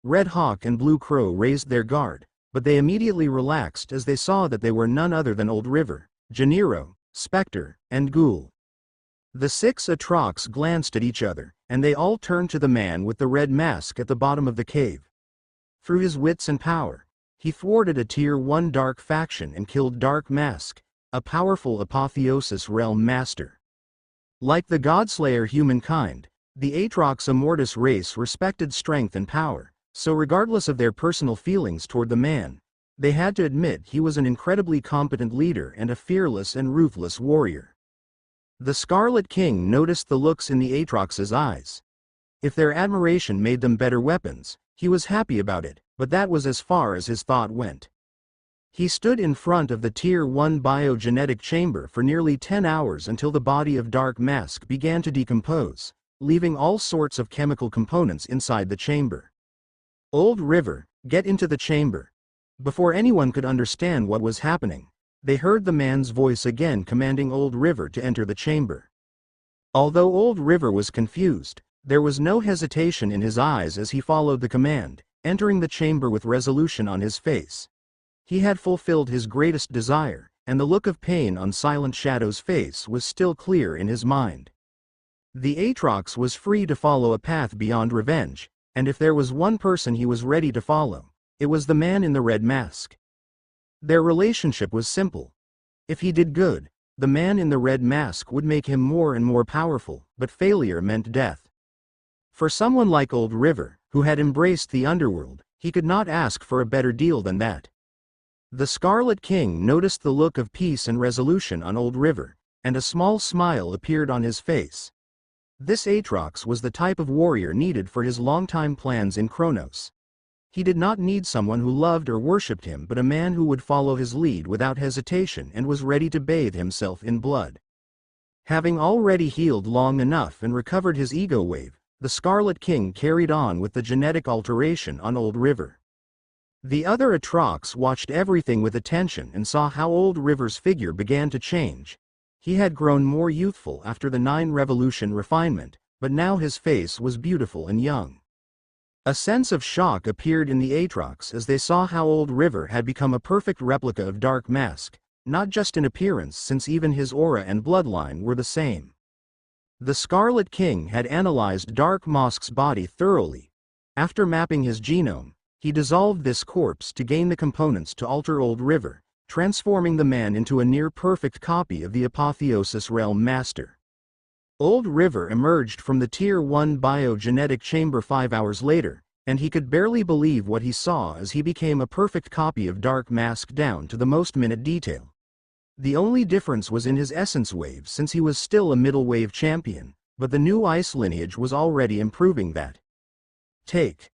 Red Hawk and Blue Crow raised their guard, but they immediately relaxed as they saw that they were none other than Old River, Janiro, Spectre, and Ghoul. The 6 Aatrox glanced at each other, and they all turned to the man with the red mask at the bottom of the cave. Through his wits and power, he thwarted a Tier 1 dark faction and killed Dark Mask, a powerful Apotheosis Realm Master. Like the Godslayer humankind, the Aatrox Immortus race respected strength and power, so regardless of their personal feelings toward the man, they had to admit he was an incredibly competent leader and a fearless and ruthless warrior. The Scarlet King noticed the looks in the Aatrox's eyes. If their admiration made them better weapons, he was happy about it, but that was as far as his thought went. He stood in front of the Tier 1 biogenetic chamber for nearly 10 hours until the body of Dark Mask began to decompose, leaving all sorts of chemical components inside the chamber. Old River, get into the chamber. Before anyone could understand what was happening, they heard the man's voice again commanding Old River to enter the chamber. Although Old River was confused, there was no hesitation in his eyes as he followed the command, entering the chamber with resolution on his face. He had fulfilled his greatest desire, and the look of pain on Silent Shadow's face was still clear in his mind. The Aatrox was free to follow a path beyond revenge, and if there was one person he was ready to follow, it was the man in the red mask. Their relationship was simple. If he did good, the man in the red mask would make him more and more powerful, but failure meant death. For someone like Old River, who had embraced the underworld, he could not ask for a better deal than that. The Scarlet King noticed the look of peace and resolution on Old River, and a small smile appeared on his face. This Aatrox was the type of warrior needed for his longtime plans in Kronos. He did not need someone who loved or worshipped him, but a man who would follow his lead without hesitation and was ready to bathe himself in blood. Having already healed long enough and recovered his ego wave, the Scarlet King carried on with the genetic alteration on Old River. The other Aatrox watched everything with attention and saw how Old River's figure began to change. He had grown more youthful after the 9 Revolution refinement, but now his face was beautiful and young. A sense of shock appeared in the Aatrox as they saw how Old River had become a perfect replica of Dark Mask, not just in appearance since even his aura and bloodline were the same. The Scarlet King had analyzed Dark Mask's body thoroughly. After mapping his genome, he dissolved this corpse to gain the components to alter Old River, transforming the man into a near-perfect copy of the Apotheosis Realm Master. Old River emerged from the Tier 1 biogenetic chamber 5 hours later, and he could barely believe what he saw as he became a perfect copy of Dark Mask down to the most minute detail. The only difference was in his essence wave, since he was still a middle wave champion, but the new ice lineage was already improving that. Take.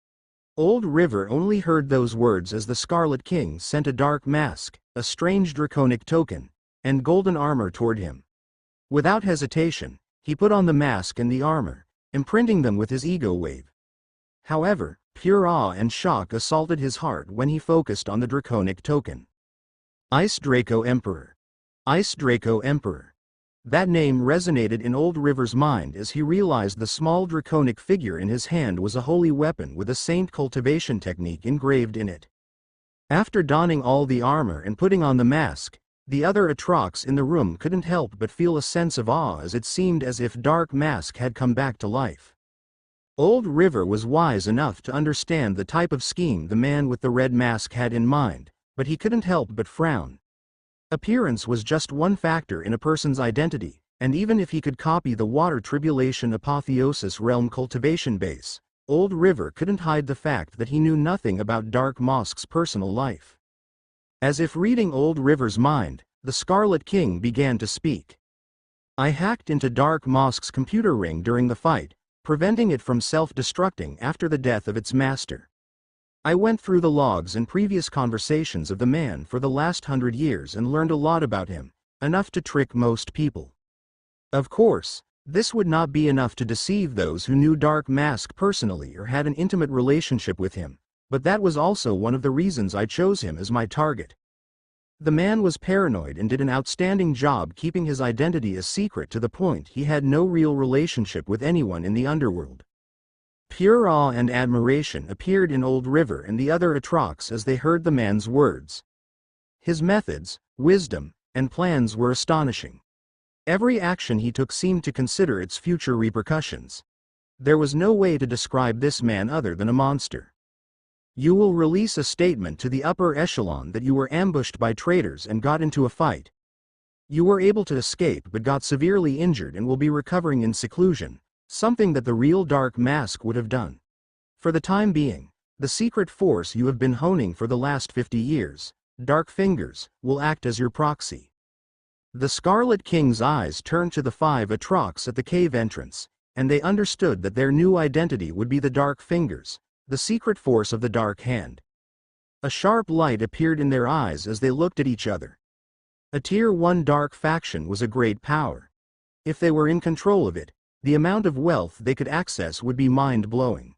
Old River only heard those words as the Scarlet King sent a Dark Mask, a strange draconic token, and golden armor toward him. Without hesitation, he put on the mask and the armor, imprinting them with his ego wave. However, pure awe and shock assaulted his heart when he focused on the draconic token. Ice Draco Emperor. Ice Draco Emperor. That name resonated in Old River's mind as he realized the small draconic figure in his hand was a holy weapon with a saint cultivation technique engraved in it. After donning all the armor and putting on the mask, the other Atrox in the room couldn't help but feel a sense of awe as it seemed as if Dark Mask had come back to life. Old River was wise enough to understand the type of scheme the man with the red mask had in mind, but he couldn't help but frown. Appearance was just one factor in a person's identity, and even if he could copy the Water Tribulation Apotheosis realm cultivation base, Old River couldn't hide the fact that he knew nothing about Dark Mask's personal life. As if reading Old River's mind, the Scarlet King began to speak. I hacked into Dark Mask's computer ring during the fight, preventing it from self-destructing after the death of its master. I went through the logs and previous conversations of the man for the last 100 years and learned a lot about him, enough to trick most people. Of course, this would not be enough to deceive those who knew Dark Mask personally or had an intimate relationship with him, but that was also one of the reasons I chose him as my target. The man was paranoid and did an outstanding job keeping his identity a secret to the point he had no real relationship with anyone in the underworld. Pure awe and admiration appeared in Old River and the other Atrox as they heard the man's words. His methods, wisdom, and plans were astonishing. Every action he took seemed to consider its future repercussions. There was no way to describe this man other than a monster. You will release a statement to the upper echelon that you were ambushed by traitors and got into a fight. You were able to escape but got severely injured and will be recovering in seclusion, something that the real Dark Mask would have done. For the time being, the secret force you have been honing for the last 50 years, Dark Fingers, will act as your proxy. The Scarlet King's eyes turned to the 5 Atrox at the cave entrance, and they understood that their new identity would be the Dark Fingers, the secret force of the Dark Hand. A sharp light appeared in their eyes as they looked at each other. A Tier 1 dark faction was a great power. If they were in control of it, the amount of wealth they could access would be mind-blowing.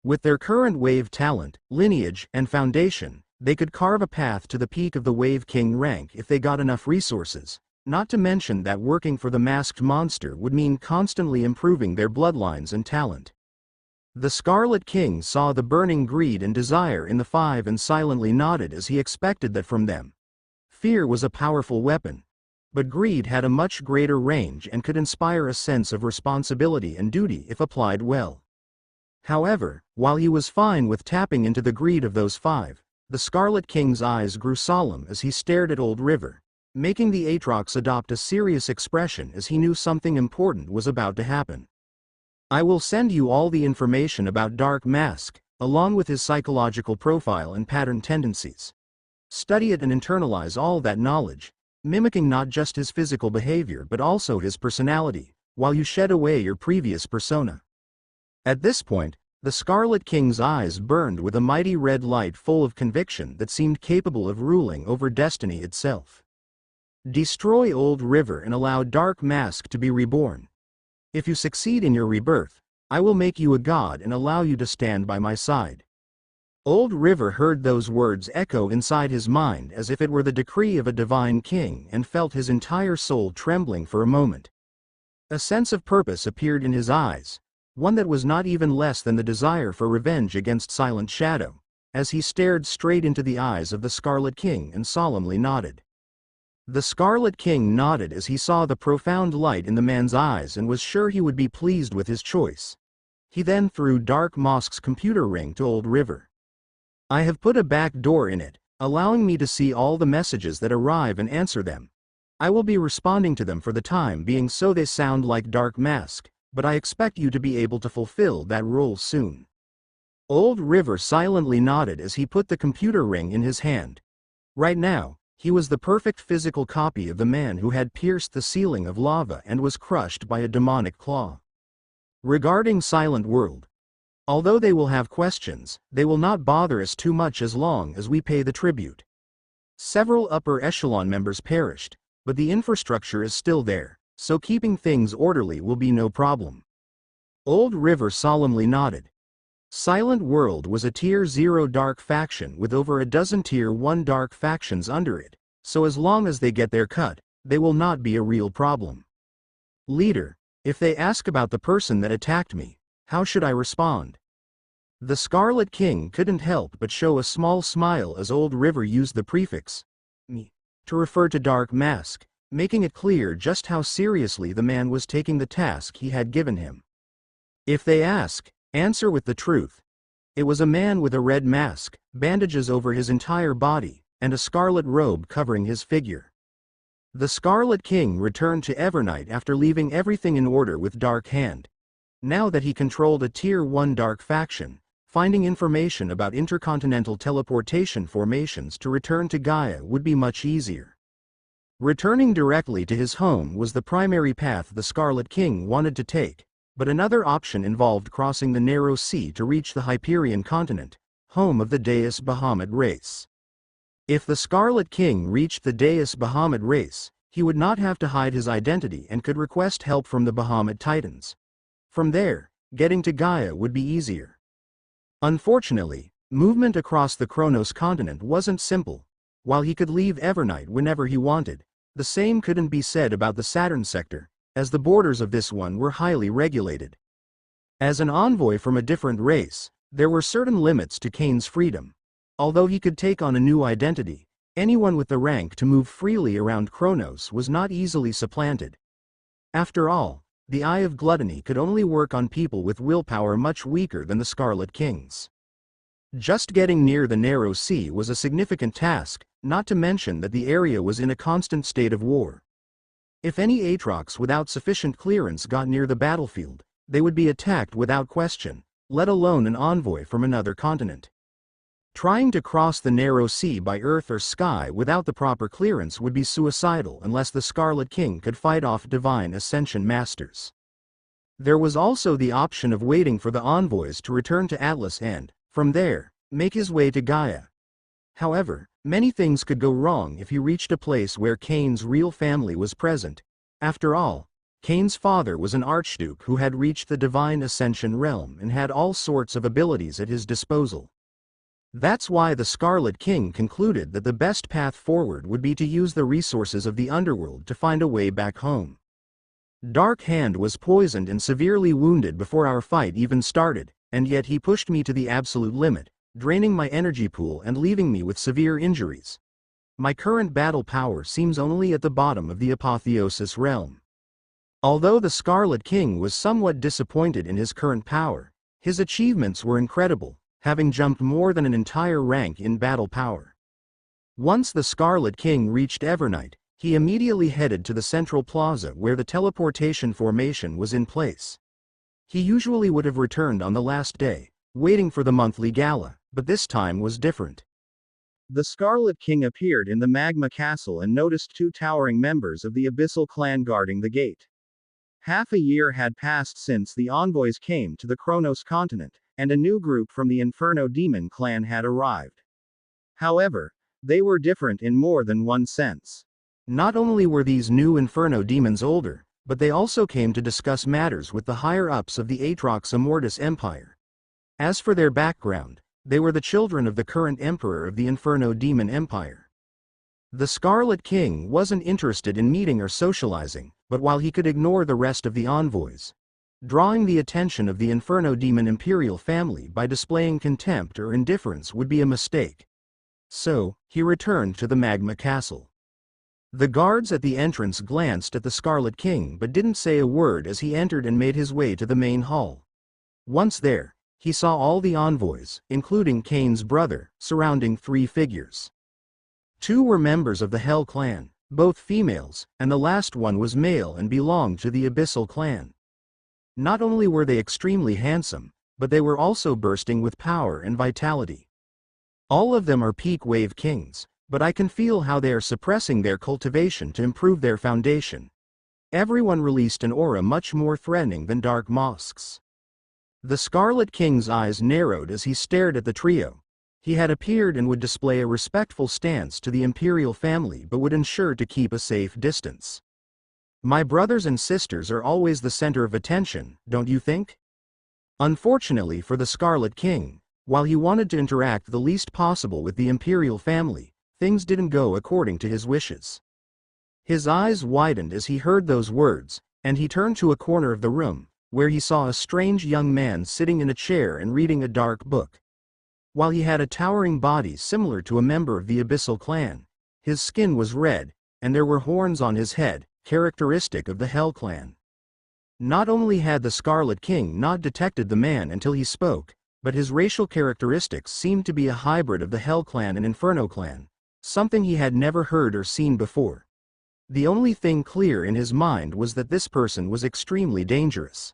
With their current wave talent, lineage, and foundation, they could carve a path to the peak of the Wave King rank if they got enough resources, not to mention that working for the masked monster would mean constantly improving their bloodlines and talent. The Scarlet King saw the burning greed and desire in the 5 and silently nodded as he expected that from them. Fear was a powerful weapon, but greed had a much greater range and could inspire a sense of responsibility and duty if applied well. However, while he was fine with tapping into the greed of those 5, the Scarlet King's eyes grew solemn as he stared at Old River, making the Atrox adopt a serious expression as he knew something important was about to happen. I will send you all the information about Dark Mask, along with his psychological profile and pattern tendencies. Study it and internalize all that knowledge, mimicking not just his physical behavior but also his personality, while you shed away your previous persona. At this point, the Scarlet King's eyes burned with a mighty red light full of conviction that seemed capable of ruling over destiny itself. Destroy Old River and allow Dark Mask to be reborn. If you succeed in your rebirth, I will make you a god and allow you to stand by my side. Old River heard those words echo inside his mind as if it were the decree of a divine king and felt his entire soul trembling for a moment. A sense of purpose appeared in his eyes, one that was not even less than the desire for revenge against Silent Shadow, as he stared straight into the eyes of the Scarlet King and solemnly nodded. The Scarlet King nodded as he saw the profound light in the man's eyes and was sure he would be pleased with his choice. He then threw Dark Mask's computer ring to Old River. I have put a back door in it, allowing me to see all the messages that arrive and answer them. I will be responding to them for the time being so they sound like Dark Mask, but I expect you to be able to fulfill that role soon. Old River silently nodded as he put the computer ring in his hand. Right now, he was the perfect physical copy of the man who had pierced the ceiling of lava and was crushed by a demonic claw. Regarding Silent World, although they will have questions, they will not bother us too much as long as we pay the tribute. Several upper echelon members perished, but the infrastructure is still there, so keeping things orderly will be no problem. Old River solemnly nodded. Silent World was a Tier 0 dark faction with over a dozen Tier 1 dark factions under it, so as long as they get their cut, they will not be a real problem. Leader, if they ask about the person that attacked me, how should I respond? The Scarlet King couldn't help but show a small smile as Old River used the prefix me to refer to Dark Mask, making it clear just how seriously the man was taking the task he had given him. If they ask, answer with the truth. It was a man with a red mask, bandages over his entire body, and a scarlet robe covering his figure. The Scarlet King returned to Evernight after leaving everything in order with Dark Hand. Now that he controlled a Tier 1 Dark faction, finding information about intercontinental teleportation formations to return to Gaia would be much easier. Returning directly to his home was the primary path the Scarlet King wanted to take, but another option involved crossing the narrow sea to reach the Hyperion continent, home of the Deus Bahamut race. If the Scarlet King reached the Deus Bahamut race, he would not have to hide his identity and could request help from the Bahamut Titans. From there, getting to Gaia would be easier. Unfortunately, movement across the Kronos continent wasn't simple. While he could leave Evernight whenever he wanted, the same couldn't be said about the Saturn sector, as the borders of this one were highly regulated. As an envoy from a different race, there were certain limits to Kane's freedom. Although he could take on a new identity, anyone with the rank to move freely around Kronos was not easily supplanted. After all, the Eye of Gluttony could only work on people with willpower much weaker than the Scarlet King's. Just getting near the narrow sea was a significant task, not to mention that the area was in a constant state of war. If any Aatrox without sufficient clearance got near the battlefield, they would be attacked without question, let alone an envoy from another continent. Trying to cross the narrow sea by earth or sky without the proper clearance would be suicidal unless the Scarlet King could fight off divine ascension masters. There was also the option of waiting for the envoys to return to Atlas and, from there, make his way to Gaia. However, many things could go wrong if he reached a place where Kane's real family was present. After all, Kane's father was an archduke who had reached the divine ascension realm and had all sorts of abilities at his disposal. That's why the Scarlet King concluded that the best path forward would be to use the resources of the underworld to find a way back home. Dark Hand was poisoned and severely wounded before our fight even started, and yet he pushed me to the absolute limit, draining my energy pool and leaving me with severe injuries. My current battle power seems only at the bottom of the apotheosis realm. Although the Scarlet King was somewhat disappointed in his current power, his achievements were incredible, having jumped more than an entire rank in battle power. Once the Scarlet King reached Evernight, he immediately headed to the central plaza where the teleportation formation was in place. He usually would have returned on the last day, waiting for the monthly gala, but this time was different. The Scarlet King appeared in the Magma Castle and noticed two towering members of the Abyssal clan guarding the gate. Half a year had passed since the envoys came to the Kronos continent, and a new group from the Inferno Demon clan had arrived. However, they were different in more than one sense. Not only were these new Inferno Demons older, but they also came to discuss matters with the higher-ups of the Aatrox Immortus Empire. As for their background, they were the children of the current emperor of the Inferno Demon Empire. The Scarlet King wasn't interested in meeting or socializing, but while he could ignore the rest of the envoys, drawing the attention of the Inferno Demon Imperial family by displaying contempt or indifference would be a mistake. So, he returned to the Magma Castle. The guards at the entrance glanced at the Scarlet King but didn't say a word as he entered and made his way to the main hall. Once there, he saw all the envoys, including Kane's brother, surrounding three figures. Two were members of the Hell clan, both females, and the last one was male and belonged to the Abyssal clan. Not only were they extremely handsome, but they were also bursting with power and vitality. All of them are peak wave kings, but I can feel how they are suppressing their cultivation to improve their foundation. Everyone released an aura much more threatening than Dark Mosk's. The Scarlet King's eyes narrowed as he stared at the trio. He had appeared and would display a respectful stance to the Imperial family but would ensure to keep a safe distance. My brothers and sisters are always the center of attention, don't you think? Unfortunately for the Scarlet King, while he wanted to interact the least possible with the Imperial family, things didn't go according to his wishes. His eyes widened as he heard those words, and he turned to a corner of the room, where he saw a strange young man sitting in a chair and reading a dark book. While he had a towering body similar to a member of the Abyssal clan, his skin was red, and there were horns on his head, characteristic of the Hell clan. Not only had the Scarlet King not detected the man until he spoke, but his racial characteristics seemed to be a hybrid of the Hell clan and Inferno clan, something he had never heard or seen before. The only thing clear in his mind was that this person was extremely dangerous.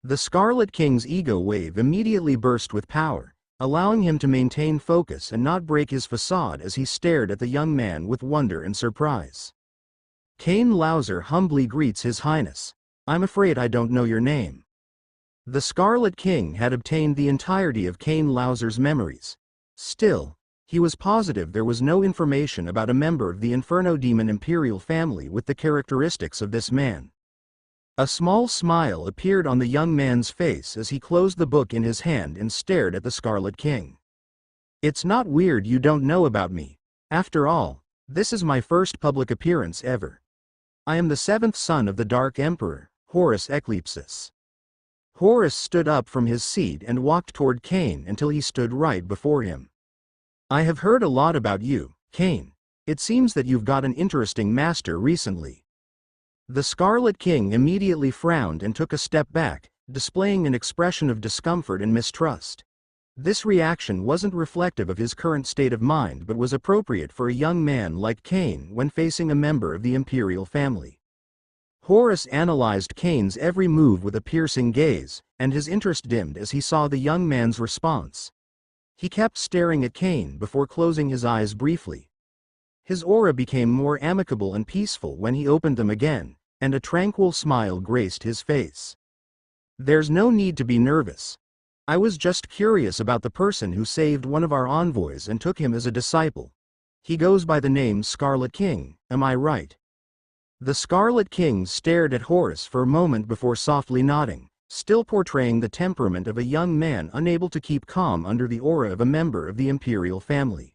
The Scarlet King's ego wave immediately burst with power, allowing him to maintain focus and not break his facade as he stared at the young man with wonder and surprise. Cain Lauser humbly greets His Highness. I'm afraid I don't know your name. The Scarlet King had obtained the entirety of Cain Lauser's memories. Still, he was positive there was no information about a member of the Inferno Demon Imperial family with the characteristics of this man. A small smile appeared on the young man's face as he closed the book in his hand and stared at the Scarlet King. It's not weird you don't know about me. After all, this is my first public appearance ever. I am the seventh son of the Dark Emperor, Horus Eclipsis. Horus stood up from his seat and walked toward Cain until he stood right before him. I have heard a lot about you, Cain. It seems that you've got an interesting master recently. The Scarlet King immediately frowned and took a step back, displaying an expression of discomfort and mistrust. This reaction wasn't reflective of his current state of mind but was appropriate for a young man like Cain when facing a member of the Imperial family. Horus analyzed Cain's every move with a piercing gaze, and his interest dimmed as he saw the young man's response. He kept staring at Cain before closing his eyes briefly. His aura became more amicable and peaceful when he opened them again, and a tranquil smile graced his face. There's no need to be nervous. I was just curious about the person who saved one of our envoys and took him as a disciple. He goes by the name Scarlet King, am I right? The Scarlet King stared at Horus for a moment before softly nodding, still portraying the temperament of a young man unable to keep calm under the aura of a member of the Imperial family.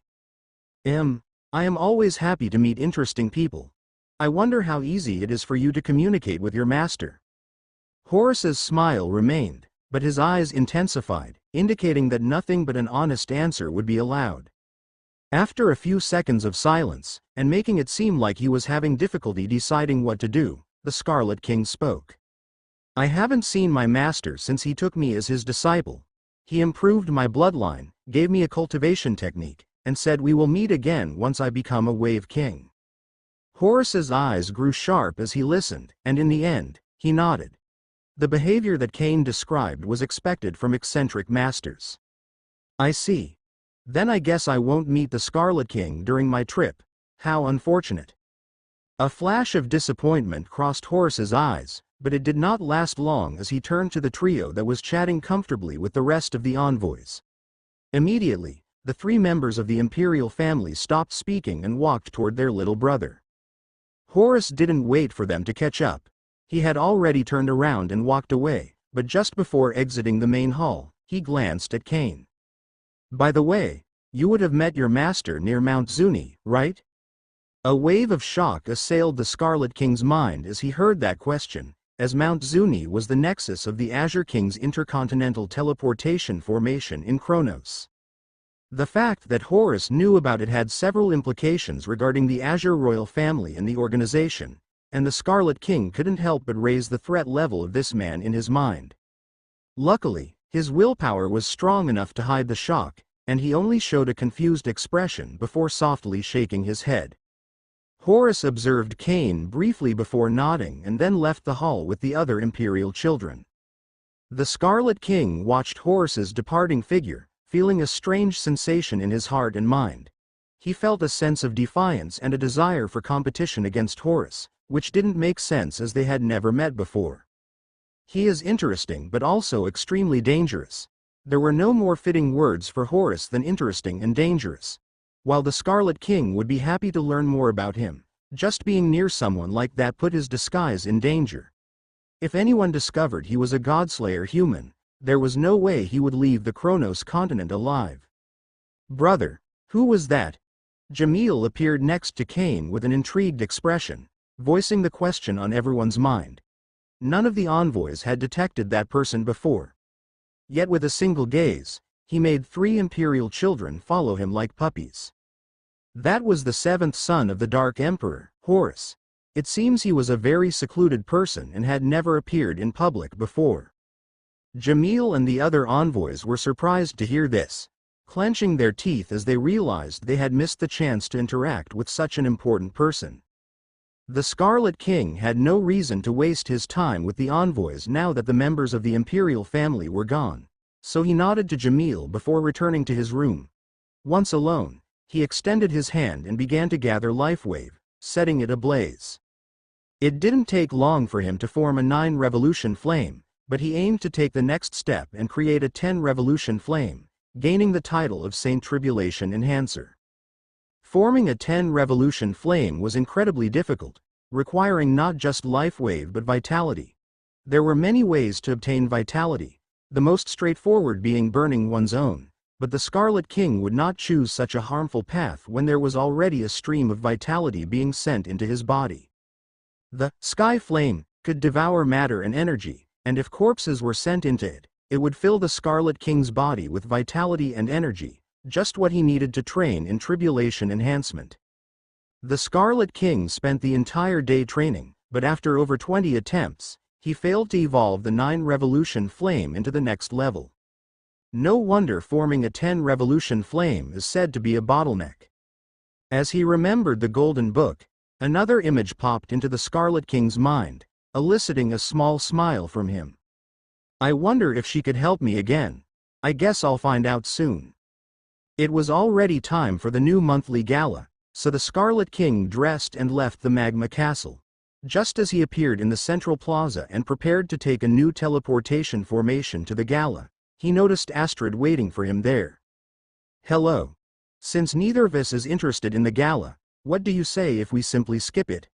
I am always happy to meet interesting people. I wonder how easy it is for you to communicate with your master. Horus's smile remained, but his eyes intensified, indicating that nothing but an honest answer would be allowed. After a few seconds of silence, and making it seem like he was having difficulty deciding what to do, the Scarlet King spoke. I haven't seen my master since he took me as his disciple. He improved my bloodline, gave me a cultivation technique, and said we will meet again once I become a Wave King. Horus's eyes grew sharp as he listened, and in the end, he nodded. The behavior that Cain described was expected from eccentric masters. I see. Then I guess I won't meet the Scarlet King during my trip. How unfortunate. A flash of disappointment crossed Horus's eyes, but it did not last long as he turned to the trio that was chatting comfortably with the rest of the envoys. Immediately, the three members of the Imperial family stopped speaking and walked toward their little brother. Horus didn't wait for them to catch up. He had already turned around and walked away, but just before exiting the main hall, he glanced at Cain. By the way, you would have met your master near Mount Zuni, right? A wave of shock assailed the Scarlet King's mind as he heard that question, as Mount Zuni was the nexus of the Azure King's intercontinental teleportation formation in Kronos. The fact that Horus knew about it had several implications regarding the Azure royal family and the organization, and the Scarlet King couldn't help but raise the threat level of this man in his mind. Luckily, his willpower was strong enough to hide the shock, and he only showed a confused expression before softly shaking his head. Horus observed Cain briefly before nodding and then left the hall with the other Imperial children. The Scarlet King watched Horus's departing figure, feeling a strange sensation in his heart and mind. He felt a sense of defiance and a desire for competition against Horus, which didn't make sense as they had never met before. He is interesting but also extremely dangerous. There were no more fitting words for Horus than interesting and dangerous. While the Scarlet King would be happy to learn more about him, just being near someone like that put his disguise in danger. If anyone discovered he was a Godslayer human, there was no way he would leave the Kronos continent alive. Brother, who was that? Jamil appeared next to Cain with an intrigued expression, voicing the question on everyone's mind. None of the envoys had detected that person before. Yet with a single gaze, he made 3 imperial children follow him like puppies. That was the 7th son of the Dark Emperor, Horus. It seems he was a very secluded person and had never appeared in public before. Jamil and the other envoys were surprised to hear this, clenching their teeth as they realized they had missed the chance to interact with such an important person. The Scarlet King had no reason to waste his time with the envoys now that the members of the imperial family were gone, so he nodded to Jamil before returning to his room. Once alone, he extended his hand and began to gather Lifewave, setting it ablaze. It didn't take long for him to form a 9 revolution flame, but he aimed to take the next step and create a 10 revolution flame, gaining the title of Saint Tribulation Enhancer. Forming a 10 revolution flame was incredibly difficult, requiring not just Lifewave but vitality. There were many ways to obtain vitality, the most straightforward being burning one's own, but the Scarlet King would not choose such a harmful path when there was already a stream of vitality being sent into his body. The Sky Flame could devour matter and energy, and if corpses were sent into it, it would fill the Scarlet King's body with vitality and energy, just what he needed to train in Tribulation Enhancement. The Scarlet King spent the entire day training, but after over 20 attempts, he failed to evolve the 9 revolution flame into the next level. No wonder forming a 10 revolution flame is said to be a bottleneck. As he remembered the Golden Book, another image popped into the Scarlet King's mind, eliciting a small smile from him. I wonder if she could help me again. I guess I'll find out soon. It was already time for the new monthly gala, so the Scarlet King dressed and left the Magma Castle. Just as he appeared in the central plaza and prepared to take a new teleportation formation to the gala, he noticed Astrid waiting for him there. Hello. Since neither of us is interested in the gala, what do you say if we simply skip it?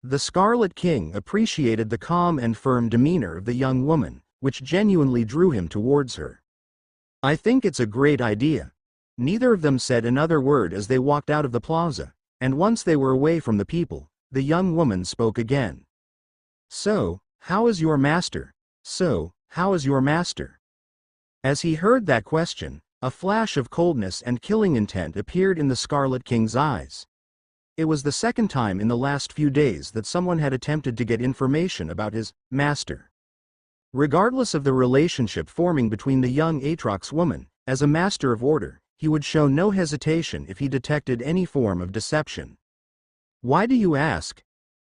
The Scarlet King appreciated the calm and firm demeanor of the young woman, which genuinely drew him towards her. I think it's a great idea. Neither of them said another word as they walked out of the plaza, and once they were away from the people, the young woman spoke again. So, how is your master? As he heard that question, a flash of coldness and killing intent appeared in the Scarlet King's eyes. It was the second time in the last few days that someone had attempted to get information about his master. Regardless of the relationship forming between the young Aatrox woman, as a master of order, he would show no hesitation if he detected any form of deception. Why do you ask?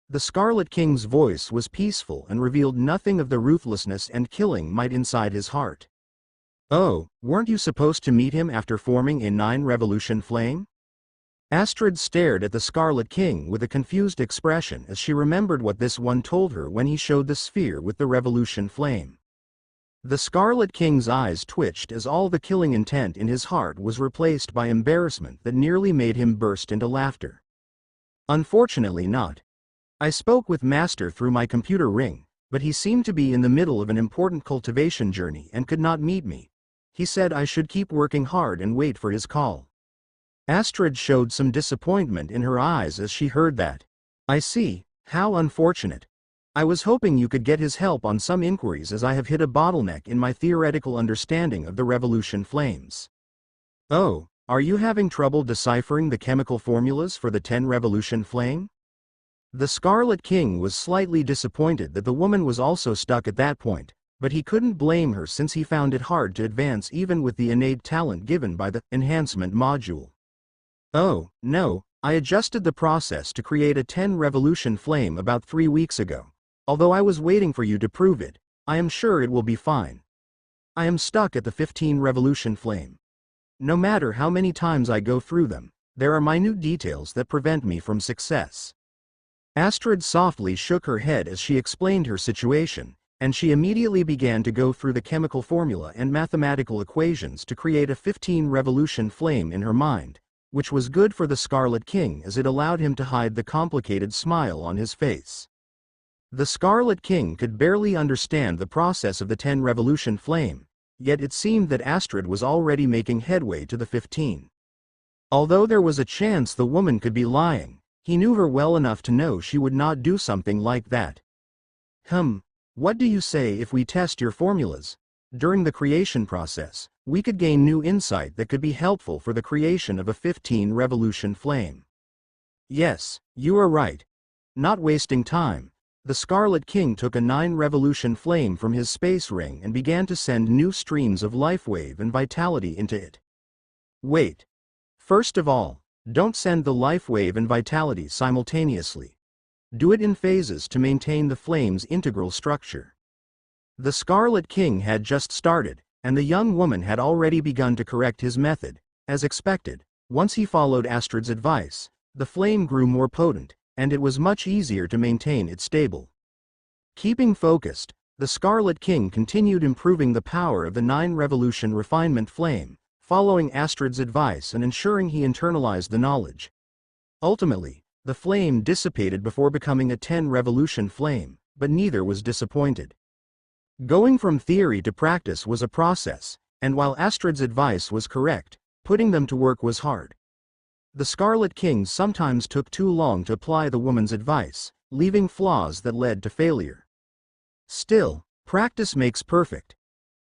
The Scarlet King's voice was peaceful and revealed nothing of the ruthlessness and killing might inside his heart. Oh, weren't you supposed to meet him after forming a 9 revolution flame? Astrid stared at the Scarlet King with a confused expression as she remembered what this one told her when he showed the sphere with the revolution flame. The Scarlet King's eyes twitched as all the killing intent in his heart was replaced by embarrassment that nearly made him burst into laughter. Unfortunately not. I spoke with Master through my computer ring, but he seemed to be in the middle of an important cultivation journey and could not meet me. He said I should keep working hard and wait for his call. Astrid showed some disappointment in her eyes as she heard that. I see, how unfortunate. I was hoping you could get his help on some inquiries as I have hit a bottleneck in my theoretical understanding of the revolution flames. Oh, are you having trouble deciphering the chemical formulas for the 10 revolution flame? The Scarlet King was slightly disappointed that the woman was also stuck at that point, but he couldn't blame her since he found it hard to advance even with the innate talent given by the enhancement module. Oh, no, I adjusted the process to create a 10 revolution flame about 3 weeks ago. Although I was waiting for you to prove it, I am sure it will be fine. I am stuck at the 15 revolution flame. No matter how many times I go through them, there are minute details that prevent me from success. Astrid softly shook her head as she explained her situation, and she immediately began to go through the chemical formula and mathematical equations to create a 15 revolution flame in her mind, which was good for the Scarlet King as it allowed him to hide the complicated smile on his face. The Scarlet King could barely understand the process of the 10 revolution flame, yet it seemed that Astrid was already making headway to the 15. Although there was a chance the woman could be lying, he knew her well enough to know she would not do something like that. What do you say if we test your formulas? During the creation process, we could gain new insight that could be helpful for the creation of a 15-revolution flame. Yes, you are right. Not wasting time, the Scarlet King took a 9-revolution flame from his space ring and began to send new streams of life wave and vitality into it. Wait. First of all, don't send the life wave and vitality simultaneously. Do it in phases to maintain the flame's integral structure. The Scarlet King had just started, and the young woman had already begun to correct his method. As expected, once he followed Astrid's advice, the flame grew more potent, and it was much easier to maintain it stable. Keeping focused, the Scarlet King continued improving the power of the 9-revolution refinement flame, following Astrid's advice and ensuring he internalized the knowledge. Ultimately, the flame dissipated before becoming a 10-revolution flame, but neither was disappointed. Going from theory to practice was a process, and while Astrid's advice was correct, putting them to work was hard. The Scarlet King sometimes took too long to apply the woman's advice, leaving flaws that led to failure. Still, practice makes perfect.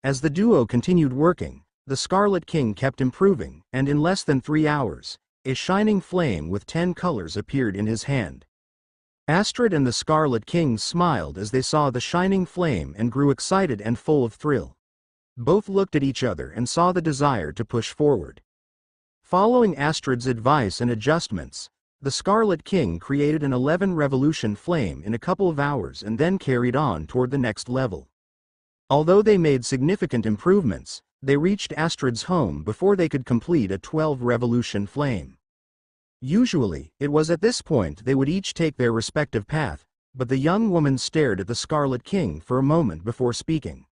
As the duo continued working, the Scarlet King kept improving, and in less than 3 hours, a shining flame with 10 colors appeared in his hand. Astrid and the Scarlet King smiled as they saw the shining flame and grew excited and full of thrill. Both looked at each other and saw the desire to push forward. Following Astrid's advice and adjustments, the Scarlet King created an 11-revolution flame in a couple of hours and then carried on toward the next level. Although they made significant improvements, they reached Astrid's home before they could complete a 12-revolution flame. Usually, it was at this point they would each take their respective path, but the young woman stared at the Scarlet King for a moment before speaking.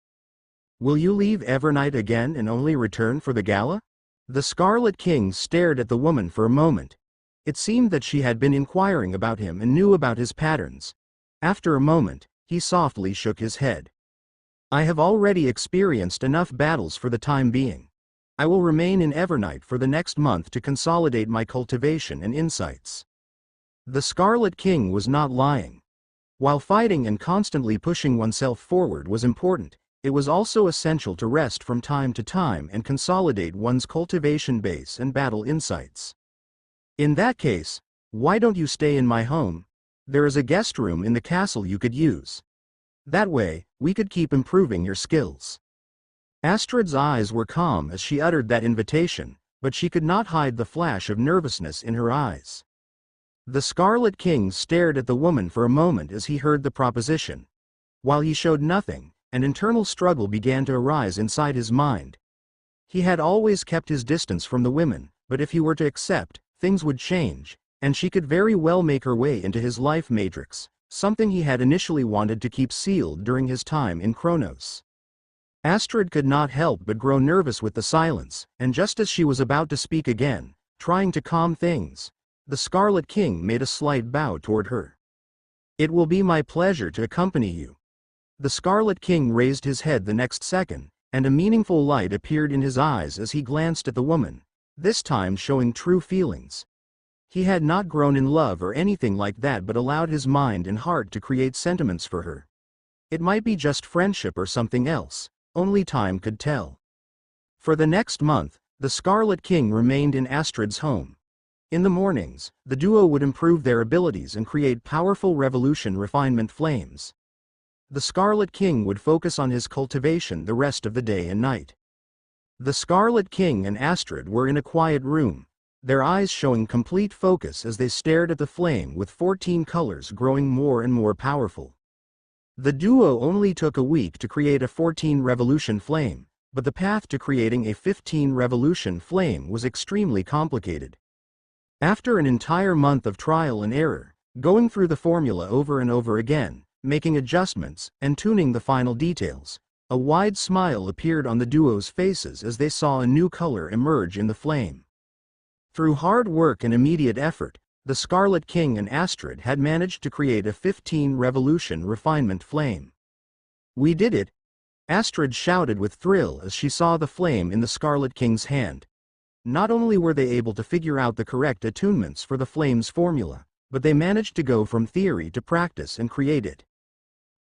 "Will you leave Evernight again and only return for the gala?" The Scarlet King stared at the woman for a moment. It seemed that she had been inquiring about him and knew about his patterns. After a moment, he softly shook his head. "I have already experienced enough battles for the time being. I will remain in Evernight for the next month to consolidate my cultivation and insights." The Scarlet King was not lying. While fighting and constantly pushing oneself forward was important, it was also essential to rest from time to time and consolidate one's cultivation base and battle insights. "In that case, why don't you stay in my home? There is a guest room in the castle you could use. That way, we could keep improving your skills." Astrid's eyes were calm as she uttered that invitation, but she could not hide the flash of nervousness in her eyes. The Scarlet King stared at the woman for a moment as he heard the proposition. While he showed nothing, an internal struggle began to arise inside his mind. He had always kept his distance from the women, but if he were to accept, things would change, and she could very well make her way into his life matrix, something he had initially wanted to keep sealed during his time in Kronos. Astrid could not help but grow nervous with the silence, and just as she was about to speak again, trying to calm things, the Scarlet King made a slight bow toward her. "It will be my pleasure to accompany you." The Scarlet King raised his head the next second, and a meaningful light appeared in his eyes as he glanced at the woman, this time showing true feelings. He had not grown in love or anything like that but allowed his mind and heart to create sentiments for her. It might be just friendship or something else, only time could tell. For the next month, the Scarlet King remained in Astrid's home. In the mornings, the duo would improve their abilities and create powerful revolution refinement flames. The Scarlet King would focus on his cultivation the rest of the day and night. The Scarlet King and Astrid were in a quiet room, their eyes showing complete focus as they stared at the flame with 14 colors growing more and more powerful. The duo only took a week to create a 14-revolution flame, but the path to creating a 15-revolution flame was extremely complicated. After an entire month of trial and error, going through the formula over and over again, making adjustments, and tuning the final details, a wide smile appeared on the duo's faces as they saw a new color emerge in the flame. Through hard work and immediate effort, the Scarlet King and Astrid had managed to create a 15-revolution refinement flame. "We did it!" Astrid shouted with thrill as she saw the flame in the Scarlet King's hand. Not only were they able to figure out the correct attunements for the flame's formula, but they managed to go from theory to practice and create it.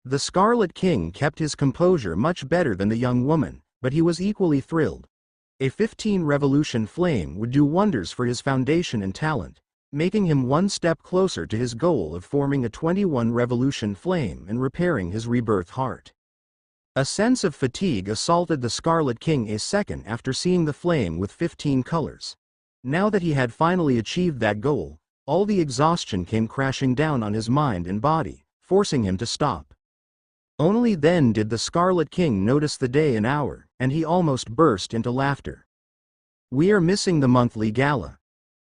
The Scarlet King kept his composure much better than the young woman, but he was equally thrilled. A 15-revolution flame would do wonders for his foundation and talent, making him one step closer to his goal of forming a 21-revolution flame and repairing his rebirth heart. A sense of fatigue assaulted the Scarlet King a second after seeing the flame with 15 colors. Now that he had finally achieved that goal, all the exhaustion came crashing down on his mind and body, forcing him to stop. Only then did the Scarlet King notice the day and hour, and he almost burst into laughter. "We are missing the monthly gala."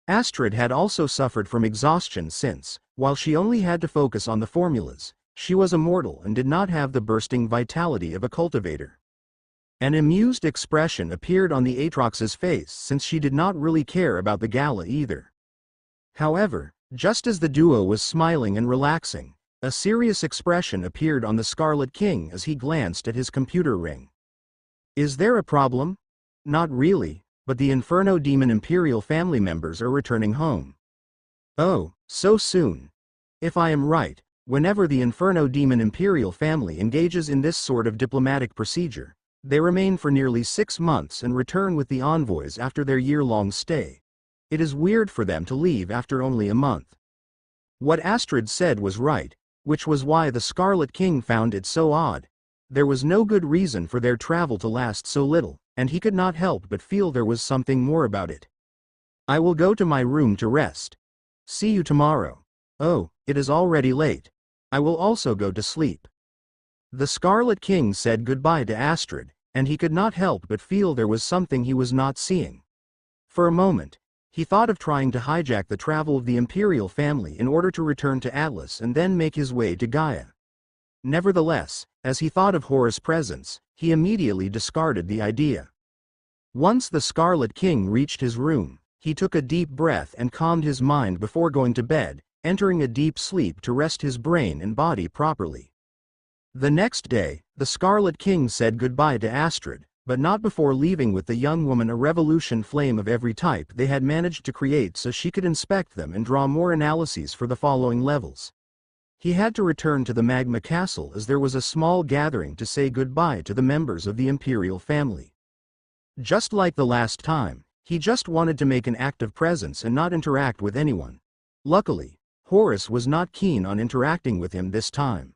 Astrid had also suffered from exhaustion since, while she only had to focus on the formulas, she was a mortal and did not have the bursting vitality of a cultivator. An amused expression appeared on the Aatrox's face since she did not really care about the gala either. However, just as the duo was smiling and relaxing, a serious expression appeared on the Scarlet King as he glanced at his computer ring. "Is there a problem?" "Not really, but the Inferno Demon Imperial family members are returning home." "Oh, so soon?" "If I am right, whenever the Inferno Demon Imperial family engages in this sort of diplomatic procedure, they remain for nearly 6 months and return with the envoys after their year-long stay. It is weird for them to leave after only a month." What Astrid said was right, which was why the Scarlet King found it so odd. There was no good reason for their travel to last so little, and he could not help but feel there was something more about it. "I will go to my room to rest. See you tomorrow." "Oh, it is already late. I will also go to sleep." The Scarlet King said goodbye to Astrid, and he could not help but feel there was something he was not seeing. For a moment, he thought of trying to hijack the travel of the Imperial family in order to return to Atlas and then make his way to Gaia. Nevertheless, as he thought of Horus' presence, he immediately discarded the idea. Once the Scarlet King reached his room, he took a deep breath and calmed his mind before going to bed, entering a deep sleep to rest his brain and body properly. The next day, the Scarlet King said goodbye to Astrid, but not before leaving with the young woman a revolution flame of every type they had managed to create so she could inspect them and draw more analyses for the following levels. He had to return to the Magma Castle as there was a small gathering to say goodbye to the members of the Imperial family. Just like the last time, he just wanted to make an active presence and not interact with anyone. Luckily, Horus was not keen on interacting with him this time.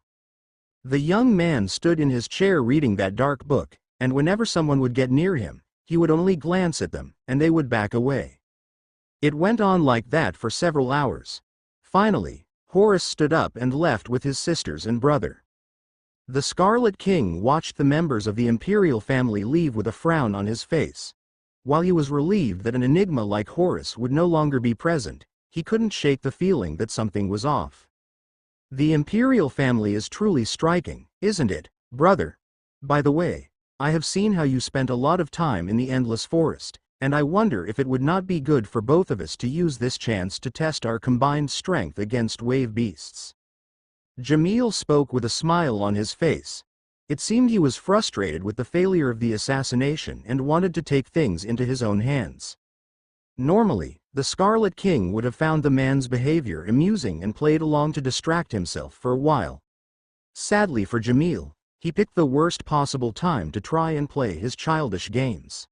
The young man stood in his chair reading that dark book, and whenever someone would get near him, he would only glance at them, and they would back away. It went on like that for several hours. Finally, Horus stood up and left with his sisters and brother. The Scarlet King watched the members of the Imperial family leave with a frown on his face. While he was relieved that an enigma like Horus would no longer be present, he couldn't shake the feeling that something was off. "The Imperial family is truly striking, isn't it, brother? By the way, I have seen how you spent a lot of time in the Endless Forest, and I wonder if it would not be good for both of us to use this chance to test our combined strength against wave beasts." Jamil spoke with a smile on his face. It seemed he was frustrated with the failure of the assassination and wanted to take things into his own hands. Normally, the Scarlet King would have found the man's behavior amusing and played along to distract himself for a while. Sadly for Jamil, he picked the worst possible time to try and play his childish games.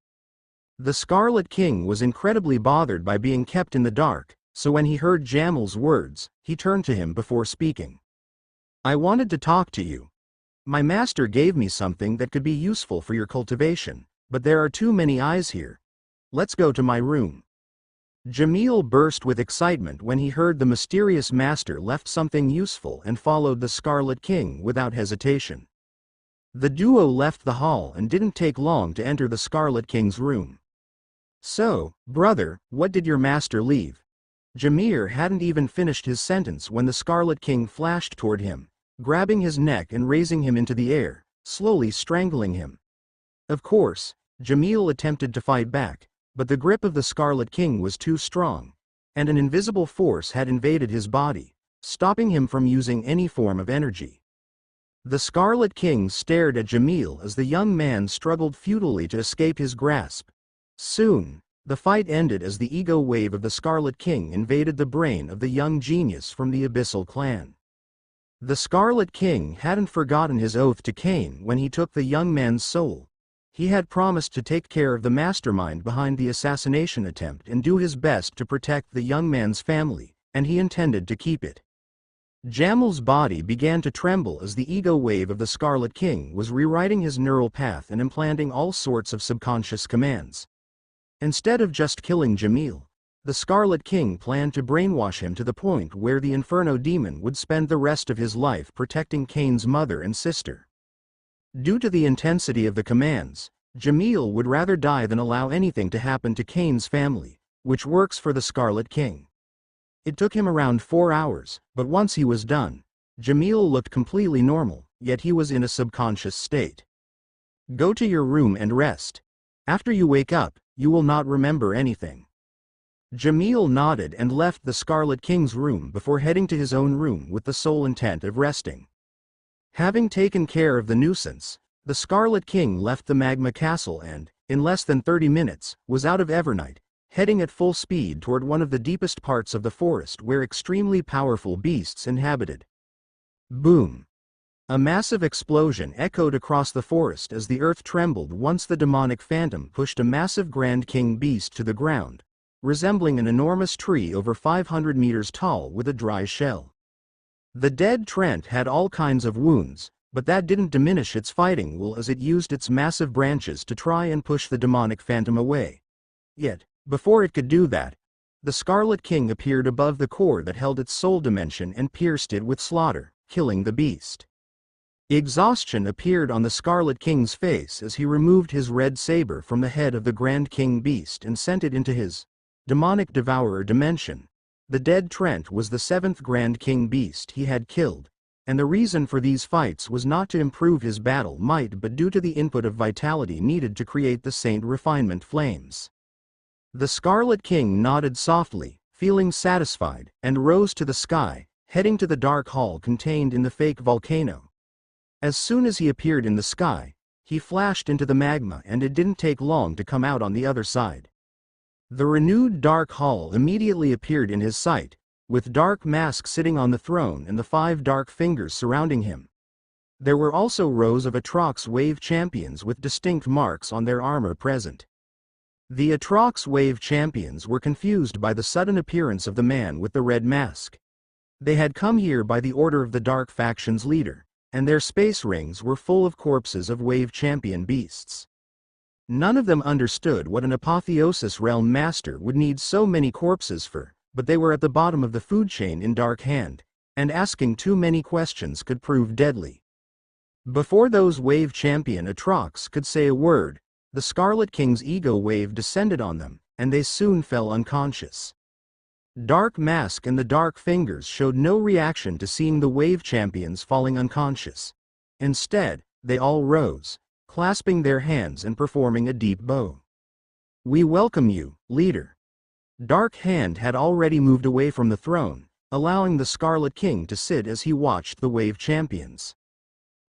The Scarlet King was incredibly bothered by being kept in the dark, so when he heard Jamil's words, he turned to him before speaking. "I wanted to talk to you. My master gave me something that could be useful for your cultivation, but there are too many eyes here. Let's go to my room." Jamil burst with excitement when he heard the mysterious master left something useful and followed the Scarlet King without hesitation. The duo left the hall and didn't take long to enter the Scarlet King's room. "So, brother, what did your master leave?" Jamir hadn't even finished his sentence when the Scarlet King flashed toward him, grabbing his neck and raising him into the air, slowly strangling him. Of course, Jamil attempted to fight back, but the grip of the Scarlet King was too strong, and an invisible force had invaded his body, stopping him from using any form of energy. The Scarlet King stared at Jamil as the young man struggled futilely to escape his grasp. Soon, The fight ended as the ego wave of the Scarlet King invaded the brain of the young genius from the Abyssal clan. The Scarlet King hadn't forgotten his oath to Cain when he took the young man's soul. He had promised to take care of the mastermind behind the assassination attempt and do his best to protect the young man's family, and he intended to keep it. Jamal's body began to tremble as the ego wave of the Scarlet King was rewriting his neural path and implanting all sorts of subconscious commands. Instead of just killing Jamil, the Scarlet King planned to brainwash him to the point where the Inferno demon would spend the rest of his life protecting Cain's mother and sister. Due to the intensity of the commands, Jamil would rather die than allow anything to happen to Cain's family, which works for the Scarlet King. It took him around 4 hours, but once he was done, Jamil looked completely normal, yet he was in a subconscious state. Go to your room and rest. After you wake up, you will not remember anything. Jamil nodded and left the Scarlet King's room before heading to his own room with the sole intent of resting. Having taken care of the nuisance, the Scarlet King left the Magma Castle and, in less than 30 minutes, was out of Evernight, heading at full speed toward one of the deepest parts of the forest where extremely powerful beasts inhabited. Boom! A massive explosion echoed across the forest as the earth trembled once the demonic phantom pushed a massive Grand King beast to the ground, resembling an enormous tree over 500 meters tall with a dry shell. The dead Trent had all kinds of wounds, but that didn't diminish its fighting will as it used its massive branches to try and push the demonic phantom away. Yet, before it could do that, the Scarlet King appeared above the core that held its soul dimension and pierced it with slaughter, killing the beast. Exhaustion appeared on the Scarlet King's face as he removed his red saber from the head of the Grand King beast and sent it into his demonic devourer dimension. The dead Trent was the 7th Grand King beast he had killed, and the reason for these fights was not to improve his battle might but due to the input of vitality needed to create the Saint Refinement flames. The Scarlet King nodded softly, feeling satisfied, and rose to the sky, heading to the dark hall contained in the fake volcano. As soon as he appeared in the sky, he flashed into the magma and it didn't take long to come out on the other side. The renewed dark hall immediately appeared in his sight, with Dark Mask sitting on the throne and the 5 dark fingers surrounding him. There were also rows of Atrox Wave champions with distinct marks on their armor present. The Atrox Wave champions were confused by the sudden appearance of the man with the red mask. They had come here by the order of the Dark Faction's leader, and their space rings were full of corpses of Wave champion beasts. None of them understood what an Apotheosis Realm Master would need so many corpses for, but they were at the bottom of the food chain in Dark Hand, and asking too many questions could prove deadly. Before those Wave champion Atrox could say a word, the Scarlet King's ego wave descended on them, and they soon fell unconscious. Dark Mask and the Dark Fingers showed no reaction to seeing the Wave champions falling unconscious. Instead, they all rose, clasping their hands and performing a deep bow. "We welcome you, leader." Dark Hand had already moved away from the throne, allowing the Scarlet King to sit as he watched the Wave champions.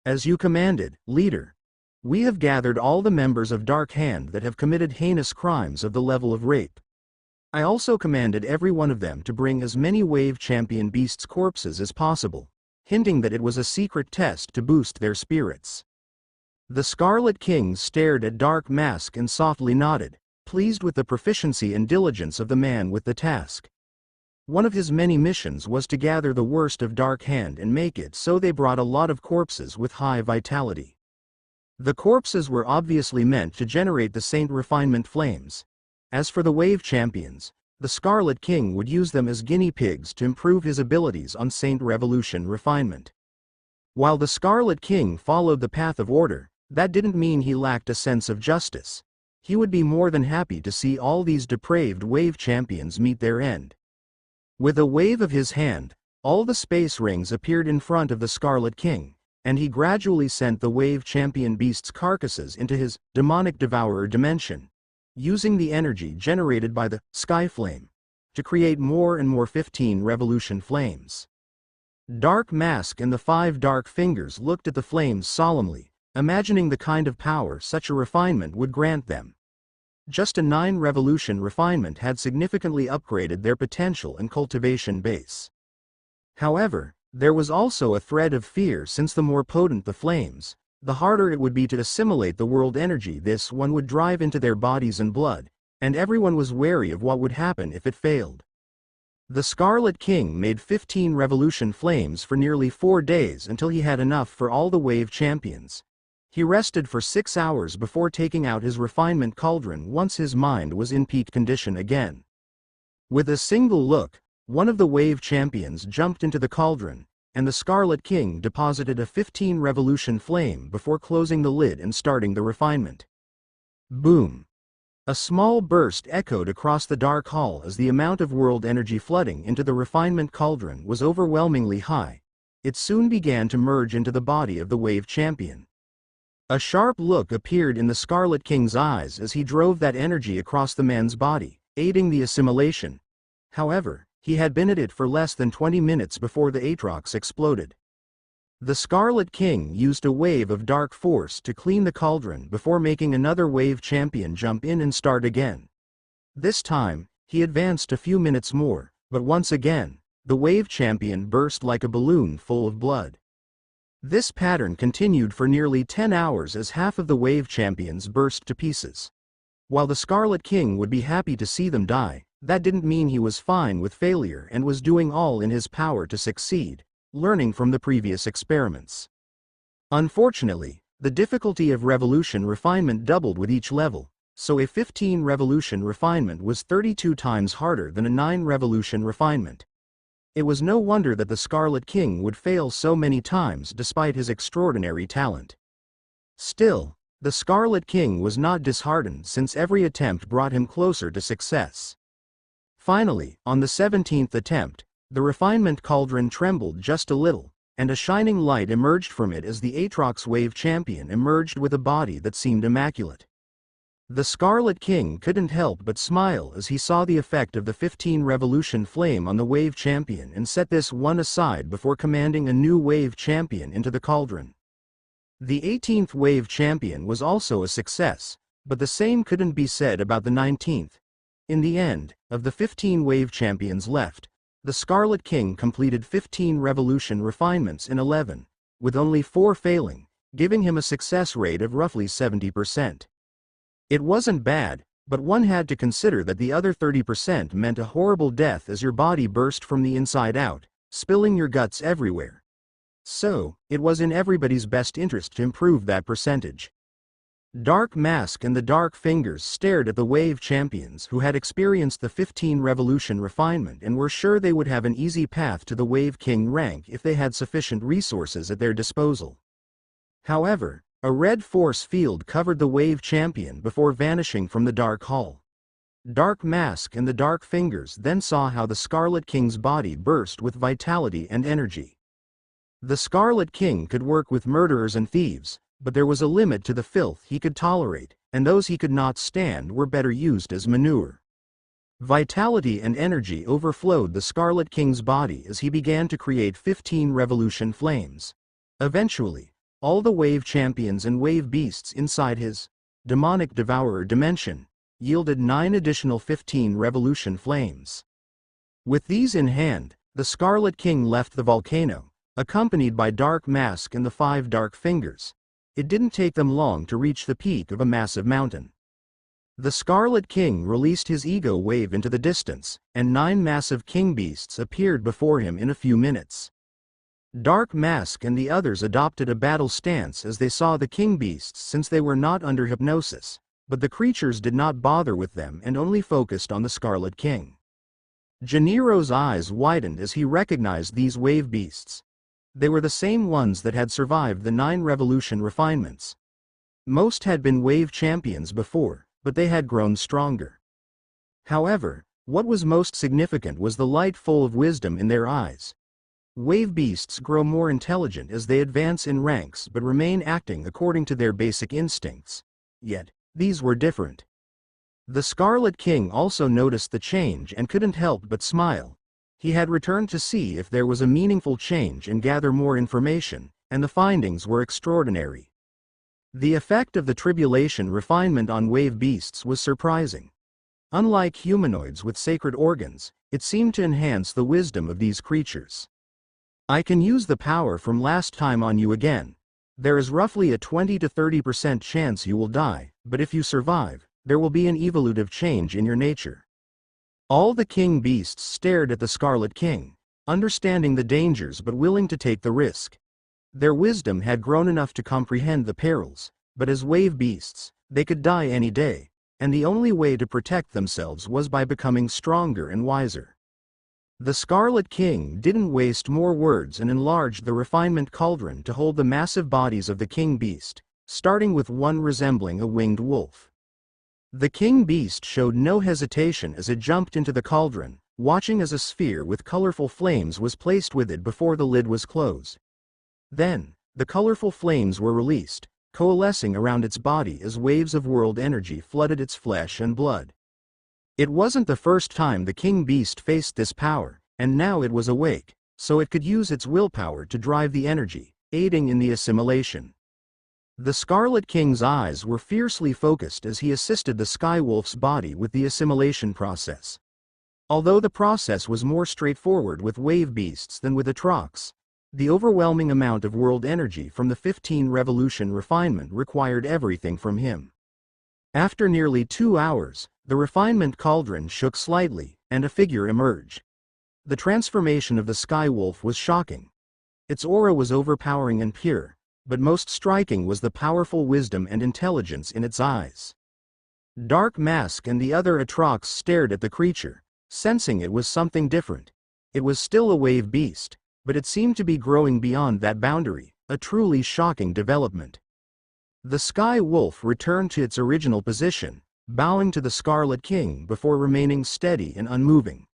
"As you commanded, leader. We have gathered all the members of Dark Hand that have committed heinous crimes of the level of rape. I also commanded every one of them to bring as many Wave champion beasts' corpses as possible, hinting that it was a secret test to boost their spirits." The Scarlet King stared at Dark Mask and softly nodded, pleased with the proficiency and diligence of the man with the task. One of his many missions was to gather the worst of Dark Hand and make it so they brought a lot of corpses with high vitality. The corpses were obviously meant to generate the Saint Refinement flames. As for the Wave champions, the Scarlet King would use them as guinea pigs to improve his abilities on Saint Revolution Refinement. While the Scarlet King followed the path of order, that didn't mean he lacked a sense of justice. He would be more than happy to see all these depraved Wave champions meet their end. With a wave of his hand, all the space rings appeared in front of the Scarlet King, and he gradually sent the Wave champion beasts' carcasses into his demonic devourer dimension, using the energy generated by the Sky Flame to create more and more 15 revolution flames. Dark Mask and the 5 dark fingers looked at the flames solemnly, imagining the kind of power such a refinement would grant them. Just a 9-revolution refinement had significantly upgraded their potential and cultivation base. However, there was also a thread of fear, since the more potent the flames, the harder it would be to assimilate the world energy this one would drive into their bodies and blood, and everyone was wary of what would happen if it failed. The Scarlet King made 15 revolution flames for nearly 4 days until he had enough for all the wave champions. He rested for 6 hours before taking out his refinement cauldron once his mind was in peak condition again. With a single look, one of the wave champions jumped into the cauldron, and the Scarlet King deposited a 15-revolution flame before closing the lid and starting the refinement. Boom! A small burst echoed across the dark hall as the amount of world energy flooding into the refinement cauldron was overwhelmingly high. It soon began to merge into the body of the wave champion. A sharp look appeared in the Scarlet King's eyes as he drove that energy across the man's body, aiding the assimilation. However, he had been at it for less than 20 minutes before the Aatrox exploded. The Scarlet King used a wave of dark force to clean the cauldron before making another wave champion jump in and start again. This time, he advanced a few minutes more, but once again, the wave champion burst like a balloon full of blood. This pattern continued for nearly 10 hours as half of the wave champions burst to pieces. While the Scarlet King would be happy to see them die, that didn't mean he was fine with failure and was doing all in his power to succeed, learning from the previous experiments. Unfortunately, the difficulty of revolution refinement doubled with each level, so a 15-revolution refinement was 32 times harder than a 9-revolution refinement. It was no wonder that the Scarlet King would fail so many times despite his extraordinary talent. Still, the Scarlet King was not disheartened, since every attempt brought him closer to success. Finally, on the 17th attempt, the refinement cauldron trembled just a little, and a shining light emerged from it as the Aatrox wave champion emerged with a body that seemed immaculate. The Scarlet King couldn't help but smile as he saw the effect of the 15-revolution flame on the wave champion and set this one aside before commanding a new wave champion into the cauldron. The 18th wave champion was also a success, but the same couldn't be said about the 19th. In the end, of the 15 wave champions left, the Scarlet King completed 15 revolution refinements in 11, with only 4 failing, giving him a success rate of roughly 70%. It wasn't bad, but one had to consider that the other 30% meant a horrible death as your body burst from the inside out, spilling your guts everywhere. So, it was in everybody's best interest to improve that percentage. Dark Mask and the Dark Fingers stared at the wave champions who had experienced the 15-revolution refinement and were sure they would have an easy path to the Wave King rank if they had sufficient resources at their disposal. However, a red force field covered the wave champion before vanishing from the dark hall. Dark Mask and the Dark Fingers then saw how the Scarlet King's body burst with vitality and energy. The Scarlet King could work with murderers and thieves, but there was a limit to the filth he could tolerate, and those he could not stand were better used as manure. Vitality and energy overflowed the Scarlet King's body as he began to create 15 revolution flames. Eventually, all the wave champions and wave beasts inside his demonic devourer dimension yielded 9 additional 15 revolution flames. With these in hand, the Scarlet King left the volcano, accompanied by Dark Mask and the 5 Dark Fingers. It didn't take them long to reach the peak of a massive mountain. The Scarlet King released his ego wave into the distance, and 9 massive king beasts appeared before him in a few minutes. Dark Mask and the others adopted a battle stance as they saw the king beasts, since they were not under hypnosis, but the creatures did not bother with them and only focused on the Scarlet King. Janero's eyes widened as he recognized these wave beasts. They were the same ones that had survived the 9 revolution refinements. Most had been wave champions before, but they had grown stronger. However, what was most significant was the light full of wisdom in their eyes. Wave beasts grow more intelligent as they advance in ranks but remain acting according to their basic instincts. Yet, these were different. The Scarlet King also noticed the change and couldn't help but smile. He had returned to see if there was a meaningful change and gather more information, and the findings were extraordinary. The effect of the tribulation refinement on wave beasts was surprising. Unlike humanoids with sacred organs, it seemed to enhance the wisdom of these creatures. I can use the power from last time on you again. There is roughly a 20 to 30% chance you will die, but if you survive, there will be an evolutive change in your nature. All the king beasts stared at the Scarlet King, understanding the dangers but willing to take the risk. Their wisdom had grown enough to comprehend the perils, but as wave beasts, they could die any day, and the only way to protect themselves was by becoming stronger and wiser. The Scarlet King didn't waste more words and enlarged the refinement cauldron to hold the massive bodies of the king beast, starting with one resembling a winged wolf. The king beast showed no hesitation as it jumped into the cauldron, watching as a sphere with colorful flames was placed with it before the lid was closed. Then, the colorful flames were released, coalescing around its body as waves of world energy flooded its flesh and blood. It wasn't the first time the king beast faced this power, and now it was awake, so it could use its willpower to drive the energy, aiding in the assimilation. The Scarlet King's eyes were fiercely focused as he assisted the Skywolf's body with the assimilation process. Although the process was more straightforward with wave beasts than with Atrox, the overwhelming amount of world energy from the 15 Revolution refinement required everything from him. After nearly 2 hours, the refinement cauldron shook slightly, and a figure emerged. The transformation of the Skywolf was shocking. Its aura was overpowering and pure, but most striking was the powerful wisdom and intelligence in its eyes. Dark Mask and the other Atrox stared at the creature, sensing it was something different. It was still a wave beast, but it seemed to be growing beyond that boundary, a truly shocking development. The Sky Wolf returned to its original position, bowing to the Scarlet King before remaining steady and unmoving.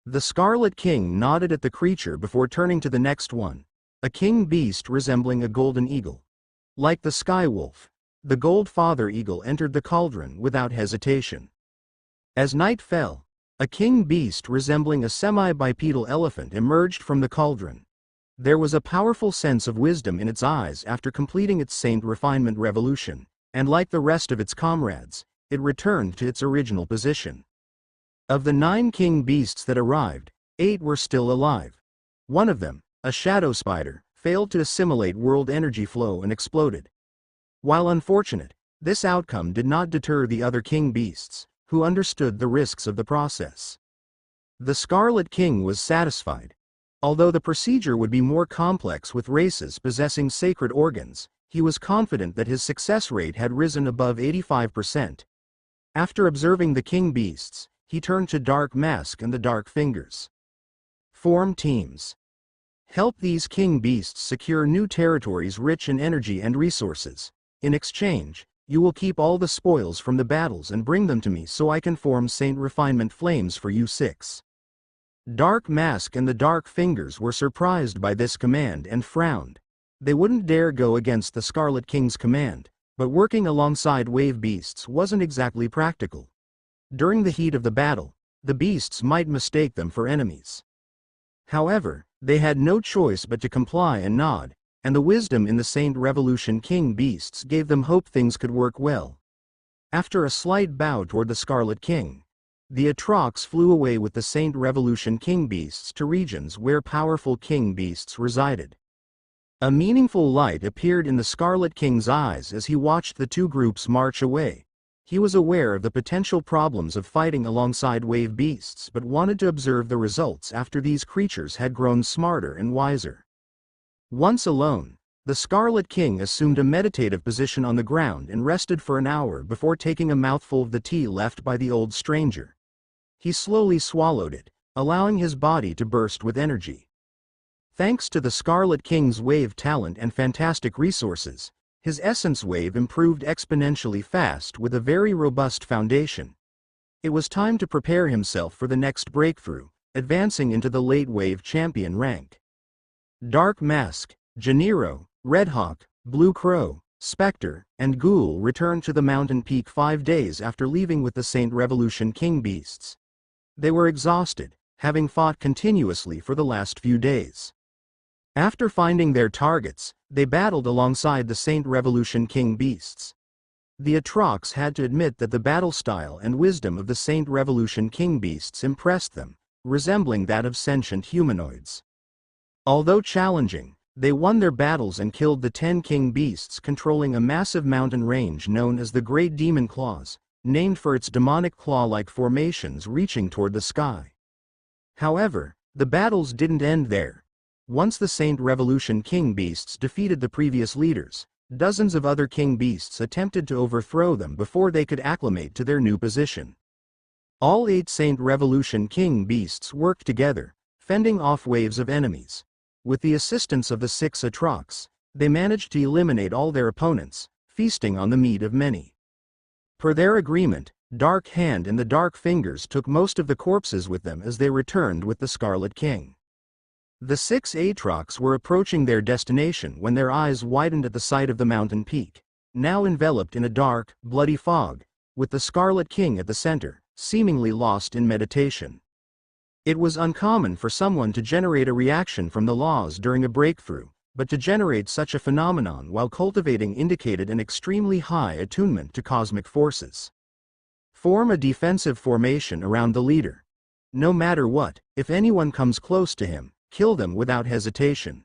The Scarlet King nodded at the creature before turning to the next one, a king beast resembling a golden eagle. Like the Sky Wolf, the Gold Father Eagle entered the cauldron without hesitation. As night fell, a king beast resembling a semi-bipedal elephant emerged from the cauldron. There was a powerful sense of wisdom in its eyes after completing its Saint Refinement Revolution, and like the rest of its comrades, it returned to its original position. Of the 9 king beasts that arrived, 8 were still alive. One of them, a shadow spider, failed to assimilate world energy flow and exploded. While unfortunate, this outcome did not deter the other king beasts, who understood the risks of the process. The Scarlet King was satisfied. Although the procedure would be more complex with races possessing sacred organs, he was confident that his success rate had risen above 85%. After observing the king beasts, he turned to Dark Mask and the Dark Fingers. Form teams. Help these king beasts secure new territories rich in energy and resources. In exchange, you will keep all the spoils from the battles and bring them to me so I can form Saint Refinement Flames for you 6. Dark Mask and the Dark Fingers were surprised by this command and frowned. They wouldn't dare go against the Scarlet King's command, but working alongside wave beasts wasn't exactly practical. During the heat of the battle, the beasts might mistake them for enemies. However, they had no choice but to comply and nod, and the wisdom in the Saint Revolution king beasts gave them hope things could work well. After a slight bow toward the Scarlet King, the Atrox flew away with the Saint Revolution king beasts to regions where powerful king beasts resided. A meaningful light appeared in the Scarlet King's eyes as he watched the two groups march away. He was aware of the potential problems of fighting alongside wave beasts but wanted to observe the results after these creatures had grown smarter and wiser. Once alone, the Scarlet King assumed a meditative position on the ground and rested for an hour before taking a mouthful of the tea left by the old stranger. He slowly swallowed it, allowing his body to burst with energy. Thanks to the Scarlet King's wave talent and fantastic resources, his essence wave improved exponentially fast with a very robust foundation. It was time to prepare himself for the next breakthrough, advancing into the late wave champion rank. Dark Mask, Janiro, Redhawk, Blue Crow, Spectre, and Ghoul returned to the mountain peak 5 days after leaving with the Saint Revolution king beasts. They were exhausted, having fought continuously for the last few days. After finding their targets, they battled alongside the Saint Revolution King beasts. The Atrox had to admit that the battle style and wisdom of the Saint Revolution King beasts impressed them, resembling that of sentient humanoids. Although challenging, they won their battles and killed the 10 king beasts controlling a massive mountain range known as the Great Demon Claws, named for its demonic claw-like formations reaching toward the sky. However, the battles didn't end there. Once the Saint Revolution King beasts defeated the previous leaders, dozens of other king beasts attempted to overthrow them before they could acclimate to their new position. All 8 Saint Revolution King beasts worked together, fending off waves of enemies. With the assistance of the 6 Atrox, they managed to eliminate all their opponents, feasting on the meat of many. Per their agreement, Dark Hand and the Dark Fingers took most of the corpses with them as they returned with the Scarlet King. The 6 Atrox were approaching their destination when their eyes widened at the sight of the mountain peak, now enveloped in a dark, bloody fog, with the Scarlet King at the center, seemingly lost in meditation. It was uncommon for someone to generate a reaction from the laws during a breakthrough, but to generate such a phenomenon while cultivating indicated an extremely high attunement to cosmic forces. Form a defensive formation around the leader. No matter what, if anyone comes close to him, kill them without hesitation.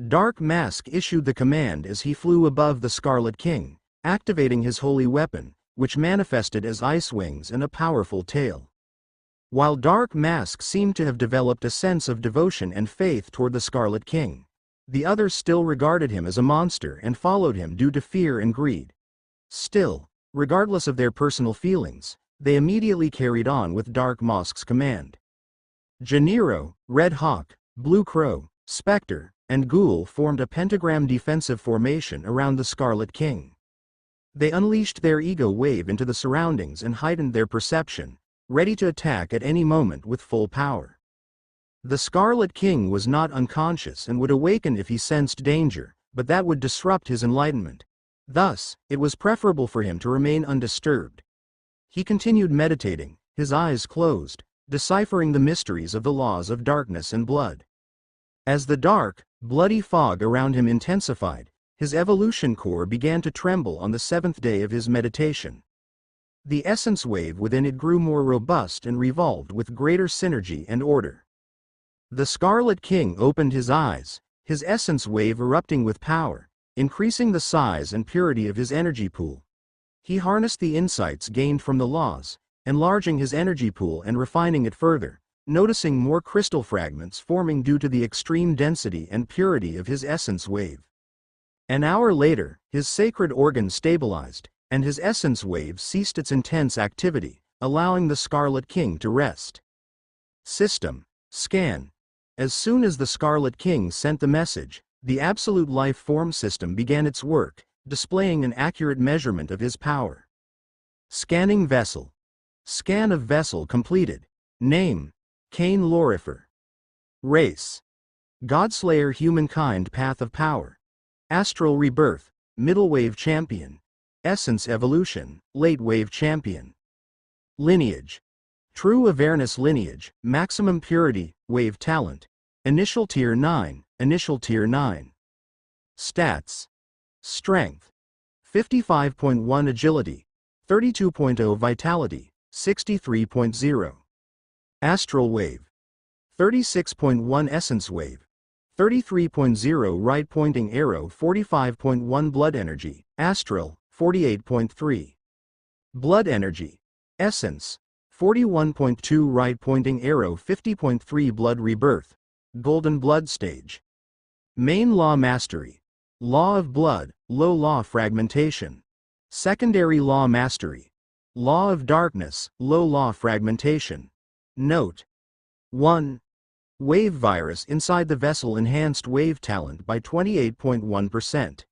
Dark Mask issued the command as he flew above the Scarlet King, activating his holy weapon, which manifested as ice wings and a powerful tail. While Dark Mask seemed to have developed a sense of devotion and faith toward the Scarlet King, the others still regarded him as a monster and followed him due to fear and greed. Still, regardless of their personal feelings, they immediately carried on with Dark Mask's command. Janiro, Red Hawk, Blue Crow, Spectre, and Ghoul formed a pentagram defensive formation around the Scarlet King. They unleashed their ego wave into the surroundings and heightened their perception, ready to attack at any moment with full power. The Scarlet King was not unconscious and would awaken if he sensed danger, but that would disrupt his enlightenment. Thus, it was preferable for him to remain undisturbed. He continued meditating, his eyes closed, deciphering the mysteries of the laws of darkness and blood. As the dark, bloody fog around him intensified, his evolution core began to tremble on the 7th day of his meditation. The essence wave within it grew more robust and revolved with greater synergy and order. The Scarlet King opened his eyes, his essence wave erupting with power, increasing the size and purity of his energy pool. He harnessed the insights gained from the laws, enlarging his energy pool and refining it further, noticing more crystal fragments forming due to the extreme density and purity of his essence wave. An hour later, his sacred organ stabilized, and his essence wave ceased its intense activity, allowing the Scarlet King to rest. System. Scan. As soon as the Scarlet King sent the message, the Absolute Life Form system began its work, displaying an accurate measurement of his power. Scanning Vessel. Scan of vessel completed. Name: Cain Lorifer. Race: Godslayer. Humankind. Path of Power: Astral Rebirth, Middle Wave Champion. Essence Evolution, Late Wave Champion. Lineage: True Awareness Lineage, Maximum Purity, Wave Talent. Initial Tier 9, Initial Tier 9. Stats: Strength: 55.1 Agility, 32.0 Vitality, 63.0. Astral Wave: 36.1 Essence Wave, 33.0 Right Pointing Arrow, 45.1 Blood Energy, Astral, 48.3. Blood Energy. Essence, 41.2 Right Pointing Arrow, 50.3 Blood Rebirth, Golden Blood Stage. Main Law Mastery: Law of Blood, Low Law Fragmentation. Secondary Law Mastery: Law of Darkness, Low Law Fragmentation. Note: 1. Wave Virus inside the vessel enhanced wave talent by 28.1%.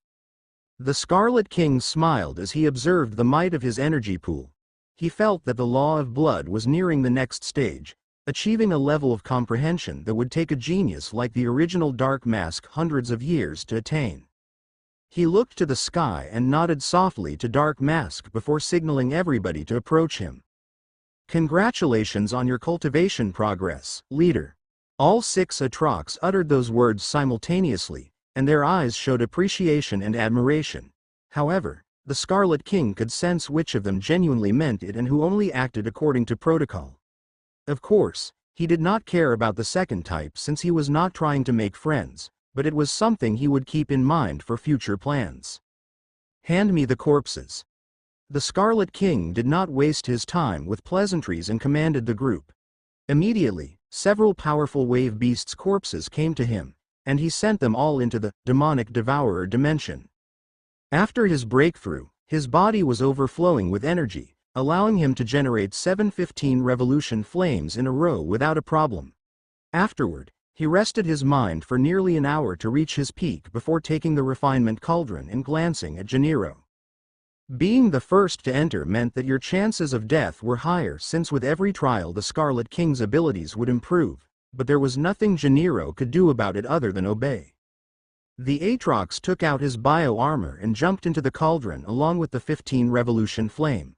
The Scarlet King smiled as he observed the might of his energy pool. He felt that the Law of Blood was nearing the next stage, achieving a level of comprehension that would take a genius like the original Dark Mask hundreds of years to attain. He looked to the sky and nodded softly to Dark Mask before signaling everybody to approach him. Congratulations on your cultivation progress, leader. All 6 Atrox uttered those words simultaneously, and their eyes showed appreciation and admiration. However, the Scarlet King could sense which of them genuinely meant it and who only acted according to protocol. Of course, he did not care about the second type since he was not trying to make friends, but it was something he would keep in mind for future plans. Hand me the corpses. The Scarlet King did not waste his time with pleasantries and commanded the group. Immediately, several powerful wave beasts' corpses came to him, and he sent them all into the demonic devourer dimension. After his breakthrough, his body was overflowing with energy, allowing him to generate 715 revolution flames in a row without a problem. Afterward, he rested his mind for nearly an hour to reach his peak before taking the refinement cauldron and glancing at Gennaro. Being the first to enter meant that your chances of death were higher since with every trial the Scarlet King's abilities would improve, but there was nothing Gennaro could do about it other than obey. The Atrox took out his bio-armor and jumped into the cauldron along with the 15 revolution flame.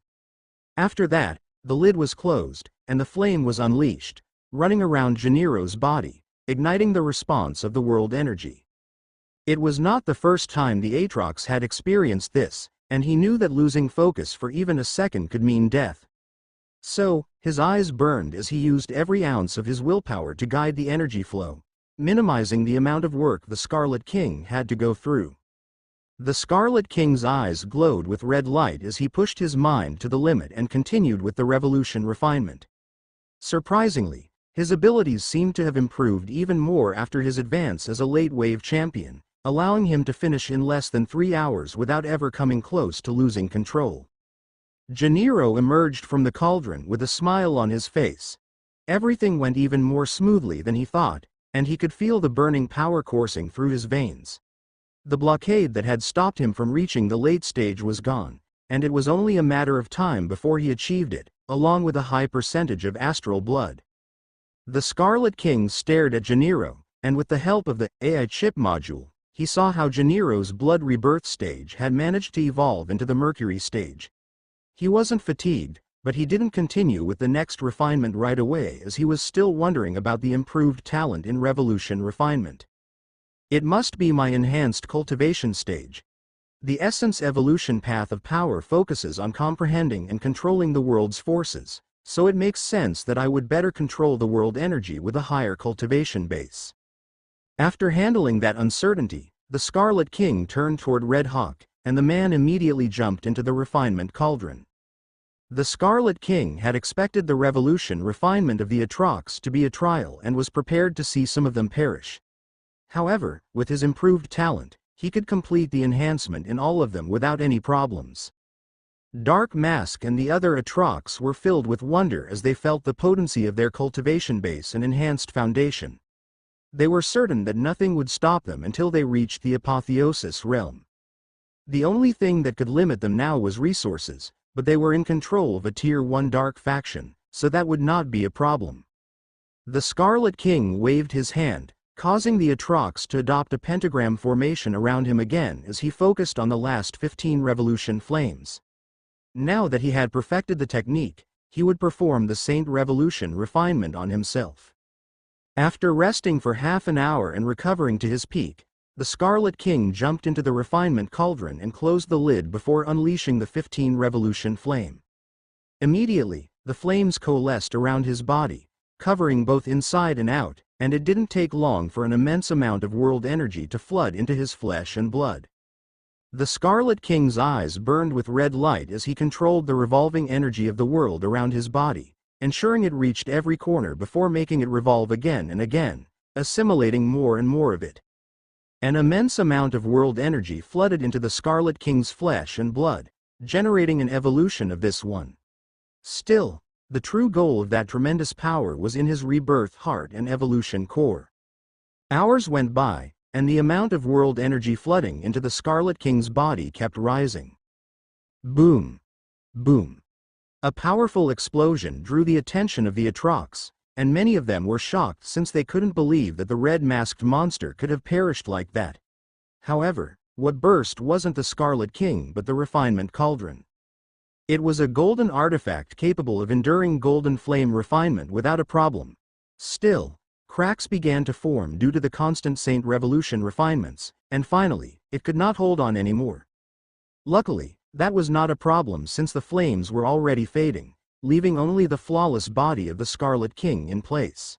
After that, the lid was closed, and the flame was unleashed, running around Gennaro's body, igniting the response of the world energy. It was not the first time the Atrox had experienced this, and he knew that losing focus for even a second could mean death. So, his eyes burned as he used every ounce of his willpower to guide the energy flow, minimizing the amount of work the Scarlet King had to go through. The Scarlet King's eyes glowed with red light as he pushed his mind to the limit and continued with the revolution refinement. Surprisingly, his abilities seemed to have improved even more after his advance as a late-wave champion, allowing him to finish in less than 3 hours without ever coming close to losing control. Gennaro emerged from the cauldron with a smile on his face. Everything went even more smoothly than he thought, and he could feel the burning power coursing through his veins. The blockade that had stopped him from reaching the late stage was gone, and it was only a matter of time before he achieved it, along with a high percentage of astral blood. The Scarlet King stared at Gennaro, and with the help of the AI chip module, he saw how Gennaro's blood rebirth stage had managed to evolve into the Mercury stage. He wasn't fatigued, but he didn't continue with the next refinement right away as he was still wondering about the improved talent in revolution refinement. It must be my enhanced cultivation stage. The essence evolution path of power focuses on comprehending and controlling the world's forces, so it makes sense that I would better control the world energy with a higher cultivation base. After handling that uncertainty, the Scarlet King turned toward Red Hawk, and the man immediately jumped into the refinement cauldron. The Scarlet King had expected the revolution refinement of the Atrox to be a trial and was prepared to see some of them perish. However, with his improved talent, he could complete the enhancement in all of them without any problems. Dark Mask and the other Atrox were filled with wonder as they felt the potency of their cultivation base and enhanced foundation. They were certain that nothing would stop them until they reached the apotheosis realm. The only thing that could limit them now was resources, but they were in control of a Tier 1 dark faction, so that would not be a problem. The Scarlet King waved his hand, causing the Atrox to adopt a pentagram formation around him again as he focused on the last 15 revolution flames. Now that he had perfected the technique, he would perform the Saint Revolution refinement on himself. After resting for half an hour and recovering to his peak, the Scarlet King jumped into the refinement cauldron and closed the lid before unleashing the 15 revolution flame. Immediately, the flames coalesced around his body, covering both inside and out, and it didn't take long for an immense amount of world energy to flood into his flesh and blood. The Scarlet King's eyes burned with red light as he controlled the revolving energy of the world around his body, ensuring it reached every corner before making it revolve again and again, assimilating more and more of it. An immense amount of world energy flooded into the Scarlet King's flesh and blood, generating an evolution of this one. Still, the true goal of that tremendous power was in his rebirth heart and evolution core. Hours went by, and the amount of world energy flooding into the Scarlet King's body kept rising. Boom! Boom! A powerful explosion drew the attention of the Atrox, and many of them were shocked since they couldn't believe that the red-masked monster could have perished like that. However, what burst wasn't the Scarlet King but the refinement cauldron. It was a golden artifact capable of enduring golden flame refinement without a problem. Still, Cracks began to form due to the constant Saint Revolution refinements, and finally, it could not hold on anymore. Luckily, that was not a problem since the flames were already fading, leaving only the flawless body of the Scarlet King in place.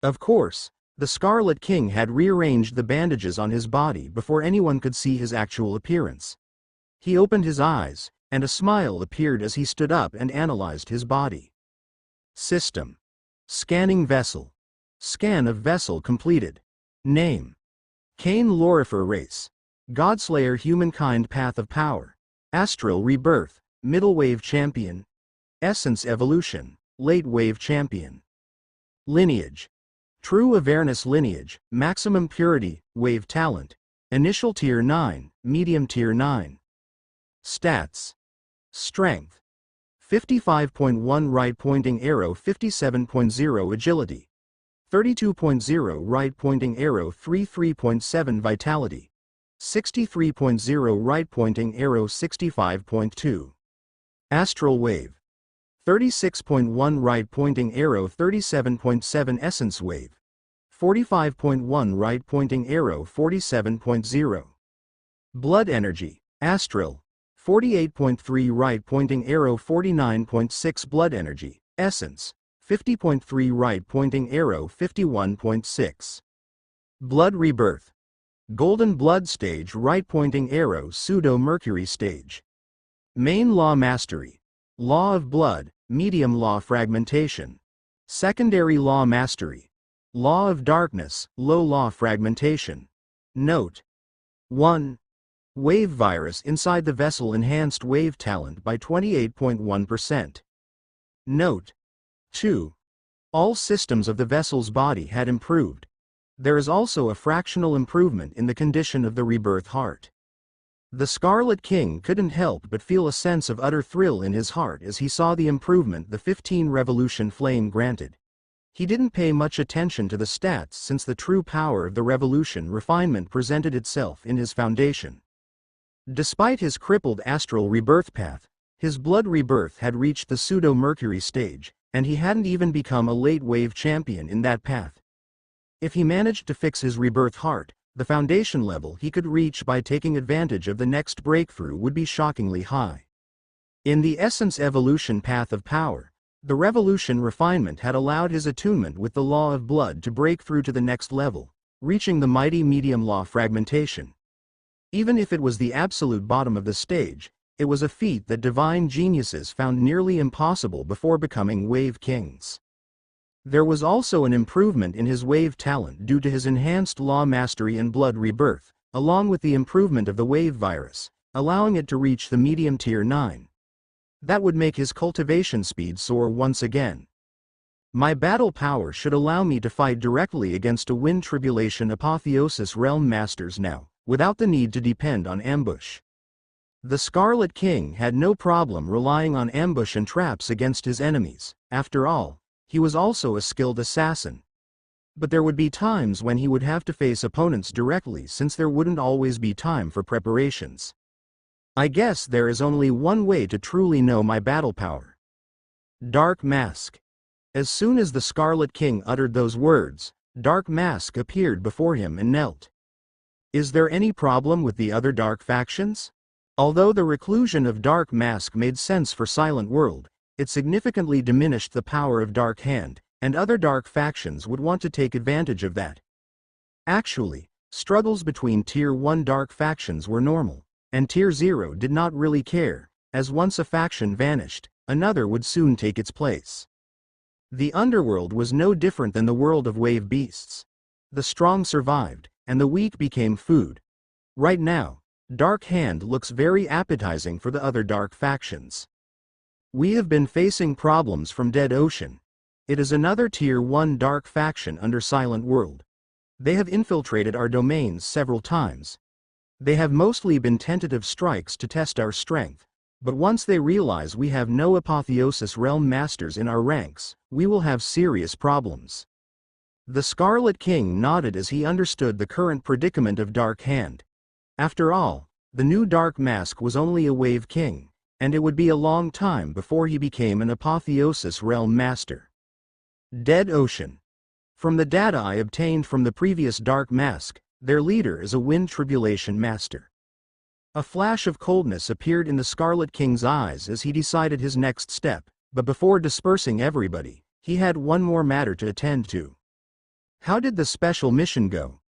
Of course, the Scarlet King had rearranged the bandages on his body before anyone could see his actual appearance. He opened his eyes, and a smile appeared as he stood up and analyzed his body. System. Scanning vessel. Scan of vessel completed. Name. Cain Lorifer Race. Godslayer Humankind Path of Power. Astral Rebirth. Middle Wave Champion. Essence Evolution. Late Wave Champion. Lineage. True Awareness Lineage. Maximum Purity. Wave Talent. Initial Tier 9. Medium Tier 9. Stats. Strength. 55.1 right pointing arrow, 57.0 agility. 32.0 right pointing arrow, 33.7 vitality. 63.0 right pointing arrow, 65.2. Astral Wave. 36.1 right pointing arrow, 37.7 essence wave. 45.1 right pointing arrow, 47.0. Blood energy. Astral. 48.3 right pointing arrow, 49.6 blood energy. Essence. 50.3 right pointing arrow, 51.6. Blood rebirth. Golden blood stage, right pointing arrow, pseudo mercury stage. Main law mastery. Law of blood, medium law fragmentation. Secondary law mastery. Law of darkness, low law fragmentation. Note. 1. Wave virus inside the vessel enhanced wave talent by 28.1%. Note. 2. All systems of the vessel's body had improved. There is also a fractional improvement in the condition of the rebirth heart. The Scarlet King couldn't help but feel a sense of utter thrill in his heart as he saw the improvement the 15 Revolution Flame granted. He didn't pay much attention to the stats since the true power of the Revolution refinement presented itself in his foundation. Despite his crippled astral rebirth path, his blood rebirth had reached the pseudo-mercury stage, and he hadn't even become a late-wave champion in that path. If he managed to fix his rebirth heart, the foundation level he could reach by taking advantage of the next breakthrough would be shockingly high. In the essence evolution path of power, the revolution refinement had allowed his attunement with the law of blood to break through to the next level, reaching the mighty medium law fragmentation. Even if it was the absolute bottom of the stage, it was a feat that divine geniuses found nearly impossible before becoming wave kings. There was also an improvement in his wave talent due to his enhanced law mastery and blood rebirth, along with the improvement of the wave virus, allowing it to reach the medium tier 9. That would make his cultivation speed soar once again. My battle power should allow me to fight directly against a wind tribulation apotheosis realm masters now, without the need to depend on ambush. The Scarlet King had no problem relying on ambush and traps against his enemies. After all, he was also a skilled assassin. But there would be times when he would have to face opponents directly since there wouldn't always be time for preparations. I guess there is only one way to truly know my battle power. Dark Mask. As soon as the Scarlet King uttered those words, Dark Mask appeared before him and knelt. Is there any problem with the other dark factions? Although the reclusion of Dark Mask made sense for Silent World, it significantly diminished the power of Dark Hand, and other dark factions would want to take advantage of that. Actually, struggles between Tier 1 dark factions were normal, and Tier 0 did not really care, as once a faction vanished, another would soon take its place. The underworld was no different than the world of wave beasts. The strong survived, and the weak became food. Right now, Dark Hand looks very appetizing for the other dark factions. We have been facing problems from Dead Ocean. It is another Tier 1 dark faction under Silent World. They have infiltrated our domains several times. They have mostly been tentative strikes to test our strength, but once they realize we have no apotheosis realm masters in our ranks, we will have serious problems. The Scarlet King nodded as he understood the current predicament of Dark Hand. After all, the new Dark Mask was only a wave king, and it would be a long time before he became an apotheosis realm master. Dead Ocean. From the data I obtained from the previous Dark Mask, their leader is a Wind Tribulation Master. A flash of coldness appeared in the Scarlet King's eyes as he decided his next step, but before dispersing everybody, he had one more matter to attend to. How did the special mission go?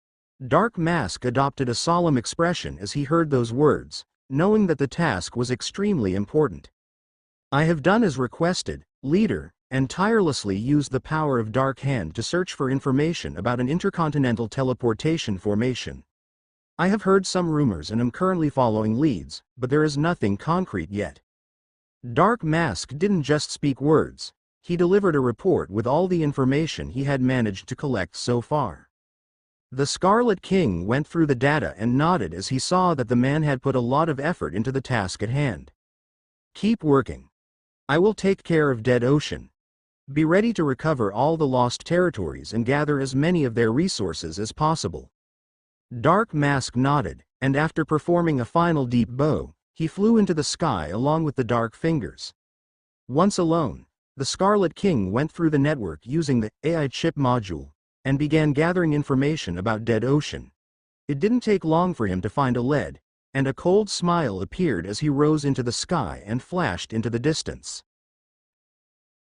Dark Mask adopted a solemn expression as he heard those words, knowing that the task was extremely important. I have done as requested, leader, and tirelessly used the power of Dark Hand to search for information about an intercontinental teleportation formation. I have heard some rumors and am currently following leads, but there is nothing concrete yet. Dark Mask didn't just speak words, he delivered a report with all the information he had managed to collect so far. The Scarlet King went through the data and nodded as he saw that the man had put a lot of effort into the task at hand. Keep working. I will take care of Dead Ocean. Be ready to recover all the lost territories and gather as many of their resources as possible. Dark Mask nodded, and after performing a final deep bow, he flew into the sky along with the Dark Fingers. Once alone, the Scarlet King went through the network using the AI chip module, and began gathering information about Dead Ocean. It didn't take long for him to find a lead, and a cold smile appeared as he rose into the sky and flashed into the distance.